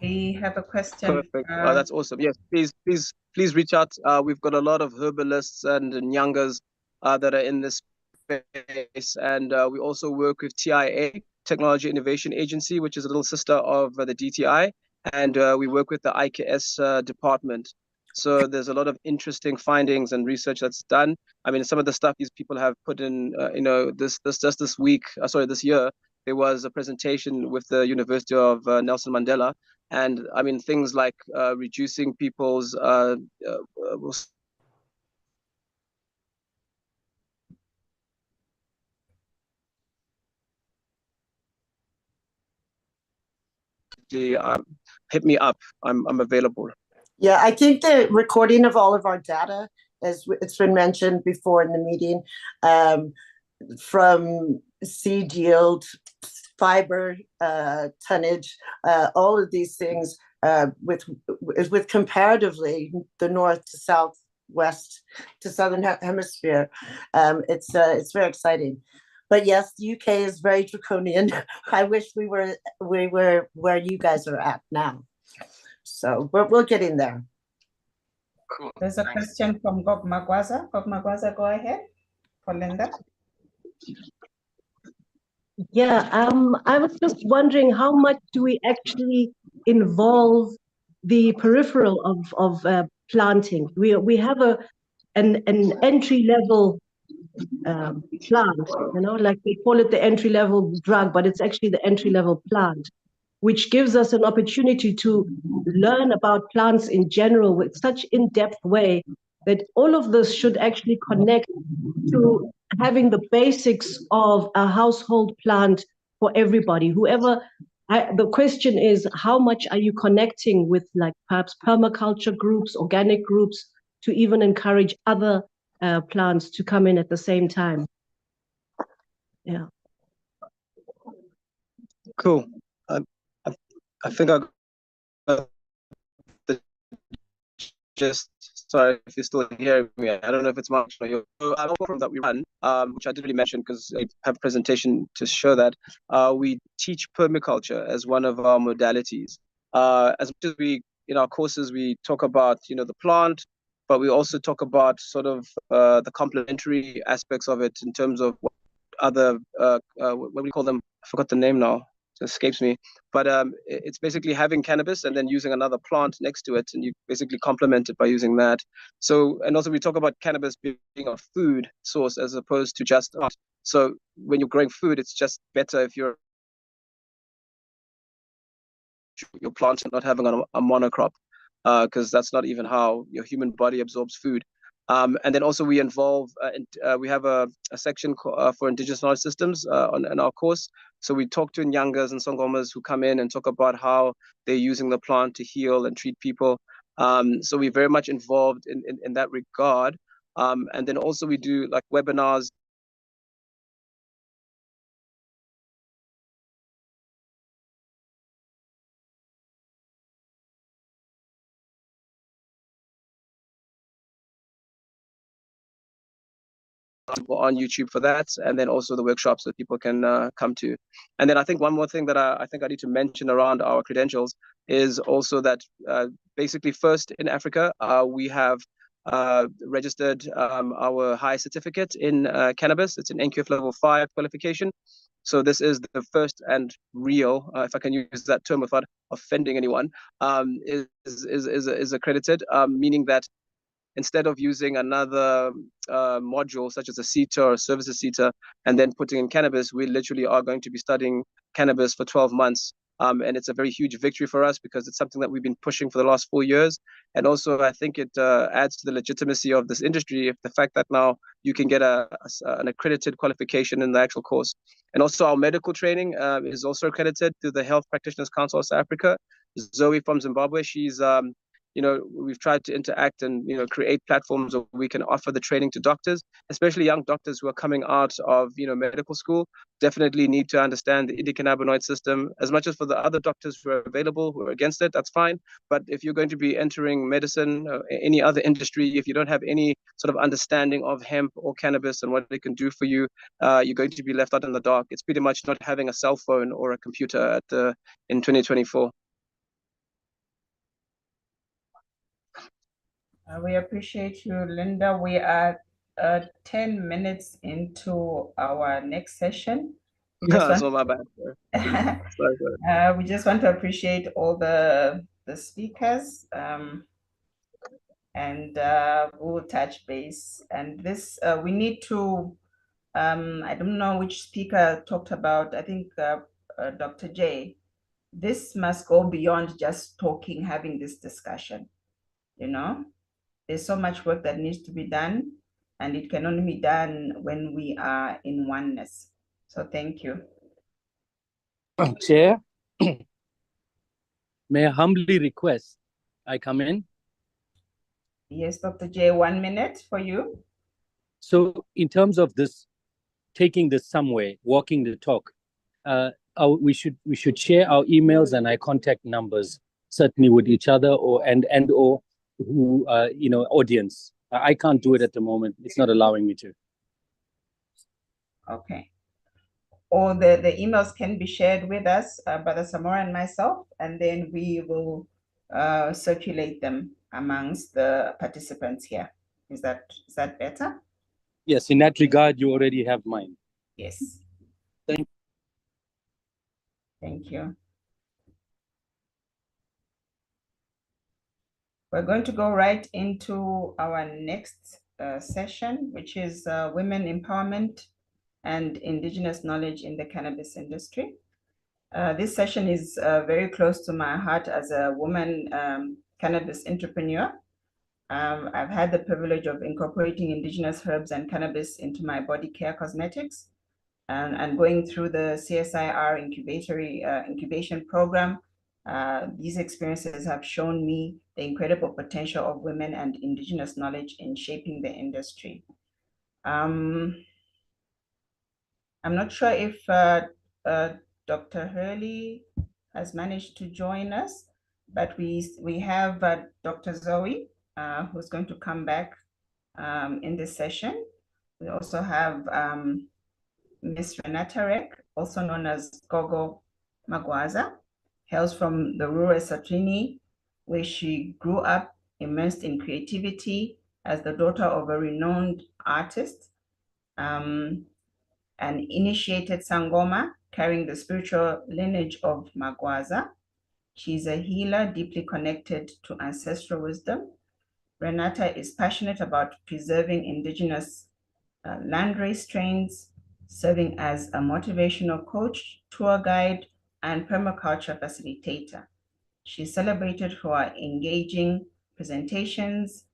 We have a question. Perfect. That's awesome. Yes, please reach out. We've got a lot of herbalists and Nyangas that are in this space, and we also work with TIA, Technology Innovation Agency, which is a little sister of the DTI, and we work with the IKS department. So there's a lot of interesting findings and research that's done. I mean, some of the stuff these people have put in, this year, there was a presentation with the University of Nelson Mandela. And I mean, things like reducing people's hit me up. I'm available. Yeah, I think the recording of all of our data, as it's been mentioned before in the meeting, from seed yield, fiber tonnage, all of these things with comparatively the north to south, west to southern hemisphere, it's very exciting. But yes, the UK is very draconian. I wish we were where you guys are at now. So we're getting there. Cool. There's a question from Gob Magwaza. Gob Magwaza, go ahead. For Linda. Yeah, I was just wondering how much do we actually involve the peripheral of planting? We have an entry level plant, like they call it the entry level drug, but it's actually the entry level plant, which gives us an opportunity to learn about plants in general with such in-depth way that all of this should actually connect to having the basics of a household plant for everybody. The question is, how much are you connecting with like perhaps permaculture groups, organic groups, to even encourage other plants to come in at the same time? Yeah. Cool. I think I got the just sorry if you're still hearing me. I don't know if it's much. I know program that we run, which I didn't really mention because I have a presentation to show that we teach permaculture as one of our modalities. As much as we in our courses we talk about the plant, but we also talk about sort of the complementary aspects of it in terms of what other what do we call them? I forgot the name now. Escapes me, but it's basically having cannabis and then using another plant next to it, and you basically complement it by using that. So, and also we talk about cannabis being a food source as opposed to just art. So when you're growing food, it's just better if your plants are not having a monocrop, because that's not even how your human body absorbs food. And then also we involve, we have a section for indigenous knowledge systems in our course. So we talk to Nyangas and Songomas who come in and talk about how they're using the plant to heal and treat people. So we're very much involved in that regard. And then also we do like webinars. On YouTube for that, and then also the workshops that people can come to. And then I think one more thing that I think I need to mention around our credentials is also that basically first in Africa we have registered our high certificate in cannabis. It's an NQF level 5 qualification. So this is the first and real, if I can use that term without offending anyone, is accredited, meaning that instead of using another module such as a CETA or a services CETA and then putting in cannabis, we literally are going to be studying cannabis for 12 months. And it's a very huge victory for us because it's something that we've been pushing for the last 4 years. And also, I think it adds to the legitimacy of this industry if the fact that now you can get an accredited qualification in the actual course. And also our medical training is also accredited through the Health Practitioners Council of South Africa. Zoe from Zimbabwe, she's we've tried to interact and create platforms where we can offer the training to doctors, especially young doctors who are coming out of medical school. Definitely need to understand the endocannabinoid system. As much as for the other doctors who are available who are against it, that's fine. But if you're going to be entering medicine or any other industry, if you don't have any sort of understanding of hemp or cannabis and what it can do for you, you're going to be left out in the dark. It's pretty much not having a cell phone or a computer in 2024. We appreciate you, Linda. We are 10 minutes into our next session. We just That's all my bad. Sorry. We just want to appreciate all the speakers, and we'll touch base. And this, we need to, I don't know which speaker talked about, I think Dr. J. This must go beyond just talking, having this discussion, There's so much work that needs to be done, and it can only be done when we are in oneness. So thank you. Chair, may I humbly request I come in? Yes, Dr. J, 1 minute for you. So in terms of this, taking this somewhere, walking the talk, we should share our emails and our contact numbers, certainly with each other or who audience. I can't do it at the moment. It's not allowing me to. Okay. Or the emails can be shared with us, Brother Samora and myself, and then we will circulate them amongst the participants here. Is that better? Yes, in that regard, you already have mine. Yes. Thank you. We're going to go right into our next session, which is women empowerment and indigenous knowledge in the cannabis industry. This session is very close to my heart as a woman cannabis entrepreneur. I've had the privilege of incorporating indigenous herbs and cannabis into my body care cosmetics and going through the CSIR incubation program. These experiences have shown me the incredible potential of women and indigenous knowledge in shaping the industry. I'm not sure if Dr. Hurley has managed to join us, but we have Dr. Zoe, who's going to come back in this session. We also have Ms. Renata Rek, also known as Gogo Magwaza, hails from the rural Eswatini, where she grew up immersed in creativity as the daughter of a renowned artist, and initiated Sangoma, carrying the spiritual lineage of Magwaza. She's a healer deeply connected to ancestral wisdom. Renata is passionate about preserving indigenous landrace strains, serving as a motivational coach, tour guide, and permaculture facilitator. She's celebrated for her engaging presentations,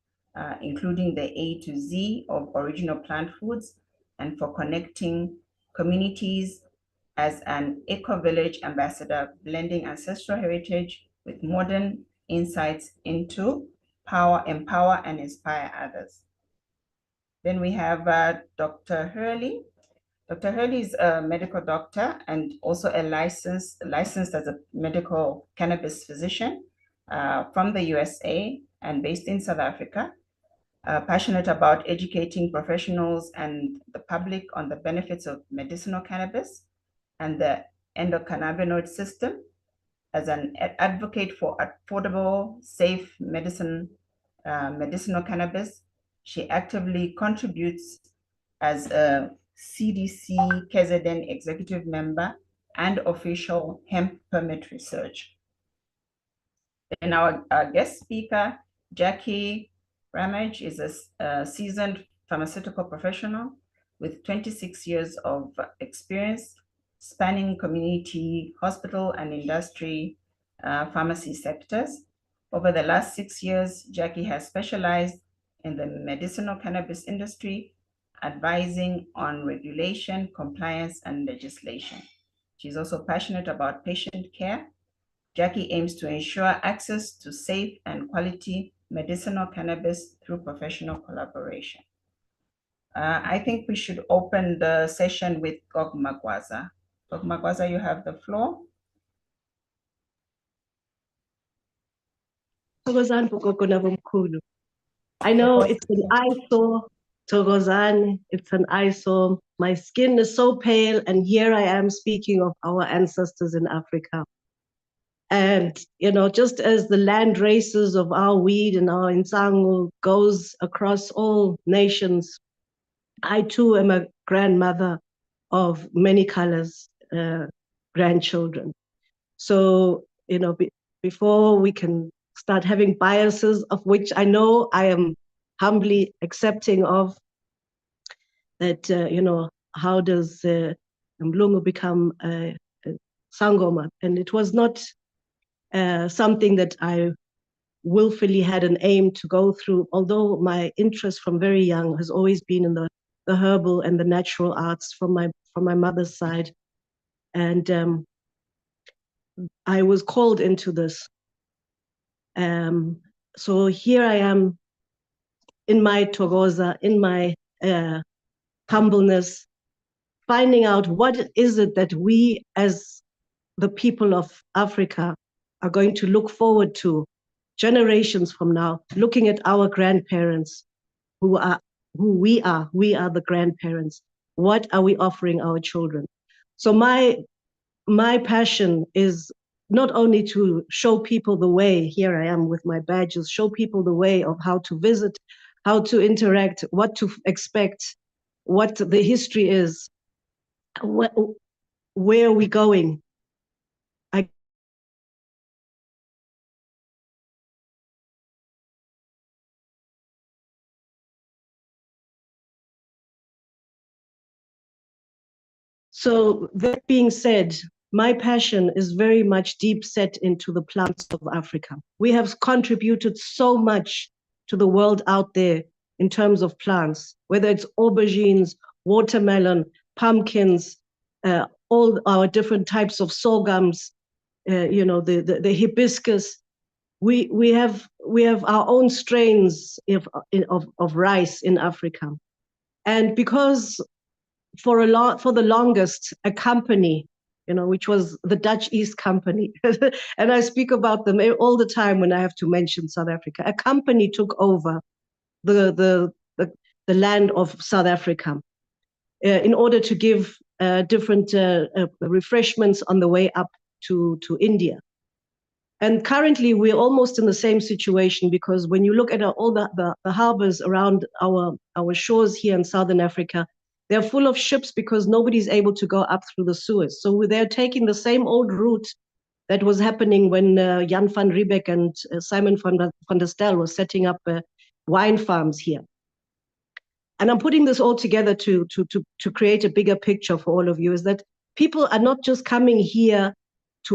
including the A to Z of original plant foods, and for connecting communities as an eco-village ambassador, blending ancestral heritage with modern insights into empower and inspire others. Then we have Dr. Hurley. Dr. Hurley is a medical doctor and also licensed as a medical cannabis physician from the USA and based in South Africa. Passionate about educating professionals and the public on the benefits of medicinal cannabis and the endocannabinoid system. As an advocate for affordable, safe medicinal cannabis, She actively contributes as a CDC KZN executive member and official hemp permit research. Then our guest speaker, Jackie Ramage, is a seasoned pharmaceutical professional with 26 years of experience spanning community, hospital, and industry pharmacy sectors. Over the last 6 years, Jackie has specialized in the medicinal cannabis industry, advising on regulation, compliance, and legislation. She's also passionate about patient care. Jackie aims to ensure access to safe and quality medicinal cannabis through professional collaboration. I think we should open the session with Gog Magwaza. Gog Magwaza, you have the floor. I know it's an eyesore, Thokozani, it's an eyesore. My skin is so pale, and here I am speaking of our ancestors in Africa. And, you know, just as the land races of our weed and our Insangu goes across all nations, I too am a grandmother of many colors, grandchildren. So, you know, before we can start having biases, of which I know I am humbly accepting of, that, you know, how does Mlungu become a Sangoma? And it was not something that I willfully had an aim to go through, although my interest from very young has always been in the herbal and the natural arts from my mother's side. And I was called into this. So here I am in my Togoza, in my humbleness, finding out what is it that we as the people of Africa are going to look forward to generations from now, looking at our grandparents who we are the grandparents. What are we offering our children? So my passion is not only to show people the way, here I am with my badges, show people the way of how to visit, how to interact, what to expect, what the history is, where are we going? So that being said, my passion is very much deep set into the plants of Africa. We have contributed so much to the world out there in terms of plants, whether it's aubergines, watermelon, pumpkins, all our different types of sorghums, you know, the hibiscus. We have our own strains of rice in Africa. And because for the longest, a company, you know, which was the Dutch East Company, and I speak about them all the time when I have to mention South Africa. A company took over the land of South Africa in order to give different refreshments on the way up to India. And currently, we're almost in the same situation, because when you look at all the harbors around our shores here in Southern Africa, they're full of ships because nobody's able to go up through the Suez. So they're taking the same old route that was happening when Jan van Riebeck and Simon van der Stel was setting up wine farms here. And I'm putting this all together to create a bigger picture for all of you, is that people are not just coming here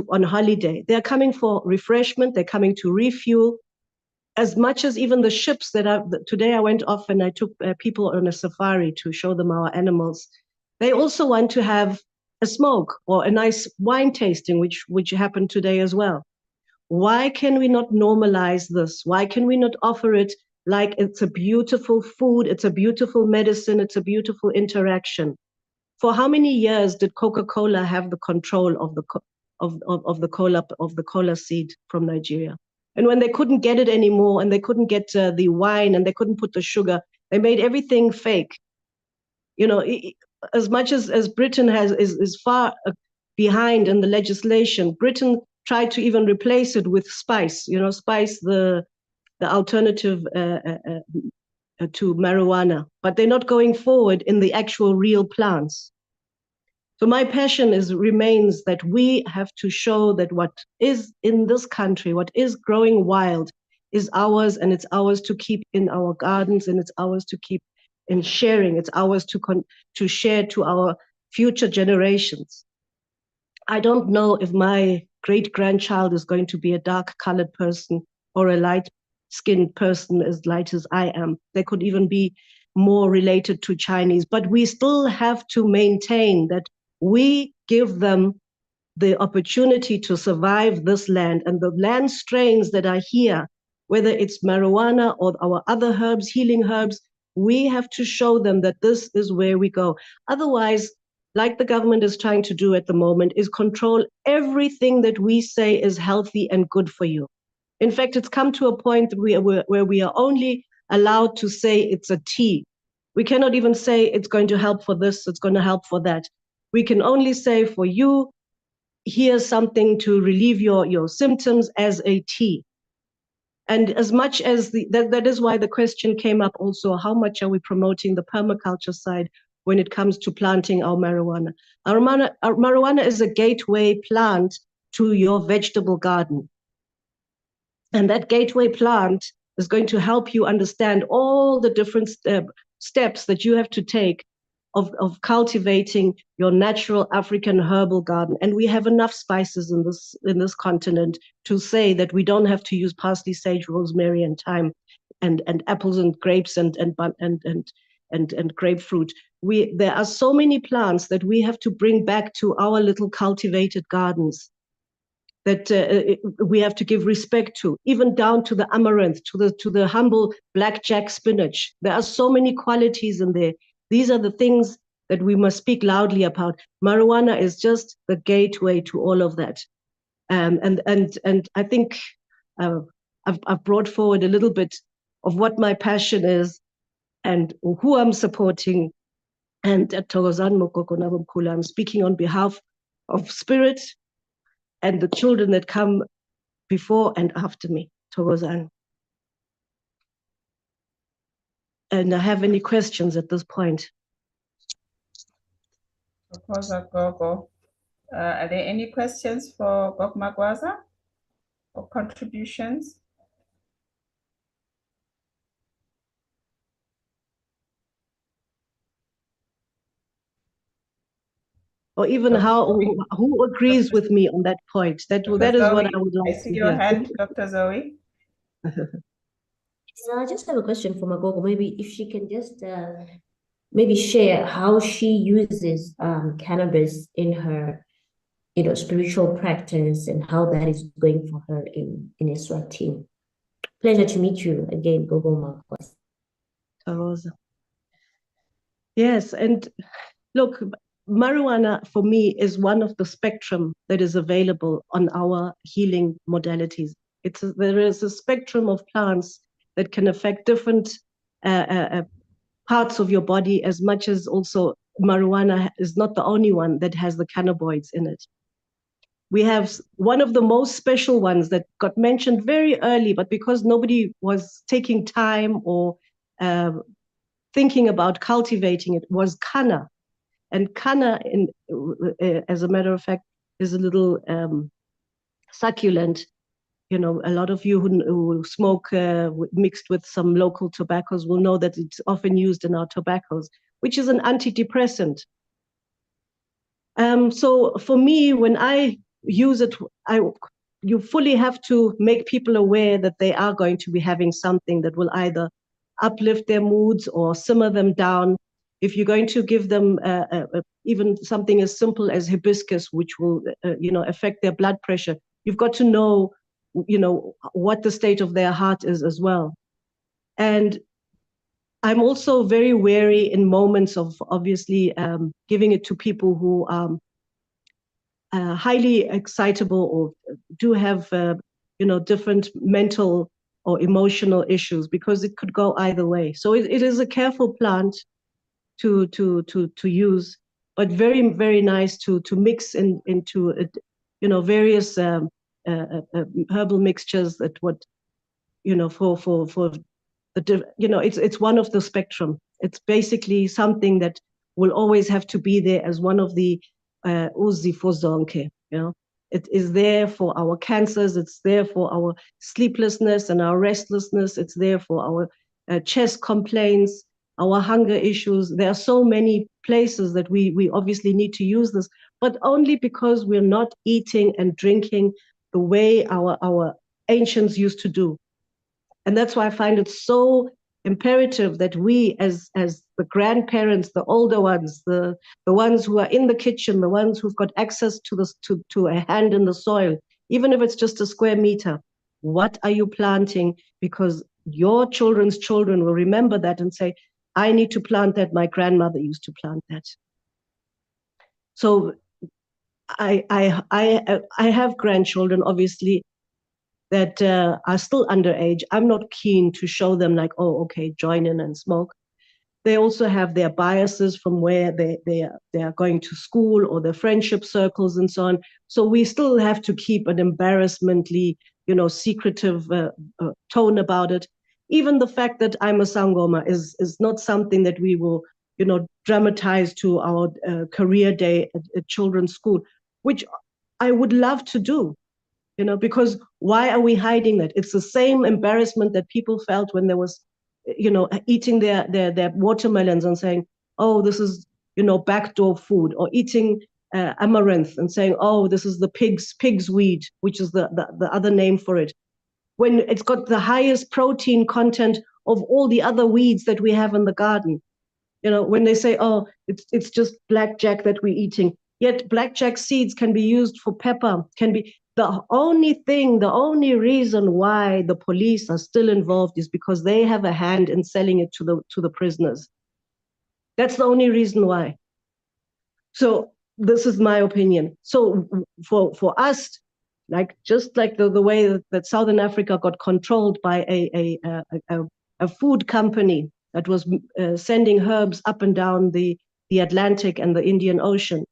on holiday. They're coming for refreshment, they're coming to refuel, as much as even the ships today I went off and I took people on a safari to show them our animals. They also want to have a smoke or a nice wine tasting, which happened today as well. Why can we not normalize this? Why can we not offer it like it's a beautiful food, it's a beautiful medicine, it's a beautiful interaction? For how many years did Coca-Cola have the control of the cola seed from Nigeria? And when they couldn't get it anymore, and they couldn't get the wine, and they couldn't put the sugar, they made everything fake. You know, as much as Britain is far behind in the legislation, Britain tried to even replace it with spice. You know, spice, the alternative to marijuana, but they're not going forward in the actual real plants. So my passion remains that we have to show that what is in this country, what is growing wild, is ours, and it's ours to keep in our gardens, and it's ours to keep in sharing. It's ours to share to our future generations. I don't know if my great-grandchild is going to be a dark-colored person or a light-skinned person as light as I am. They could even be more related to Chinese, but we still have to maintain that we give them the opportunity to survive this land, and the land strains that are here, whether it's marijuana or our other herbs, healing herbs, we have to show them that this is where we go. Otherwise, like the government is trying to do at the moment, is control everything that we say is healthy and good for you. In fact, it's come to a point where we are only allowed to say it's a tea. We cannot even say it's going to help for this, it's going to help for that. We can only say for you, here's something to relieve your symptoms as a tea. And as much as that is why the question came up also, how much are we promoting the permaculture side when it comes to planting our marijuana? Our marijuana is a gateway plant to your vegetable garden. And that gateway plant is going to help you understand all the different steps that you have to take of cultivating your natural African herbal garden. And we have enough spices in this continent to say that we don't have to use parsley, sage, rosemary, and thyme, and apples and grapes and grapefruit. There are so many plants that we have to bring back to our little cultivated gardens that we have to give respect to, even down to the amaranth, to the humble blackjack spinach. There are so many qualities in there. These are the things that we must speak loudly about. Marijuana is just the gateway to all of that. And I think I've brought forward a little bit of what my passion is and who I'm supporting. And at Thokozani Mokoko Nabamkhulu, I'm speaking on behalf of Spirit and the children that come before and after me. Thokozani. And I have any questions at this point? Gogo. Are there any questions for Gog Magwaza or contributions? Or even who agrees with me on that point? That is what I would like to to hear. I see your hear. hand, Dr. Zoe. So I just have a question for Magogo. Maybe if she can just maybe share how she uses cannabis in her, spiritual practice and how that is going for her in Eswatini. Pleasure to meet you again, Gogo Magwaza. Yes, and look, marijuana for me is one of the spectrum that is available on our healing modalities. There is a spectrum of plants that can affect different parts of your body, as much as also marijuana is not the only one that has the cannabinoids in it. We have one of the most special ones that got mentioned very early, but because nobody was taking time or thinking about cultivating it, was canna. And canna, as a matter of fact, is a little succulent. A lot of you who smoke mixed with some local tobaccos will know that it's often used in our tobaccos, which is an antidepressant. So for me, when I use it, you fully have to make people aware that they are going to be having something that will either uplift their moods or simmer them down. If you're going to give them even something as simple as hibiscus, which will affect their blood pressure, you've got to know what the state of their heart is as well. And I'm also very wary in moments of obviously giving it to people who are highly excitable or do have different mental or emotional issues, because it could go either way. So it is a careful plant to use, but very, very nice to mix into various herbal mixtures that would for it's one of the spectrum. It's basically something that will always have to be there as one of the uzi for zonke. It is there for our cancers. It's there for our sleeplessness and our restlessness. It's there for our chest complaints, our hunger issues. There are so many places that we obviously need to use this, but only because we're not eating and drinking the way our ancients used to do. And that's why I find it so imperative that we as the grandparents, the older ones, the ones who are in the kitchen, the ones who've got access to a hand in the soil, even if it's just a square meter, what are you planting? Because your children's children will remember that and say, I need to plant that. My grandmother used to plant that. So I have grandchildren, obviously, that are still underage. I'm not keen to show them like, oh, okay, join in and smoke. They also have their biases from where they are going to school or their friendship circles and so on. So we still have to keep an embarrassmently, secretive tone about it. Even the fact that I'm a Sangoma is not something that we will, dramatize to our career day at children's school, which I would love to do. Because why are we hiding that? It's the same embarrassment that people felt when there was, eating their watermelons and saying, oh, this is, backdoor food, or eating amaranth and saying, oh, this is the pig's weed, which is the other name for it. When it's got the highest protein content of all the other weeds that we have in the garden. When they say, oh, it's just blackjack that we're eating. Yet blackjack seeds can be used for pepper, can be. The only reason why the police are still involved is because they have a hand in selling it to the prisoners. That's the only reason why. So this is my opinion. So for us, just like the way that Southern Africa got controlled by a food company that was sending herbs up and down the Atlantic and the Indian Ocean,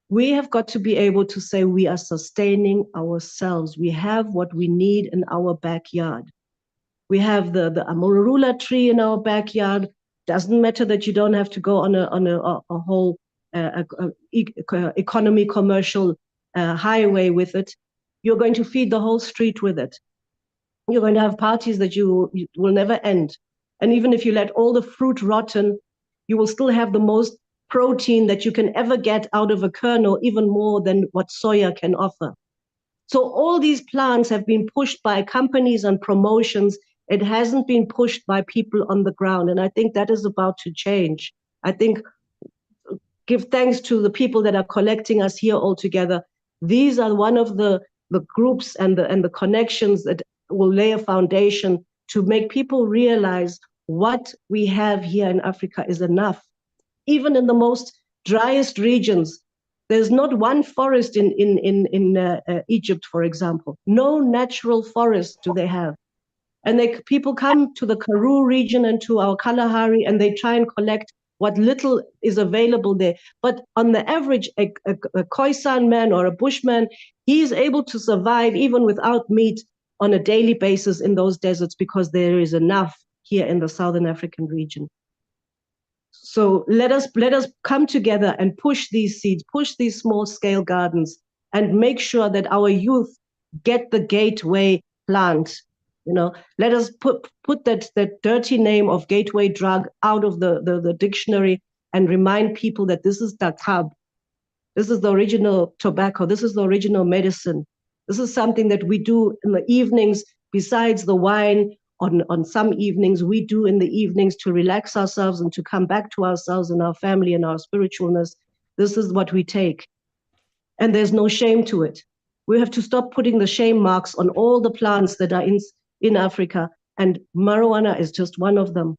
we have got to be able to say we are sustaining ourselves. We have what we need in our backyard. We have the Amururula tree in our backyard. Doesn't matter that you don't have to go on a whole economy commercial highway with it. You're going to feed the whole street with it. You're going to have parties that you will never end. And even if you let all the fruit rotten, you will still have the most protein that you can ever get out of a kernel, even more than what soya can offer. So all these plants have been pushed by companies and promotions. It hasn't been pushed by people on the ground. And I think that is about to change. I think, give thanks to the people that are collecting us here all together. These are one of the groups and the connections that will lay a foundation to make people realize what we have here in Africa is enough. Even in the most driest regions, there's not one forest in Egypt, for example. No natural forest do they have. And people come to the Karoo region and to our Kalahari, and they try and collect what little is available there. But on the average, a Khoisan man or a Bushman, he is able to survive even without meat on a daily basis in those deserts because there is enough here in the Southern African region. So let us come together and push these seeds, push these small scale gardens, and make sure that our youth get the gateway plant. Let us put that dirty name of gateway drug out of the dictionary and remind people that this is dakab. This is the original tobacco. This is the original medicine. This is something that we do in the evenings besides the wine. On some evenings, we do in the evenings to relax ourselves and to come back to ourselves and our family and our spiritualness. This is what we take. And there's no shame to it. We have to stop putting the shame marks on all the plants that are in Africa. And marijuana is just one of them.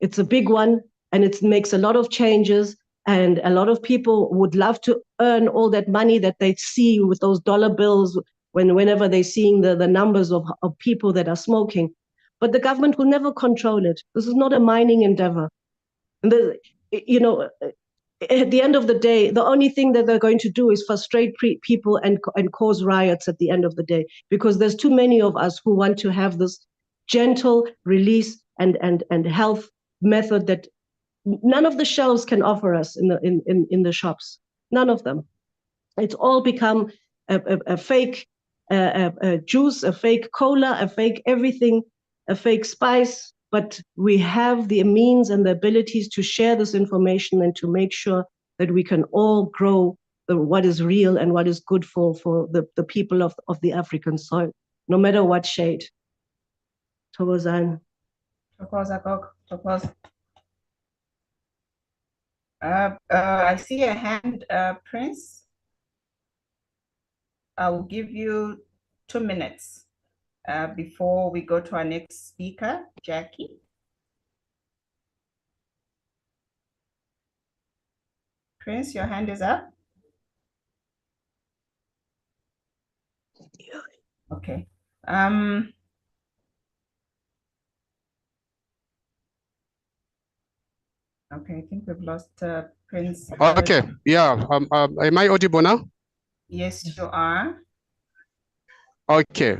It's a big one, and it makes a lot of changes. And a lot of people would love to earn all that money that they see with those dollar bills whenever they're seeing the numbers of people that are smoking. But the government will never control it. This is not a mining endeavor. And at the end of the day, the only thing that they're going to do is frustrate people and cause riots at the end of the day, because there's too many of us who want to have this gentle release and health method that none of the shelves can offer us in the shops. None of them. It's all become a fake a juice, a fake cola, a fake everything, a fake spice. But we have the means and the abilities to share this information and to make sure that we can all grow what is real and what is good for the people of the African soil, no matter what shade. Thokozani. Thokoza, Thokoza. I see a hand, Prince. I will give you 2 minutes before we go to our next speaker, Jackie. Prince, your hand is up. Okay. Okay, I think we've lost Prince. Okay, yeah. Am I audible now? Yes, you are. Okay.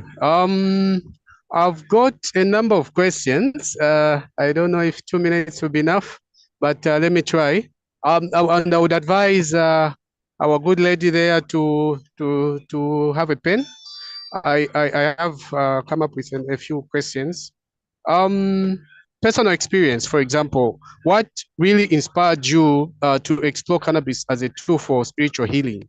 I've got a number of questions. I don't know if 2 minutes will be enough, but let me try. And I would advise our good lady there to have a pen. I have come up with a few questions. Personal experience, for example, what really inspired you to explore cannabis as a tool for spiritual healing?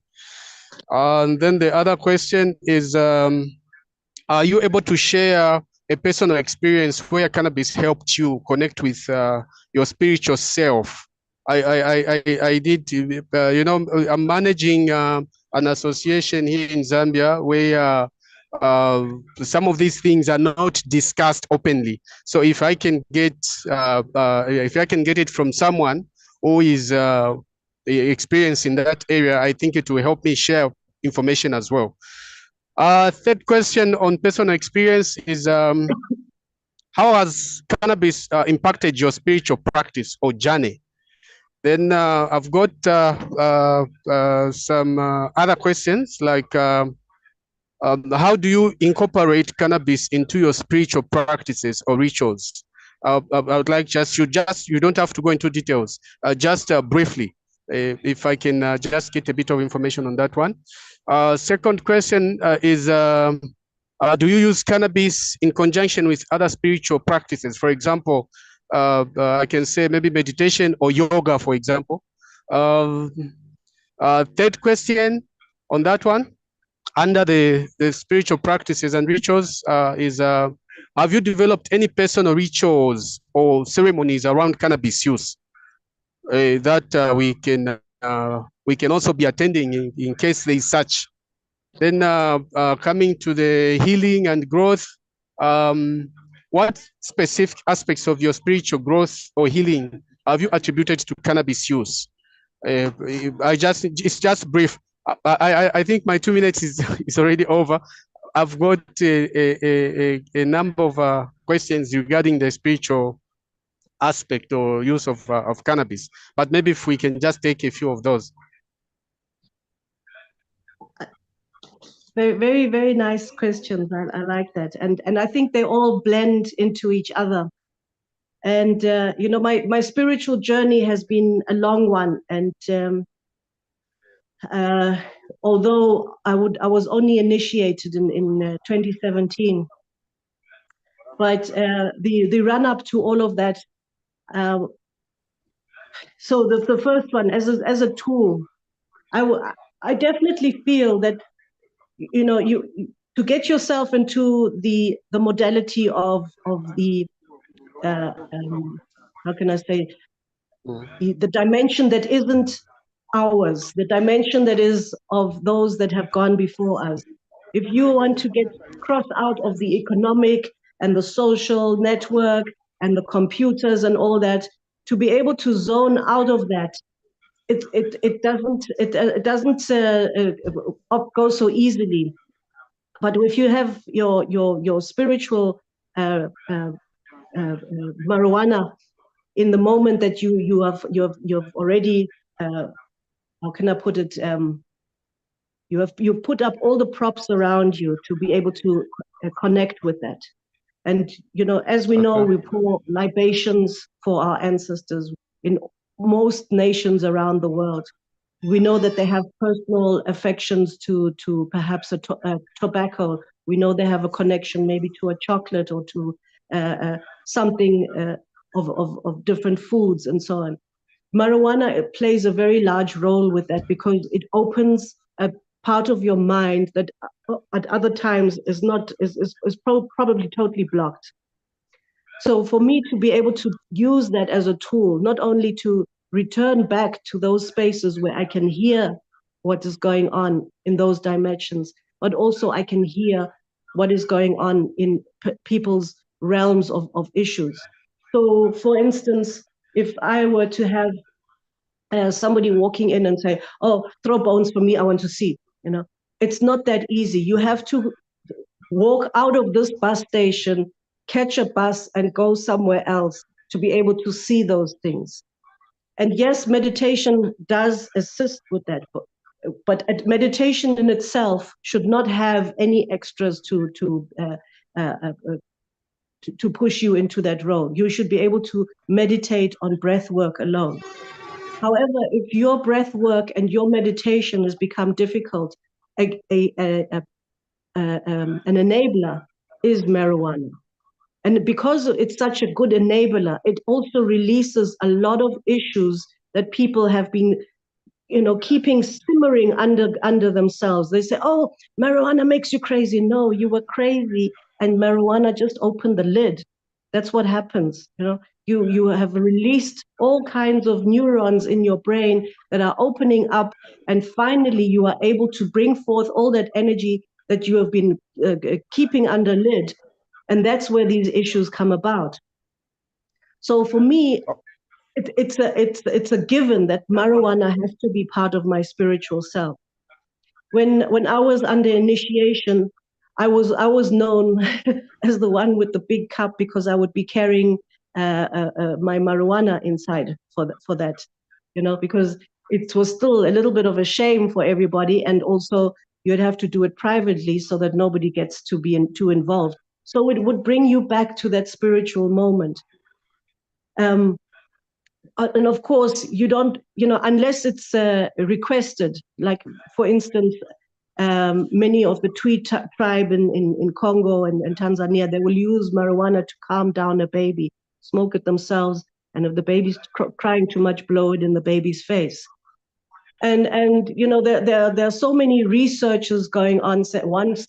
And then the other question is, are you able to share a personal experience where cannabis helped you connect with your spiritual self? I did, you know, I'm managing an association here in Zambia where some of these things are not discussed openly. So if I can get it from someone who is experienced in that area, I think it will help me share information as well. Third question on personal experience is how has cannabis impacted your spiritual practice or journey? Then I've got some other questions like how do you incorporate cannabis into your spiritual practices or rituals? I would like you don't have to go into details, just briefly, if I can just get a bit of information on that one. Second question is, do you use cannabis in conjunction with other spiritual practices? For example, I can say maybe meditation or yoga, for example. Third question on that one, under the spiritual practices and rituals, is have you developed any personal rituals or ceremonies around cannabis use that we can also be attending in case there is such? Then coming to the healing and growth, what specific aspects of your spiritual growth or healing have you attributed to cannabis use? It's just brief. I think my 2 minutes is already over. I've got a number of questions regarding the spiritual aspect or use of cannabis, but maybe if we can just take a few of those. Very, very, very nice questions. I like that, and I think they all blend into each other. And you know, my spiritual journey has been a long one, and although I was only initiated in 2017, but the run up to all of that. So the first one, as a tool, I definitely feel that, you know, to get yourself into the modality of the how can I say, the dimension that isn't ours, the dimension that is of those that have gone before us. If you want to get crossed out of the economic and the social network and the computers and all that, to be able to zone out of that, it doesn't go so easily. But if you have your spiritual marijuana in the moment that you've already how can I put it, you put up all the props around you to be able to connect with that. And, you know, as we know, we pour libations for our ancestors in most nations around the world. We know that they have personal affections to perhaps a tobacco. We know they have a connection maybe to a chocolate or to something of different foods and so on. Marijuana plays a very large role with that because it opens a part of your mind that at other times is probably totally blocked. So for me to be able to use that as a tool, not only to return back to those spaces where I can hear what is going on in those dimensions, but also I can hear what is going on in people's realms of issues. So for instance, if I were to have somebody walking in and say, oh, throw bones for me, I want to see, you know, it's not that easy. You have to walk out of this bus station, catch a bus and go somewhere else to be able to see those things. And yes, meditation does assist with that, but meditation in itself should not have any extras to push you into that role. You should be able to meditate on breath work alone. However, if your breath work and your meditation has become difficult, an enabler is marijuana. And because it's such a good enabler, it also releases a lot of issues that people have been, you know, keeping simmering under themselves. They say, oh, marijuana makes you crazy. No, you were crazy and marijuana just opened the lid. That's what happens. You know, you have released all kinds of neurons in your brain that are opening up, and finally you are able to bring forth all that energy that you have been keeping under lid. And that's where these issues come about. So for me, it's a given that marijuana has to be part of my spiritual self. When I was under initiation, I was known as the one with the big cup because I would be carrying my marijuana inside for that, you know, because it was still a little bit of a shame for everybody, and also you'd have to do it privately so that nobody gets to be too involved. So it would bring you back to that spiritual moment. And of course, you don't, you know, unless it's requested, like for instance, many of the Twi tribe in Congo and Tanzania, they will use marijuana to calm down a baby, smoke it themselves, and if the baby's crying too much, blow it in the baby's face. And you know, there are so many researches going on. Once,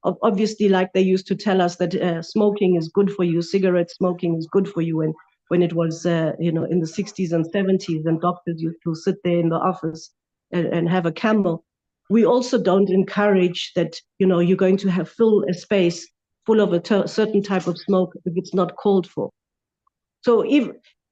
obviously, like they used to tell us that smoking is good for you, cigarette smoking is good for you, and when it was you know, in the 60s and 70s, and doctors used to sit there in the office and have a Camel. We also don't encourage that, you know, you're going to fill a space full of a certain type of smoke if it's not called for. So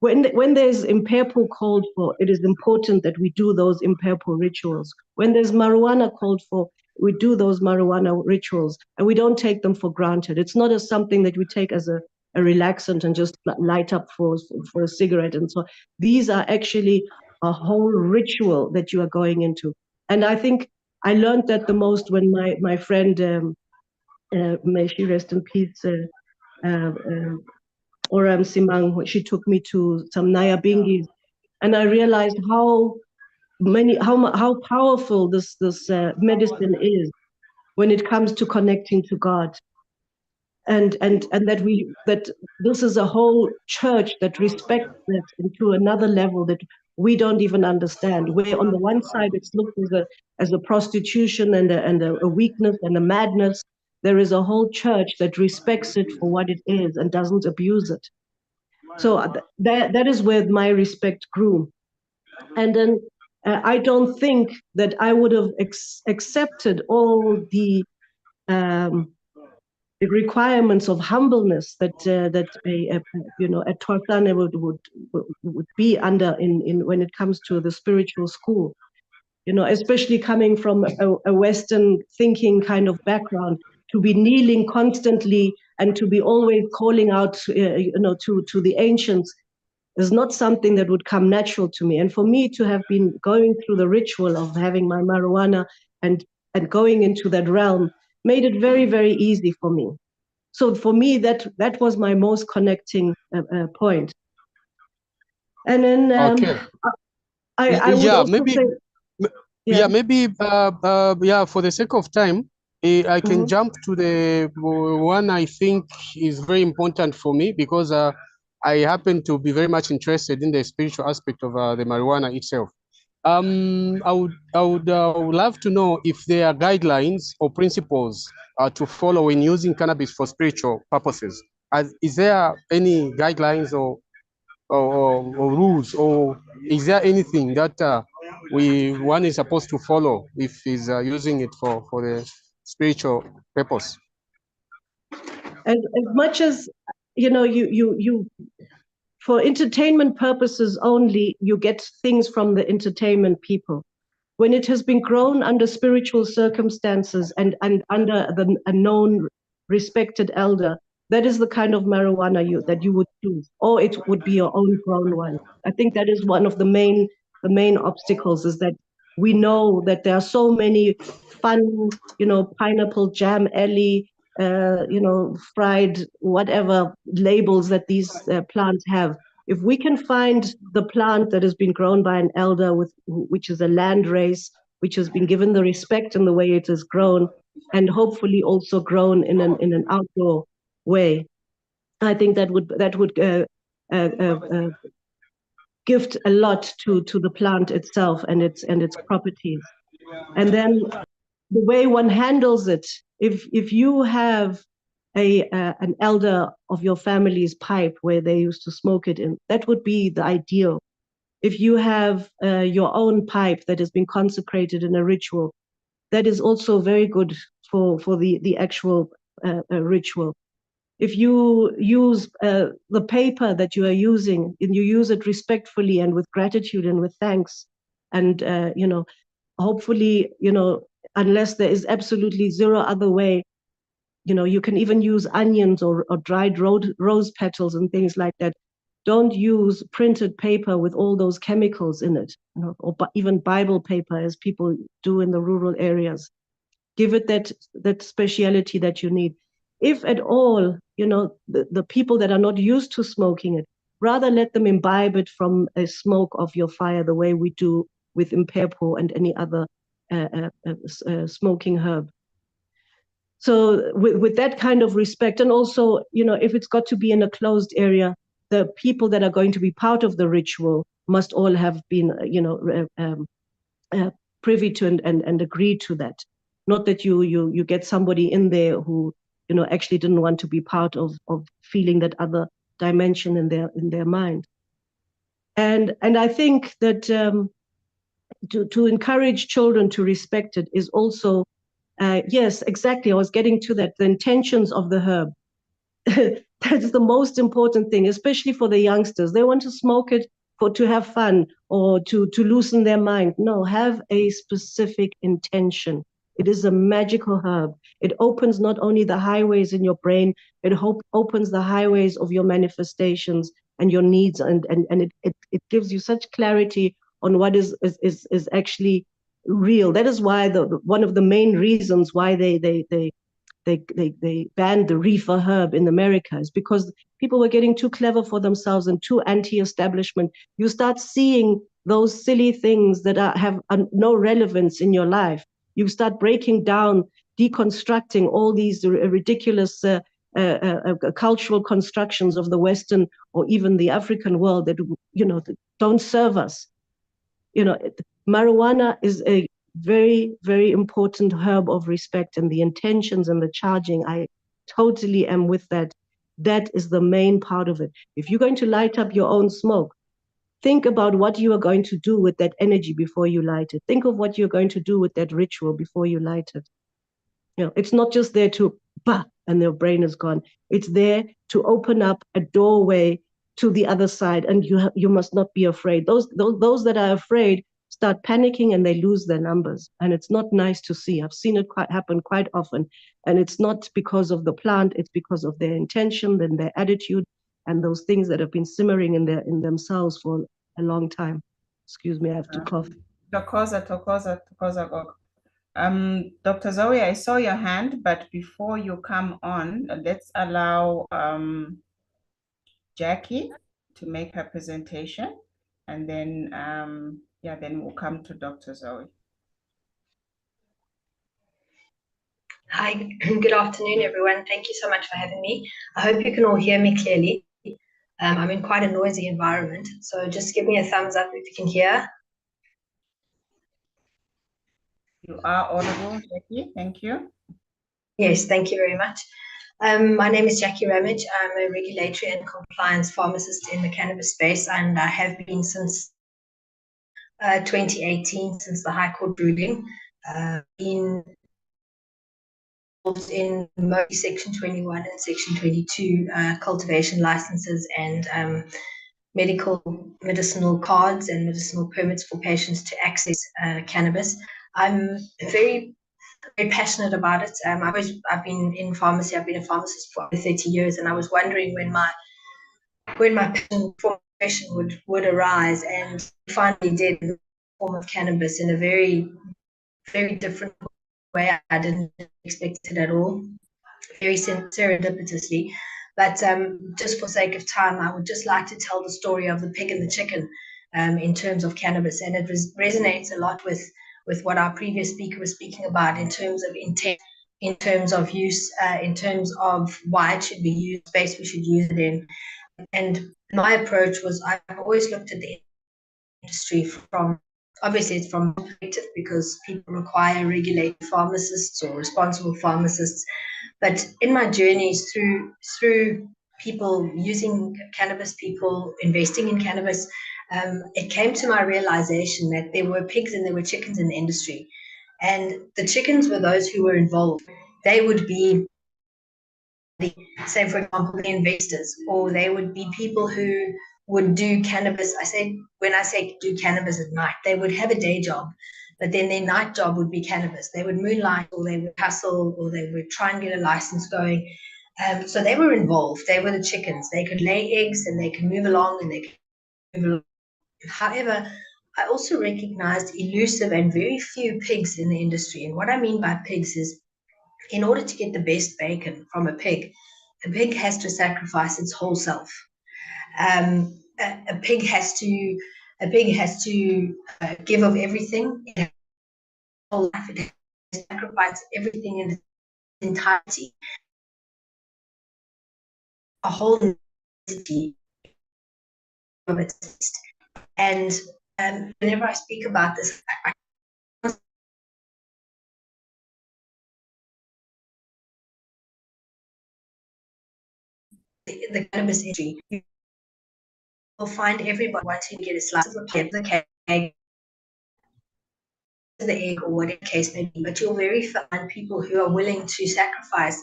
when there's imperpo called for, it is important that we do those imperpo rituals. When there's marijuana called for, we do those marijuana rituals, and we don't take them for granted. It's not something that we take as a relaxant and just light up for a cigarette and so on. These are actually a whole ritual that you are going into. And I think I learned that the most when my friend, may she rest in peace, Oram Simang, she took me to some Nyabingis, and I realized how powerful this medicine is when it comes to connecting to God. And that this is a whole church that respects that into another level that we don't even understand. Where on the one side it's looked as a prostitution and a weakness and a madness, there is a whole church that respects it for what it is and doesn't abuse it. So that is where my respect grew. And then I don't think that I would have accepted all the requirements of humbleness that a Tortane would be under in when it comes to the spiritual school, you know, especially coming from a Western thinking kind of background, to be kneeling constantly and to be always calling out to the ancients is not something that would come natural to me. And for me to have been going through the ritual of having my marijuana and going into that realm made it very, very easy for me. So for me, that was my most connecting point. And then Okay. I would Yeah, also maybe. say, Yeah, maybe. Yeah, for the sake of time, I can Mhm. jump to the one I think is very important for me, because I happen to be very much interested in the spiritual aspect of the marijuana itself. I would love to know if there are guidelines or principles to follow when using cannabis for spiritual purposes. Is there any guidelines or rules, or is there anything that one is supposed to follow if he's using it for the spiritual purpose? as much as you for entertainment purposes only, you get things from the entertainment people. When it has been grown under spiritual circumstances and under a known respected elder, that is the kind of marijuana that you would choose, or it would be your own grown one. I think that is one of the main obstacles, is that we know that there are so many fun, pineapple jam alley, fried whatever labels that these plants have. If we can find the plant that has been grown by an elder, which is a land race, which has been given the respect in the way it is grown, and hopefully also grown in an outdoor way, I think that would gift a lot to the plant itself and its properties. And then the way one handles it, if you have an elder of your family's pipe where they used to smoke it in, that would be the ideal. If you have your own pipe that has been consecrated in a ritual, that is also very good for the actual ritual. If you use the paper that you are using, and you use it respectfully and with gratitude and with thanks, and hopefully, unless there is absolutely zero other way, you can even use onions or dried rose petals and things like that. Don't use printed paper with all those chemicals in it, or even Bible paper, as people do in the rural areas. Give it that speciality that you need. If at all, the people that are not used to smoking it, rather let them imbibe it from a smoke of your fire, the way we do with impepo and any other smoking herb. So with that kind of respect, and also, if it's got to be in a closed area, the people that are going to be part of the ritual must all have been, privy to and agreed to that. Not that you get somebody in there who, actually didn't want to be part of feeling that other dimension in their mind. And I think that to encourage children to respect it is also, yes, exactly. I was getting to that. The intentions of the herb. That's the most important thing, especially for the youngsters. They want to smoke it to have fun or to loosen their mind. No, have a specific intention. It is a magical herb. It opens not only the highways in your brain, it opens the highways of your manifestations and your needs, and it gives you such clarity on what is actually real. That is why one of the main reasons why they banned the reefer herb in America, is because people were getting too clever for themselves and too anti-establishment. You start seeing those silly things that have no relevance in your life. You start breaking down, deconstructing all these ridiculous cultural constructions of the Western or even the African world that that don't serve us. Marijuana is a very, very important herb of respect, and the intentions and the charging, I totally am with that. That is the main part of it. If you're going to light up your own smoke, think about what you are going to do with that energy before you light it. Think of what you're going to do with that ritual before you light it. It's not just there to bah, and their brain is gone. It's there to open up a doorway to the other side, and you must not be afraid. Those that are afraid start panicking and they lose their numbers, and it's not nice to see. I've seen it happen quite often, and it's not because of the plant, it's because of their intention and their attitude and those things that have been simmering in themselves for a long time. Excuse me, I have to cough. Tokoza, Gog. Dr. Zoe, I saw your hand, but before you come on, let's allow Jackie to make her presentation, and then yeah, then we'll come to Dr. Zoe. Hi, good afternoon, everyone. Thank you so much for having me. I hope you can all hear me clearly. I'm in quite a noisy environment, so just give me a thumbs up if you can hear. You are audible, Jackie. Thank you. Yes, thank you very much. My name is Jackie Ramage. I'm a regulatory and compliance pharmacist in the cannabis space, and I have been since 2018, since the High Court ruling. Been in mostly Section 21 and Section 22 cultivation licenses and medicinal cards and medicinal permits for patients to access cannabis. I'm very passionate about it. I've been in pharmacy. I've been a pharmacist for 30 years, and I was wondering when my passion for profession would arise, and finally did, in the form of cannabis, in a very, very different way. I didn't expect it at all, very serendipitously. But just for sake of time, I would just like to tell the story of the pig and the chicken in terms of cannabis, and it resonates a lot with what our previous speaker was speaking about in terms of intent, in terms of use, in terms of why it should be used, space we should use it in. And my approach was, I've always looked at the industry from, obviously it's from perspective, because people require regulated pharmacists or responsible pharmacists. But in my journeys through people using cannabis, people investing in cannabis, it came to my realization that there were pigs and there were chickens in the industry. And the chickens were those who were involved. They would be, say, for example, the investors, or they would be people who would do cannabis. When I say do cannabis at night, they would have a day job, but then their night job would be cannabis. They would moonlight, or they would hustle, or they would try and get a license going. So they were involved. They were the chickens. They could lay eggs and they could move along and they could move along. However, I also recognized elusive and very few pigs in the industry. And what I mean by pigs is, in order to get the best bacon from a pig has to sacrifice its whole self. A pig has to give of everything. It has to sacrifice everything in its entirety. A whole entity of its taste. And whenever I speak about this, the cannabis industry, you will find everybody wanting to get a slice of the cake, the egg, or whatever the case may be. But you'll very find people who are willing to sacrifice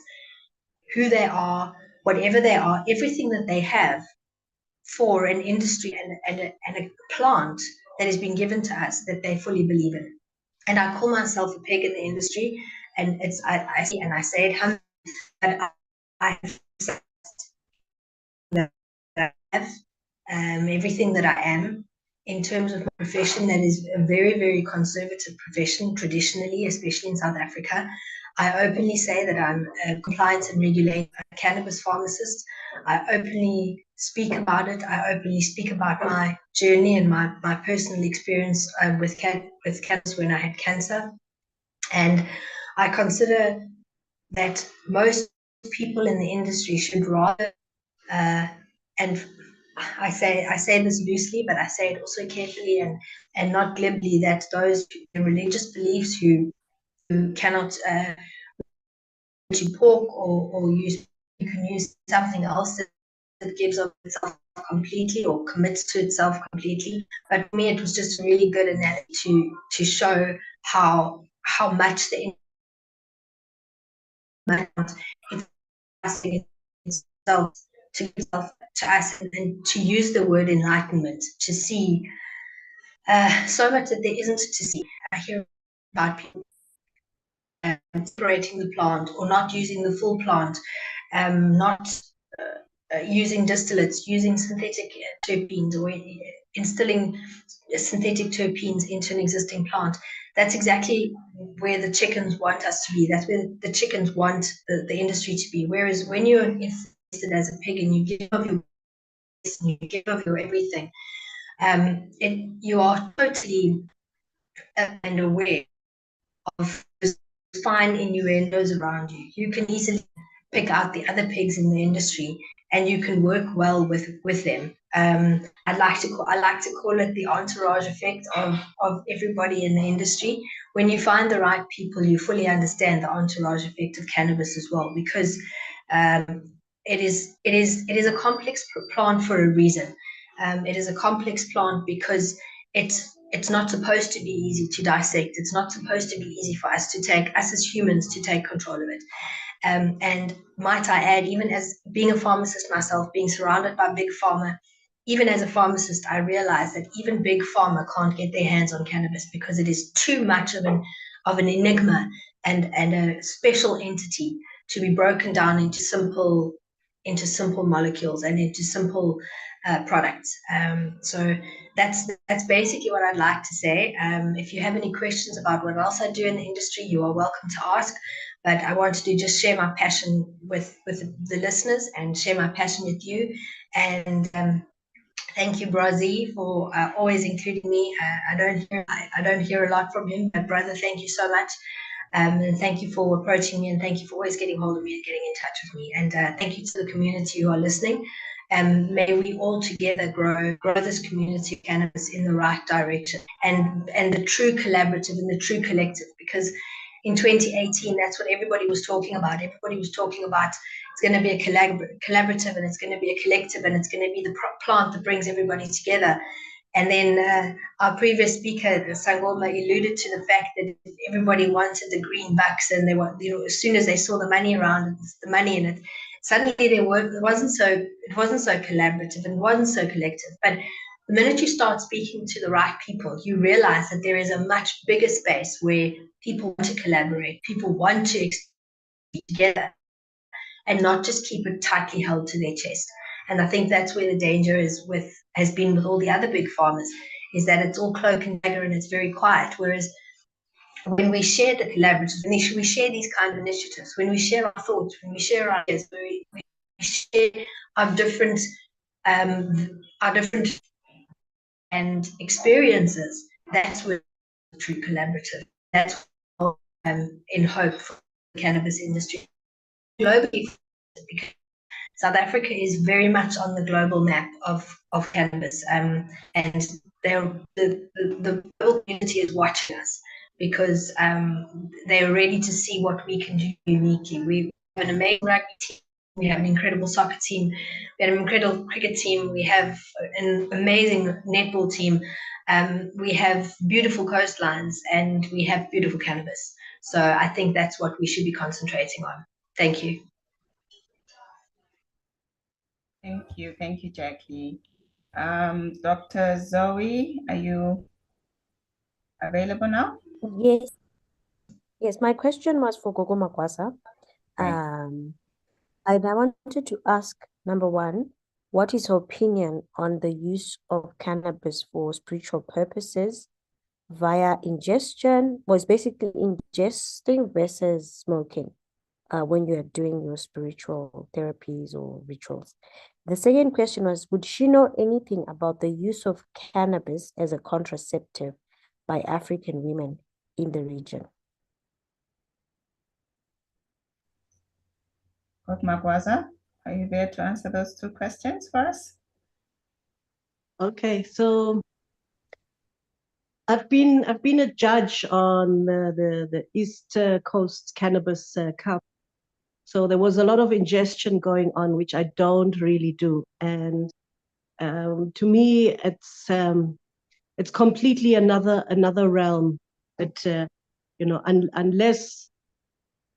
who they are, whatever they are, everything that they have, for an industry and a plant that has been given to us that they fully believe in. And I call myself a pig in the industry, and I say it humbly, but I have everything that I am in terms of my profession. That is a very, very conservative profession traditionally, especially in South Africa. I openly say that I'm a compliance and regulated cannabis pharmacist. I openly speak about it. I openly speak about my journey and my personal experience with cannabis when I had cancer. And I consider that most people in the industry should rather, and I say this loosely, but I say it also carefully and not glibly, that those religious beliefs who cannot to pork or you can use something else that gives of itself completely or commits to itself completely. But for me, it was just a really good analogy to show how much the itself to us, and to use the word enlightenment to see so much that there isn't to see. I hear about people separating the plant or not using the full plant, not using distillates, using synthetic terpenes, or instilling synthetic terpenes into an existing plant. That's exactly where the chickens want us to be. That's where the chickens want the industry to be. Whereas when you're invested as a pig and you give of your best and you give of your everything, you are totally and aware of the fine innuendos around you. You can easily pick out the other pigs in the industry, and you can work well with them. I like to call it the entourage effect of everybody in the industry. When you find the right people, you fully understand the entourage effect of cannabis as well, because it is a complex plant for a reason. It is a complex plant because it's not supposed to be easy to dissect. It's not supposed to be easy for us as humans to take control of it. And might I add, even as being a pharmacist myself, being surrounded by big pharma, even as a pharmacist, I realize that even big pharma can't get their hands on cannabis because it is too much of an enigma and a special entity to be broken down into simple molecules and into simple products. So that's basically what I'd like to say. If you have any questions about what else I do in the industry, you are welcome to ask. But I wanted to just share my passion with the listeners and share my passion with you. And thank you, Brazzy, for always including me. I don't hear a lot from him, but brother, thank you so much. And thank you for approaching me, and thank you for always getting hold of me and getting in touch with me. And thank you to the community who are listening. And may we all together grow this community of cannabis in the right direction and the true collaborative and the true collective, because in 2018, that's what everybody was talking about. Everybody was talking about it's going to be a collaborative and it's going to be a collective and it's going to be the plant that brings everybody together. And then our previous speaker, Sangoma, alluded to the fact that everybody wanted the green bucks, and they want, as soon as they saw the money around, the money in it, suddenly it wasn't so collaborative and wasn't so collective. But the minute you start speaking to the right people, you realize that there is a much bigger space where people want to collaborate, people want to be together, and not just keep it tightly held to their chest. And I think that's where the danger has been with all the other big farmers, is that it's all cloak and dagger and it's very quiet. Whereas when we share the collaborative, when we share these kind of initiatives, when we share our thoughts, when we share our ideas, when we share our different and experiences, that's where the true collaborative. That's in hope for the cannabis industry globally. South Africa is very much on the global map of cannabis, and the global community is watching us because they're ready to see what we can do uniquely. We have an amazing rugby team, we have an incredible soccer team, we have an incredible cricket team, we have an amazing netball team, we have beautiful coastlines, and we have beautiful cannabis. So I think that's what we should be concentrating on. Thank you. Thank you, Jackie. Dr. Zoe, are you available now? Yes, my question was for Gogo Makwasa. And I wanted to ask, number one, what is her opinion on the use of cannabis for spiritual purposes via ingestion? Was basically ingesting versus smoking when you are doing your spiritual therapies or rituals. The second question was, would she know anything about the use of cannabis as a contraceptive by African women in the region? Magwaza, are you there to answer those two questions for us? Okay, so I've been a judge on the East Coast Cannabis Cup. So there was a lot of ingestion going on, which I don't really do. And to me, it's completely another realm. That unless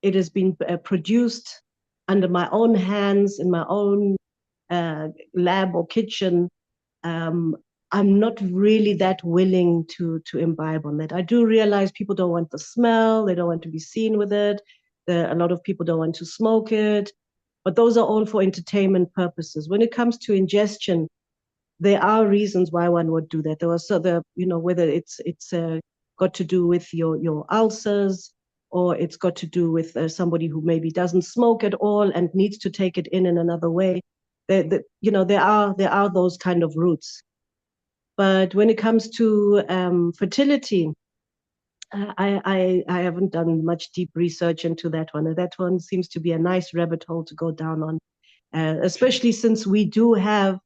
it has been produced under my own hands in my own lab or kitchen, I'm not really that willing to imbibe on that. I do realize people don't want the smell, they don't want to be seen with it. A lot of people don't want to smoke it, but those are all for entertainment purposes. When it comes to ingestion, there are reasons why one would do that. There was whether it's got to do with your ulcers, or it's got to do with somebody who maybe doesn't smoke at all and needs to take it in another way. There are those kind of routes. But when it comes to fertility, I haven't done much deep research into that one. And that one seems to be a nice rabbit hole to go down on, especially since we do have,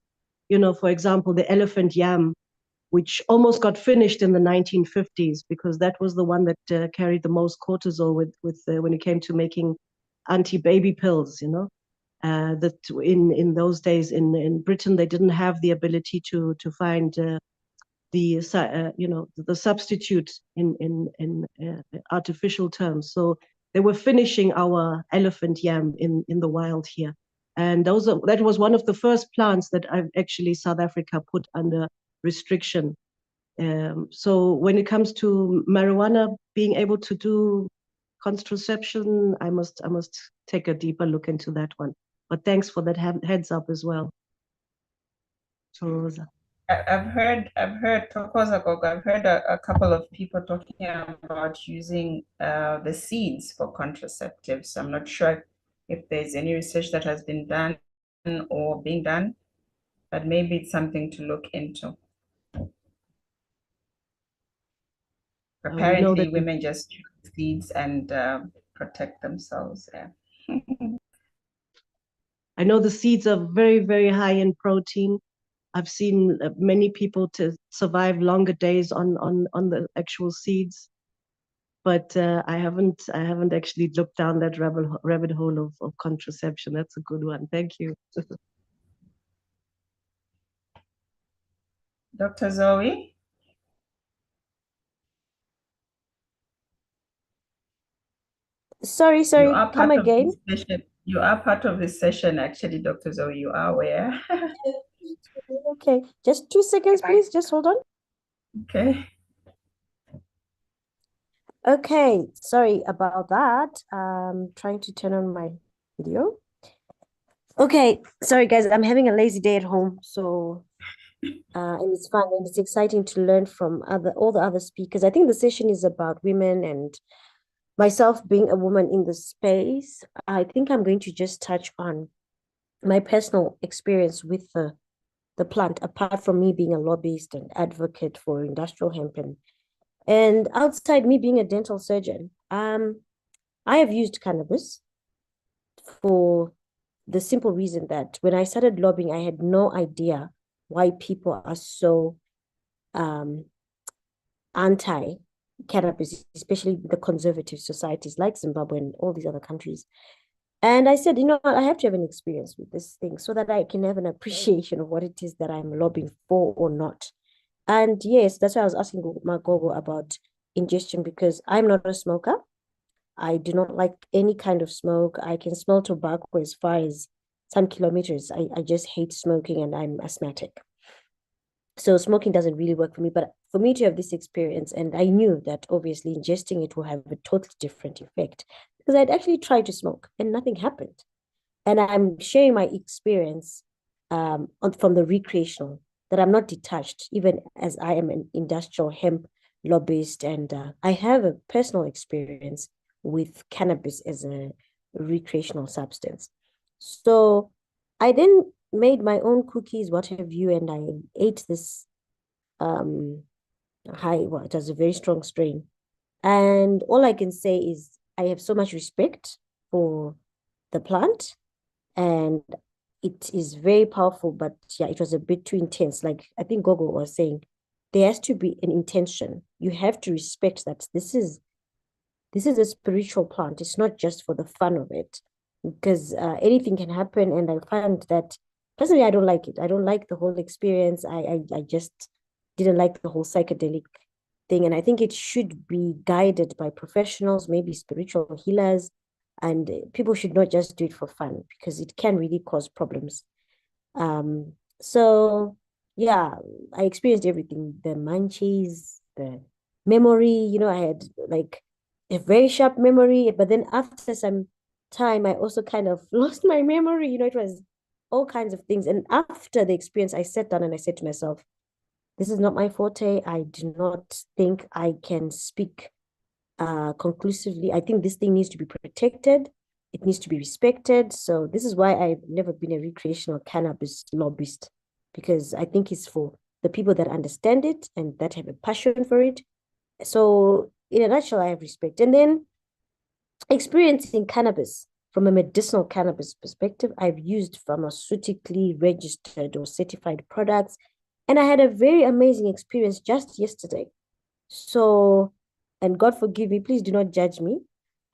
for example, the elephant yam, which almost got finished in the 1950s, because that was the one that carried the most cortisol when it came to making anti-baby pills. That in those days in Britain they didn't have the ability to find the substitute in artificial terms, so they were finishing our elephant yam in the wild here. And that was one of the first plants that actually South Africa put under restriction. So when it comes to marijuana being able to do contraception, I must take a deeper look into that one. But thanks for that heads up as well, Rosa. I've heard Tokoza Gogo, I've heard a couple of people talking about using the seeds for contraceptives. I'm not sure if there's any research that has been done or being done, but maybe it's something to look into. Apparently, women just use seeds and protect themselves. Yeah. I know the seeds are very, very high in protein. I've seen many people to survive longer days on the actual seeds, but I haven't actually looked down that rabbit hole of contraception. That's a good one. Thank you. Dr. Zoe? Sorry, come again. You are part of this session, actually, Dr. Zoe. You are aware. Okay, just 2 seconds, please. Just hold on. Okay. Okay, sorry about that. Trying to turn on my video. Okay, sorry guys, I'm having a lazy day at home, so and it's fun and it's exciting to learn from all the other speakers. I think the session is about women and myself being a woman in the space. I think I'm going to just touch on my personal experience with the plant, apart from me being a lobbyist and advocate for industrial hemp and outside me being a dental surgeon. I have used cannabis for the simple reason that when I started lobbying, I had no idea why people are so anti-cannabis, especially the conservative societies like Zimbabwe and all these other countries. And I said, I have to have an experience with this thing so that I can have an appreciation of what it is that I'm lobbying for or not. And yes, that's why I was asking Magogo about ingestion, because I'm not a smoker. I do not like any kind of smoke. I can smell tobacco as far as some kilometers. I just hate smoking and I'm asthmatic. So smoking doesn't really work for me. But for me to have this experience, and I knew that obviously ingesting it will have a totally different effect, because I'd actually tried to smoke and nothing happened. And I'm sharing my experience from the recreational, that I'm not detached, even as I am an industrial hemp lobbyist. And I have a personal experience with cannabis as a recreational substance. So I then made my own cookies, what have you, and I ate this it was a very strong strain. And all I can say is I have so much respect for the plant, and it is very powerful, but yeah, it was a bit too intense. Like I think Gogo was saying, there has to be an intention. You have to respect that this is a spiritual plant. It's not just for the fun of it, because anything can happen. And I find that personally, I don't like it. I don't like the whole experience. I just didn't like the whole psychedelic thing. And I think it should be guided by professionals, maybe spiritual healers, and people should not just do it for fun, because it can really cause problems. So yeah, I experienced everything, the munchies, the memory, I had like a very sharp memory, but then after some time, I also kind of lost my memory. It was all kinds of things. And after the experience, I sat down and I said to myself, this is not my forte. I do not think I can speak conclusively. I think this thing needs to be protected. It needs to be respected. So this is why I've never been a recreational cannabis lobbyist, because I think it's for the people that understand it and that have a passion for it. So in a nutshell, I have respect. And then experiencing cannabis from a medicinal cannabis perspective, I've used pharmaceutically registered or certified products, and I had a very amazing experience just yesterday. So, and God forgive me, please do not judge me.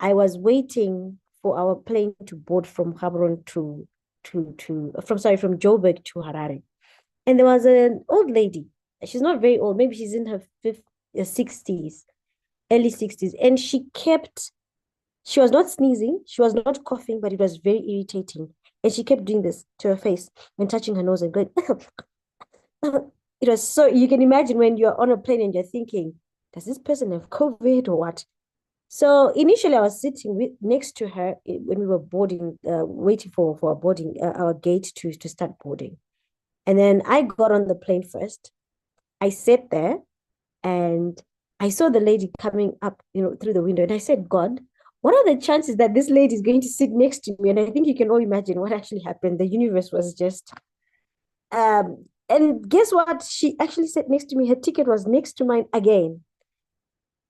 I was waiting for our plane to board from Gaborone from Joburg to Harare. And there was an old lady. She's not very old, maybe she's in her 60s, early 60s. And she was not sneezing, she was not coughing, but it was very irritating. And she kept doing this to her face and touching her nose and going, it was so, you can imagine when you're on a plane and you're thinking, does this person have COVID or what? So initially I was sitting next to her when we were boarding, waiting for our boarding, our gate to start boarding. And then I got on the plane first. I sat there and I saw the lady coming up, through the window. And I said, God, what are the chances that this lady is going to sit next to me? And I think you can all imagine what actually happened. The universe was just, and guess what? She actually sat next to me. Her ticket was next to mine again.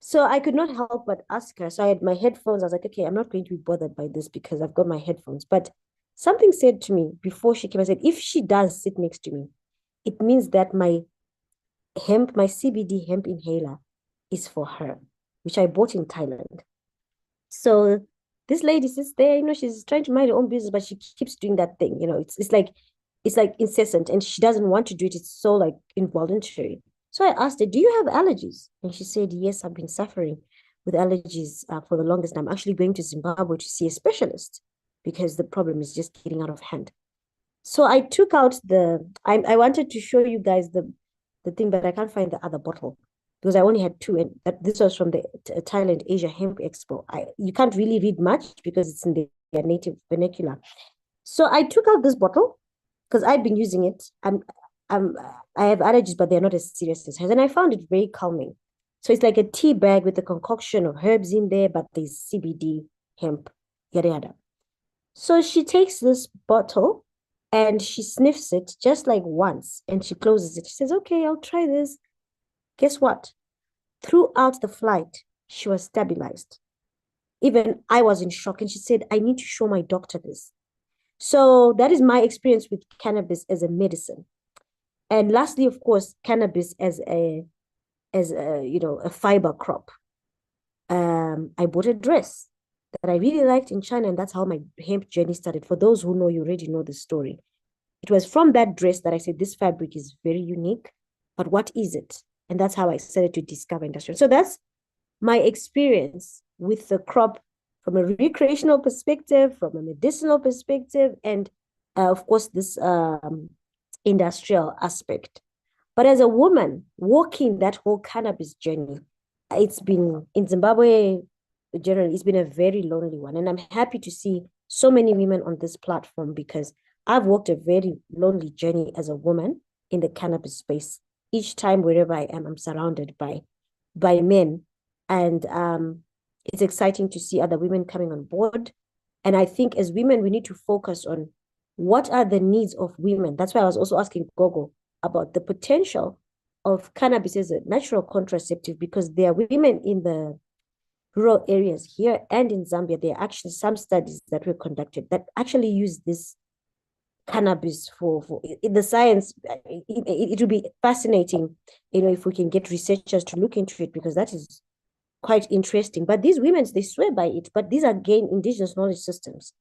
So I could not help but ask her. So I had my headphones. I was like, okay, I'm not going to be bothered by this because I've got my headphones. But something said to me before she came, I said, if she does sit next to me, it means that my CBD hemp inhaler is for her, which I bought in Thailand. So this lady sits there, she's trying to mind her own business, but she keeps doing that thing. It's like incessant, and she doesn't want to do it. It's so like involuntary. So I asked her, do you have allergies? And she said, yes, I've been suffering with allergies for the longest time. I'm actually going to Zimbabwe to see a specialist because the problem is just getting out of hand. So I took out I wanted to show you guys the thing, but I can't find the other bottle because I only had two, and this was from the Thailand Asia Hemp Expo. You can't really read much because it's in their native vernacular. So I took out this bottle because I've been using it. I have allergies, but they're not as serious as hers. And I found it very calming. So it's like a tea bag with a concoction of herbs in there, but there's CBD, hemp, yada, yada. So she takes this bottle and she sniffs it just like once and she closes it. She says, okay, I'll try this. Guess what? Throughout the flight, she was stabilized. Even I was in shock, and she said, I need to show my doctor this. So that is my experience with cannabis as a medicine. And lastly, of course, cannabis as a fiber crop. I bought a dress that I really liked in China, and that's how my hemp journey started. For those who know, you already know the story. It was from that dress that I said, this fabric is very unique, but what is it? And that's how I started to discover industry. So that's my experience with the crop from a recreational perspective, from a medicinal perspective, and of course, this industrial aspect. But as a woman walking that whole cannabis journey, it's been in Zimbabwe generally, it's been a very lonely one. And I'm happy to see so many women on this platform because I've walked a very lonely journey as a woman in the cannabis space. Each time, wherever I am, I'm surrounded by men. And it's exciting to see other women coming on board. And I think as women, we need to focus on what are the needs of women. That's why I was also asking Gogo about the potential of cannabis as a natural contraceptive, because there are women in the rural areas here and in Zambia. There are actually some studies that were conducted that actually use this cannabis for the science. It would be fascinating, if we can get researchers to look into it, because that is quite interesting. But these women, they swear by it, but these are, again, indigenous knowledge systems.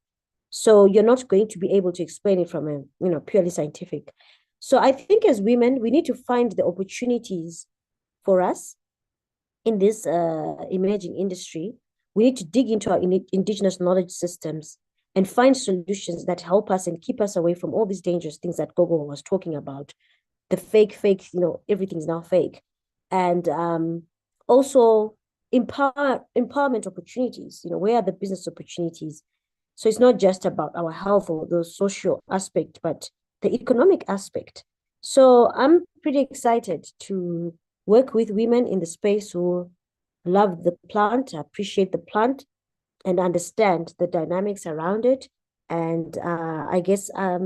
So you're not going to be able to explain it from a, purely scientific. So I think as women, we need to find the opportunities for us in this emerging industry. We need to dig into our indigenous knowledge systems and find solutions that help us and keep us away from all these dangerous things that Gogo was talking about. The fake, everything's now fake. And also empowerment opportunities, where are the business opportunities? So it's not just about our health or the social aspect, but the economic aspect. So I'm pretty excited to work with women in the space who love the plant, appreciate the plant, and understand the dynamics around it. And I guess I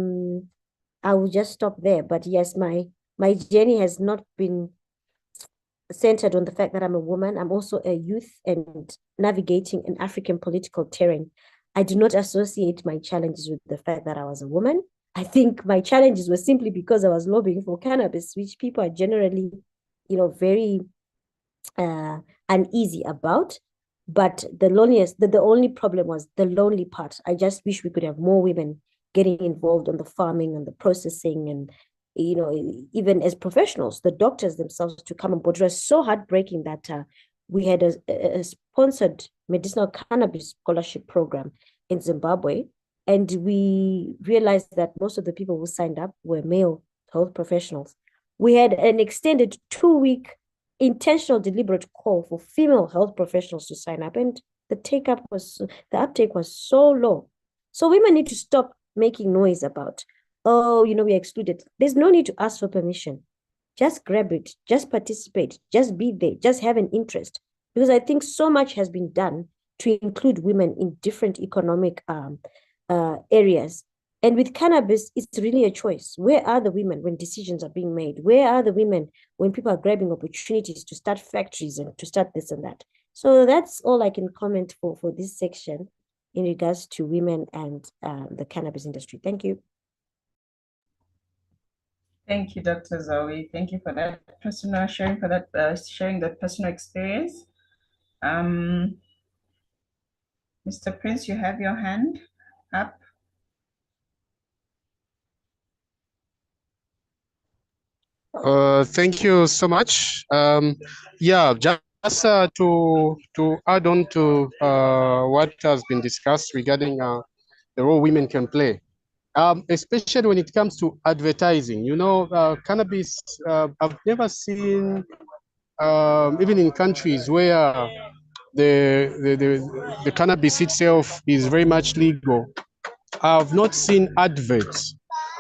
will just stop there. But yes, my journey has not been centered on the fact that I'm a woman. I'm also a youth and navigating an African political terrain. I do not associate my challenges with the fact that I was a woman. I think my challenges were simply because I was lobbying for cannabis, which people are generally, very uneasy about. But the only problem was the lonely part. I just wish we could have more women getting involved on the farming and the processing, and even as professionals, the doctors themselves to come on board. It was so heartbreaking that we had a sponsored medicinal cannabis scholarship program in Zimbabwe, and we realized that most of the people who signed up were male health professionals. We had an extended 2-week intentional deliberate call for female health professionals to sign up, and the uptake was so low. So women need to stop making noise about, we're excluded. There's no need to ask for permission. Just grab it, just participate, just be there, just have an interest. Because I think so much has been done to include women in different economic areas. And with cannabis, it's really a choice. Where are the women when decisions are being made? Where are the women when people are grabbing opportunities to start factories and to start this and that? So that's all I can comment for this section in regards to women and the cannabis industry. Thank you. Thank you, Dr. Zoe. Thank you for that personal sharing, sharing that personal experience. Mr. Prince, you have your hand up. Thank you so much. Yeah, just to add on to what has been discussed regarding the role women can play, especially when it comes to advertising. Cannabis, I've never seen, even in countries where the cannabis itself is very much legal, I've not seen adverts.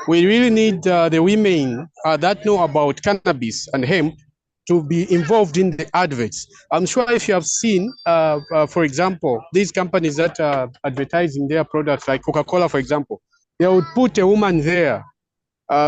We really need the women that know about cannabis and hemp to be involved in the adverts. I'm sure if you have seen, for example, these companies that are advertising their products, like Coca-Cola, for example, they would put a woman there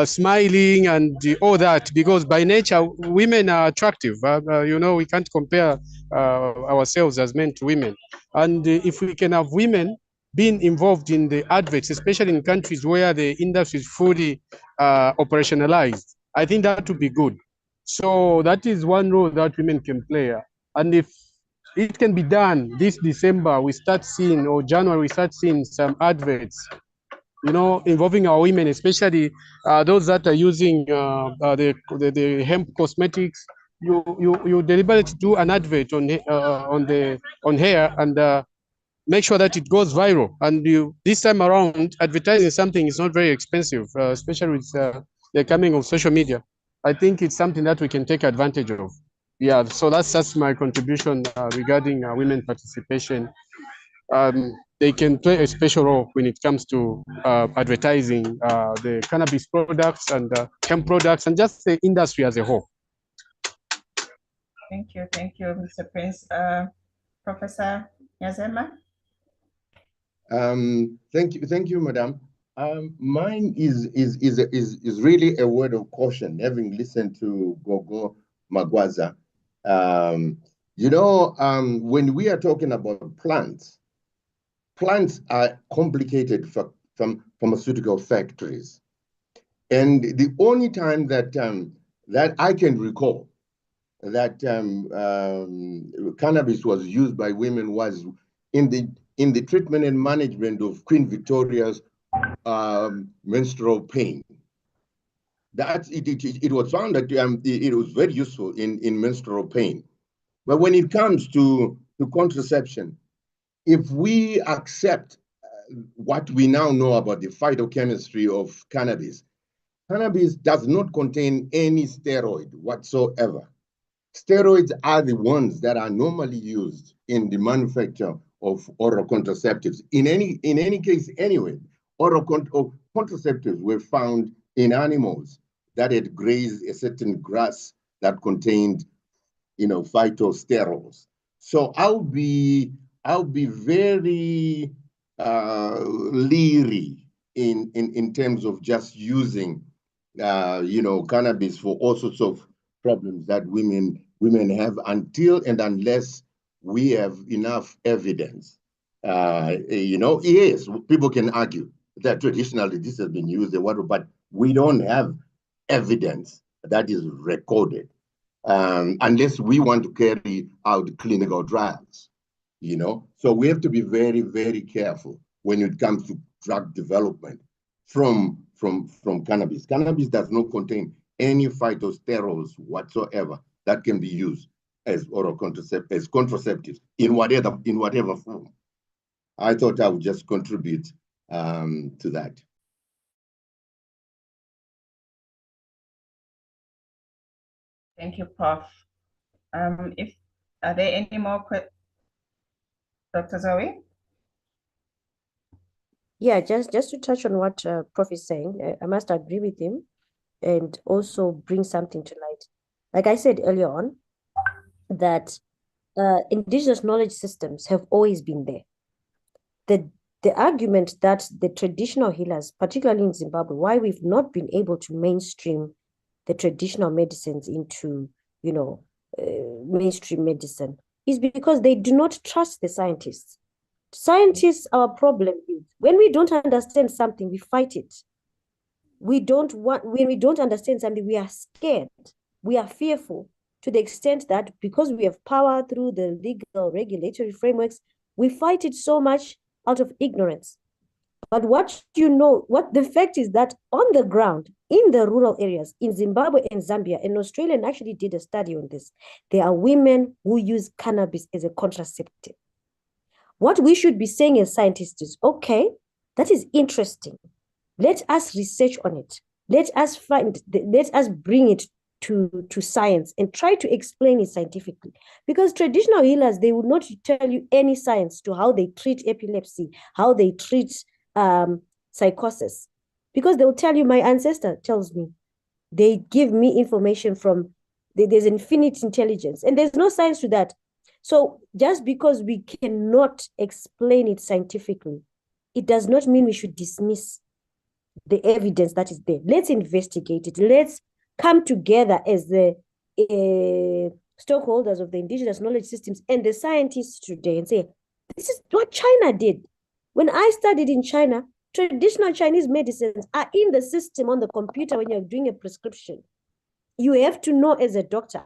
smiling and all that, because by nature, women are attractive. We can't compare ourselves as men to women. And if we can have women being involved in the adverts, especially in countries where the industry is fully operationalized, I think that would be good. So that is one role that women can play. And if it can be done this December, we start seeing, or January, we start seeing some adverts, involving our women, especially those that are using the hemp cosmetics. You deliberately do an advert on hair and make sure that it goes viral. And this time around, advertising something is not very expensive, especially with the coming of social media. I think it's something that we can take advantage of. Yeah, so that's my contribution regarding women participation. They can play a special role when it comes to advertising the cannabis products and hemp products and just the industry as a whole. Thank you, Mr. Prince. Professor Yazema? Thank you, Madam. Mine is really a word of caution, having listened to Gogo Magwaza. When we are talking about plants are complicated from pharmaceutical factories. And the only time that I can recall that cannabis was used by women was in the treatment and management of Queen Victoria's menstrual pain. That it was found that it was very useful in menstrual pain. But when it comes to contraception, if we accept what we now know about the phytochemistry of cannabis, cannabis does not contain any steroid whatsoever. Steroids are the ones that are normally used in the manufacture oral contraceptives. In any case, anyway, oral contraceptives were found in animals that had grazed a certain grass that contained, phytosterols. So I'll be very leery in terms of just using cannabis for all sorts of problems that women have until and unless we have enough evidence. Yes, people can argue that traditionally this has been used, but we don't have evidence that is recorded unless we want to carry out clinical trials. So we have to be very, very careful when it comes to drug development from cannabis. Cannabis does not contain any phytosterols whatsoever that can be used as oral contraceptives in whatever form. I thought I would just contribute to that. Thank you, Prof. Are there any more questions? Dr. Zoe? Yeah, just to touch on what Prof is saying, I must agree with him and also bring something to light. Like I said earlier on, that indigenous knowledge systems have always been there. The argument that the traditional healers, particularly in Zimbabwe, why we've not been able to mainstream the traditional medicines into, mainstream medicine is because they do not trust the scientists. Scientists, our problem is when we don't understand something, we fight it. When we don't understand something, we are scared. We are fearful to the extent that because we have power through the legal regulatory frameworks, we fight it so much out of ignorance. But what the fact is that on the ground, in the rural areas, in Zimbabwe and Zambia, and Australia actually did a study on this, there are women who use cannabis as a contraceptive. What we should be saying as scientists is, okay, that is interesting. Let us research on it. Let us bring it to science and try to explain it scientifically. Because traditional healers, they will not tell you any science to how they treat epilepsy, how they treat psychosis. Because they will tell you, my ancestor tells me. They give me information from, there's infinite intelligence, and there's no science to that. So just because we cannot explain it scientifically, it does not mean we should dismiss the evidence that is there. Let's investigate it. Let's come together as the stockholders of the indigenous knowledge systems and the scientists today and say, this is what China did. When I studied in China, traditional Chinese medicines are in the system on the computer when you're doing a prescription. You have to know as a doctor,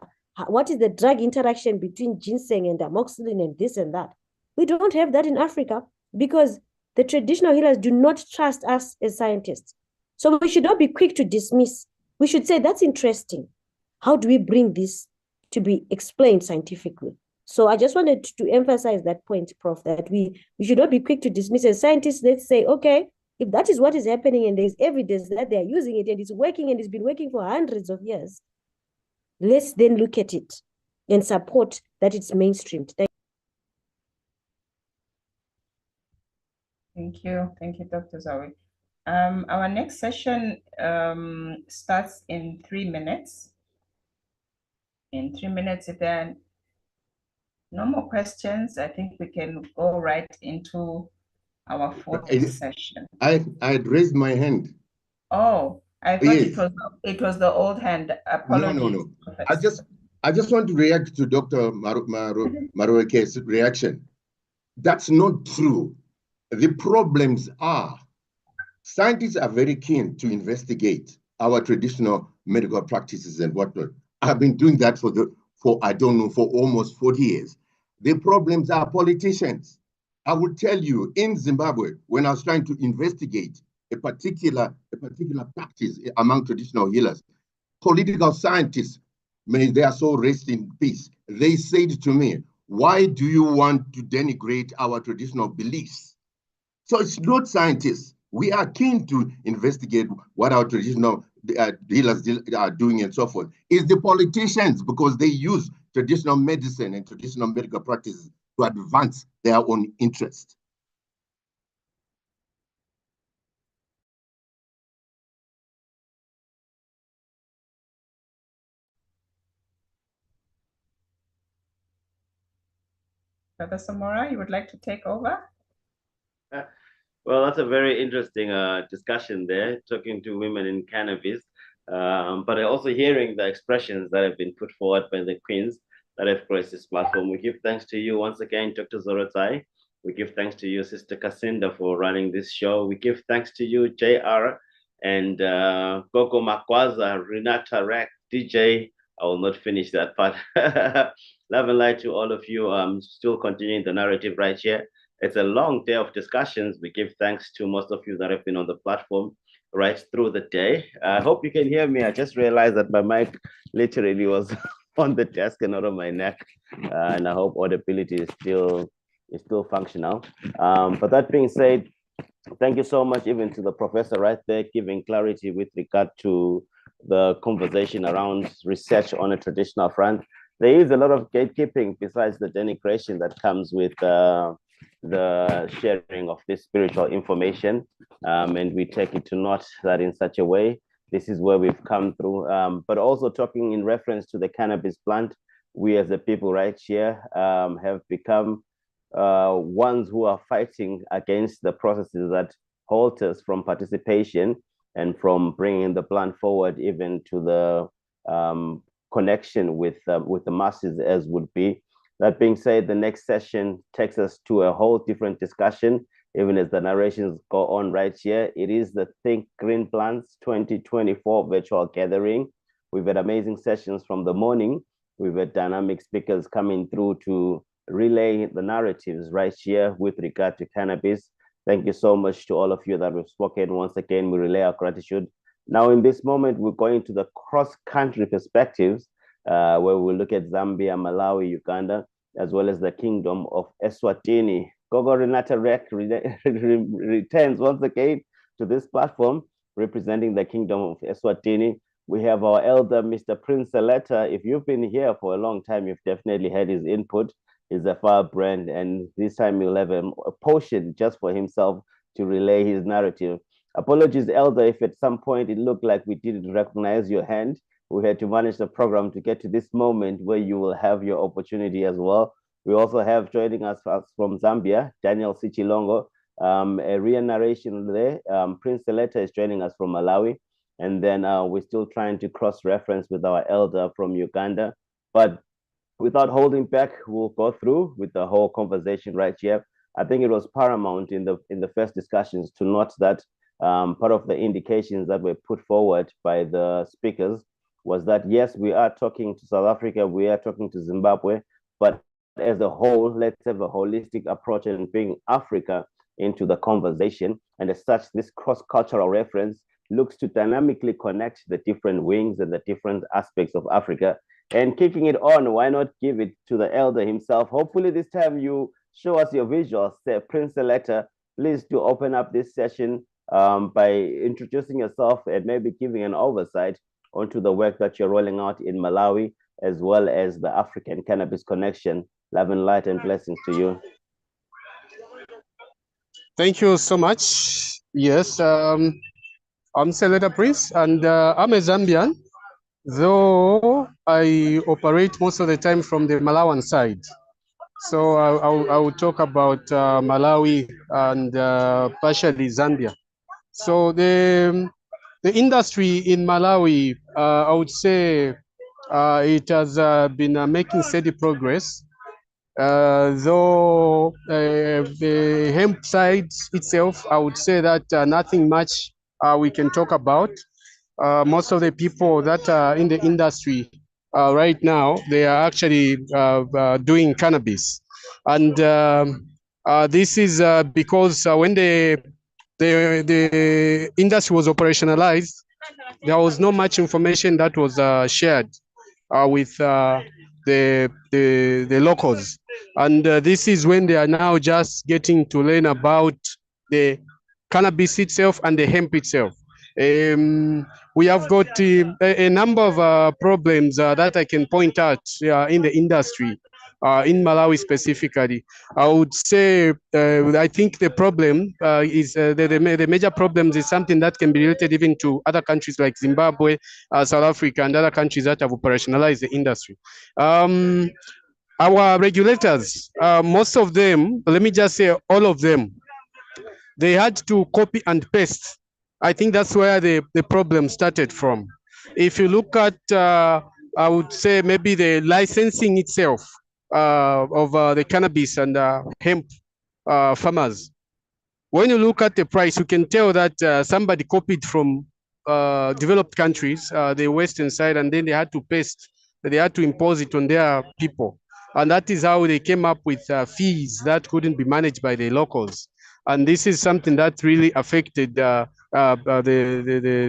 what is the drug interaction between ginseng and amoxicillin and this and that. We don't have that in Africa because the traditional healers do not trust us as scientists. So we should not be quick to dismiss. We should say, that's interesting. How do we bring this to be explained scientifically? So I just wanted to emphasize that point, Prof, that we should not be quick to dismiss. As scientists, let's say, okay, if that is what is happening and there's evidence that they're using it and it's working and it's been working for hundreds of years, let's then look at it and support that it's mainstreamed. Thank you, Dr. Zoe. Our next session starts in 3 minutes. In 3 minutes, if there are no more questions, I think we can go right into our fourth session. I'd raised my hand. Oh, I thought yes. it was the old hand. Apologies. No. I just want to react to Dr. Marueke's reaction. That's not true. The problems are scientists are very keen to investigate our traditional medical practices and whatnot. I've been doing that for almost 40 years. The problems are politicians. I will tell you, in Zimbabwe, when I was trying to investigate a particular practice among traditional healers, political scientists, may their soul rest in peace, they said to me, why do you want to denigrate our traditional beliefs? So it's not scientists. We are keen to investigate what our traditional healers are doing and so forth. It's the politicians, because they use traditional medicine and traditional medical practices to advance their own interest. Brother Samora, you would like to take over? Well, that's a very interesting discussion there, talking to women in cannabis, but also hearing the expressions that have been put forward by the queens that have graced this platform. We give thanks to you once again, Dr. Zorotai. We give thanks to you, Sister Kasinda, for running this show. We give thanks to you, JR, and Gogo Makwaza, Renata Rack, DJ. I will not finish that part. Love and light to all of you. Still continuing the narrative right here. It's a long day of discussions. We give thanks to most of you that have been on the platform right through the day. I hope you can hear me. I just realized that my mic literally was on the desk and not on my neck. And I hope audibility is still functional. But that being said, thank you so much even to the professor right there, giving clarity with regard to the conversation around research on a traditional front. There is a lot of gatekeeping besides the denigration that comes with the sharing of this spiritual information, and we take it to note that in such a way, this is where we've come through. But also talking in reference to the cannabis plant, we as a people right here have become ones who are fighting against the processes that halt us from participation and from bringing the plant forward, even to the connection with the masses as would be. That being said, the next session takes us to a whole different discussion, even as the narrations go on right here. It is the Thynk Green Plantz 2024 virtual gathering. We've had amazing sessions from the morning. We've had dynamic speakers coming through to relay the narratives right here with regard to cannabis. Thank you so much to all of you that we've spoken. Once again, we relay our gratitude. Now, in this moment, we're going to the cross-country perspectives, where we'll look at Zambia, Malawi, Uganda, as well as the Kingdom of Eswatini. Gogo Renata Rek returns once again to this platform, representing the Kingdom of Eswatini. We have our elder, Mr. Prince Seleta. If you've been here for a long time, you've definitely had his input. He's a firebrand, and this time he'll have a potion just for himself to relay his narrative. Apologies, elder, if at some point it looked like we didn't recognize your hand. We had to manage the program to get to this moment where you will have your opportunity as well. We also have joining us from Zambia, Daniel Sichilongo, a real narration there. Prince Seleta is joining us from Malawi. And then we're still trying to cross-reference with our elder from Uganda. But without holding back, we'll go through with the whole conversation right here. I think it was paramount in the first discussions to note that part of the indications that were put forward by the speakers was that, yes, we are talking to South Africa, we are talking to Zimbabwe, but as a whole, let's have a holistic approach and bring Africa into the conversation. And as such, this cross-cultural reference looks to dynamically connect the different wings and the different aspects of Africa. And kicking it on, why not give it to the elder himself? Hopefully this time you show us your visuals. Prince Seleta, please do open up this session by introducing yourself and maybe giving an oversight onto the work that you're rolling out in Malawi, as well as the African Cannabis Connection. Love and light and blessings to you. Thank you so much. Yes, I'm Seleta Prince, and I'm a Zambian, though I operate most of the time from the Malawian side. So I will talk about Malawi and partially Zambia. So the industry in Malawi, I would say it has been making steady progress. Though the hemp side itself, I would say that nothing much we can talk about. Most of the people that are in the industry right now, they are actually doing cannabis. And this is because when the industry was operationalized, there was not much information that was shared with the locals. And this is when they are now just getting to learn about the cannabis itself and the hemp itself. We have got a number of problems that I can point out in the industry. in Malawi specifically. I would say I think the problem is the major problems is something that can be related even to other countries like Zimbabwe, South Africa, and other countries that have operationalized the industry. Our regulators, most of them, let me just say all of them, they had to copy and paste. I think that's where the problem started from. If you look at, I would say maybe the licensing itself of the cannabis and hemp farmers, when you look at the price, you can tell that somebody copied from developed countries, the Western side, and then they had to paste, they had to impose it on their people. And that is how they came up with fees that couldn't be managed by the locals. And this is something that really affected the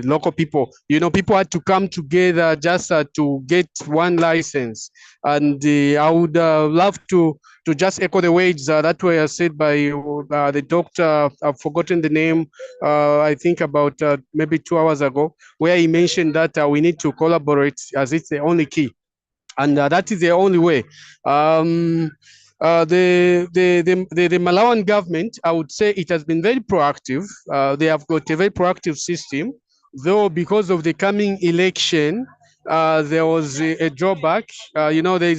local people. You know, people had to come together just to get one license. And I would love to just echo the words that were said by the doctor. I've forgotten the name. I think about maybe 2 hours ago, where he mentioned that we need to collaborate as it's the only key. And that is the only way. The Malawian government, I would say it has been very proactive. They have got a very proactive system, though because of the coming election, there was a drawback. You know, they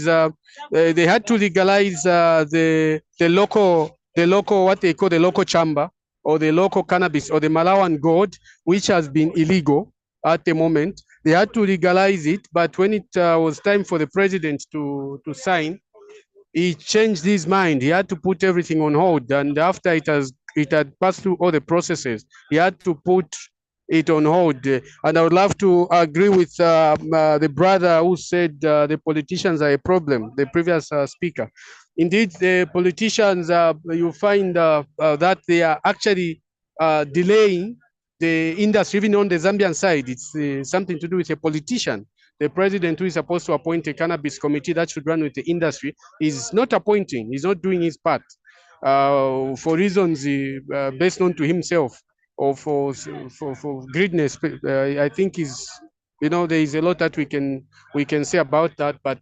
had to legalize the local what they call the local chamber or the local cannabis or the Malawian gold, which has been illegal at the moment. They had to legalize it, but when it was time for the president to sign, he changed his mind. He had to put everything on hold, and after it had passed through all the processes, he had to put it on hold. And I would love to agree with the brother who said the politicians are a problem, the previous speaker. Indeed, the politicians, you find that they are actually delaying the industry, even on the Zambian side. It's something to do with a politician. The president, who is supposed to appoint a cannabis committee that should run with the industry, is not appointing. He's not doing his part for reasons best known to himself, or for greediness. I think is, you know, there is a lot that we can say about that. But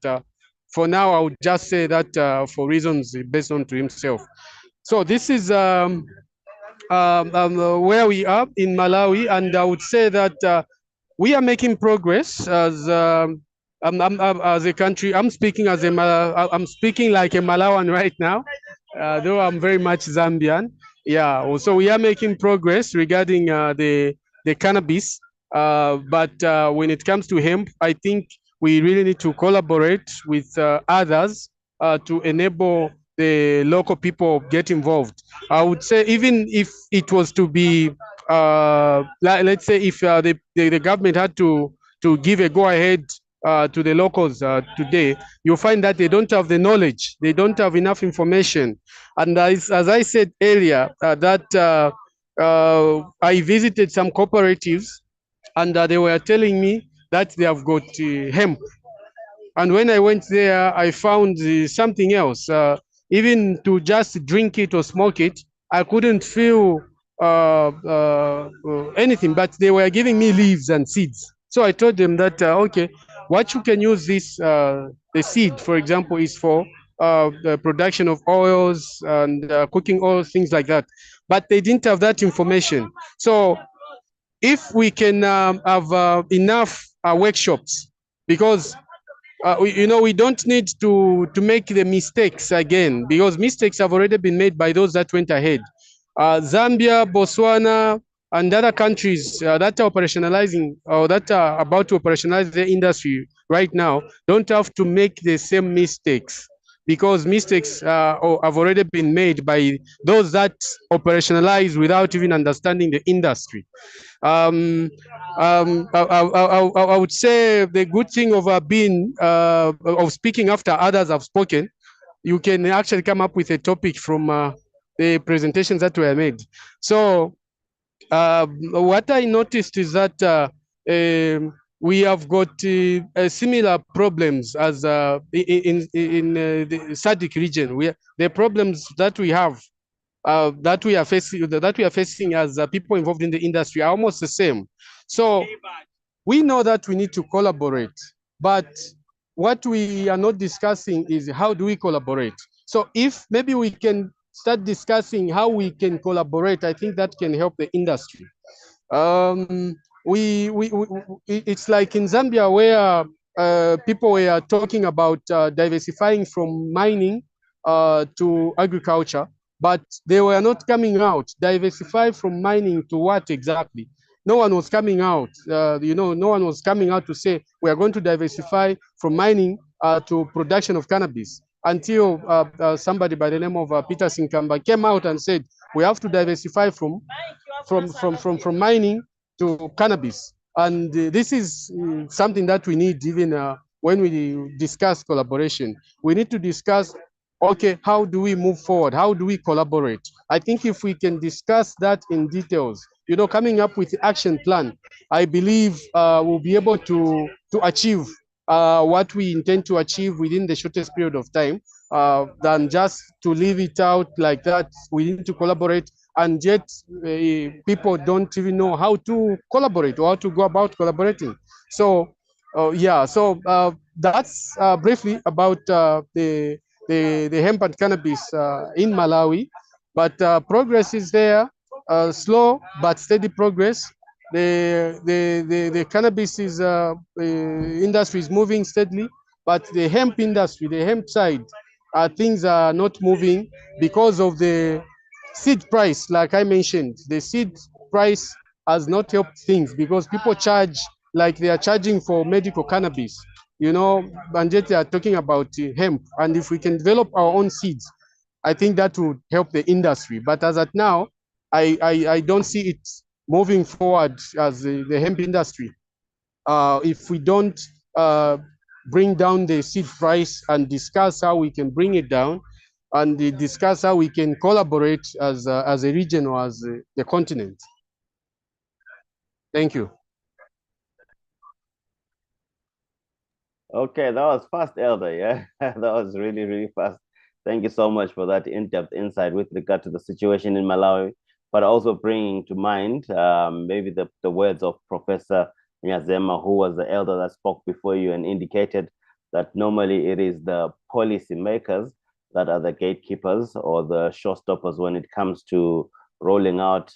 for now, I would just say that for reasons best known to himself. So this is where we are in Malawi, and I would say that we are making progress as a country. I'm speaking as I'm speaking like a Malawian right now, though I'm very much Zambian. Yeah, so we are making progress regarding the cannabis, but when it comes to hemp, I think we really need to collaborate with others to enable the local people get involved. I would say even if it was to be, let's say if the government had to give a go-ahead to the locals today, you'll find that they don't have the knowledge, they don't have enough information. And as I said earlier, that I visited some cooperatives, and they were telling me that they have got hemp. And when I went there, I found something else. Even to just drink it or smoke it, I couldn't feel anything, but they were giving me leaves and seeds. So I told them that, okay, what you can use this, the seed, for example, is for the production of oils and cooking oils, things like that. But they didn't have that information. So if we can have enough workshops, because we don't need to make the mistakes again, because mistakes have already been made by those that went ahead. Zambia, Botswana, and other countries that are operationalizing or that are about to operationalize the industry right now don't have to make the same mistakes, because mistakes have already been made by those that operationalize without even understanding the industry. I would say the good thing of being of speaking after others have spoken, you can actually come up with a topic from the presentations that were made. So what I noticed is that we have got similar problems as in the SADC region. The problems that we have, that we are facing as people involved in the industry are almost the same. So we know that we need to collaborate, but what we are not discussing is how do we collaborate. So if maybe we can start discussing how we can collaborate, I think that can help the industry. Um, it's like in Zambia where people were talking about diversifying from mining to agriculture, but they were not coming out. Diversify from mining to what exactly? No one was coming out. No one was coming out to say we are going to diversify from mining to production of cannabis until somebody by the name of Peter Sinkamba came out and said we have to diversify from mining to cannabis. And this is something that we need even when we discuss collaboration. We need to discuss, okay, how do we move forward? How do we collaborate? I think if we can discuss that in details, coming up with the action plan, I believe we'll be able to achieve what we intend to achieve within the shortest period of time than just to leave it out like that. We need to collaborate, and yet people don't even know how to collaborate or how to go about collaborating. So that's briefly about the hemp and cannabis in Malawi. But progress is there, slow but steady progress. The cannabis industry is moving steadily, but the hemp industry, the hemp side, things are not moving because of the seed price. Like I mentioned, the seed price has not helped things because people charge like they are charging for medical cannabis, and yet they are talking about hemp. And if we can develop our own seeds, I think that would help the industry. But as at now, I don't see it moving forward as the hemp industry. If we don't bring down the seed price and discuss how we can bring it down, and discuss how we can collaborate as a region or as the continent. Thank you. Okay, that was fast, Elder. Yeah, that was really, really fast. Thank you so much for that in-depth insight with regard to the situation in Malawi, but also bringing to mind maybe the words of Professor Nyazema, who was the elder that spoke before you and indicated that normally it is the policy makers that are the gatekeepers or the showstoppers when it comes to rolling out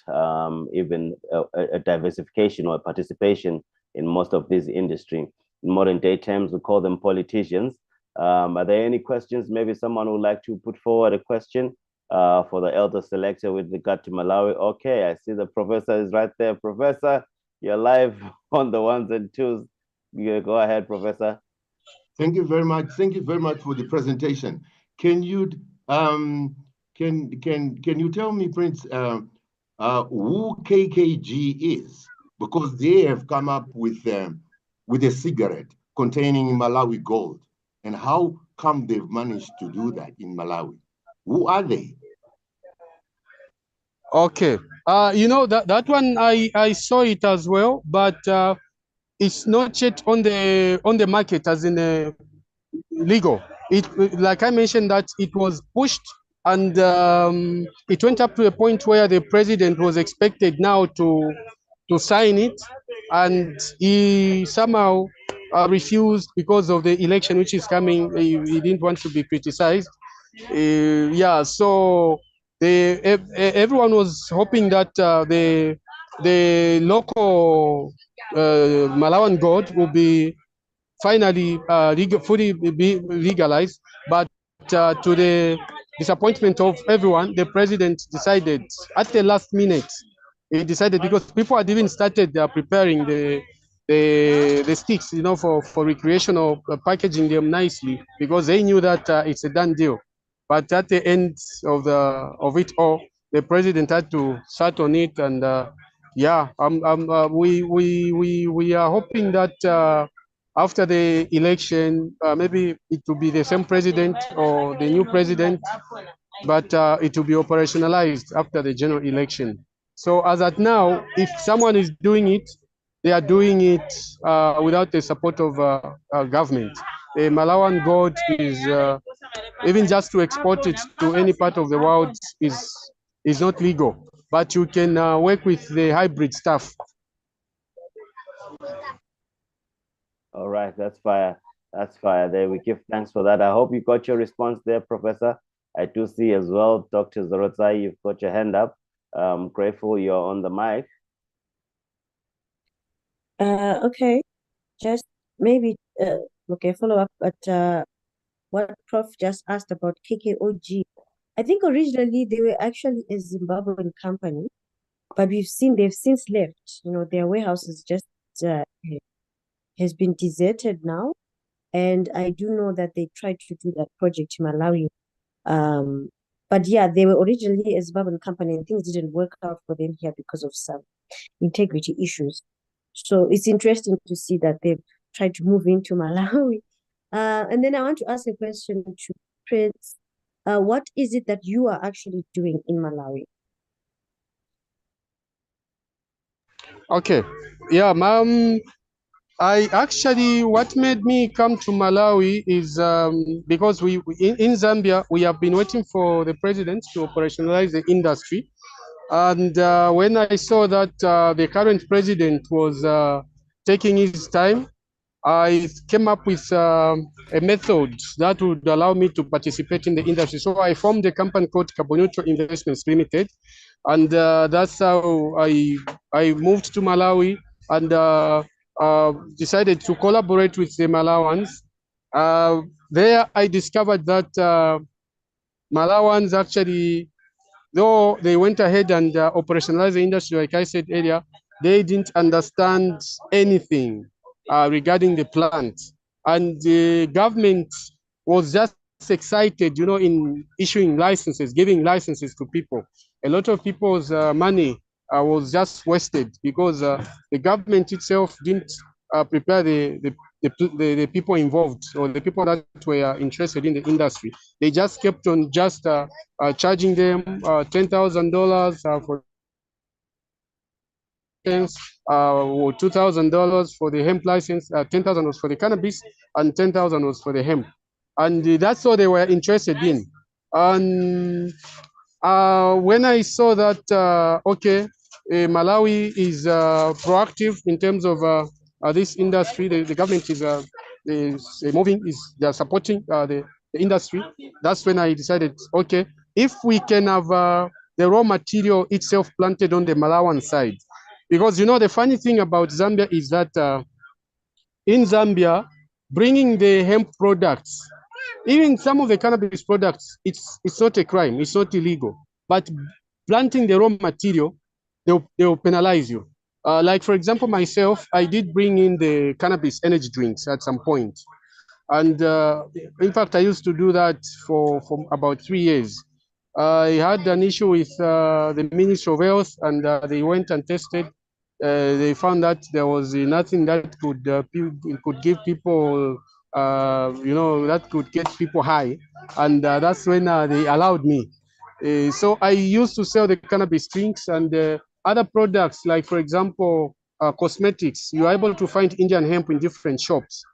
even a diversification or participation in most of this industry. In modern day terms, we call them politicians. Are there any questions? Maybe someone would like to put forward a question for the elder selector with regard to Malawi. Okay, I see the professor is right there. Professor, you're live on the ones and twos. Go ahead, Professor. Thank you very much. Thank you very much for the presentation. Can you tell me, Prince, who KKG is? Because they have come up with a cigarette containing Malawi gold. And how come they've managed to do that in Malawi? Who are they? Okay. That one I saw it as well, but it's not yet on the market as in legal. It, like I mentioned, that it was pushed and it went up to a point where the president was expected now to sign it, and he somehow refused because of the election which is coming. He didn't want to be criticized. So everyone was hoping that the local Malawan gold will be finally fully be legalized, but to the disappointment of everyone, the president decided at the last minute. He decided because people had even started preparing the sticks, for recreational packaging them nicely because they knew that it's a done deal. But at the end of it all, the president had to start on it, and we are hoping that after the election, maybe it will be the same president or the new president, but it will be operationalized after the general election. So as at now, if someone is doing it, they are doing it without the support of government. The Malawan gold is even just to export it to any part of the world is not legal, but you can work with the hybrid stuff. All right, that's fire. That's fine. There, we give thanks for that. I hope you got your response there, Professor. I do see as well, Dr. Zorotsai, you've got your hand up. Grateful you're on the mic. Okay, just maybe okay, follow up. But what Prof just asked about KKOG, I think originally they were actually a Zimbabwean company, but we've seen they've since left. You know, their warehouse is just has been deserted now, and I do know that they tried to do that project in Malawi. But yeah, they were originally a Zimbabwean company, and things didn't work out for them here because of some integrity issues. So it's interesting to see that they've tried to move into Malawi. And then I want to ask a question to Prince. What is it that you are actually doing in Malawi? Okay. Yeah, ma'am. I actually, what made me come to Malawi is because in Zambia, we have been waiting for the president to operationalize the industry. And when I saw that the current president was taking his time, I came up with a method that would allow me to participate in the industry. So I formed a company called Carbon Neutral Investments Limited, and that's how I moved to Malawi and decided to collaborate with the Malawans. There I discovered that Malawans actually, though they went ahead and operationalized the industry, like I said earlier, they didn't understand anything regarding the plant. And the government was just excited, you know, in issuing licenses, giving licenses to people. A lot of people's money was just wasted because the government itself didn't prepare the people involved or the people that were interested in the industry. They just kept on just charging them $10,000 for or $2,000 for the hemp license. 10,000 was for the cannabis, and 10,000 was for the hemp, and that's all they were interested in. And when I saw that, okay, Malawi is proactive in terms of this industry, the government is moving, they're supporting the industry. That's when I decided, okay, if we can have the raw material itself planted on the Malawan side, because you know the funny thing about Zambia is that in Zambia, bringing the hemp products, even some of the cannabis products, it's not a crime, it's not illegal. But planting the raw material, they'll penalize you. Like for example, myself, I did bring in the cannabis energy drinks at some point. And in fact, I used to do that for about 3 years. I had an issue with the Ministry of Health, and they went and tested. They found that there was nothing that could give people, you know, that could get people high, and that's when they allowed me. So I used to sell the cannabis drinks and other products, like for example, cosmetics. You are able to find Indian hemp in different shops.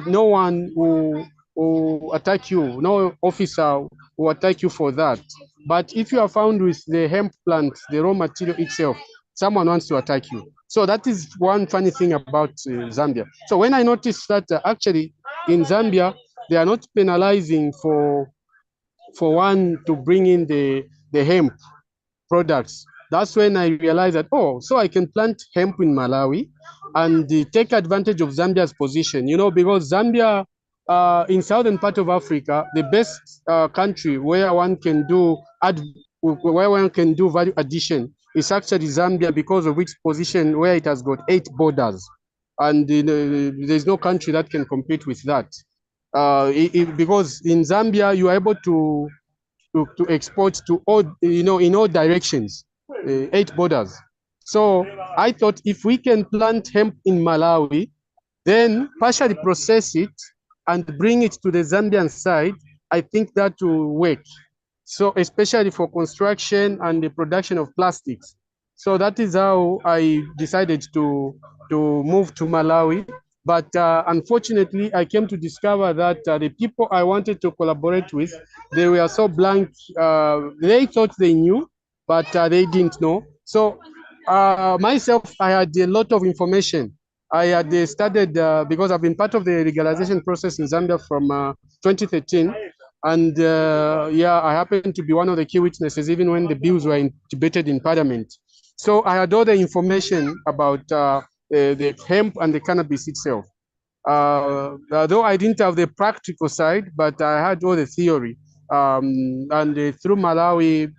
No one will attack you. No officer will attack you for that. But if you are found with the hemp plant, the raw material itself, someone wants to attack you. So that is one funny thing about Zambia. So when I noticed that actually in Zambia, they are not penalizing for one to bring in the hemp products. That's when I realized that, oh, so I can plant hemp in Malawi and take advantage of Zambia's position, you know, because Zambia, in southern part of Africa, the best country where one can do value addition is actually Zambia, because of its position where it has got 8 borders. And there's no country that can compete with that. Because in Zambia, you are able to export to all, you know, in all directions, 8 borders. So I thought if we can plant hemp in Malawi, then partially process it and bring it to the Zambian side, I think that will work. So especially for construction and the production of plastics. So that is how I decided to move to Malawi. But unfortunately, I came to discover that the people I wanted to collaborate with, they were so blank. They thought they knew, but they didn't know. So myself, I had a lot of information, I had started because I've been part of the legalization process in Zambia from 2013. And yeah, I happened to be one of the key witnesses even when the bills were debated in Parliament. So I had all the information about the hemp and the cannabis itself. Though I didn't have the practical side, but I had all the theory. And through Malawi,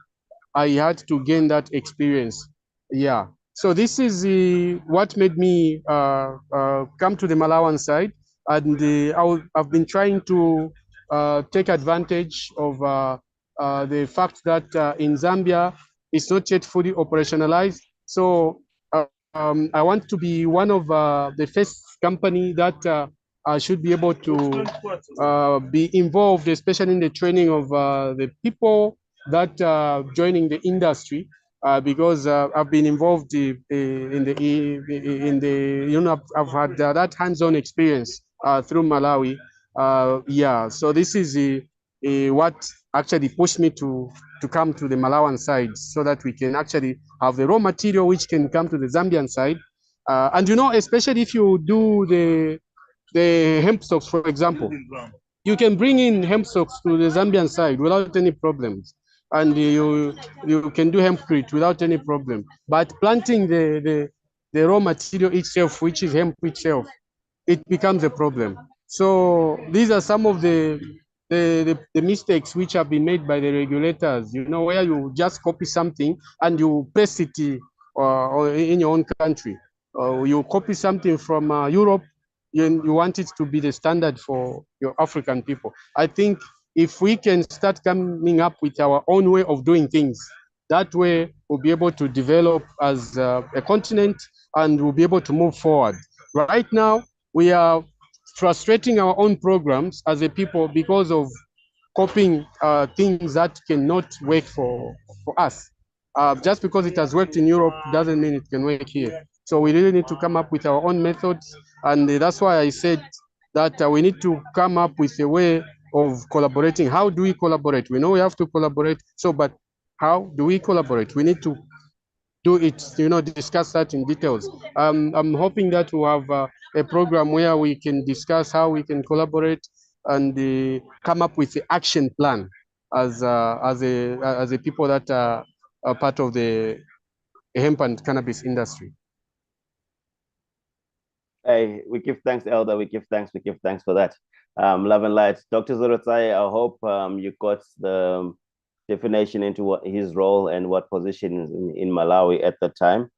I had to gain that experience. Yeah. So this is what made me come to the Malawian side. And I've been trying to take advantage of the fact that in Zambia, it's not yet fully operationalized. So I want to be one of the first company that should be able to be involved, especially in the training of the people that joining the industry, because I've been involved in the you know, I've had that hands-on experience through Malawi. Yeah, so this is what actually pushed me to come to the Malawian side, so that we can actually have the raw material which can come to the Zambian side. And you know, especially if you do the hemp stocks, for example, you can bring in hemp stocks to the Zambian side without any problems, and you can do hempcrete without any problem. But planting the raw material itself, which is hemp itself, it becomes a problem. So these are some of the mistakes which have been made by the regulators, you know, where you just copy something and you paste it or in your own country. You copy something from Europe, you want it to be the standard for your African people. I think if we can start coming up with our own way of doing things, that way we'll be able to develop as a continent, and we'll be able to move forward. Right now, we are frustrating our own programs as a people because of copying things that cannot work for us. Just because it has worked in Europe doesn't mean it can work here. So we really need to come up with our own methods. And that's why I said that we need to come up with a way of collaborating. How do we collaborate? We know we have to collaborate. So, but how do we collaborate? We need to do it, you know, discuss that in details. I'm hoping that we'll have a program where we can discuss how we can collaborate and come up with the action plan as a people that are part of the hemp and cannabis industry. Hey, we give thanks, Elder. We give thanks for that. Love and light. Dr. Zorotsai, I hope you got the definition into what his role and what position in Malawi at the time,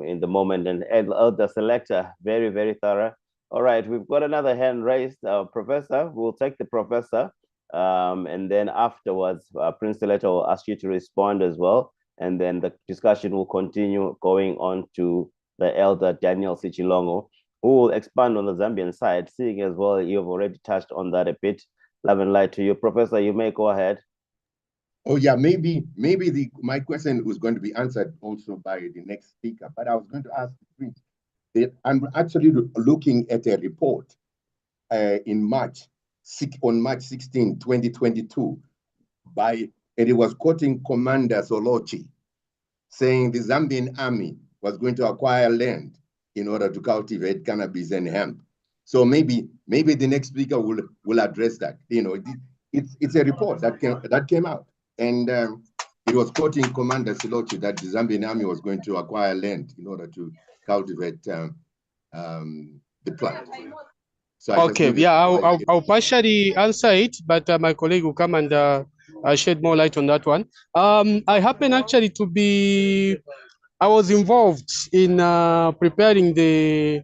in the moment. And Elder Selector, very, very thorough. All right, we've got another hand raised. Professor, we'll take the professor. And then afterwards, Prince Selector will ask you to respond as well. And then the discussion will continue going on to the Elder Daniel Sichilongo, who will expand on the Zambian side, seeing as well you've already touched on that a bit. Love and light to you. Professor, you may go ahead. Oh yeah, maybe my question was going to be answered also by the next speaker, but I was going to ask that I'm actually looking at a report on March 16, 2022, and it was quoting Commander Solochi, saying the Zambian army was going to acquire land in order to cultivate cannabis and hemp. So maybe the next speaker will address that. You know, it's a report that came out. And it was quoting Commander Silochi that the Zambian army was going to acquire land in order to cultivate the plant. So okay, yeah, I'll partially answer it, but my colleague will come and shed more light on that one. I happen actually to be, I was involved in preparing the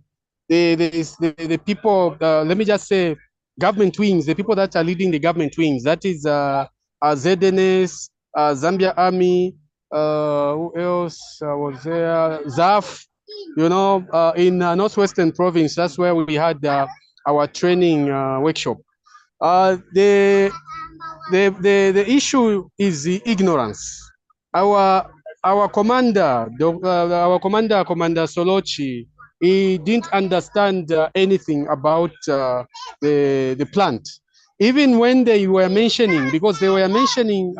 people, let me just say, government wings, the people that are leading the government wings. That is ZNS, Zambia Army, who else was there? ZAF, you know, in Northwestern Province. That's where we had our training workshop. The issue is the ignorance. Our commander, Commander Solochi, he didn't understand anything about the plant. Even when they were mentioning, because they were mentioning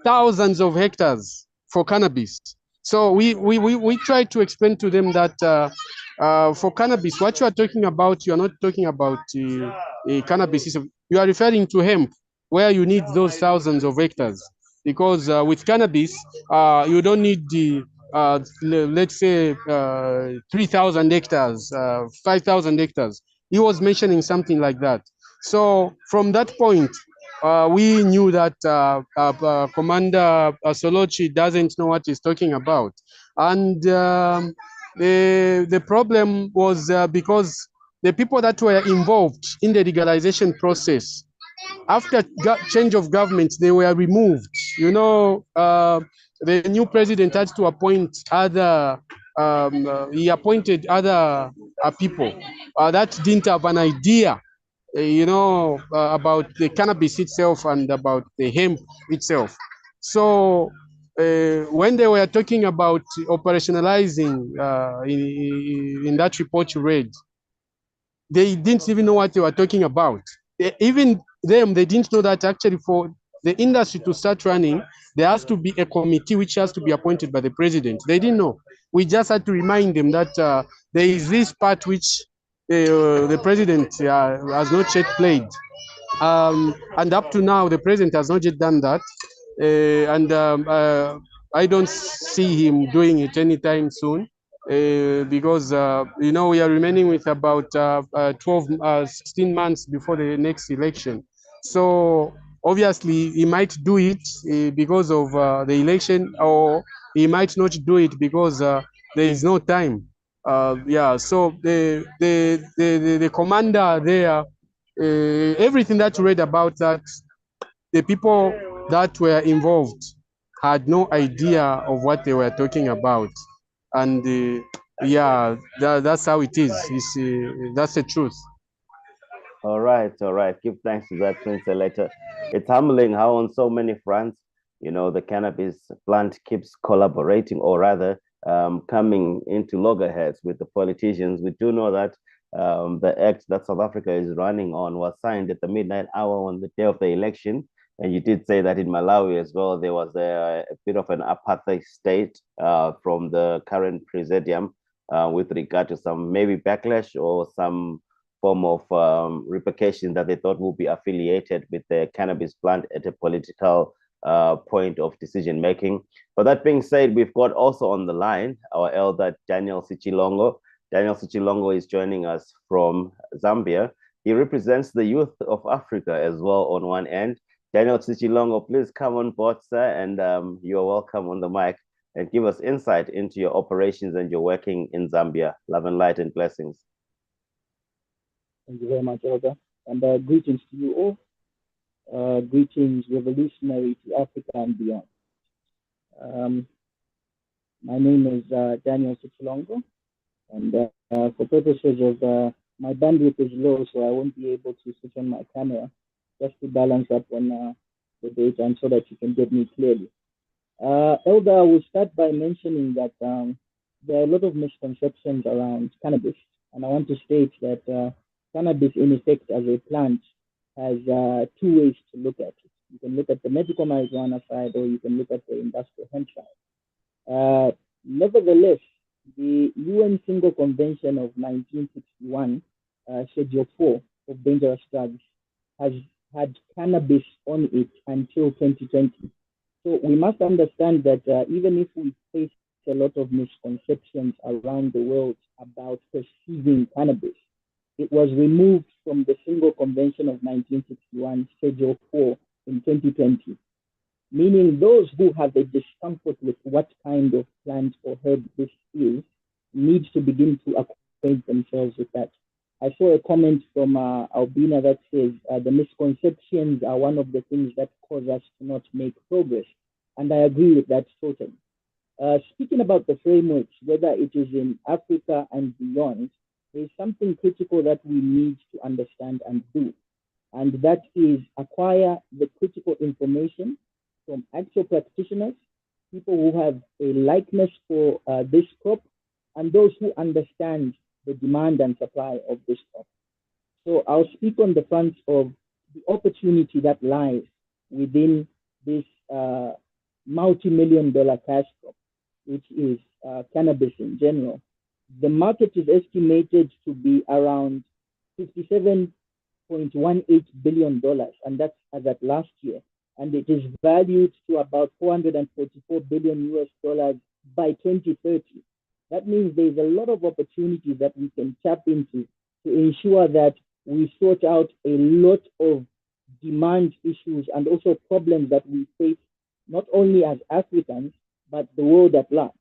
thousands of hectares for cannabis. So we tried to explain to them that for cannabis, what you are talking about, you are not talking about cannabis. You are referring to hemp, where you need those thousands of hectares. Because with cannabis, you don't need the, let's say, 3,000 hectares, 5,000 hectares. He was mentioning something like that. So from that point, we knew that Commander Solochi doesn't know what he's talking about. And the problem was because the people that were involved in the legalization process, after change of government, they were removed. You know, the new president had to appoint other, he appointed other people that didn't have an idea, about the cannabis itself and about the hemp itself. So when they were talking about operationalizing in that report you read, they didn't even know what they were talking about. Even them, they didn't know that actually for the industry to start running, there has to be a committee which has to be appointed by the president. They didn't know. We just had to remind them that there is this part which the president has not yet played. And up to now, the president has not yet done that. I don't see him doing it anytime soon. Because we are remaining with about 16 months before the next election. So obviously he might do it because of the election, or he might not do it because there is no time. So the commander there, everything that you read about that, the people that were involved had no idea of what they were talking about. And that's how it is. That's the truth. All right. Give thanks to that, Prince Selector. It's humbling how on so many fronts, the cannabis plant keeps collaborating, or rather coming into loggerheads with the politicians. We do know that the act that South Africa is running on was signed at the midnight hour on the day of the election. And you did say that in Malawi as well, there was a bit of an apartheid state from the current presidium with regard to some maybe backlash or some form of repercussion that they thought would be affiliated with the cannabis plant at a political point of decision making. But that being said, we've got also on the line our elder Daniel Sichilongo. Daniel Sichilongo is joining us from Zambia. He represents the youth of Africa as well on one end. Daniel Sichilongo, please come on board, sir, and you're welcome on the mic, and give us insight into your operations and your working in Zambia. Love and light and blessings. Thank you very much, Elder. And greetings to you all. Greetings revolutionary to Africa and beyond. My name is Daniel Sichilongo, and for purposes of my bandwidth is low, so I won't be able to switch on my camera, just to balance up on the data and so that you can get me clearly. Elder, I will start by mentioning that there are a lot of misconceptions around cannabis, and I want to state that cannabis, in effect, as a plant, has two ways to look at it. You can look at the medical marijuana side, or you can look at the industrial hemp side. Nevertheless, the UN Single Convention of 1961, Schedule 4 of dangerous drugs, has had cannabis on it until 2020. So we must understand that even if we face a lot of misconceptions around the world about perceiving cannabis, it was removed from the Single Convention of 1961, Schedule 4, in 2020, meaning those who have a discomfort with what kind of plant or herb this is need to begin to acquaint themselves with that. I saw a comment from Albina that says the misconceptions are one of the things that cause us to not make progress. And I agree with that totally. Speaking about the frameworks, whether it is in Africa and beyond, there is something critical that we need to understand and do. And that is acquire the critical information from actual practitioners, people who have a likeness for this crop, and those who understand the demand and supply of this crop. So I'll speak on the front of the opportunity that lies within this multi-million-dollar cash crop, which is cannabis in general. The market is estimated to be around $57.18 billion, and that's as at last year. And it is valued to about 444 billion US dollars by 2030. That means there's a lot of opportunities that we can tap into to ensure that we sort out a lot of demand issues and also problems that we face, not only as Africans, but the world at large.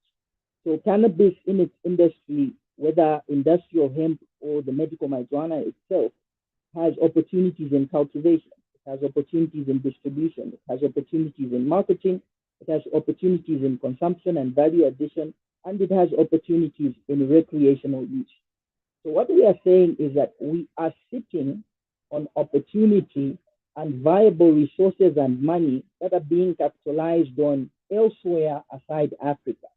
So cannabis in its industry, whether industrial hemp or the medical marijuana itself, has opportunities in cultivation, it has opportunities in distribution, it has opportunities in marketing, it has opportunities in consumption and value addition, and it has opportunities in recreational use. So what we are saying is that we are sitting on opportunity and viable resources and money that are being capitalized on elsewhere aside Africa.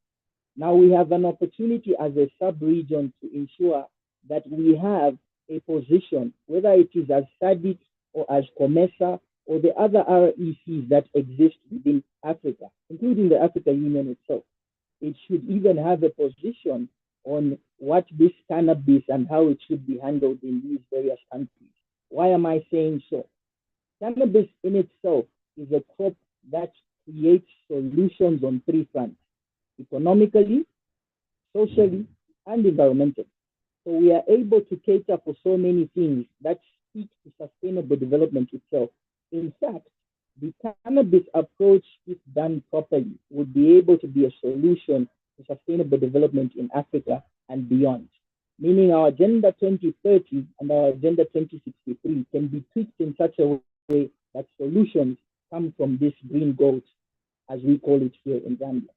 Now we have an opportunity as a sub-region to ensure that we have a position, whether it is as SADC or as COMESA or the other RECs that exist within Africa, including the African Union itself. It should even have a position on what this cannabis and how it should be handled in these various countries. Why am I saying so? Cannabis in itself is a crop that creates solutions on three fronts: economically, socially, and environmentally. So we are able to cater for so many things that speak to sustainable development itself. In fact, the cannabis approach, if done properly, would be able to be a solution to sustainable development in Africa and beyond. Meaning our Agenda 2030 and our Agenda 2063 can be tweaked in such a way that solutions come from this green gold, as we call it here in Zambia.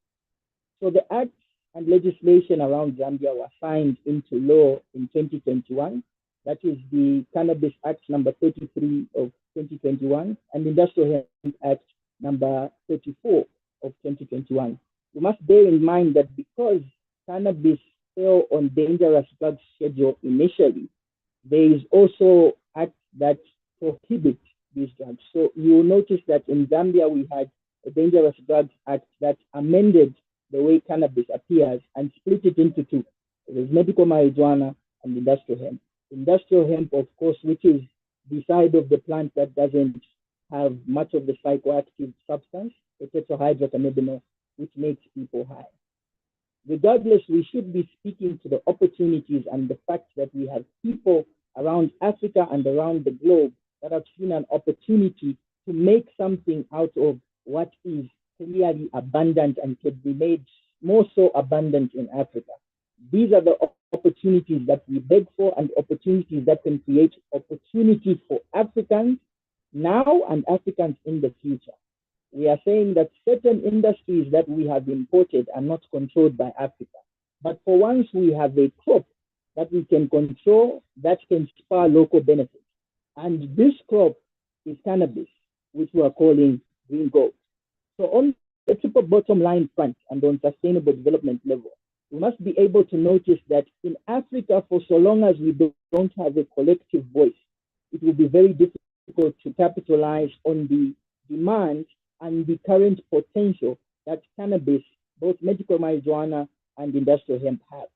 So the acts and legislation around Zambia were signed into law in 2021. That is the Cannabis Act number 33 of 2021 and Industrial Hemp Act number 34 of 2021. You must bear in mind that because cannabis fell on dangerous drugs schedule initially, there is also acts that prohibit these drugs. So you will notice that in Zambia, we had a Dangerous Drugs Act that amended the way cannabis appears and split it into two. There's medical marijuana and industrial hemp. Industrial hemp, of course, which is the side of the plant that doesn't have much of the psychoactive substance, the tetrahydrocannabinol, which makes people high. Regardless, we should be speaking to the opportunities and the fact that we have people around Africa and around the globe that have seen an opportunity to make something out of what is clearly abundant and could be made more so abundant in Africa. These are the opportunities that we beg for and opportunities that can create opportunities for Africans now and Africans in the future. We are saying that certain industries that we have imported are not controlled by Africa. But for once we have a crop that we can control, that can spur local benefits. And this crop is cannabis, which we are calling green gold. So on the triple bottom line front and on sustainable development level, we must be able to notice that in Africa, for so long as we don't have a collective voice, it will be very difficult to capitalize on the demand and the current potential that cannabis, both medical marijuana and industrial hemp, have.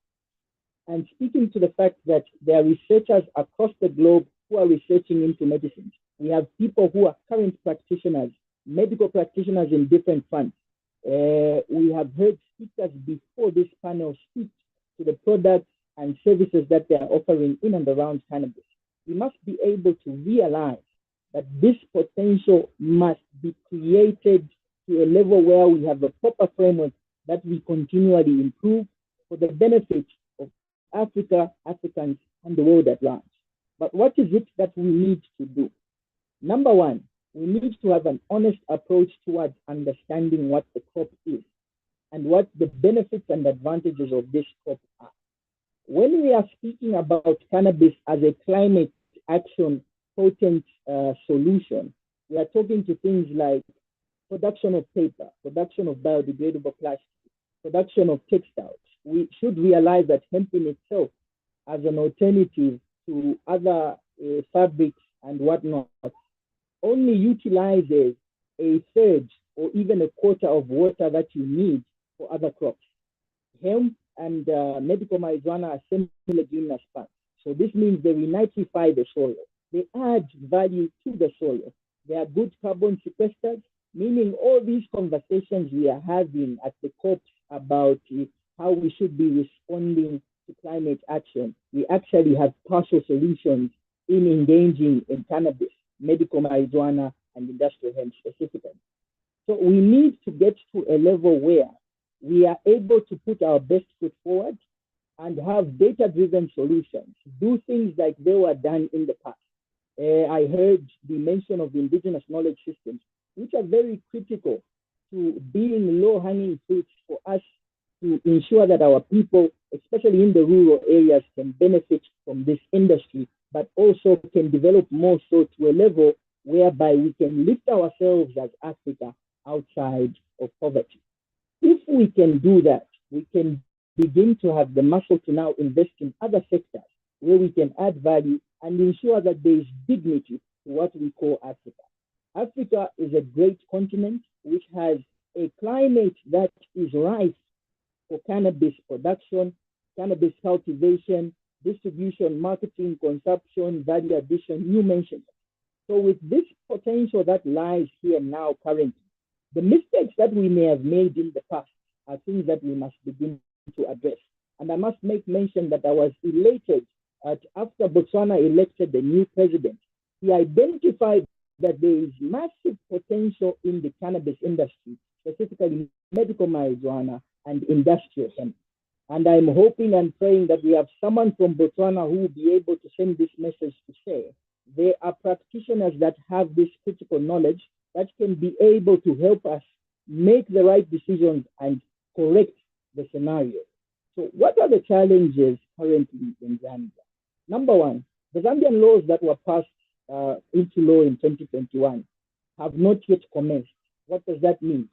And speaking to the fact that there are researchers across the globe who are researching into medicines, we have people who are current practitioners, medical practitioners in different fronts. We have heard speakers before this panel speak to the products and services that they are offering in and around cannabis. We must be able to realize that this potential must be created to a level where we have a proper framework that we continually improve for the benefit of Africa, Africans, and the world at large. But what is it that we need to do? Number one, we need to have an honest approach towards understanding what the crop is and what the benefits and advantages of this crop are. When we are speaking about cannabis as a climate action potent solution, we are talking to things like production of paper, production of biodegradable plastic, production of textiles. We should realize that hemp in itself as an alternative to other fabrics and whatnot only utilizes a third or even a quarter of water that you need for other crops. Hemp and medical marijuana are semi-leguminous plants. So this means they renitrify the soil. They add value to the soil. They are good carbon sequesters, meaning all these conversations we are having at the COPs about how we should be responding to climate action, we actually have partial solutions in engaging in cannabis, medical marijuana, and industrial hemp specifically. So we need to get to a level where we are able to put our best foot forward and have data-driven solutions, do things like they were done in the past. I heard the mention of the indigenous knowledge systems, which are very critical to being low-hanging fruits for us to ensure that our people, especially in the rural areas, can benefit from this industry, but also can develop more so to a level whereby we can lift ourselves as Africa outside of poverty. If we can do that, we can begin to have the muscle to now invest in other sectors where we can add value and ensure that there is dignity to what we call Africa. Africa is a great continent which has a climate that is rife for cannabis production, cannabis cultivation, distribution, marketing, consumption, value addition, you mentioned it. So with this potential that lies here now currently, the mistakes that we may have made in the past are things that we must begin to address. And I must make mention that I was elated after Botswana elected the new president. He identified that there is massive potential in the cannabis industry, specifically medical marijuana and industrial hemp. And I'm hoping and praying that we have someone from Botswana who will be able to send this message to say, there are practitioners that have this critical knowledge that can be able to help us make the right decisions and correct the scenario. So what are the challenges currently in Zambia? Number one, the Zambian laws that were passed into law in 2021 have not yet commenced. What does that mean?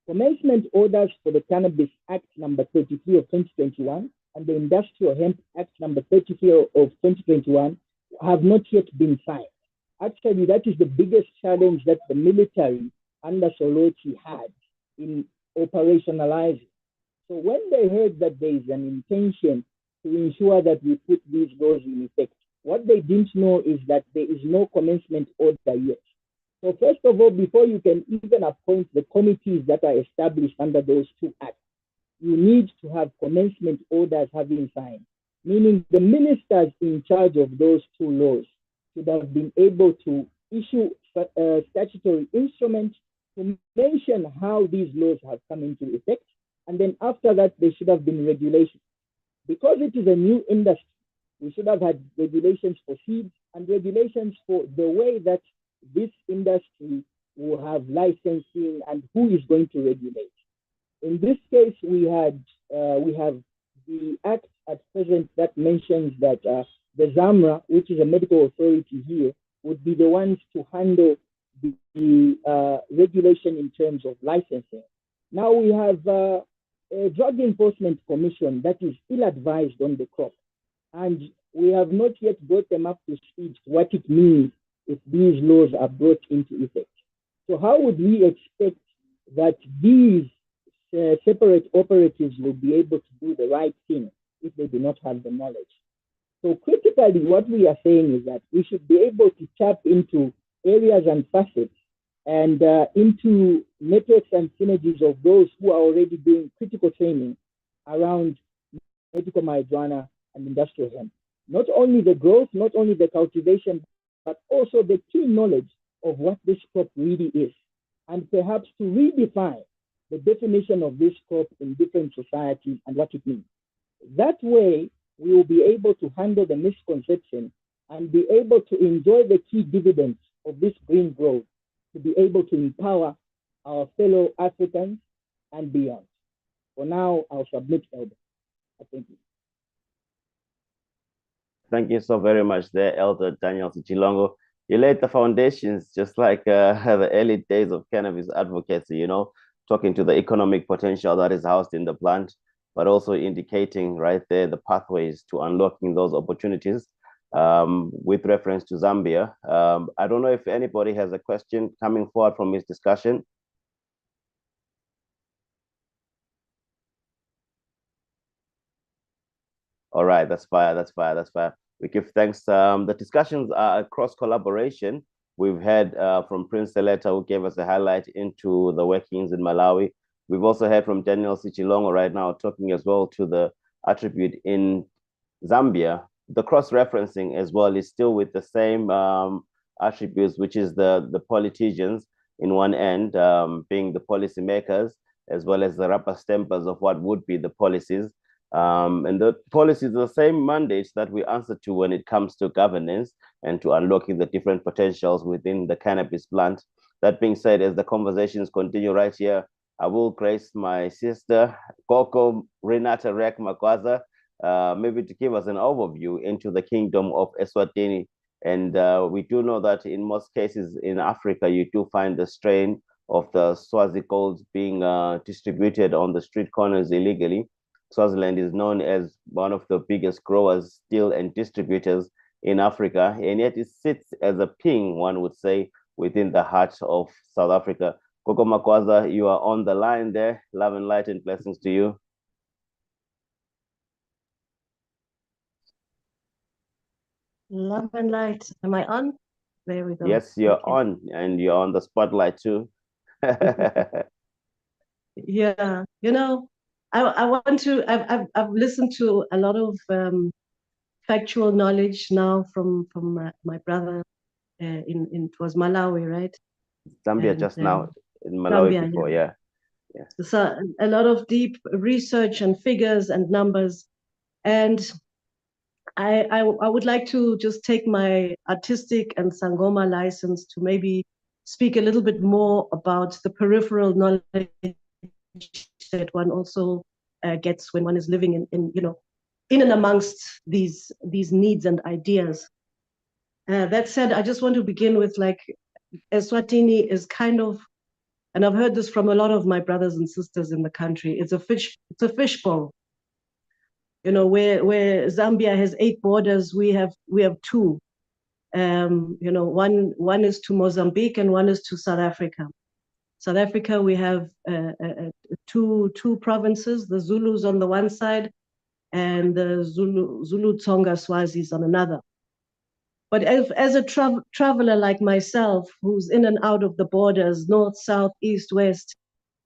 Commencement orders for the Cannabis Act number 33 of 2021 and the Industrial Hemp Act number 33 of 2021 have not yet been signed. Actually, that is the biggest challenge that the military under Solochi had in operationalizing. So when they heard that there is an intention to ensure that we put these laws in effect, what they didn't know is that there is no commencement order yet. So first of all, before you can even appoint the committees that are established under those two acts, you need to have commencement orders having signed, meaning the ministers in charge of those two laws should have been able to issue statutory instruments to mention how these laws have come into effect. And then after that, there should have been regulations. Because it is a new industry, we should have had regulations for seeds and regulations for the way that this industry will have licensing and who is going to regulate. In this case, we have the act at present that mentions that the ZAMRA, which is a medical authority here, would be the ones to handle the regulation in terms of licensing. Now we have a Drug Enforcement Commission that is ill-advised on the crop, and we have not yet brought them up to speed what it means if these laws are brought into effect. So how would we expect that these separate operatives will be able to do the right thing if they do not have the knowledge? So critically, what we are saying is that we should be able to tap into areas and facets and into networks and synergies of those who are already doing critical training around medical marijuana and industrial hemp. Not only the growth, not only the cultivation, but also the key knowledge of what this crop really is, and perhaps to redefine the definition of this crop in different societies and what it means. That way, we will be able to handle the misconception and be able to enjoy the key dividends of this green growth, to be able to empower our fellow Africans and beyond. For now, I'll submit, Elder. Thank you. Thank you so very much there, Elder Daniel Chilongo. You laid the foundations just like the early days of cannabis advocacy, you know, talking to the economic potential that is housed in the plant, but also indicating right there the pathways to unlocking those opportunities with reference to Zambia. I don't know if anybody has a question coming forward from this discussion. All right, that's fire. That's fire. That's fire. We give thanks. The discussions are across collaboration. We've heard from Prince Seleta, who gave us a highlight into the workings in Malawi. We've also heard from Daniel Sichilongo right now, talking as well to the attribute in Zambia. The cross-referencing as well is still with the same attributes, which is the politicians in one end, being the policymakers, as well as the rubber stampers of what would be the policies. And the policies are the same mandates that we answer to when it comes to governance and to unlocking the different potentials within the cannabis plant. That being said, as the conversations continue right here, I will grace my sister, Coco Renata Rek Makwaza, maybe to give us an overview into the kingdom of Eswatini. And we do know that in most cases in Africa, you do find the strain of the Swazi golds being distributed on the street corners illegally. Swaziland is known as one of the biggest growers still and distributors in Africa, and yet it sits as a ping, one would say, within the heart of South Africa. Coco Makwaza, you are on the line there. Love and light and blessings to you. Love and light. Am I on? There we go. Yes, you're on, and you're on the spotlight too. Yeah, you know, I want to. I've listened to a lot of factual knowledge now from my brother. It was Malawi, right? Zambia And, just now, in Malawi Zambia, before, yeah. So a lot of deep research and figures and numbers, and I would like to just take my artistic and Sangoma license to maybe speak a little bit more about the peripheral knowledge that one also gets when one is living in and amongst these needs and ideas. That said, I just want to begin with Eswatini is kind of, and I've heard this from a lot of my brothers and sisters in the country. It's a fishbowl. You know, where Zambia has 8 borders, we have 2. You know, one is to Mozambique and one is to South Africa. South Africa, we have two provinces, the Zulus on the one side and the Zulu Tsonga Swazis on another. But as a traveler like myself, who's in and out of the borders, north, south, east, west,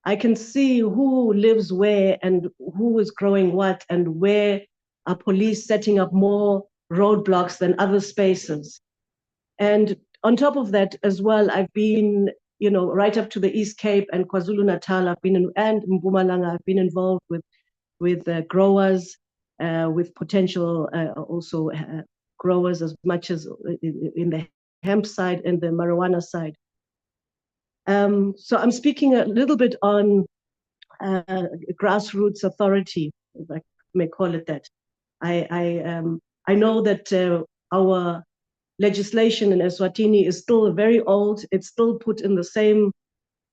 I can see who lives where and who is growing what and where are police setting up more roadblocks than other spaces. And on top of that as well, I've been, you know, right up to the East Cape and KwaZulu-Natal, and Mpumalanga, I've been involved with growers, with potential also growers as much as in the hemp side and the marijuana side. So I'm speaking a little bit on grassroots authority, if I may call it that. I know that our legislation in Eswatini is still very old. It's still put in the same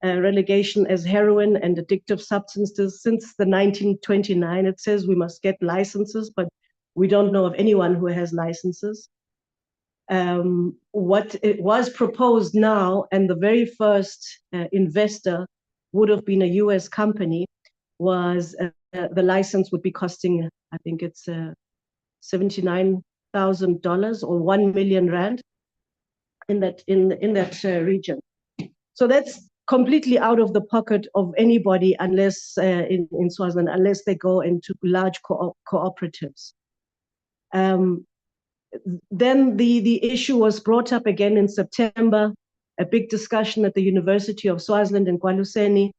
relegation as heroin and addictive substances since the 1929. It says we must get licenses, but we don't know of anyone who has licenses. What it was proposed now, and the very first investor would have been a US company, was the license would be costing, I think it's $79,000 or 1 million rand in that region. So that's completely out of the pocket of anybody unless in Swaziland, unless they go into large cooperatives. Then the issue was brought up again in September, a big discussion at the University of Swaziland in Kwaluseni.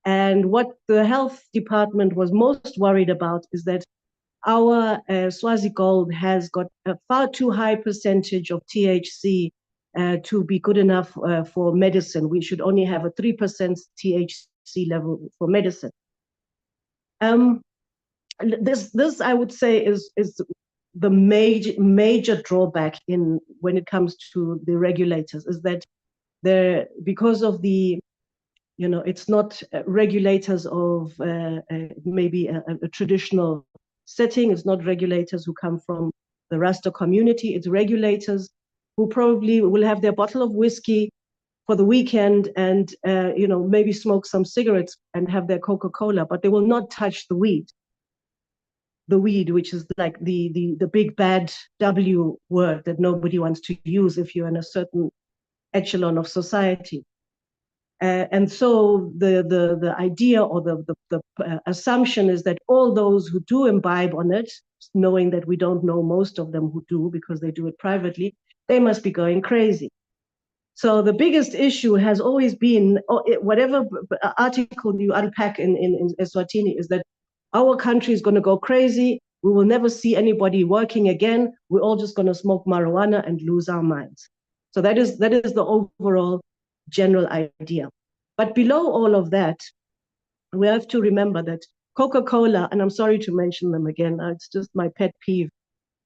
And what the health department was most worried about is that our Swazi Gold has got a far too high percentage of THC to be good enough for medicine. We should only have a 3% THC level for medicine. This I would say is the major drawback when it comes to the regulators, is that because of the, you know, it's not regulators of maybe a traditional setting. It's not regulators who come from the Rasta community. It's regulators who probably will have their bottle of whiskey for the weekend and you know, maybe smoke some cigarettes and have their Coca-Cola, but they will not touch the weed. the weed, which is like the big bad W word that nobody wants to use if you're in a certain echelon of society. And so the idea or the assumption is that all those who do imbibe on it, knowing that we don't know most of them who do because they do it privately, they must be going crazy. So the biggest issue has always been, whatever article you unpack in Eswatini, is that our country is going to go crazy. We will never see anybody working again. We're all just going to smoke marijuana and lose our minds. So that is the overall general idea. But below all of that, we have to remember that Coca-Cola, and I'm sorry to mention them again, it's just my pet peeve,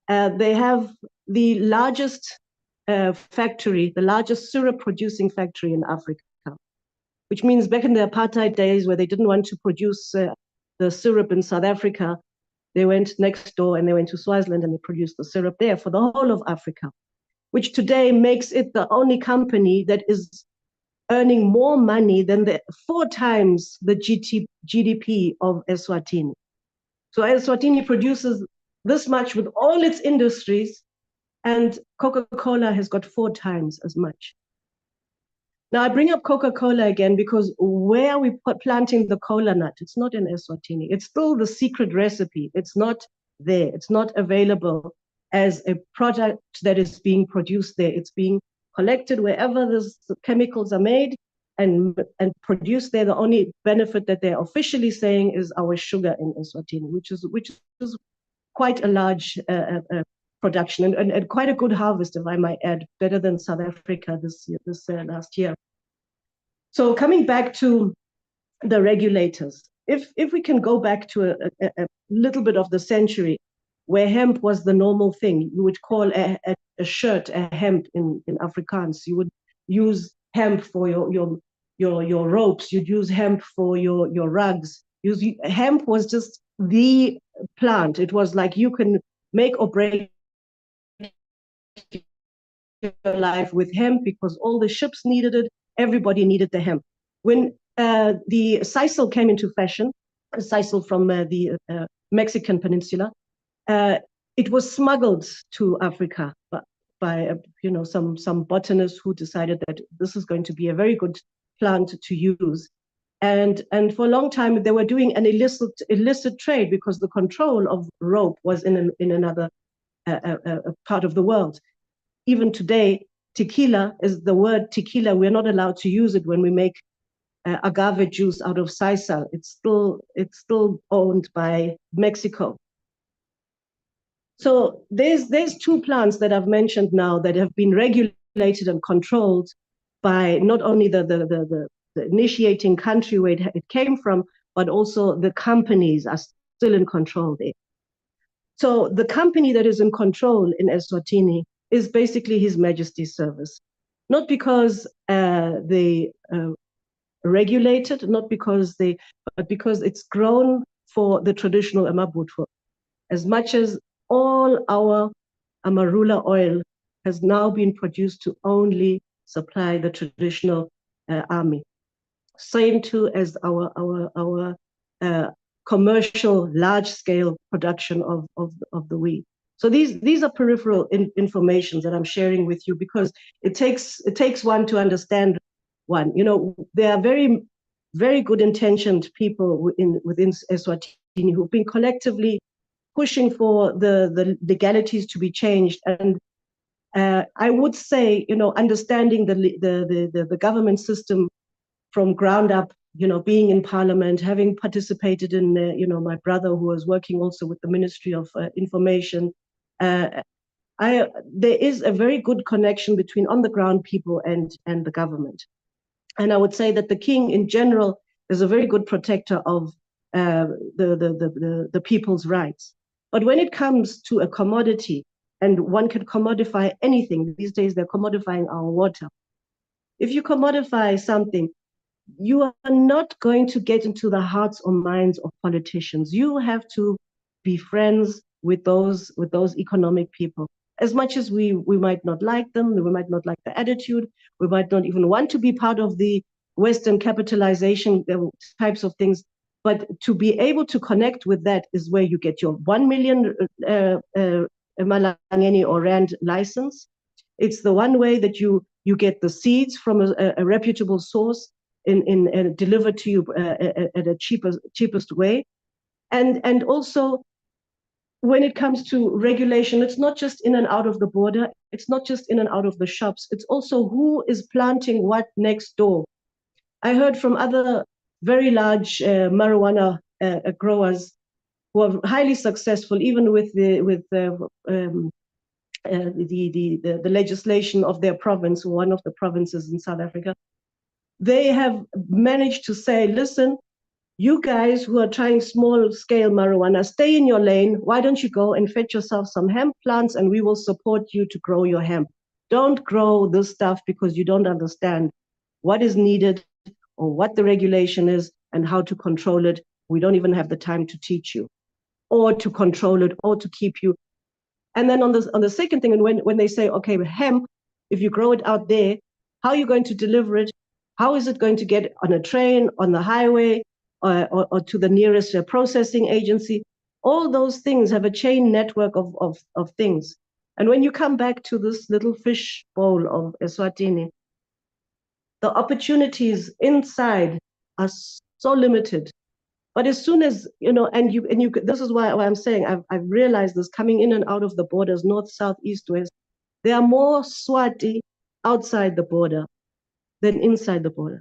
they have the largest factory, the largest syrup producing factory in Africa, which means back in the apartheid days where they didn't want to produce the syrup in South Africa, they went next door and they went to Swaziland and they produced the syrup there for the whole of Africa, which today makes it the only company that is earning more money than 4 times the GDP of Eswatini. So Eswatini produces this much with all its industries, and Coca-Cola has got 4 times as much. Now I bring up Coca-Cola again because where are we planting the cola nut? It's not in Eswatini. It's still the secret recipe. It's not there. It's not available as a product that is being produced there. It's being collected wherever the chemicals are made and produced there. The only benefit that they're officially saying is our sugar in Eswatini, which is quite a large production and quite a good harvest, if I might add, better than South Africa this last year. So coming back to the regulators, if we can go back to a little bit of the century where hemp was the normal thing, you would call a shirt a hemp in Afrikaans. You would use hemp for your ropes. You'd use hemp for your rugs. Hemp was just the plant. It was like you can make or break your life with hemp because all the ships needed it. Everybody needed the hemp. When the sisal came into fashion, sisal from the Mexican peninsula, it was smuggled to Africa by some botanists who decided that this is going to be a very good plant to use. And for a long time, they were doing an illicit trade because the control of rope was in another part of the world. Even today, tequila is the word tequila. We're not allowed to use it when we make agave juice out of sisal. It's still owned by Mexico. So there's 2 plants that I've mentioned now that have been regulated and controlled by not only the initiating country where it came from, but also the companies are still in control there. So the company that is in control in Eswatini is basically His Majesty's Service, not because they regulated, but because it's grown for the traditional Amabutwa. As much as all our Amarula oil has now been produced to only supply the traditional army. Same too as our commercial large-scale production of the weed. So these are peripheral information that I'm sharing with you because it takes one to understand one. There are very, very good intentioned people within Eswatini who've been collectively pushing for the legalities to be changed. And I would say, understanding the government system from ground up, being in parliament, having participated in, my brother who was working also with the Ministry of Information, there is a very good connection between on the ground people and the government. And I would say that the king in general is a very good protector of the people's rights. But when it comes to a commodity, and one can commodify anything, these days they're commodifying our water. If you commodify something, you are not going to get into the hearts or minds of politicians. You have to be friends with those economic people. As much as we might not like them, we might not like the attitude, we might not even want to be part of the Western capitalization types of things, But to be able to connect with that is where you get your 1 million Malangeni or Rand license. It's the one way that you get the seeds from a reputable source in delivered to you at a cheapest way. And also, when it comes to regulation, it's not just in and out of the border. It's not just in and out of the shops. It's also who is planting what next door. I heard from other very large marijuana growers who are highly successful, even with the legislation of their province, one of the provinces in South Africa. They have managed to say, listen, you guys who are trying small scale marijuana, stay in your lane. Why don't you go and fetch yourself some hemp plants and we will support you to grow your hemp. Don't grow this stuff because you don't understand what is needed or what the regulation is and how to control it. We don't even have the time to teach you or to control it or to keep you. And then on the second thing, and when they say, okay, hemp, if you grow it out there, how are you going to deliver it? How is it going to get on a train, on the highway, or to the nearest processing agency? All those things have a chain network of things. And when you come back to this little fish bowl of Eswatini, the opportunities inside are so limited. But as soon as, this is why I'm saying I've realized this coming in and out of the borders, north, south, east, west, there are more Swati outside the border than inside the border.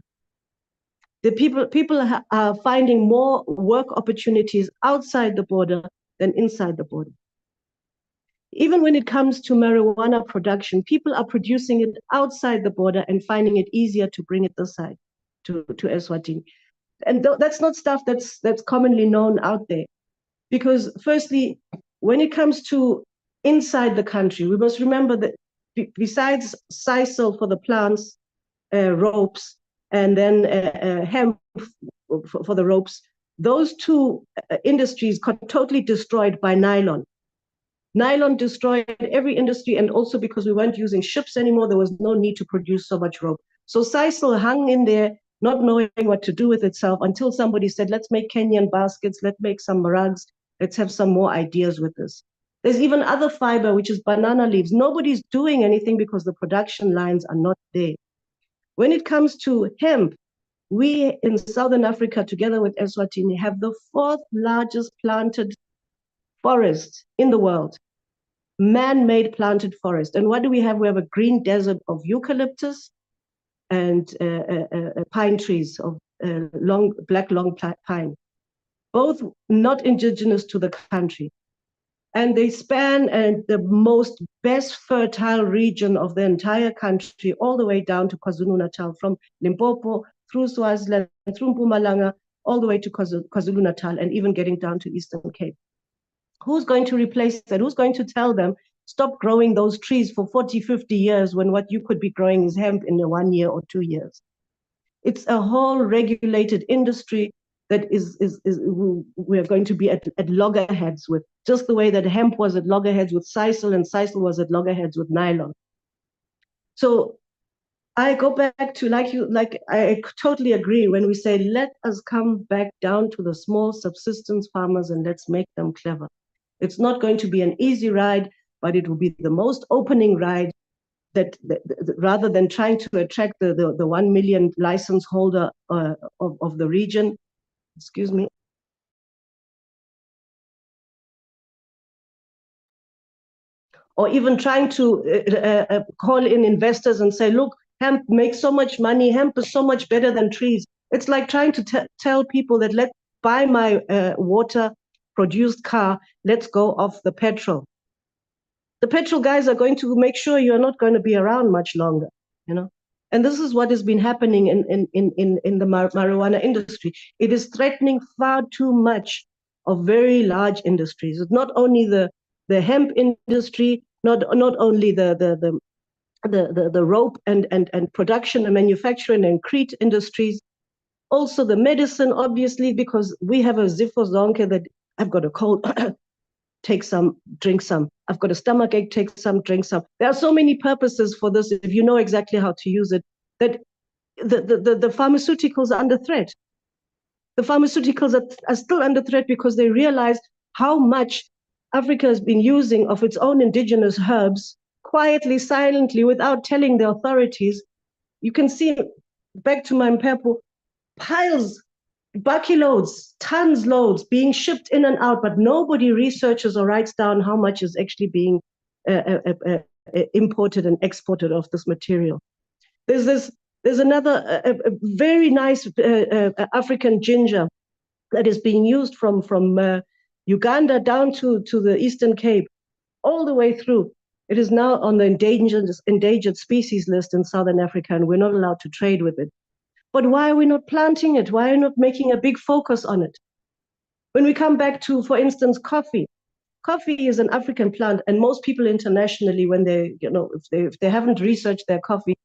The people are finding more work opportunities outside the border than inside the border. Even when it comes to marijuana production, people are producing it outside the border and finding it easier to bring it this side to Eswatini. And that's not stuff that's commonly known out there. Because firstly, when it comes to inside the country, we must remember that besides sisal for the plants, ropes, and then hemp for the ropes, those two industries got totally destroyed by nylon. Nylon destroyed every industry, and also because we weren't using ships anymore, there was no need to produce so much rope. So sisal hung in there, not knowing what to do with itself, until somebody said, let's make Kenyan baskets, let's make some rugs, let's have some more ideas with this. There's even other fiber, which is banana leaves. Nobody's doing anything because the production lines are not there. When it comes to hemp, we in Southern Africa, together with Eswatini, have the 4th largest planted forest in the world, man-made planted forest. And what do we have? We have a green desert of eucalyptus and pine trees of black long pine, both not indigenous to the country. And they span the most best fertile region of the entire country, all the way down to KwaZulu-Natal, from Limpopo through Swaziland, through Mpumalanga, all the way to KwaZulu-Natal, and even getting down to Eastern Cape. Who's going to replace that? Who's going to tell them, stop growing those trees for 40, 50 years when what you could be growing is hemp in 1 year or 2 years? It's a whole regulated industry that we're going to be at loggerheads with, just the way that hemp was at loggerheads with sisal and sisal was at loggerheads with nylon. So I go back to, I totally agree when we say, let us come back down to the small subsistence farmers and let's make them clever. It's not going to be an easy ride, but it will be the most opening ride that rather than trying to attract the 1 million license holder of the region, excuse me. Or even trying to call in investors and say, look, hemp makes so much money, hemp is so much better than trees. It's like trying to tell people that let's buy my water-produced car, let's go off the petrol. The petrol guys are going to make sure you're not going to be around much longer, And this is what has been happening in the marijuana industry. It is threatening far too much of very large industries. It's not only the hemp industry, not only the rope and production and manufacturing and crete industries, also the medicine, obviously, because we have a zifo zonke that I've got a cold, take some, drink some. I've got a stomachache, take some, drink some. There are so many purposes for this, if you know exactly how to use it, that the pharmaceuticals are under threat. The pharmaceuticals are still under threat because they realize how much Africa has been using of its own indigenous herbs quietly, silently, without telling the authorities. You can see, back to my Mpepo, piles, bucky loads, tons loads being shipped in and out, but nobody researches or writes down how much is actually being imported and exported of this material. There's another a very nice African ginger that is being used from Uganda down to the Eastern Cape, all the way through. It is now on the endangered species list in Southern Africa, and we're not allowed to trade with it. But why are we not planting it? Why are we not making a big focus on it? When we come back to, for instance, coffee. Coffee is an African plant, and most people internationally, when they, if they haven't researched their coffee,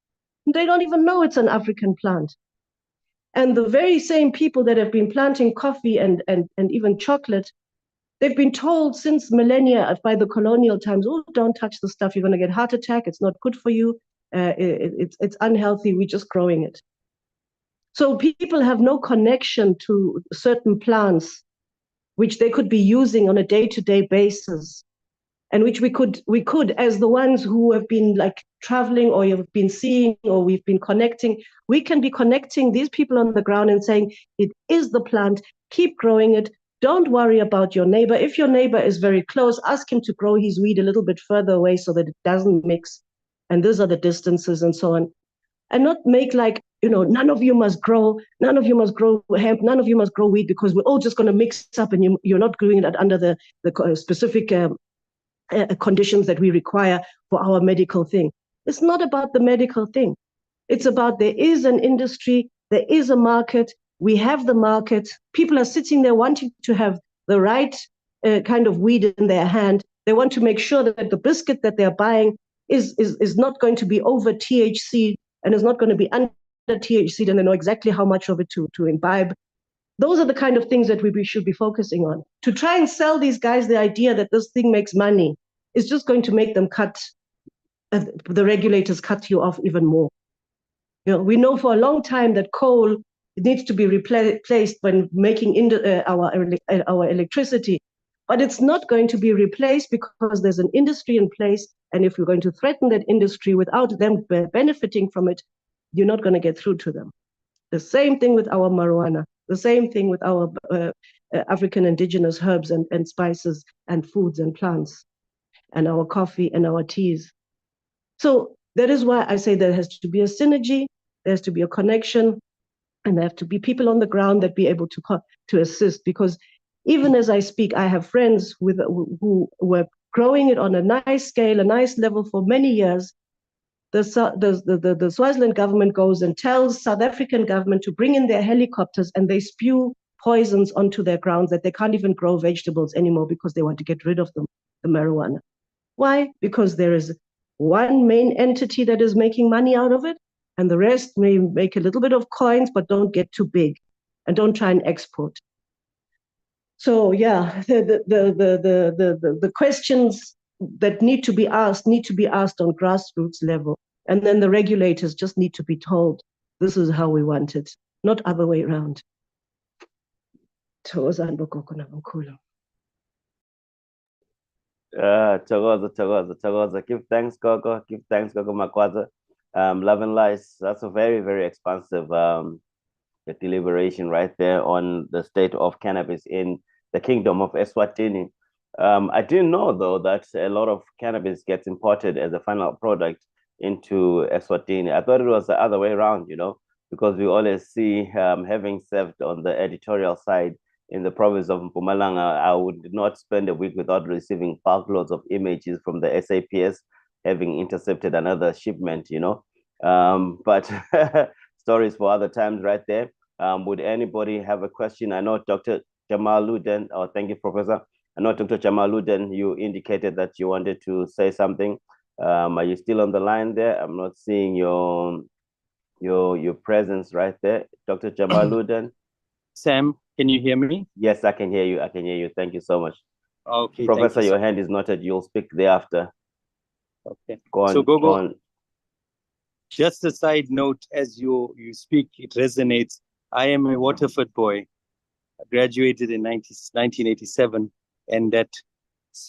they don't even know it's an African plant. And the very same people that have been planting coffee and even chocolate, they've been told since millennia by the colonial times, oh, don't touch the stuff, you're going to get heart attack, it's not good for you, it's unhealthy, we're just growing it. So people have no connection to certain plants which they could be using on a day-to-day basis, and which we could, as the ones who have been like traveling or you've been seeing or we've been connecting, we can be connecting these people on the ground and saying, it is the plant, keep growing it, don't worry about your neighbor. If your neighbor is very close, ask him to grow his weed a little bit further away so that it doesn't mix, and these are the distances and so on. And not make like, none of you must grow hemp, none of you must grow weed because we're all just going to mix up and you're not doing it under the specific conditions that we require for our medical thing. It's not about the medical thing. It's about there is an industry, there is a market, we have the market, people are sitting there wanting to have the right kind of weed in their hand. They want to make sure that the biscuit that they're buying is not going to be over THC and is not going to be under THC, and they know exactly how much of it to imbibe. Those are the kind of things that we should be focusing on. To try and sell these guys the idea that this thing makes money is just going to make them the regulators cut you off even more. We know for a long time that coal needs to be replaced when making our electricity, but it's not going to be replaced because there's an industry in place, and if you're going to threaten that industry without them benefiting from it, you're not going to get through to them. The same thing with our marijuana, the same thing with our African indigenous herbs and spices and foods and plants, and our coffee and our teas. So that is why I say there has to be a synergy, there has to be a connection, and there have to be people on the ground that be able to assist. Because even as I speak, I have friends who were growing it on a nice scale, a nice level for many years. The Swaziland government goes and tells South African government to bring in their helicopters, and they spew poisons onto their grounds that they can't even grow vegetables anymore because they want to get rid of them, the marijuana. Why? Because there is one main entity that is making money out of it, and the rest may make a little bit of coins, but don't get too big and don't try and export. So yeah, the questions that need to be asked on grassroots level. And then the regulators just need to be told, this is how we want it, not other way around. Thokoza. Give thanks, Gogo. Give thanks, Gogo Makwaza. Love and lies. That's a very, very expansive deliberation right there on the state of cannabis in the kingdom of Eswatini. I didn't know, though, that a lot of cannabis gets imported as a final product into Eswatini. I thought it was the other way around, because we always see, having served on the editorial side in the province of Mpumalanga, I would not spend a week without receiving bulk loads of images from the SAPS having intercepted another shipment, but stories for other times right there. Would anybody have a question? I know Dr. Jamaluddin, thank you, Professor. I know Dr. Jamaluddin, you indicated that you wanted to say something. Are you still on the line there? I'm not seeing your presence right there. Dr. Jamaluddin. Sam, can you hear me? Yes, I can hear you. I can hear you. Thank you so much. Okay. Professor, your hand is noted. You'll speak thereafter. Okay. Go on. So Gogo, go on. Just a side note, as you speak, it resonates. I am a Waterford boy. graduated in 1987, and that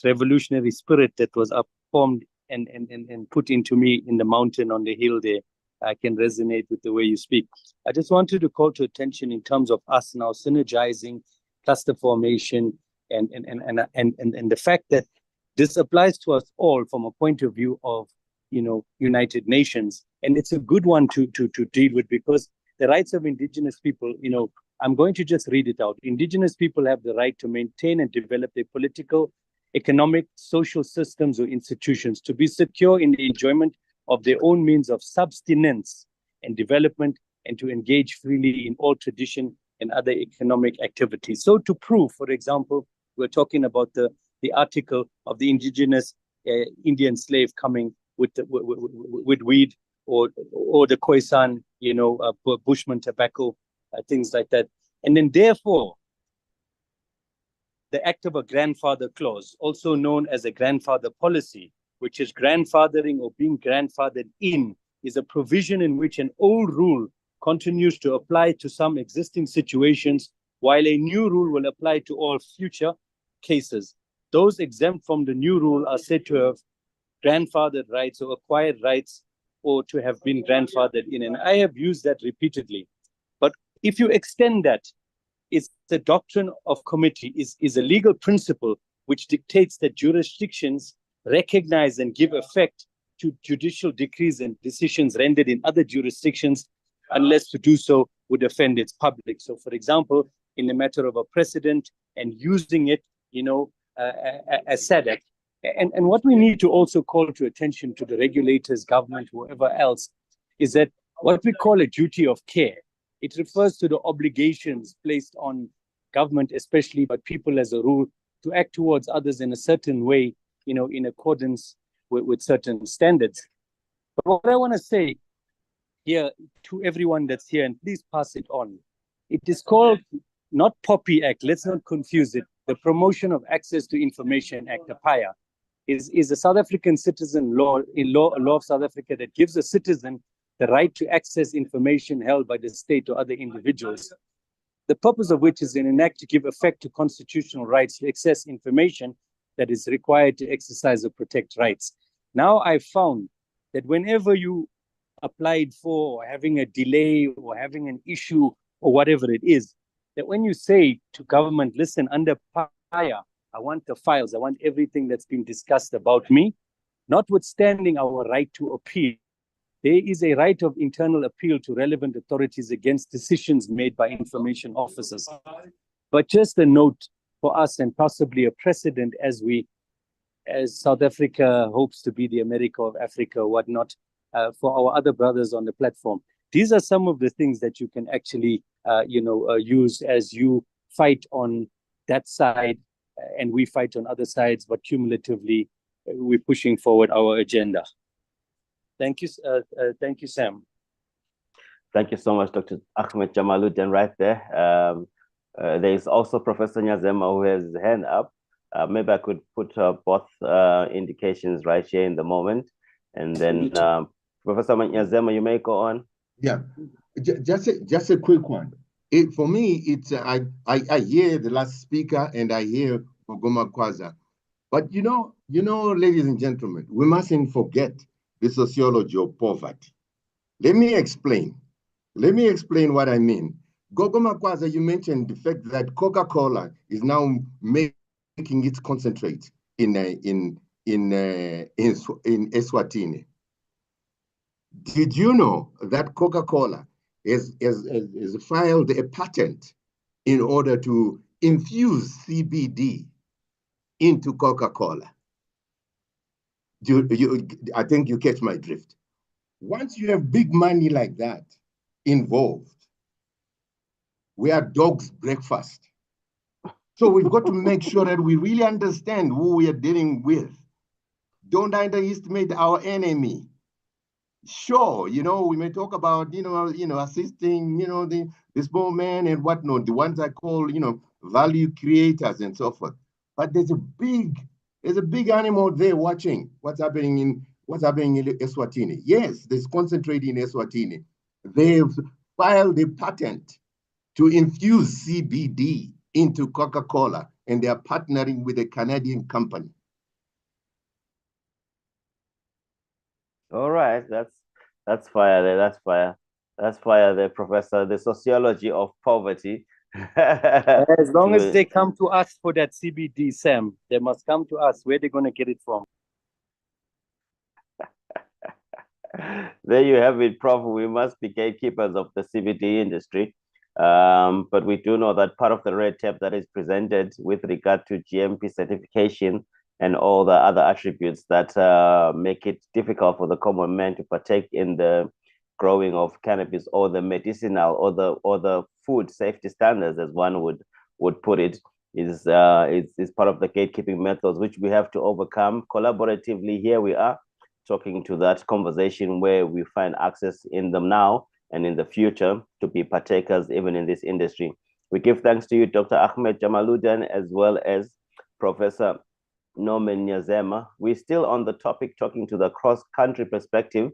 revolutionary spirit that was formed and put into me in the mountain on the hill there, I can resonate with the way you speak. I just wanted to call to attention in terms of us now synergizing, cluster formation, and the fact that this applies to us all from a point of view of, you know, United Nations. And it's a good one to deal with, because the rights of indigenous people, you know, I'm going to just read it out. Indigenous people have the right to maintain and develop their political, economic, social systems or institutions to be secure in the enjoyment of their own means of subsistence and development, and to engage freely in all tradition and other economic activities. So to prove, for example, we're talking about the article of the indigenous Indian slave coming with weed, or the Khoisan, you know, Bushman tobacco, things like that. And then therefore, the act of a grandfather clause, also known as a grandfather policy, which is grandfathering or being grandfathered in, is a provision in which an old rule continues to apply to some existing situations, while a new rule will apply to all future cases. Those exempt from the new rule are said to have grandfathered rights or acquired rights, or to have been grandfathered in. And I have used that repeatedly. But if you extend that, it's the doctrine of comity, is a legal principle which dictates that jurisdictions recognize and give effect to judicial decrees and decisions rendered in other jurisdictions, unless to do so would offend its public. So, for example, in the matter of a precedent and using it, you know, as SADC. And what we need to also call to attention to the regulators, government, whoever else, is that what we call a duty of care. It refers to the obligations placed on government, especially, but people as a rule, to act towards others in a certain way, you know, in accordance with certain standards. But what I want to say here to everyone that's here, and please pass it on, it is called not POPI Act, let's not confuse it. The Promotion of Access to Information Act, the PAIA, is a South African citizen law, a law of South Africa that gives a citizen the right to access information held by the state or other individuals. The purpose of which is in an act to give effect to constitutional rights to access information that is required to exercise or protect rights. Now I found that whenever you applied for, or having a delay, or having an issue, or whatever it is, that when you say to government, listen, under PAIA, I want the files, I want everything that's been discussed about me, notwithstanding our right to appeal, there is a right of internal appeal to relevant authorities against decisions made by information officers. But just a note for us, and possibly a precedent as South Africa hopes to be the America of Africa, or whatnot, for our other brothers on the platform. These are some of the things that you can actually, use as you fight on that side, and we fight on other sides, but cumulatively, we're pushing forward our agenda. Thank you, Sam. Thank you so much, Dr. Ahmed Jamaluddin, right there. There is also Professor Nyazema who has his hand up. Maybe I could put both indications right here in the moment. And then Professor Nyazema, you may go on. Yeah, just a quick one. For me, it's I hear the last speaker and I hear Ogoma Kwaza. But you know, ladies and gentlemen, we mustn't forget the sociology of poverty. Let me explain what I mean. Gogoma Kwaza, you mentioned the fact that Coca-Cola is now making its concentrate in Eswatini. Did you know that Coca-Cola has filed a patent in order to infuse CBD into Coca-Cola? I think you catch my drift. Once you have big money like that involved, we are dogs' breakfast. So we've got to make sure that we really understand who we are dealing with. Don't underestimate our enemy. Sure, we may talk about, assisting, the small man and whatnot, the ones I call, value creators and so forth. But there's a big animal there watching what's happening in Eswatini. Yes, there's concentrate in Eswatini. They've filed a patent to infuse CBD into Coca-Cola, and they are partnering with a Canadian company. All right, that's fire there. That's fire. That's fire there, Professor. The sociology of poverty. As long as they come to us for that CBD, Sam, they must come to us. Where they going to get it from? There you have it, Prof. We must be gatekeepers of the CBD industry. But we do know that part of the red tape that is presented with regard to GMP certification and all the other attributes that make it difficult for the common man to partake in the growing of cannabis, or the medicinal, or the food safety standards, as one would put it, is part of the gatekeeping methods, which we have to overcome collaboratively. Here we are talking to that conversation where we find access in them now and in the future to be partakers even in this industry. We give thanks to you, Dr. Ahmed Jamaluddin, as well as Professor Norman Nyazema. We're still on the topic, talking to the cross-country perspective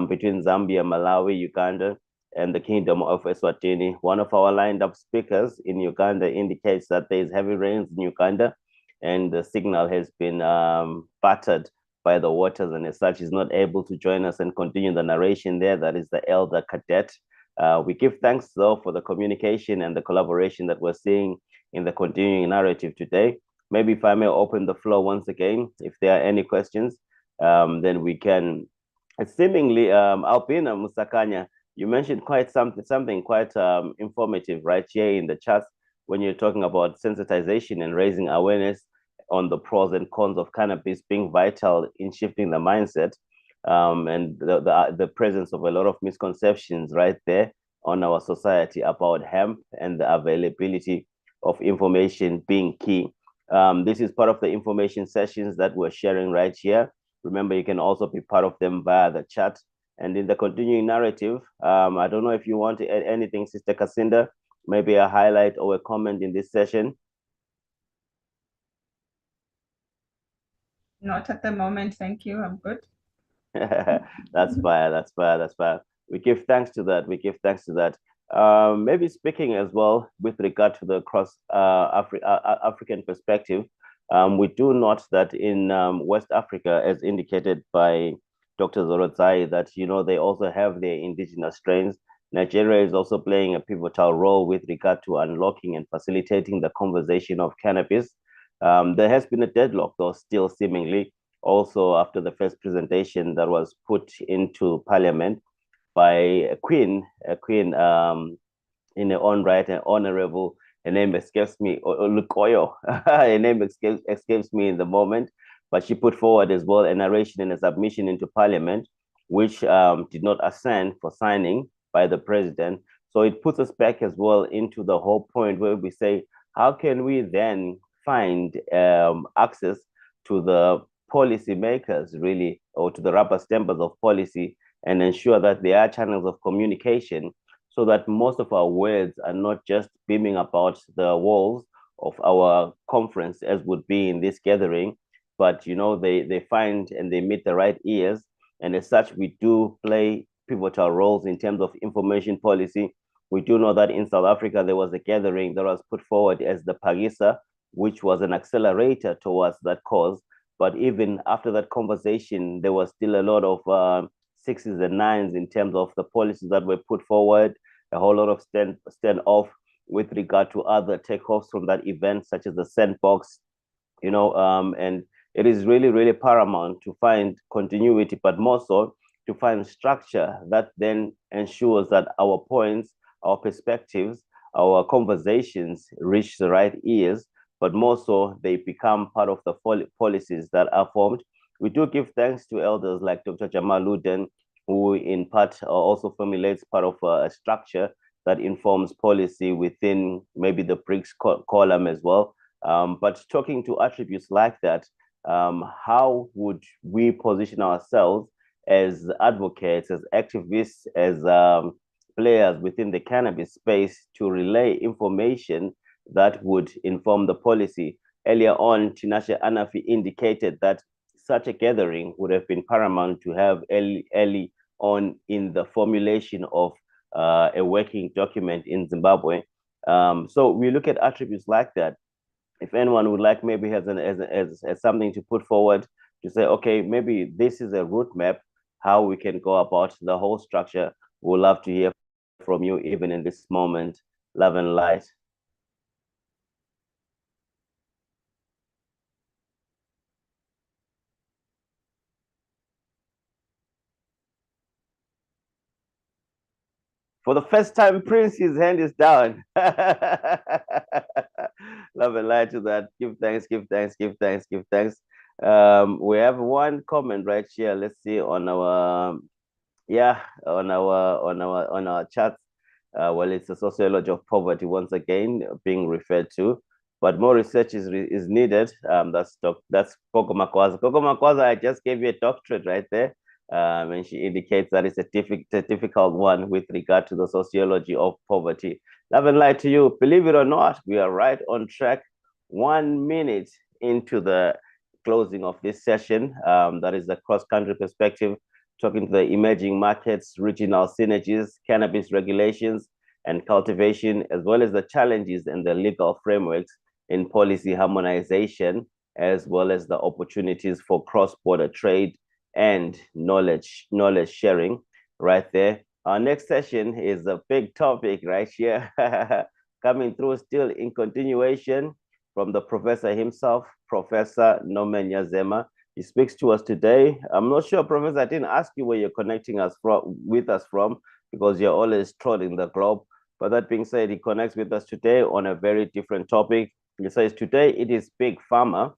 between Zambia, Malawi, Uganda, and the Kingdom of Eswatini. One of our lined up speakers in Uganda indicates that there is heavy rains in Uganda, and the signal has been battered by the waters, and as such is not able to join us and continue the narration there. That is the elder cadet. We give thanks though for the communication and the collaboration that we're seeing in the continuing narrative today. Maybe if I may open the floor once again, if there are any questions, then we can. Seemingly, Alpina Musakanya, you mentioned something quite informative right here in the chat when you're talking about sensitization and raising awareness on the pros and cons of cannabis being vital in shifting the mindset, and the presence of a lot of misconceptions right there on our society about hemp, and the availability of information being key. This is part of the information sessions that we're sharing right here. Remember, you can also be part of them via the chat. And in the continuing narrative, I don't know if you want to add anything, Sister Kacinda, maybe a highlight or a comment in this session. Not at the moment, thank you. I'm good. That's fire. That's fire. That's fire. We give thanks to that. We give thanks to that. Maybe speaking as well with regard to the cross African perspective, we do note that in West Africa, as indicated by Dr. Zorodzai, that they also have their indigenous strains. Nigeria is also playing a pivotal role with regard to unlocking and facilitating the conversation of cannabis. There has been a deadlock, though, still seemingly, also after the first presentation that was put into Parliament by a queen in her own right, an honorable. Her name escapes me, Lukoyo. Her name escapes me in the moment, but she put forward as well a narration and a submission into Parliament, which did not assent for signing by the president. So it puts us back as well into the whole point where we say, how can we then find access to the policymakers, really, or to the rubber stampers of policy, and ensure that there are channels of communication, so that most of our words are not just beaming about the walls of our conference, as would be in this gathering, but they find and they meet the right ears. And as such, we do play pivotal roles in terms of information policy. We do know that in South Africa, there was a gathering that was put forward as the Pagisa, which was an accelerator towards that cause. But even after that conversation, there was still a lot of sixes and nines in terms of the policies that were put forward, a whole lot of stand-off with regard to other takeoffs from that event, such as the sandbox, and it is really, really paramount to find continuity, but more so to find structure that then ensures that our points, our perspectives, our conversations reach the right ears, but more so they become part of the policies that are formed. We do give thanks to elders like Dr. Jamaluddin, who in part also formulates part of a structure that informs policy within maybe the BRICS column as well. But talking to attributes like that, how would we position ourselves as advocates, as activists, as players within the cannabis space to relay information that would inform the policy? Earlier on, Tinashe Anafi indicated that such a gathering would have been paramount to have early on in the formulation of a working document in Zimbabwe. So we look at attributes like that. If anyone would like, maybe has as something to put forward to say, okay, maybe this is a route map, how we can go about the whole structure. We'd love to hear from you, even in this moment. Love and light. For the first time, Prince, his hand is down. Love and light to that. Give thanks, give thanks, give thanks, give thanks. We have one comment right here. Let's see on our on our chats. Well, it's a sociology of poverty once again being referred to, but more research is needed. That's Coco Makwaza. Coco Makwaza, I just gave you a doctorate right there. And she indicates that it's a difficult one with regard to the sociology of poverty. Love and light to you. Believe it or not, we are right on track. 1 minute into the closing of this session. That is the cross-country perspective, talking to the emerging markets, regional synergies, cannabis regulations, and cultivation, as well as the challenges and the legal frameworks in policy harmonization, as well as the opportunities for cross-border trade and knowledge sharing right there. Our next session is a big topic right here, coming through still in continuation from the professor himself, Professor Norman Yazema. He speaks to us today. I'm not sure, Professor, I didn't ask you where you're connecting us with us from, because you're always trotting the globe. But that being said, he connects with us today on a very different topic. He says today it is big pharma,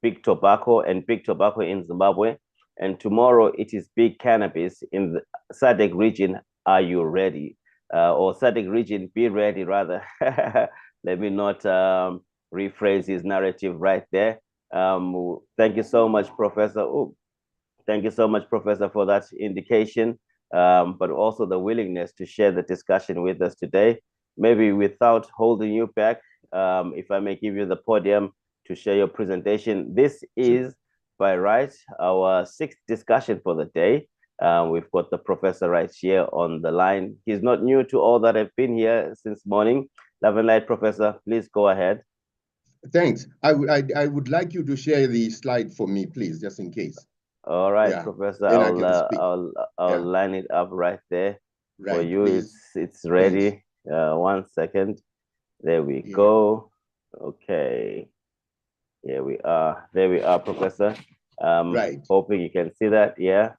big tobacco, and big tobacco in Zimbabwe. And tomorrow it is big cannabis in the SADC region. Are you ready? Or SADC region, be ready rather. Let me not rephrase his narrative right there. Thank you so much, Professor. Thank you so much, Professor, for that indication, but also the willingness to share the discussion with us today. Maybe without holding you back, if I may give you the podium to share your presentation. This is, by right, our 6th discussion for the day. We've got the professor right here on the line. He's not new to all that have been here since morning. Love and light, Professor, please go ahead. Thanks. I would like you to share the slide for me, please, just in case. All right, Professor. I'll line it up right there for you. Please. It's ready. 1 second. There we go. Okay. Here we are. There we are, Professor. Hoping you can see that. Yeah.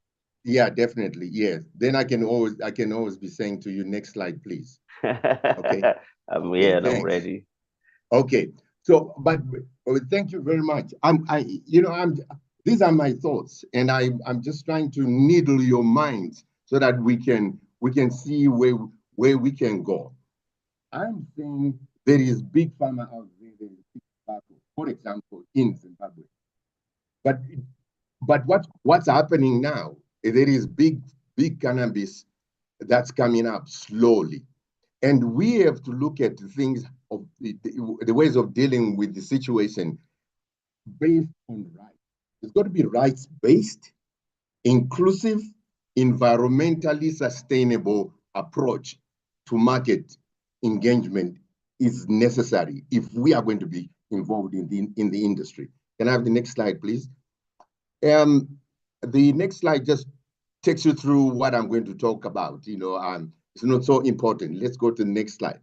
Yeah, definitely. Yes. Then I can always be saying to you, next slide, please. Okay. I'm here and I'm ready. Okay. So, but thank you very much. These are my thoughts, and I'm just trying to needle your minds so that we can see where we can go. I'm saying there is big pharma out there, there is big tobacco, for example, in Zimbabwe. But what's happening now? There is big cannabis that's coming up slowly. And we have to look at things of the ways of dealing with the situation based on rights. It's got to be rights-based, inclusive, environmentally sustainable approach to market engagement is necessary if we are going to be involved in the industry. Can I have the next slide, please? The next slide just takes you through what I'm going to talk about. It's not so important. Let's go to the next slide.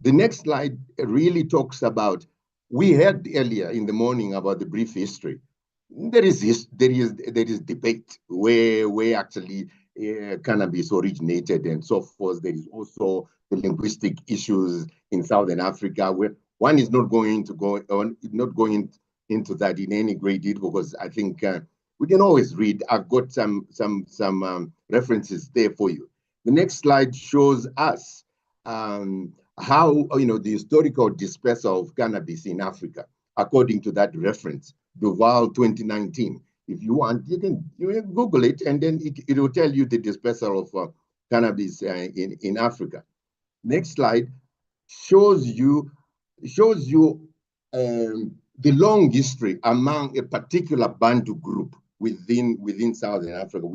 The next slide really talks about, we heard earlier in the morning about the brief history. There is debate where actually cannabis originated and so forth. There is also the linguistic issues in Southern Africa, where one is not going into that in any great detail, because I think we can always read. I've got some references there for you. The next slide shows us how the historical dispersal of cannabis in Africa, according to that reference, Duval 2019. If you want, you can Google it, and then it will tell you the dispersal of cannabis in Africa. Next slide shows you the long history among a particular Bantu group within Southern Africa,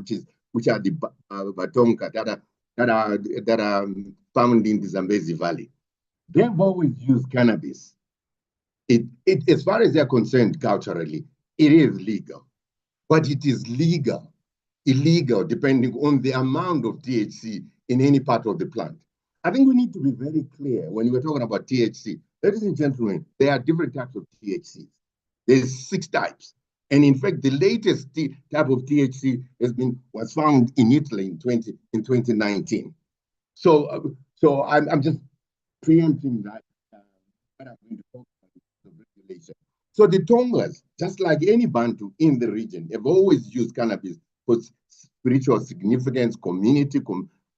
which are the Batonga that are found in the Zambezi Valley. they've always used cannabis. As far as they're concerned culturally, it is legal, but it is illegal depending on the amount of THC in any part of the plant. I think we need to be very clear when we're talking about THC. Ladies and gentlemen, there are different types of THC. There's 6 types. And in fact, the latest type of THC was found in Italy in 2019. So I'm just preempting that what I'm going to talk about the regulation. So the Tongas, just like any Bantu in the region, have always used cannabis for spiritual significance, community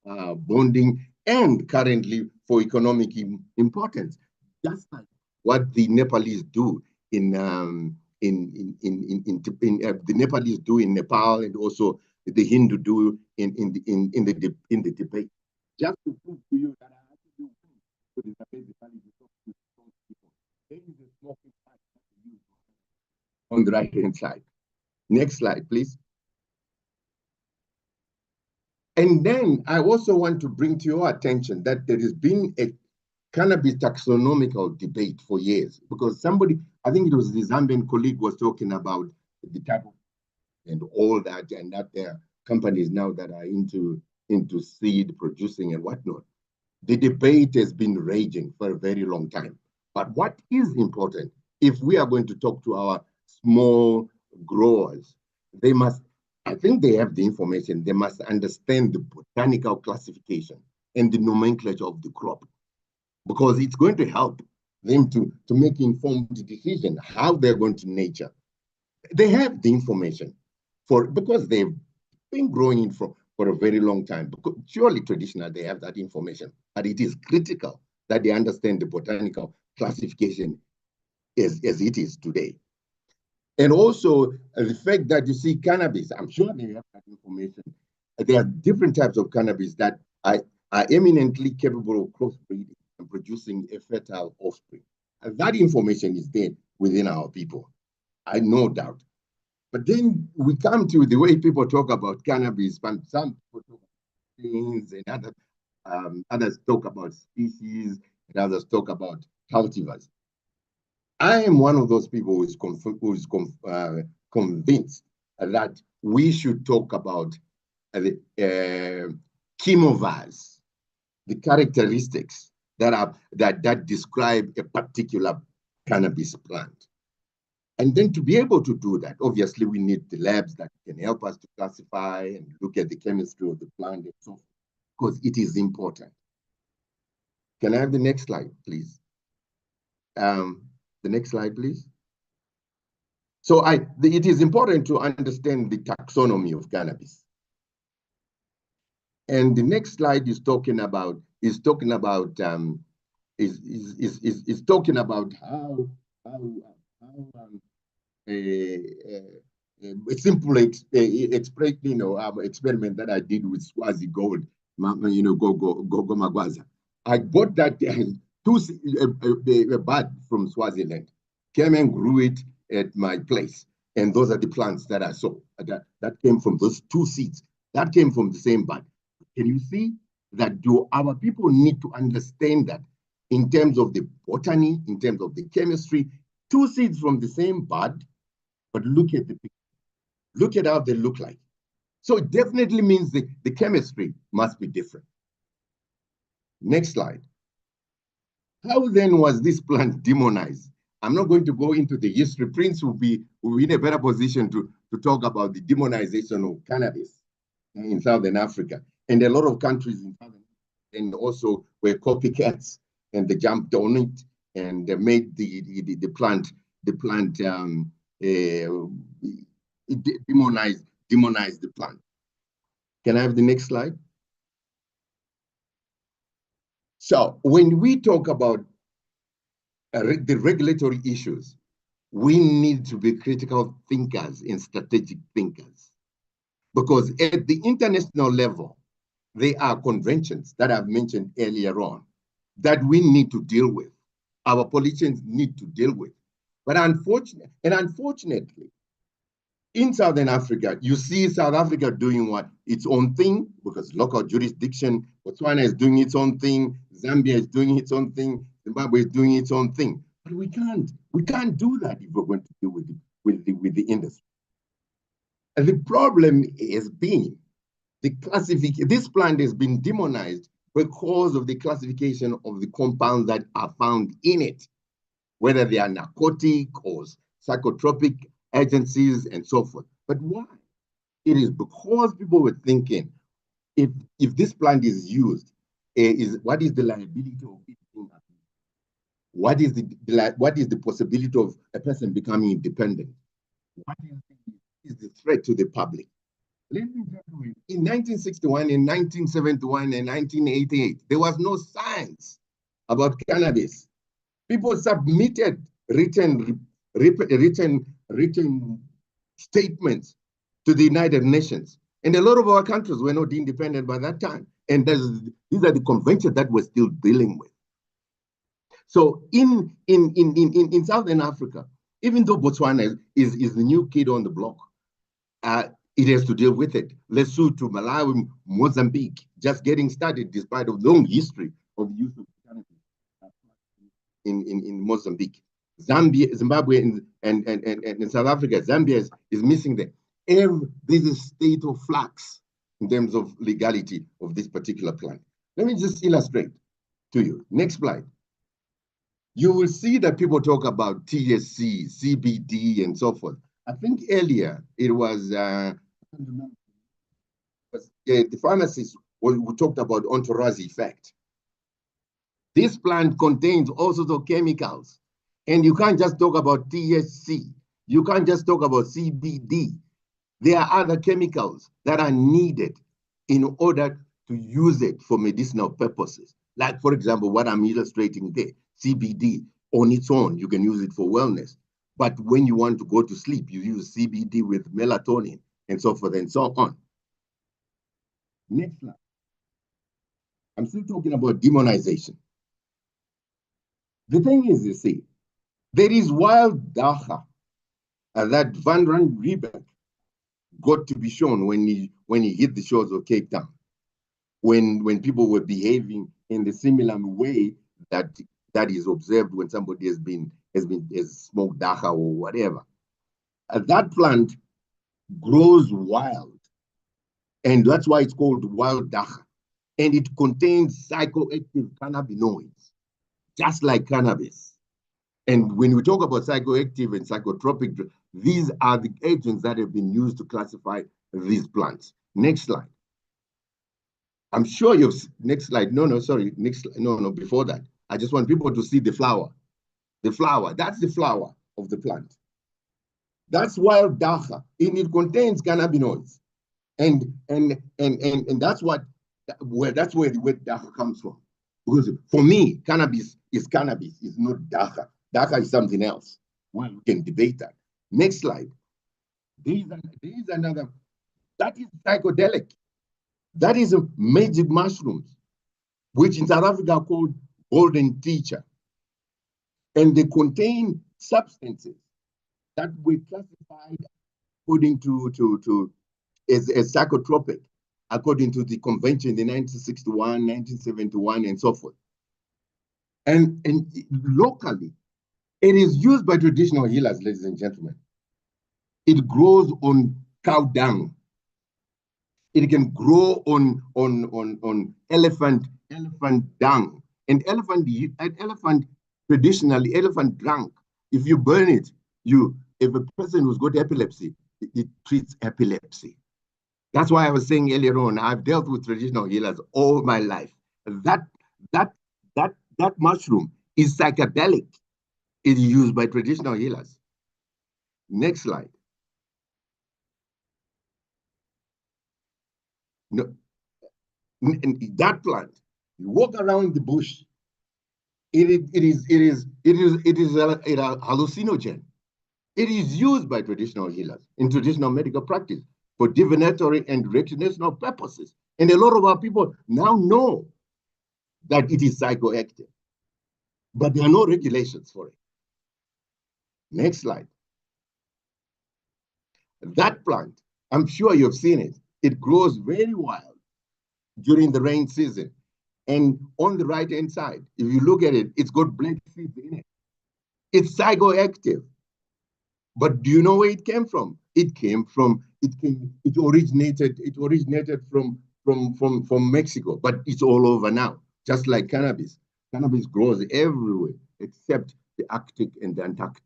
bonding, and currently for economic importance. Just like what the Nepalese do the Nepalese do in Nepal, and also the Hindu do in the Tibet. Just to prove to you that I have to do with the Nepalese people. There is a smoking pipe on the right-hand side. Next slide, please. And then I also want to bring to your attention that there has been a cannabis taxonomical debate for years, because somebody, I think it was the Zambian colleague, was talking about the type of and all that, and that there are companies now that are into seed producing and whatnot. The debate has been raging for a very long time. But what is important, if we are going to talk to our small growers, they must, I think they have the information, they must understand the botanical classification and the nomenclature of the crop, because it's going to help them to make informed decision how they're going to nurture. They have the information because they've been growing it for a very long time. Because surely traditional, they have that information, but it is critical that they understand the botanical classification as it is today. And also the fact that you see cannabis, I'm sure they have that information. There are different types of cannabis that are eminently capable of crossbreeding and producing a fertile offspring. And that information is there within our people, I no doubt. But then we come to the way people talk about cannabis, and some people talk about things, and others talk about species, and others talk about cultivars. I am one of those people who is convinced that we should talk about the chemovars, the characteristics that describe a particular cannabis plant. And then to be able to do that, obviously we need the labs that can help us to classify and look at the chemistry of the plant and so forth, because it is important. Can I have the next slide, please? The next slide, please. So it is important to understand the taxonomy of cannabis. And the next slide is talking about a simple experiment that I did with Swazi Gold, Gomagwaza. I bought that a bud from Swaziland, came and grew it at my place, and those are the plants that I saw. That came from those 2 seeds. That came from the same bud. Can you see that? Our people need to understand that in terms of the botany, in terms of the chemistry, 2 seeds from the same bud, but look at the picture. Look at how they look like. So it definitely means the chemistry must be different. Next slide. How then was this plant demonized? I'm not going to go into the history. Prince will be in a better position to talk about the demonization of cannabis in Southern Africa. And a lot of countries in Southern Africa and also were copycats, and they jumped on it and they made the plant demonized the plant. Can I have the next slide? So when we talk about the regulatory issues, we need to be critical thinkers and strategic thinkers, because at the international level, there are conventions that I've mentioned earlier on that we need to deal with. Our politicians need to deal with. But unfortunately, in Southern Africa, you see South Africa doing what? Its own thing, because local jurisdiction. Botswana is doing its own thing. Zambia is doing its own thing. Zimbabwe is doing its own thing. But we can't do that if we're going to deal with the industry. And the problem has been the classification. This plant has been demonized because of the classification of the compounds that are found in it, whether they are narcotic or psychotropic agencies and so forth. But why? It is because people were thinking, if this plant is used, what is the liability of it being abused? What is the possibility of a person becoming independent? What is the threat to the public? Ladies and gentlemen, in 1961, in 1971, and 1988, there was no science about cannabis. People submitted written statements to the United Nations. And a lot of our countries were not independent by that time. And these are the conventions that we're still dealing with. So in Southern Africa, even though Botswana is the new kid on the block, it has to deal with it. Lesotho, Malawi, Mozambique, just getting started despite a long history of use of cannabis in Mozambique. Zambia, Zimbabwe, and South Africa, Zambia is missing there. There's a state of flux in terms of legality of this particular plant. Let me just illustrate to you. Next slide. You will see that people talk about THC, CBD, and so forth. I think earlier it was the pharmacist who talked about entourage effect. This plant contains all sorts of chemicals, and you can't just talk about THC. You can't just talk about CBD. There are other chemicals that are needed in order to use it for medicinal purposes. Like, for example, what I'm illustrating there, CBD on its own, you can use it for wellness. But when you want to go to sleep, you use CBD with melatonin and so forth and so on. Next slide. I'm still talking about demonization. The thing is, you see, there is wild dagga that Van Riebeck got to be shown when he hit the shores of Cape Town, when people were behaving in the similar way that is observed when somebody has smoked dagga or whatever. That plant grows wild, and that's why it's called wild dagga. And it contains psychoactive cannabinoids, just like cannabis. And when we talk about psychoactive and psychotropic, these are the agents that have been used to classify these plants. Next slide. I'm sure you've, next slide. No, before that. I just want people to see the flower. The flower, that's the flower of the plant. That's wild dagga, and it contains cannabinoids. And that's where the word dagga comes from. Because for me, cannabis, it's not dagga. Dagga is something else. Well, we can debate that. Next slide. There is another, that is psychedelic. That is a magic mushrooms, which in South Africa are called golden teacher. And they contain substances that were classified according to as psychotropic, according to the convention in 1961, 1971, and so forth. And locally, it is used by traditional healers, ladies and gentlemen. It grows on cow dung. It can grow on elephant dung. And traditionally, elephant dung, if you burn it, if a person who's got epilepsy, it treats epilepsy. That's why I was saying earlier on, I've dealt with traditional healers all my life. That mushroom is psychedelic. It is used by traditional healers. Next slide. No, that plant, you walk around the bush, it is a hallucinogen. It is used by traditional healers in traditional medical practice for divinatory and recreational purposes. And a lot of our people now know that it is psychoactive, but there are no regulations for it. Next slide. That plant, I'm sure you've seen it. It grows very wild during the rain season. And on the right-hand side, if you look at it, it's got black seeds in it. It's psychoactive. But do you know where it came from? It originated from Mexico, but it's all over now, just like cannabis. Cannabis grows everywhere except the Arctic and the Antarctic.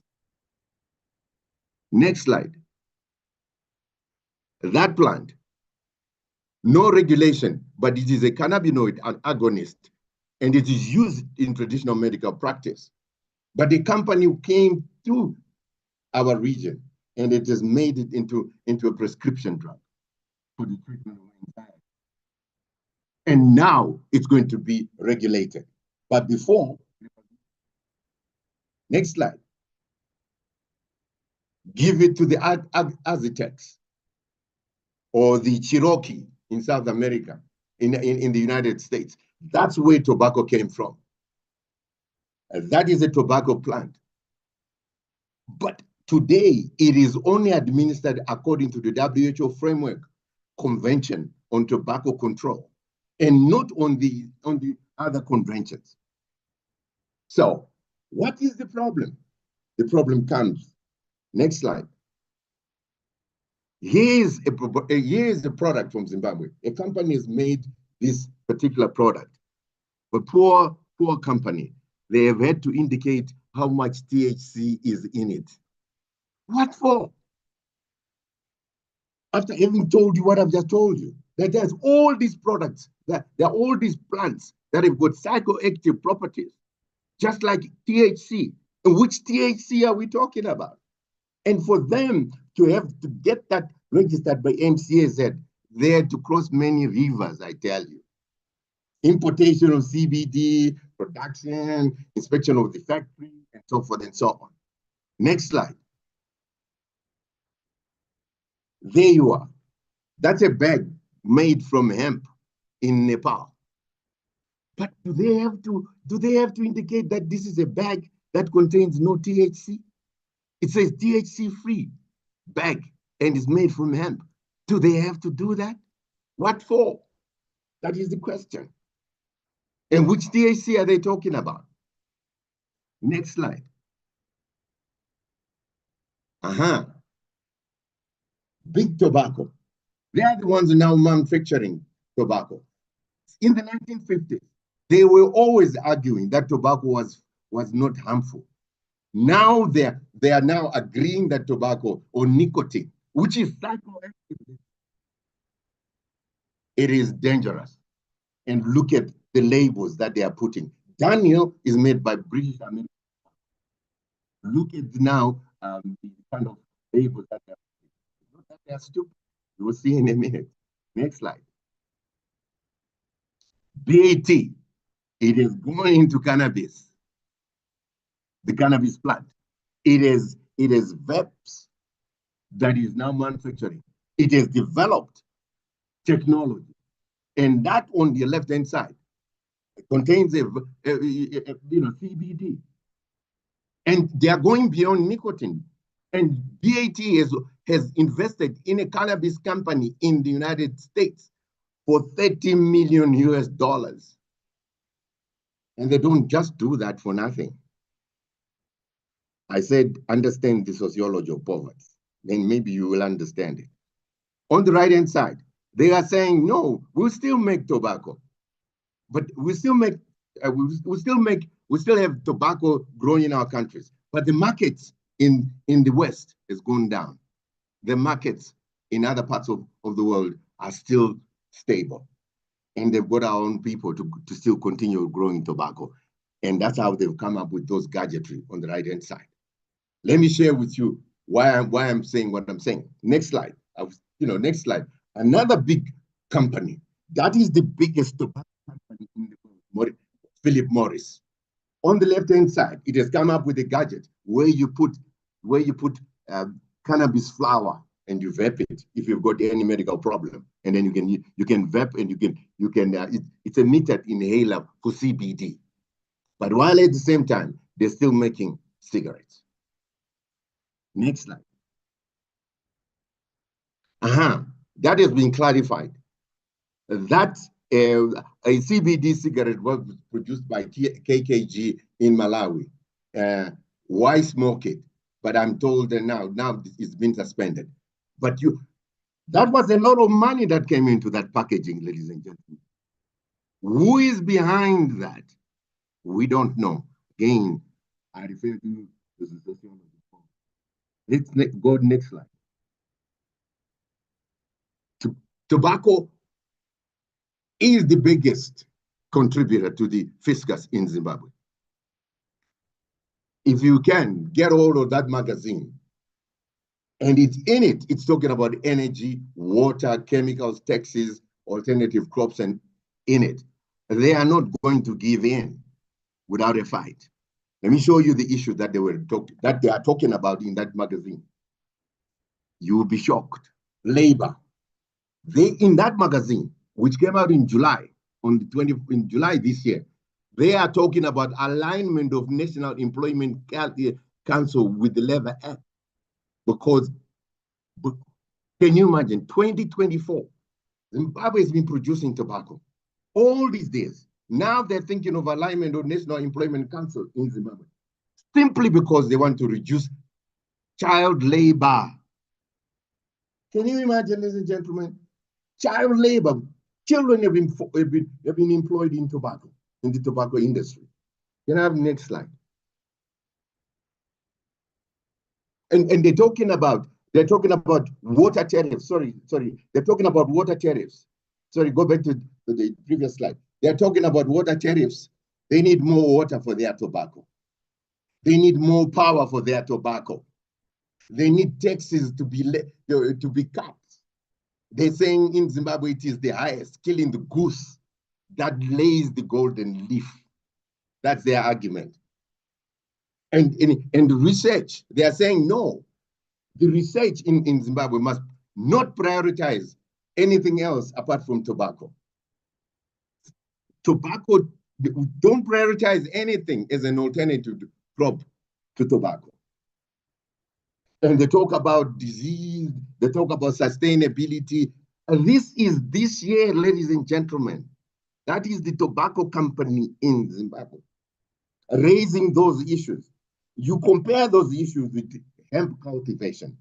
Next slide. That plant, no regulation, but it is a cannabinoid agonist, and it is used in traditional medical practice. But the company came to our region, and it has made it into a prescription drug for the treatment of anxiety. And now it's going to be regulated. But before, next slide. Give it to the Aztecs or the Cherokee in South America, in the United States. That's where tobacco came from. That is a tobacco plant. But today, it is only administered according to the WHO framework convention on tobacco control, and not on the other conventions. So, what is the problem? The problem comes. Next slide. Here's a product from Zimbabwe. A company has made this particular product, but poor company. They have had to indicate how much THC is in it. What for? After having told you what I've just told you, that there's all these products, that there are all these plants that have got psychoactive properties, just like THC. And which THC are we talking about? And for them to have to get that registered by MCAZ, they had to cross many rivers, I tell you. Importation of CBD, production, inspection of the factory, and so forth and so on. Next slide. There you are. That's a bag made from hemp in Nepal. But do they have to indicate that this is a bag that contains no THC? It says THC-free bag and is made from hemp. Do they have to do that? What for? That is the question. And which THC are they talking about? Next slide. Big tobacco. They are the ones now manufacturing tobacco. In the 1950s, they were always arguing that tobacco was not harmful. Now they are now agreeing that tobacco or nicotine, which is psychoactive, it is dangerous. And look at the labels that they are putting. Daniel is made by British American. Look at now the kind of labels that they are putting. Not that they are stupid. You will see in a minute. Next slide. BAT, it is going into cannabis, the cannabis plant. It is VEPS that is now manufacturing. It has developed technology, and that on the left-hand side contains CBD, and they are going beyond nicotine. And BAT has invested in a cannabis company in the United States for $30 million US. And they don't just do that for nothing. I said, understand the sociology of poverty. Then maybe you will understand it. On the right-hand side, they are saying, no, we'll still make tobacco, but we still have tobacco growing in our countries. But the markets in the West has gone down. The markets in other parts of the world are still stable. And they've got our own people to still continue growing tobacco. And that's how they've come up with those gadgetry on the right-hand side. Let me share with you why I'm saying what I'm saying. Next slide. Next slide. Another big company, that is the biggest tobacco company in the world, Philip Morris. On the left-hand side, it has come up with a gadget where you put cannabis flower and you vape it if you've got any medical problem, and then you can vape and it's a metered inhaler for CBD. But while at the same time they're still making cigarettes. Next slide. That has been clarified. That a CBD cigarette was produced by KKG in Malawi. Why smoke it? But I'm told that now it's been suspended. But that was a lot of money that came into that packaging, ladies and gentlemen. Who is behind that? We don't know. Again, I refer to the sociology. Let's go next slide. Tobacco is the biggest contributor to the fiscus in Zimbabwe. If you can get hold of that magazine, and it's talking about energy, water, chemicals, taxes, alternative crops, and in it, they are not going to give in without a fight. Let me show you the issue that they are talking about in that magazine. You will be shocked. Labor. In that magazine, which came out in July, in July this year, they are talking about alignment of National Employment Council with the Labor Act. Because, can you imagine, 2024, Zimbabwe has been producing tobacco all these days. Now they're thinking of alignment of National Employment Council in Zimbabwe, simply because they want to reduce child labor. Can you imagine, ladies and gentlemen? Child labor. Children have been employed in tobacco, in the tobacco industry. Can I have the next slide? And they're talking about water tariffs. Sorry. They're talking about water tariffs. Sorry, go back to the previous slide. They're talking about water tariffs. They need more water for their tobacco. They need more power for their tobacco. They need taxes to be cut. They're saying in Zimbabwe it is the highest, killing the goose that lays the golden leaf. That's their argument. And the research, they are saying no. The research in Zimbabwe must not prioritize anything else apart from tobacco. Tobacco, don't prioritize anything as an alternative crop to tobacco. And they talk about disease, they talk about sustainability. And this year, ladies and gentlemen, that is the tobacco company in Zimbabwe raising those issues. You compare those issues with hemp cultivation,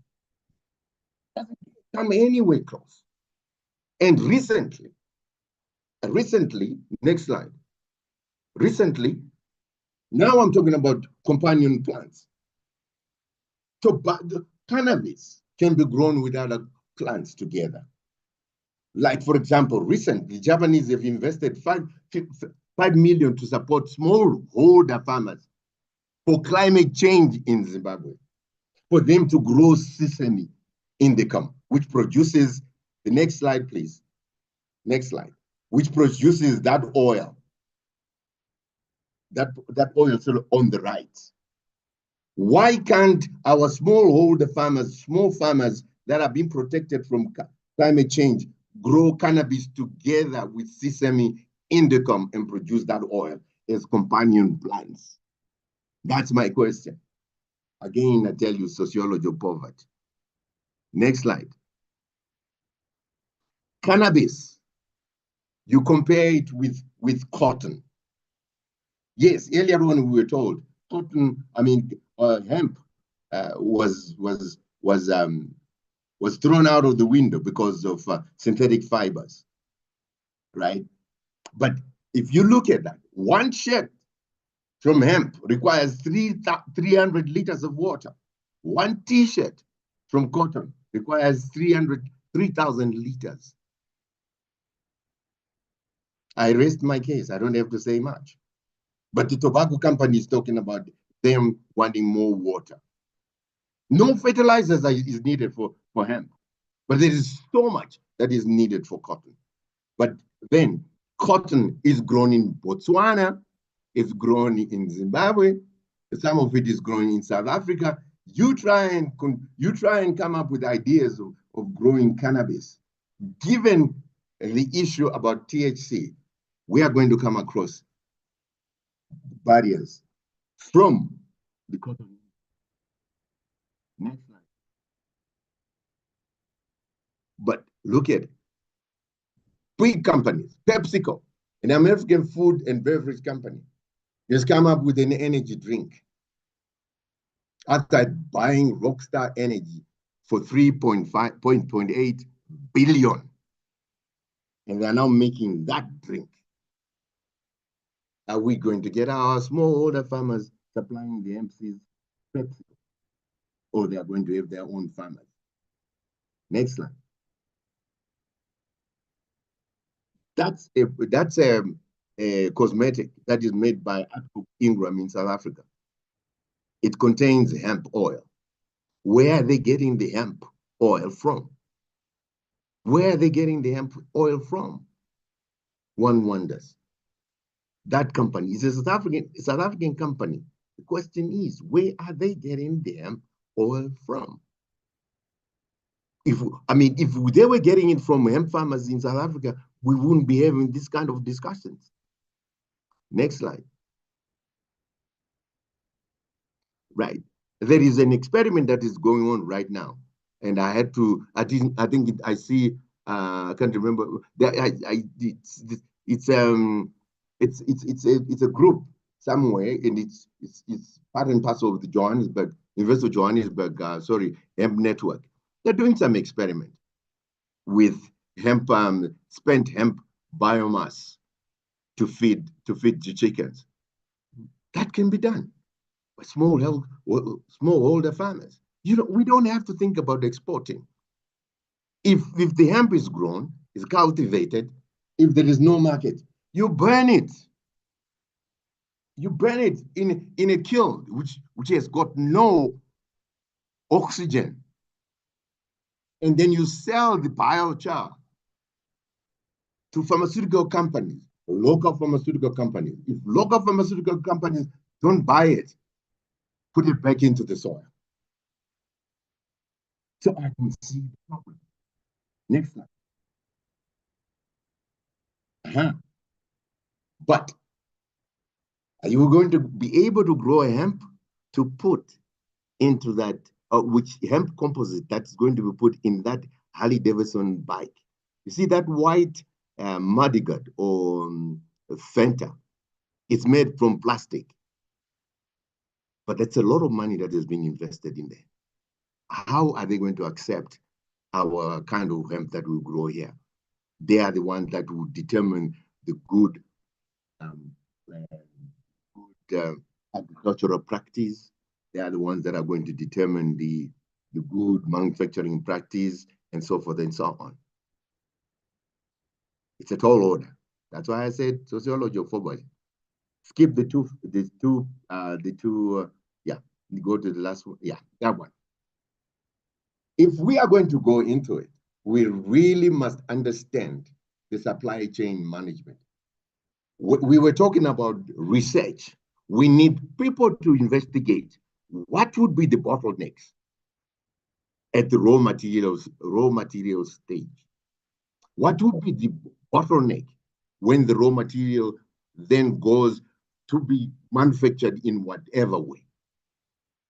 doesn't come anywhere close. And recently, next slide. Recently, now I'm talking about companion plants. Cannabis can be grown with other plants together. Like, for example, recently, Japanese have invested 5 million to support smallholder farmers for climate change in Zimbabwe, for them to grow sesame indicum, which produces, the next slide, please. Next slide, which produces that oil. That oil is on the right. Why can't our smallholder farmers, small farmers that are being protected from climate change, grow cannabis together with sesame indicum and produce that oil as companion plants? That's my question. Again, I tell you, sociology of poverty. Next slide. Cannabis, you compare it with cotton. Yes, earlier on we were told cotton, hemp was thrown out of the window because of synthetic fibers, right? But if you look at that, one shirt from hemp requires 300 liters of water. One t-shirt from cotton requires 3,000 liters. I rest my case. I don't have to say much. But the tobacco company is talking about them wanting more water. No fertilizers is needed for hemp, but there is so much that is needed for cotton. But then cotton is grown in Botswana, it's grown in Zimbabwe, some of it is grown in South Africa. You try and come up with ideas of growing cannabis. Given the issue about THC, we are going to come across barriers from the cotton. Next slide. But look at it. Big companies, PepsiCo, an American food and beverage company, just come up with an energy drink after buying Rockstar Energy for 3.8 billion. And they are now making that drink. Are we going to get our smallholder farmers supplying the MCs PepsiCo? Or they are going to have their own farmers? Next slide. That's a cosmetic that is made by Ingram in South Africa. It contains hemp oil. Where are they getting the hemp oil from? Where are they getting the hemp oil from? One wonders. That company is a South African company. The question is, where are they getting the hemp oil from? If they were getting it from hemp farmers in South Africa, we wouldn't be having this kind of discussions. Next slide. Right. There is an experiment that is going on right now. And I had to, I think I see, I can't remember. It's a group somewhere, and it's part and parcel of the Johannesburg, University of Johannesburg, hemp network. They're doing some experiment with hemp, spent hemp biomass to feed the chickens. That can be done by smallholder farmers. We don't have to think about exporting. If the hemp is grown, is cultivated, if there is no market, you burn it. You burn it in a kiln which has got no oxygen. And then you sell the biochar to pharmaceutical companies, local pharmaceutical companies. If local pharmaceutical companies don't buy it, put it back into the soil. So I can see the problem. Next slide. But are you going to be able to grow a hemp to put into that, which hemp composite that's going to be put in that Harley Davidson bike? You see that white Mudguard or Fanta? It's made from plastic. But that's a lot of money that is being invested in there. How are they going to accept our kind of hemp that we grow here? They are the ones that will determine the good agricultural practice. They are the ones that are going to determine the good manufacturing practice and so forth and so on. It's a tall order. That's why I said sociology of forward. Skip the two, go to the last one. Yeah, that one. If we are going to go into it, we really must understand the supply chain management. We were talking about research. We need people to investigate what would be the bottlenecks at the raw materials stage. What would be the bottleneck when the raw material then goes to be manufactured in whatever way?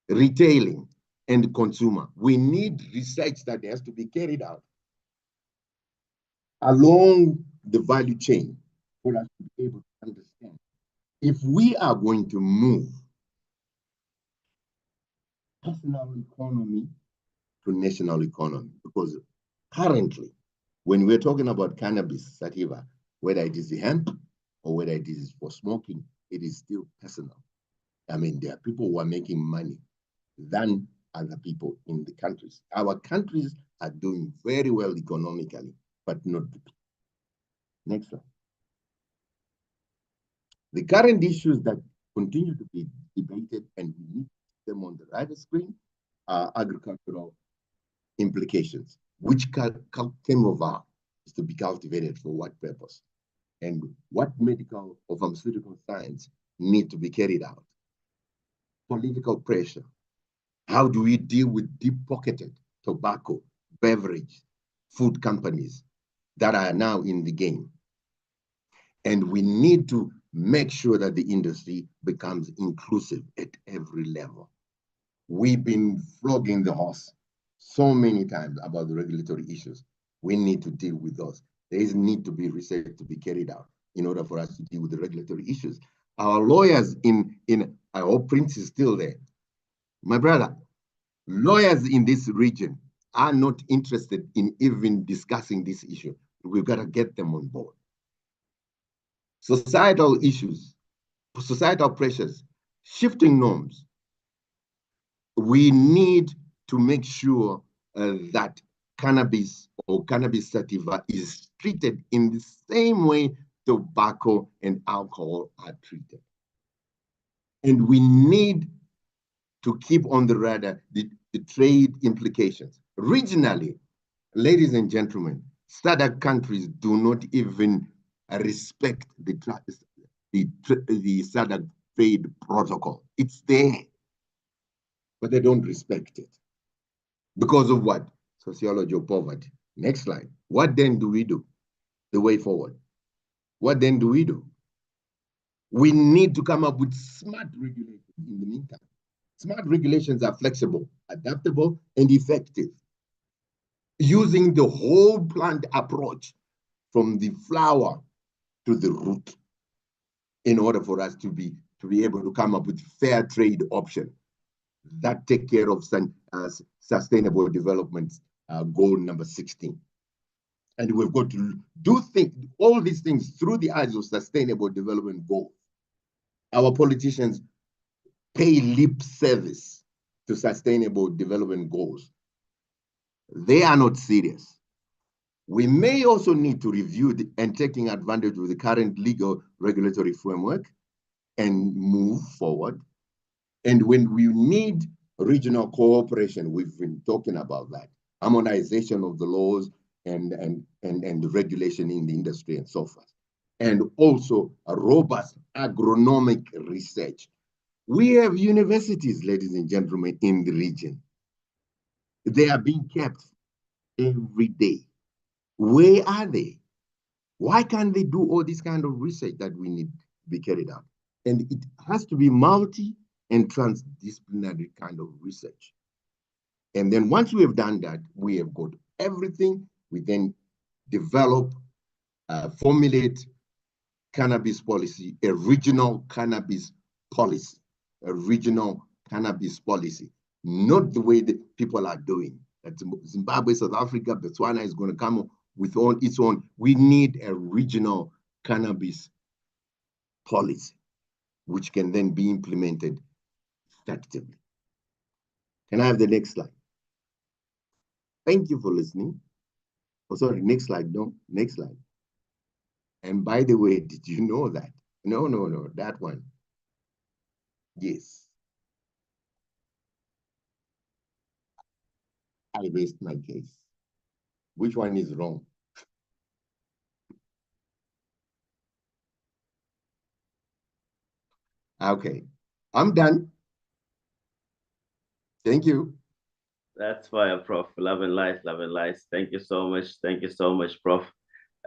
Retailing and consumer. We need research that has to be carried out along the value chain for us to be able to understand if we are going to move personal economy to national economy. Because currently, when we're talking about cannabis sativa, whether it is the hemp or whether it is for smoking, it is still personal. I mean, there are people who are making money than other people in the countries. Our countries are doing very well economically, but not the people. Next slide. The current issues that continue to be debated, and we need them on the right screen, are agricultural implications. Which chemovar is to be cultivated for what purpose? And what medical or pharmaceutical science need to be carried out? Political pressure. How do we deal with deep-pocketed tobacco, beverage, food companies that are now in the game? And we need to make sure that the industry becomes inclusive at every level. We've been flogging the horse so many times about the regulatory issues. We need to deal with those. There is need to be research to be carried out in order for us to deal with the regulatory issues. Our lawyers I hope Prince is still there. My brother, lawyers in this region are not interested in even discussing this issue. We've got to get them on board. Societal issues, societal pressures, shifting norms. We need to make sure that cannabis or cannabis sativa is treated in the same way tobacco and alcohol are treated. And we need to keep on the radar the trade implications. Regionally, ladies and gentlemen, SADC countries do not even respect the SADC trade protocol. It's there, but they don't respect it. Because of what? Sociology of poverty. Next slide. What then do we do? The way forward. What then do we do? We need to come up with smart regulations in the meantime. Smart regulations are flexible, adaptable, and effective, using the whole plant approach from the flower to the root in order for us to be able to come up with fair trade options that take care of sustainable development goal number 16. And we've got to do all these things through the eyes of sustainable development goals. Our politicians pay lip service to sustainable development goals. They are not serious. We may also need to review and taking advantage of the current legal regulatory framework and move forward. And when we need regional cooperation, we've been talking about that, harmonization of the laws and the regulation in the industry and so forth. And also a robust agronomic research. We have universities, ladies and gentlemen, in the region. They are being kept every day. Where are they? Why can't they do all this kind of research that we need to be carried out? And it has to be multi and transdisciplinary kind of research. And then once we have done that, we have got everything. We then develop, formulate cannabis policy, a regional cannabis policy, not the way that people are doing. That Zimbabwe, South Africa, Botswana is going to come with its own. We need a regional cannabis policy, which can then be implemented effectively. Can I have the next slide? Thank you for listening. Oh, sorry, next slide, no, next slide. And by the way, did you know that? No, that one. Yes. I raised my case. Which one is wrong? Okay, I'm done. Thank you. That's fire, Prof. Love and light, love and light. Thank you so much. Thank you so much, Prof.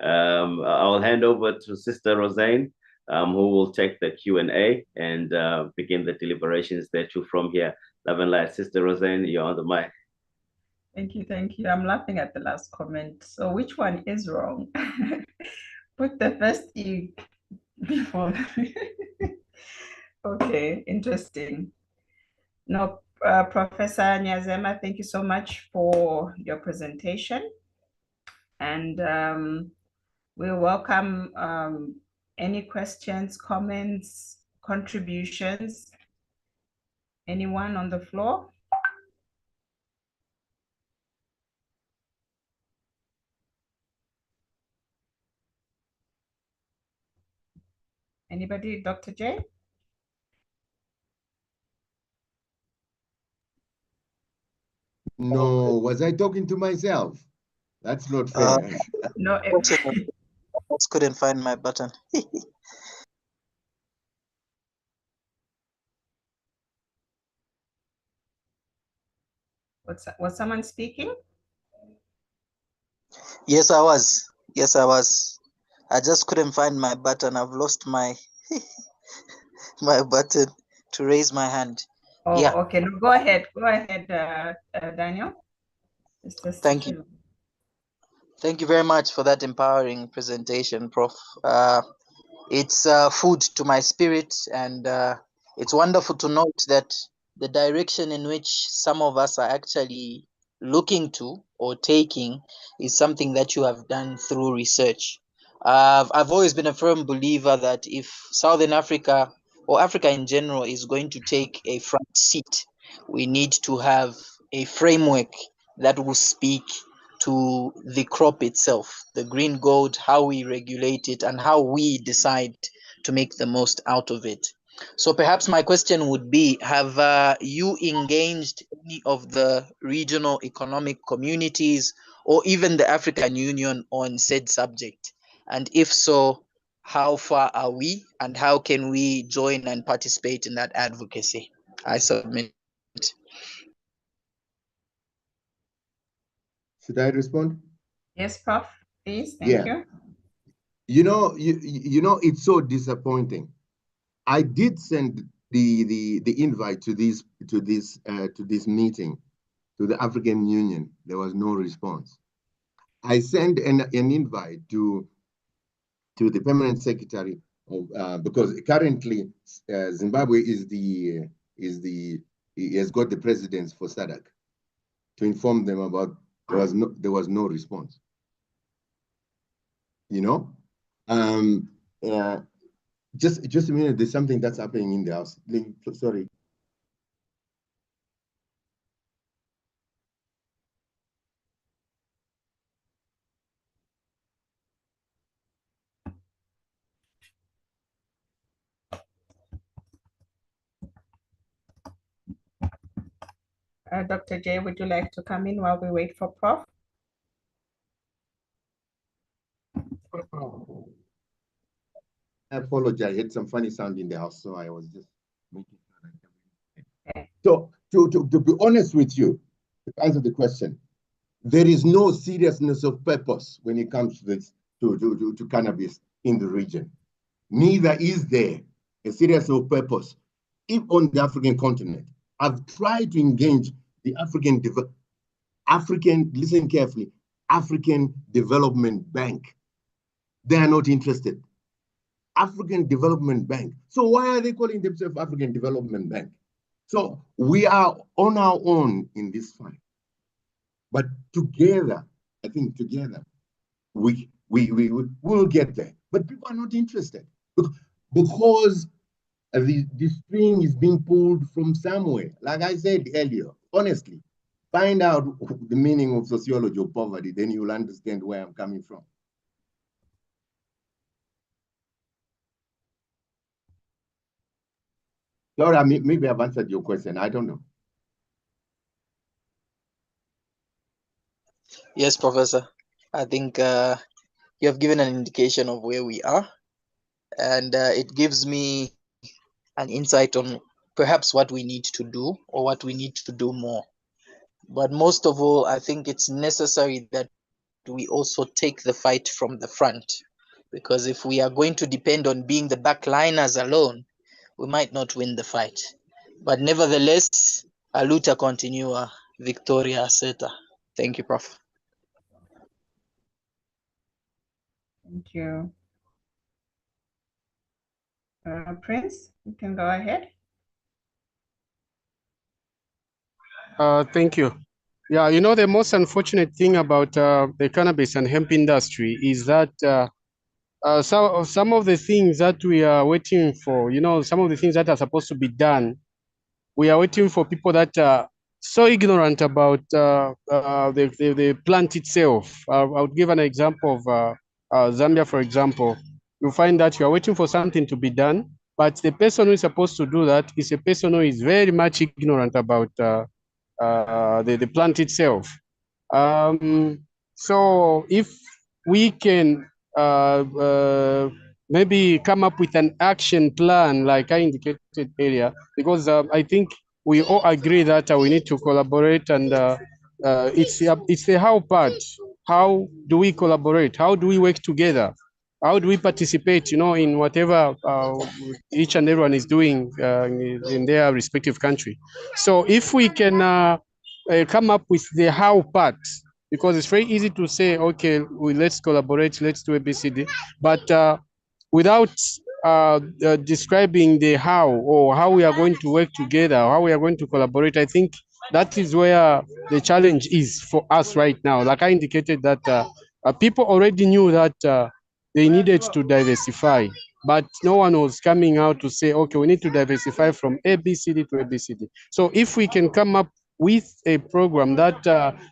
I'll hand over to Sister Rosane, who will take the Q&A and begin the deliberations there too from here. Love and light. Sister Rosane, you're on the mic. Thank you, thank you. I'm laughing at the last comment. So which one is wrong? Put the first E before. Okay, interesting. No, Professor Nyazema, thank you so much for your presentation. And we welcome any questions, comments, contributions. Anyone on the floor? Anybody? Dr. J? No, was I talking to myself? That's not fair. No. I just couldn't find my button. Was someone speaking? Yes, I was. Yes, I was. I just couldn't find my button. I've lost my my button to raise my hand. Oh, Yeah. okay. No, go ahead. Go ahead, Daniel. Thank you. Thank you very much for that empowering presentation, Prof. It's food to my spirit, and it's wonderful to note that the direction in which some of us are actually looking to or taking is something that you have done through research. I've always been a firm believer that if Southern Africa or Africa in general is going to take a front seat, we need to have a framework that will speak to the crop itself, the green gold, how we regulate it, and how we decide to make the most out of it. So perhaps my question would be, have you engaged any of the regional economic communities or even the African Union on said subject? And if so, how far are we and how can we join and participate in that advocacy? I submit. Should I respond? Yes, Prof. Please. Thank you. You know, it's so disappointing. I did send the invite to this meeting to the African Union. There was no response. I sent an invite to the permanent secretary of, because currently Zimbabwe he has got the presidents for SADC to inform them about there was no response. You know, just a minute. There's something that's happening in the house. Sorry. Dr. J, would you like to come in while we wait for Prof? I apologize. I had some funny sound in the house, so I was just making sure. So to be honest with you, to answer the question, there is no seriousness of purpose when it comes to this to cannabis in the region. Neither is there a seriousness of purpose if on the African continent. I've tried to engage the listen carefully, African Development Bank. They are not interested. African Development Bank. So why are they calling themselves African Development Bank? So we are on our own in this fight. But together, I think together, we will get there. But people are not interested because the string is being pulled from somewhere. Like I said earlier, honestly, find out the meaning of sociology of poverty, then you'll understand where I'm coming from. Laura, maybe I've answered your question. I don't know. Yes, Professor. I think you have given an indication of where we are, and it gives me an insight on perhaps what we need to do or what we need to do more. But most of all, I think it's necessary that we also take the fight from the front, because if we are going to depend on being the backliners alone, we might not win the fight. But nevertheless, a luta continua, victoria aseta. Thank you, Prof. Thank you. Prince, you can go ahead. Thank you. Yeah, you know, the most unfortunate thing about the cannabis and hemp industry is that some of the things that we are waiting for, you know, some of the things that are supposed to be done, we are waiting for people that are so ignorant about the plant itself. I would give an example of Zambia, for example. You find that you are waiting for something to be done, but the person who is supposed to do that is a person who is very much ignorant about the plant itself. So if we can maybe come up with an action plan, like I indicated earlier, because I think we all agree that we need to collaborate, and it's the how part. How do we collaborate? How do we work together? How do we participate, you know, in whatever each and everyone is doing in their respective country? So if we can come up with the how part, because it's very easy to say, okay, let's collaborate, let's do ABCD, but without describing the how, or how we are going to work together, how we are going to collaborate, I think that is where the challenge is for us right now. Like I indicated, that people already knew that they needed to diversify, but no one was coming out to say, okay, we need to diversify from ABCD to ABCD. So if we can come up with a program that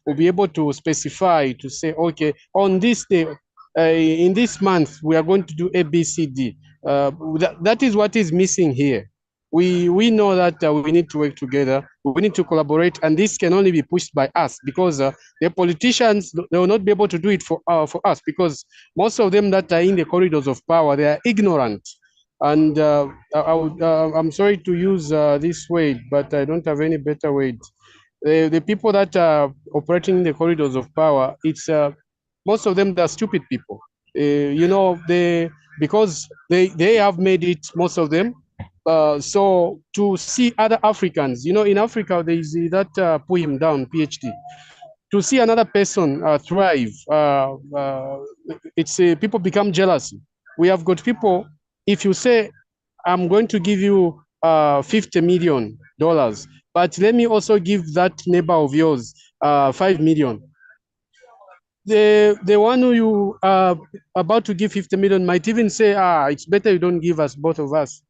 will be able to specify, to say, okay, on this day, in this month, we are going to do ABCD. That is what is missing here. We know that we need to work together, we need to collaborate, and this can only be pushed by us, because the politicians, they will not be able to do it for us, because most of them that are in the corridors of power, they are ignorant. And I'm sorry to use this word, but I don't have any better word. The people that are operating in the corridors of power, it's most of them, they're stupid people. You know, because they have made it, most of them. So to see other Africans, you know, in Africa, there is that poem down, PhD. To see another person thrive, it's people become jealous. We have got people, if you say, I'm going to give you $50 million, but let me also give that neighbor of yours 5 million. The one who you are about to give 50 million might even say, it's better you don't give us, both of us.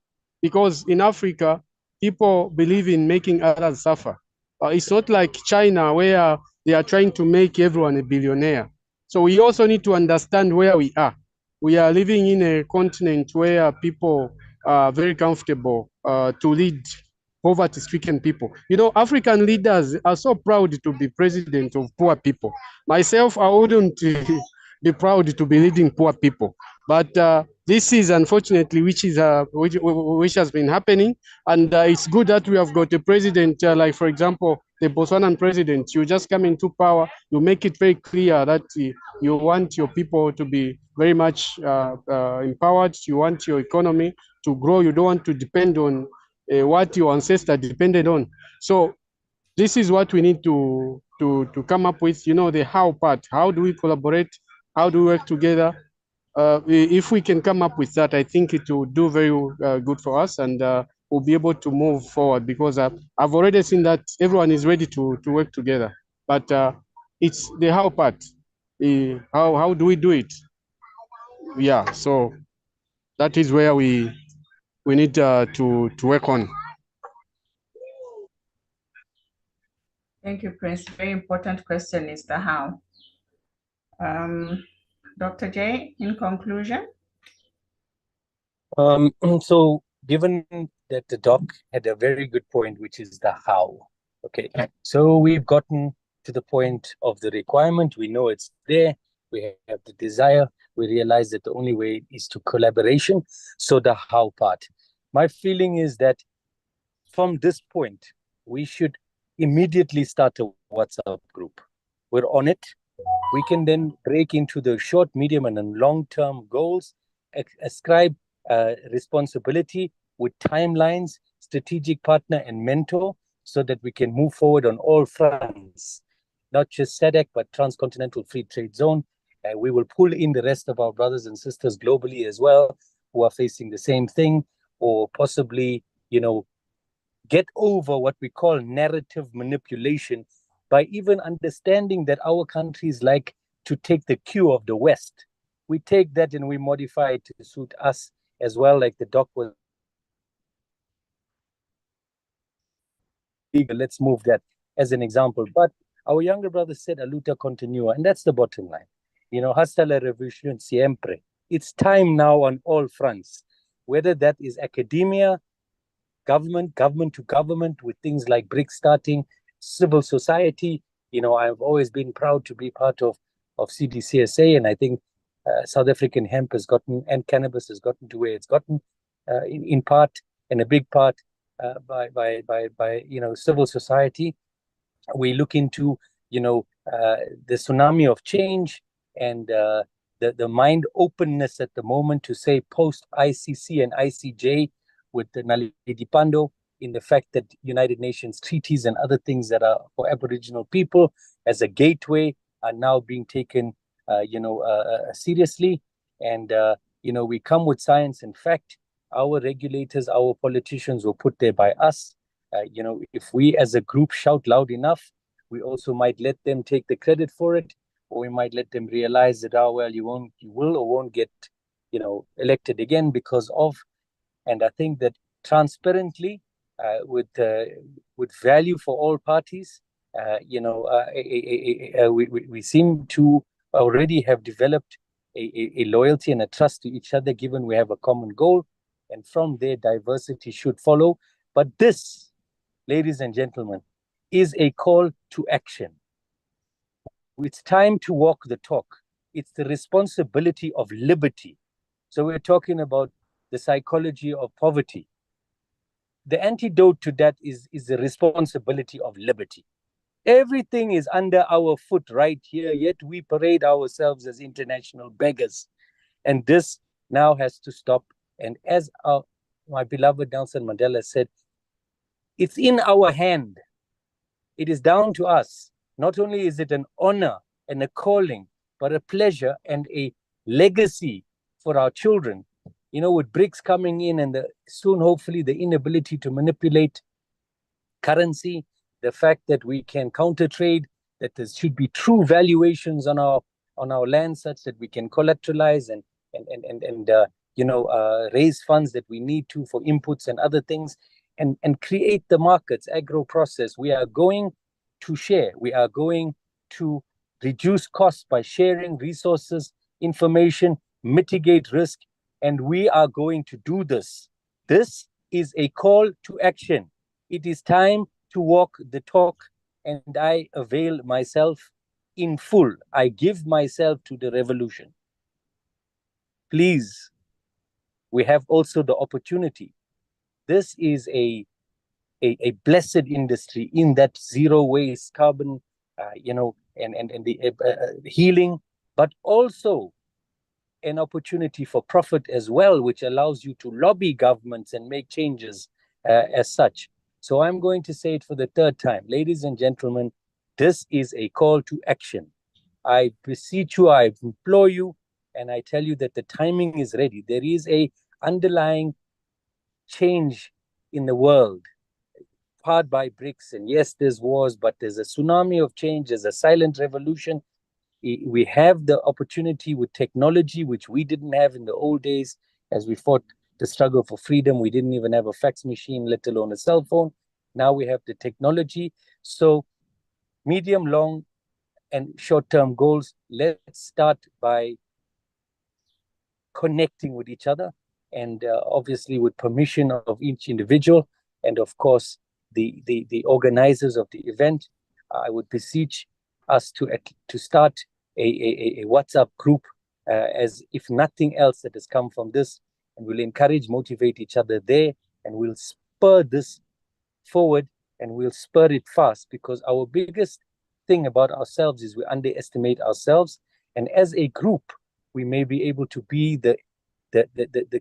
Because in Africa, people believe in making others suffer. It's not like China, where they are trying to make everyone a billionaire. So we also need to understand where we are. We are living in a continent where people are very comfortable to lead poverty-stricken people. You know, African leaders are so proud to be president of poor people. Myself, I wouldn't be proud to be leading poor people. But this is unfortunately which has been happening, and it's good that we have got a president like, for example, the Botswanan president. You just come into power, you make it very clear that you want your people to be very much empowered. You want your economy to grow. You don't want to depend on what your ancestors depended on. So this is what we need to come up with, you know, the how part. How do we collaborate? How do we work together? If we can come up with that, I think it will do very good for us, and we'll be able to move forward, because I've already seen that everyone is ready to work together. But it's the how part. How do we do it? Yeah, so that is where we need to work on. Thank you, Prince. Very important question is the how. Dr. J, in conclusion? So given that the doc had a very good point, which is the how, okay, so we've gotten to the point of the requirement. We know it's there. We have the desire. We realize that the only way is to collaboration. So the how part. My feeling is that from this point, we should immediately start a WhatsApp group. We're on it. We can then break into the short, medium, and long-term goals, ascribe responsibility with timelines, strategic partner, and mentor, so that we can move forward on all fronts, not just SADC, but Transcontinental Free Trade Zone. We will pull in the rest of our brothers and sisters globally as well, who are facing the same thing, or possibly, you know, get over what we call narrative manipulation by even understanding that our countries like to take the cue of the West. We take that and we modify it to suit us as well, like the doc was. Let's move that as an example. But our younger brother said, a luta continua, and that's the bottom line. You know, hasta la revolución siempre. It's time now on all fronts, whether that is academia, government to government, with things like BRICS starting, civil society. You know, I've always been proud to be part of CDCSA, and I think South African hemp has gotten, and cannabis has gotten to where it's gotten, in part, and a big part by you know, civil society. We look into, you know, the tsunami of change and the mind openness at the moment to say post ICC and ICJ with the Naledi Pandor, in the fact that United Nations treaties and other things that are for Aboriginal people as a gateway are now being taken, seriously. And, we come with science and fact. Our regulators, our politicians were put there by us. If we as a group shout loud enough, we also might let them take the credit for it, or we might let them realize that, you will or won't get, elected again because of. And I think that transparently, with value for all parties, we seem to already have developed a loyalty and a trust to each other, given we have a common goal. And from there, diversity should follow. But this, ladies and gentlemen, is a call to action. It's time to walk the talk. It's the responsibility of liberty. So we're talking about the psychology of poverty. The antidote to that is the responsibility of liberty. Everything is under our foot right here, yet we parade ourselves as international beggars. And this now has to stop. And as my beloved Nelson Mandela said, it's in our hand. It is down to us. Not only is it an honor and a calling, but a pleasure and a legacy for our children. With BRICS coming in and soon, hopefully, the inability to manipulate currency, the fact that we can counter trade, that there should be true valuations on our land such that we can collateralize and raise funds that we need to for inputs and other things, and create the markets, agro-process. We are going to share. We are going to reduce costs by sharing resources, information, mitigate risk, and we are going to do this. This is a call to action. It is time to walk the talk, and I avail myself in full. I give myself to the revolution. Please, we have also the opportunity. This is a blessed industry in that zero waste, carbon, and the healing, but also an opportunity for profit as well, which allows you to lobby governments and make changes as such. So I'm going to say it for the third time. Ladies and gentlemen, this is a call to action. I beseech you, I implore you, and I tell you that the timing is ready. There is a underlying change in the world, powered by BRICS. And yes, there's wars, but there's a tsunami of change. There's a silent revolution. We have the opportunity with technology, which we didn't have in the old days. As we fought the struggle for freedom, we didn't even have a fax machine, let alone a cell phone. Now we have the technology. So medium, long, and short-term goals. Let's start by connecting with each other, and obviously with permission of each individual, and of course the organizers of the event. I would beseech us to start a WhatsApp group, as if nothing else that has come from this, and we'll encourage, motivate each other there, and we'll spur this forward, and we'll spur it fast, because our biggest thing about ourselves is we underestimate ourselves, and as a group we may be able to be the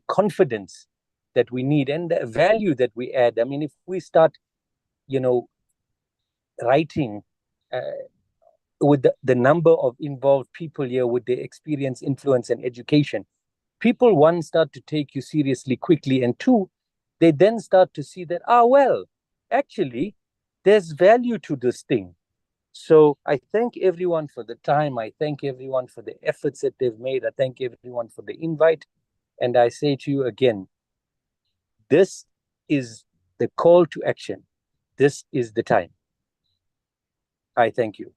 confidence that we need and the value that we add. I mean, if we start writing with the number of involved people here, with their experience, influence, and education, people, one, start to take you seriously quickly, and two, they then start to see that, well, actually, there's value to this thing. So I thank everyone for the time. I thank everyone for the efforts that they've made. I thank everyone for the invite. And I say to you again, this is the call to action. This is the time. I thank you.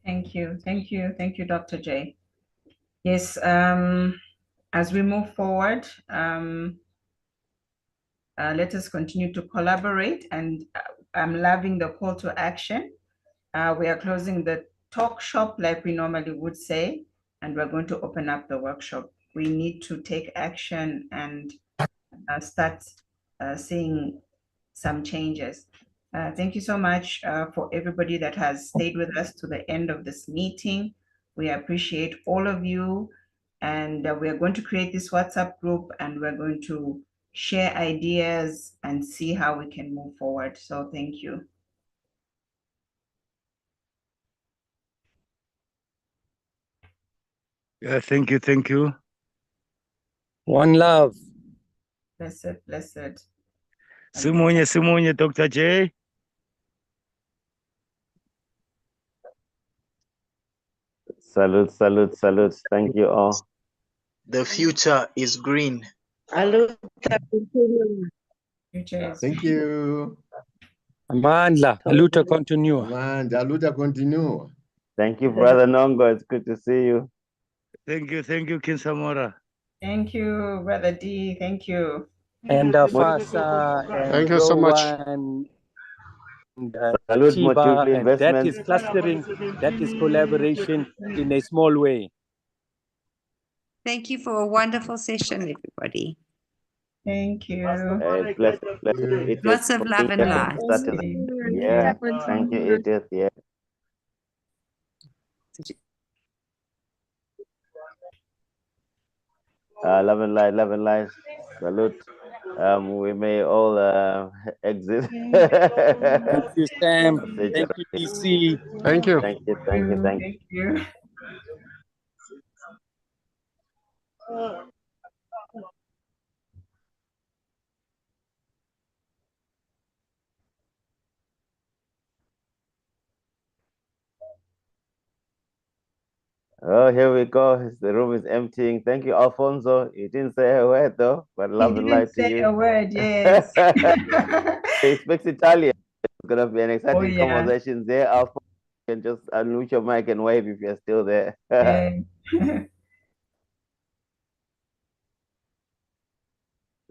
Thank you. Thank you. Thank you, Dr. J. Yes, as we move forward, let us continue to collaborate, and I'm loving the call to action. We are closing the talk shop like we normally would say, and we're going to open up the workshop. We need to take action and start seeing some changes. Thank you so much for everybody that has stayed with us to the end of this meeting. We appreciate all of you, and we are going to create this WhatsApp group, and we're going to share ideas and see how we can move forward. So thank you. Yeah, thank you, thank you. One love. Blessed, blessed. Simunye, Dr. J. Salute, salute, salute. Thank you all. The future is green. Hello. Thank you. Amandla, luta continua. Amanda, luta continua. Thank you, Brother Nongo. It's good to see you. Thank you, King Samora. Thank you, Brother D. Thank you. And Fasa and Thank you so much. Rowan and Salute Chiba, Motul and that Investments. is clustering, that is collaboration in a small way. Thank you for a wonderful session, everybody. Thank you. Blessed, Edith. Lots of love and light. Yeah, thank you, Edith. Yeah. Love and light, love and light. Salute. We may all exit. Thank you, Sam. Thank you, DC. Thank you. Thank you, thank you, thank you. Thank you. Oh, here we go. The room is emptying. Thank you, Alfonso. You didn't say a word though, but love and light to Say you. a word, yes. He speaks Italian. It's gonna be an exciting yeah. conversation there. Alfonso, you can just unmute your mic and wave if you're still there.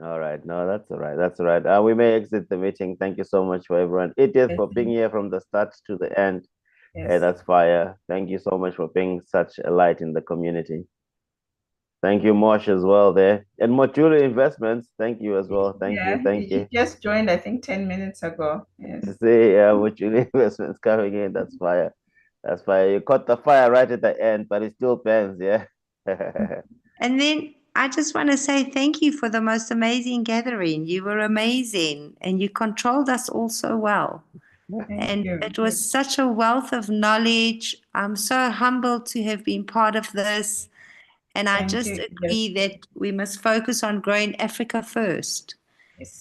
All right, no, that's all right. That's all right. We may exit the meeting. Thank you so much for everyone. Edith for being here from the start to the end. Yes. Hey, that's fire. Thank you so much for being such a light in the community. Thank you, Mosh, as well there. And Mochulu Investments, thank you as well. Thank you, thank you. He just joined, I think, 10 minutes ago. Yes. See, Mochulu Investments coming in. That's fire. That's fire. You caught the fire right at the end, but it still burns, yeah? And then I just want to say thank you for the most amazing gathering. You were amazing and you controlled us all so well. And it was such a wealth of knowledge. I'm so humbled to have been part of this. And I just agree that we must focus on growing Africa first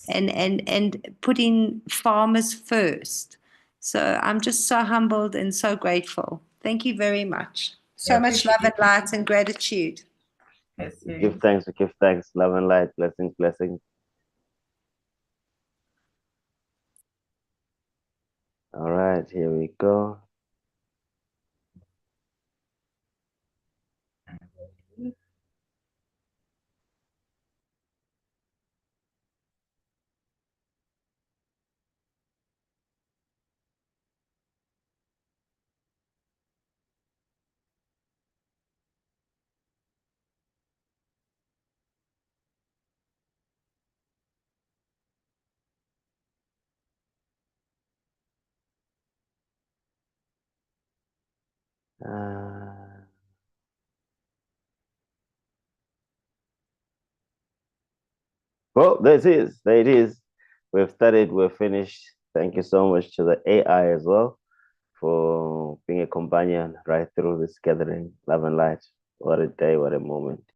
and putting farmers first. So I'm just so humbled and so grateful. Thank you very much. So much love and light and gratitude. Give thanks, we give thanks. Love and light, blessings, blessings. All right, here we go. Well, there it is. We've started, we're finished. Thank you so much to the AI as well for being a companion right through this gathering. Love and light. What a day, what a moment.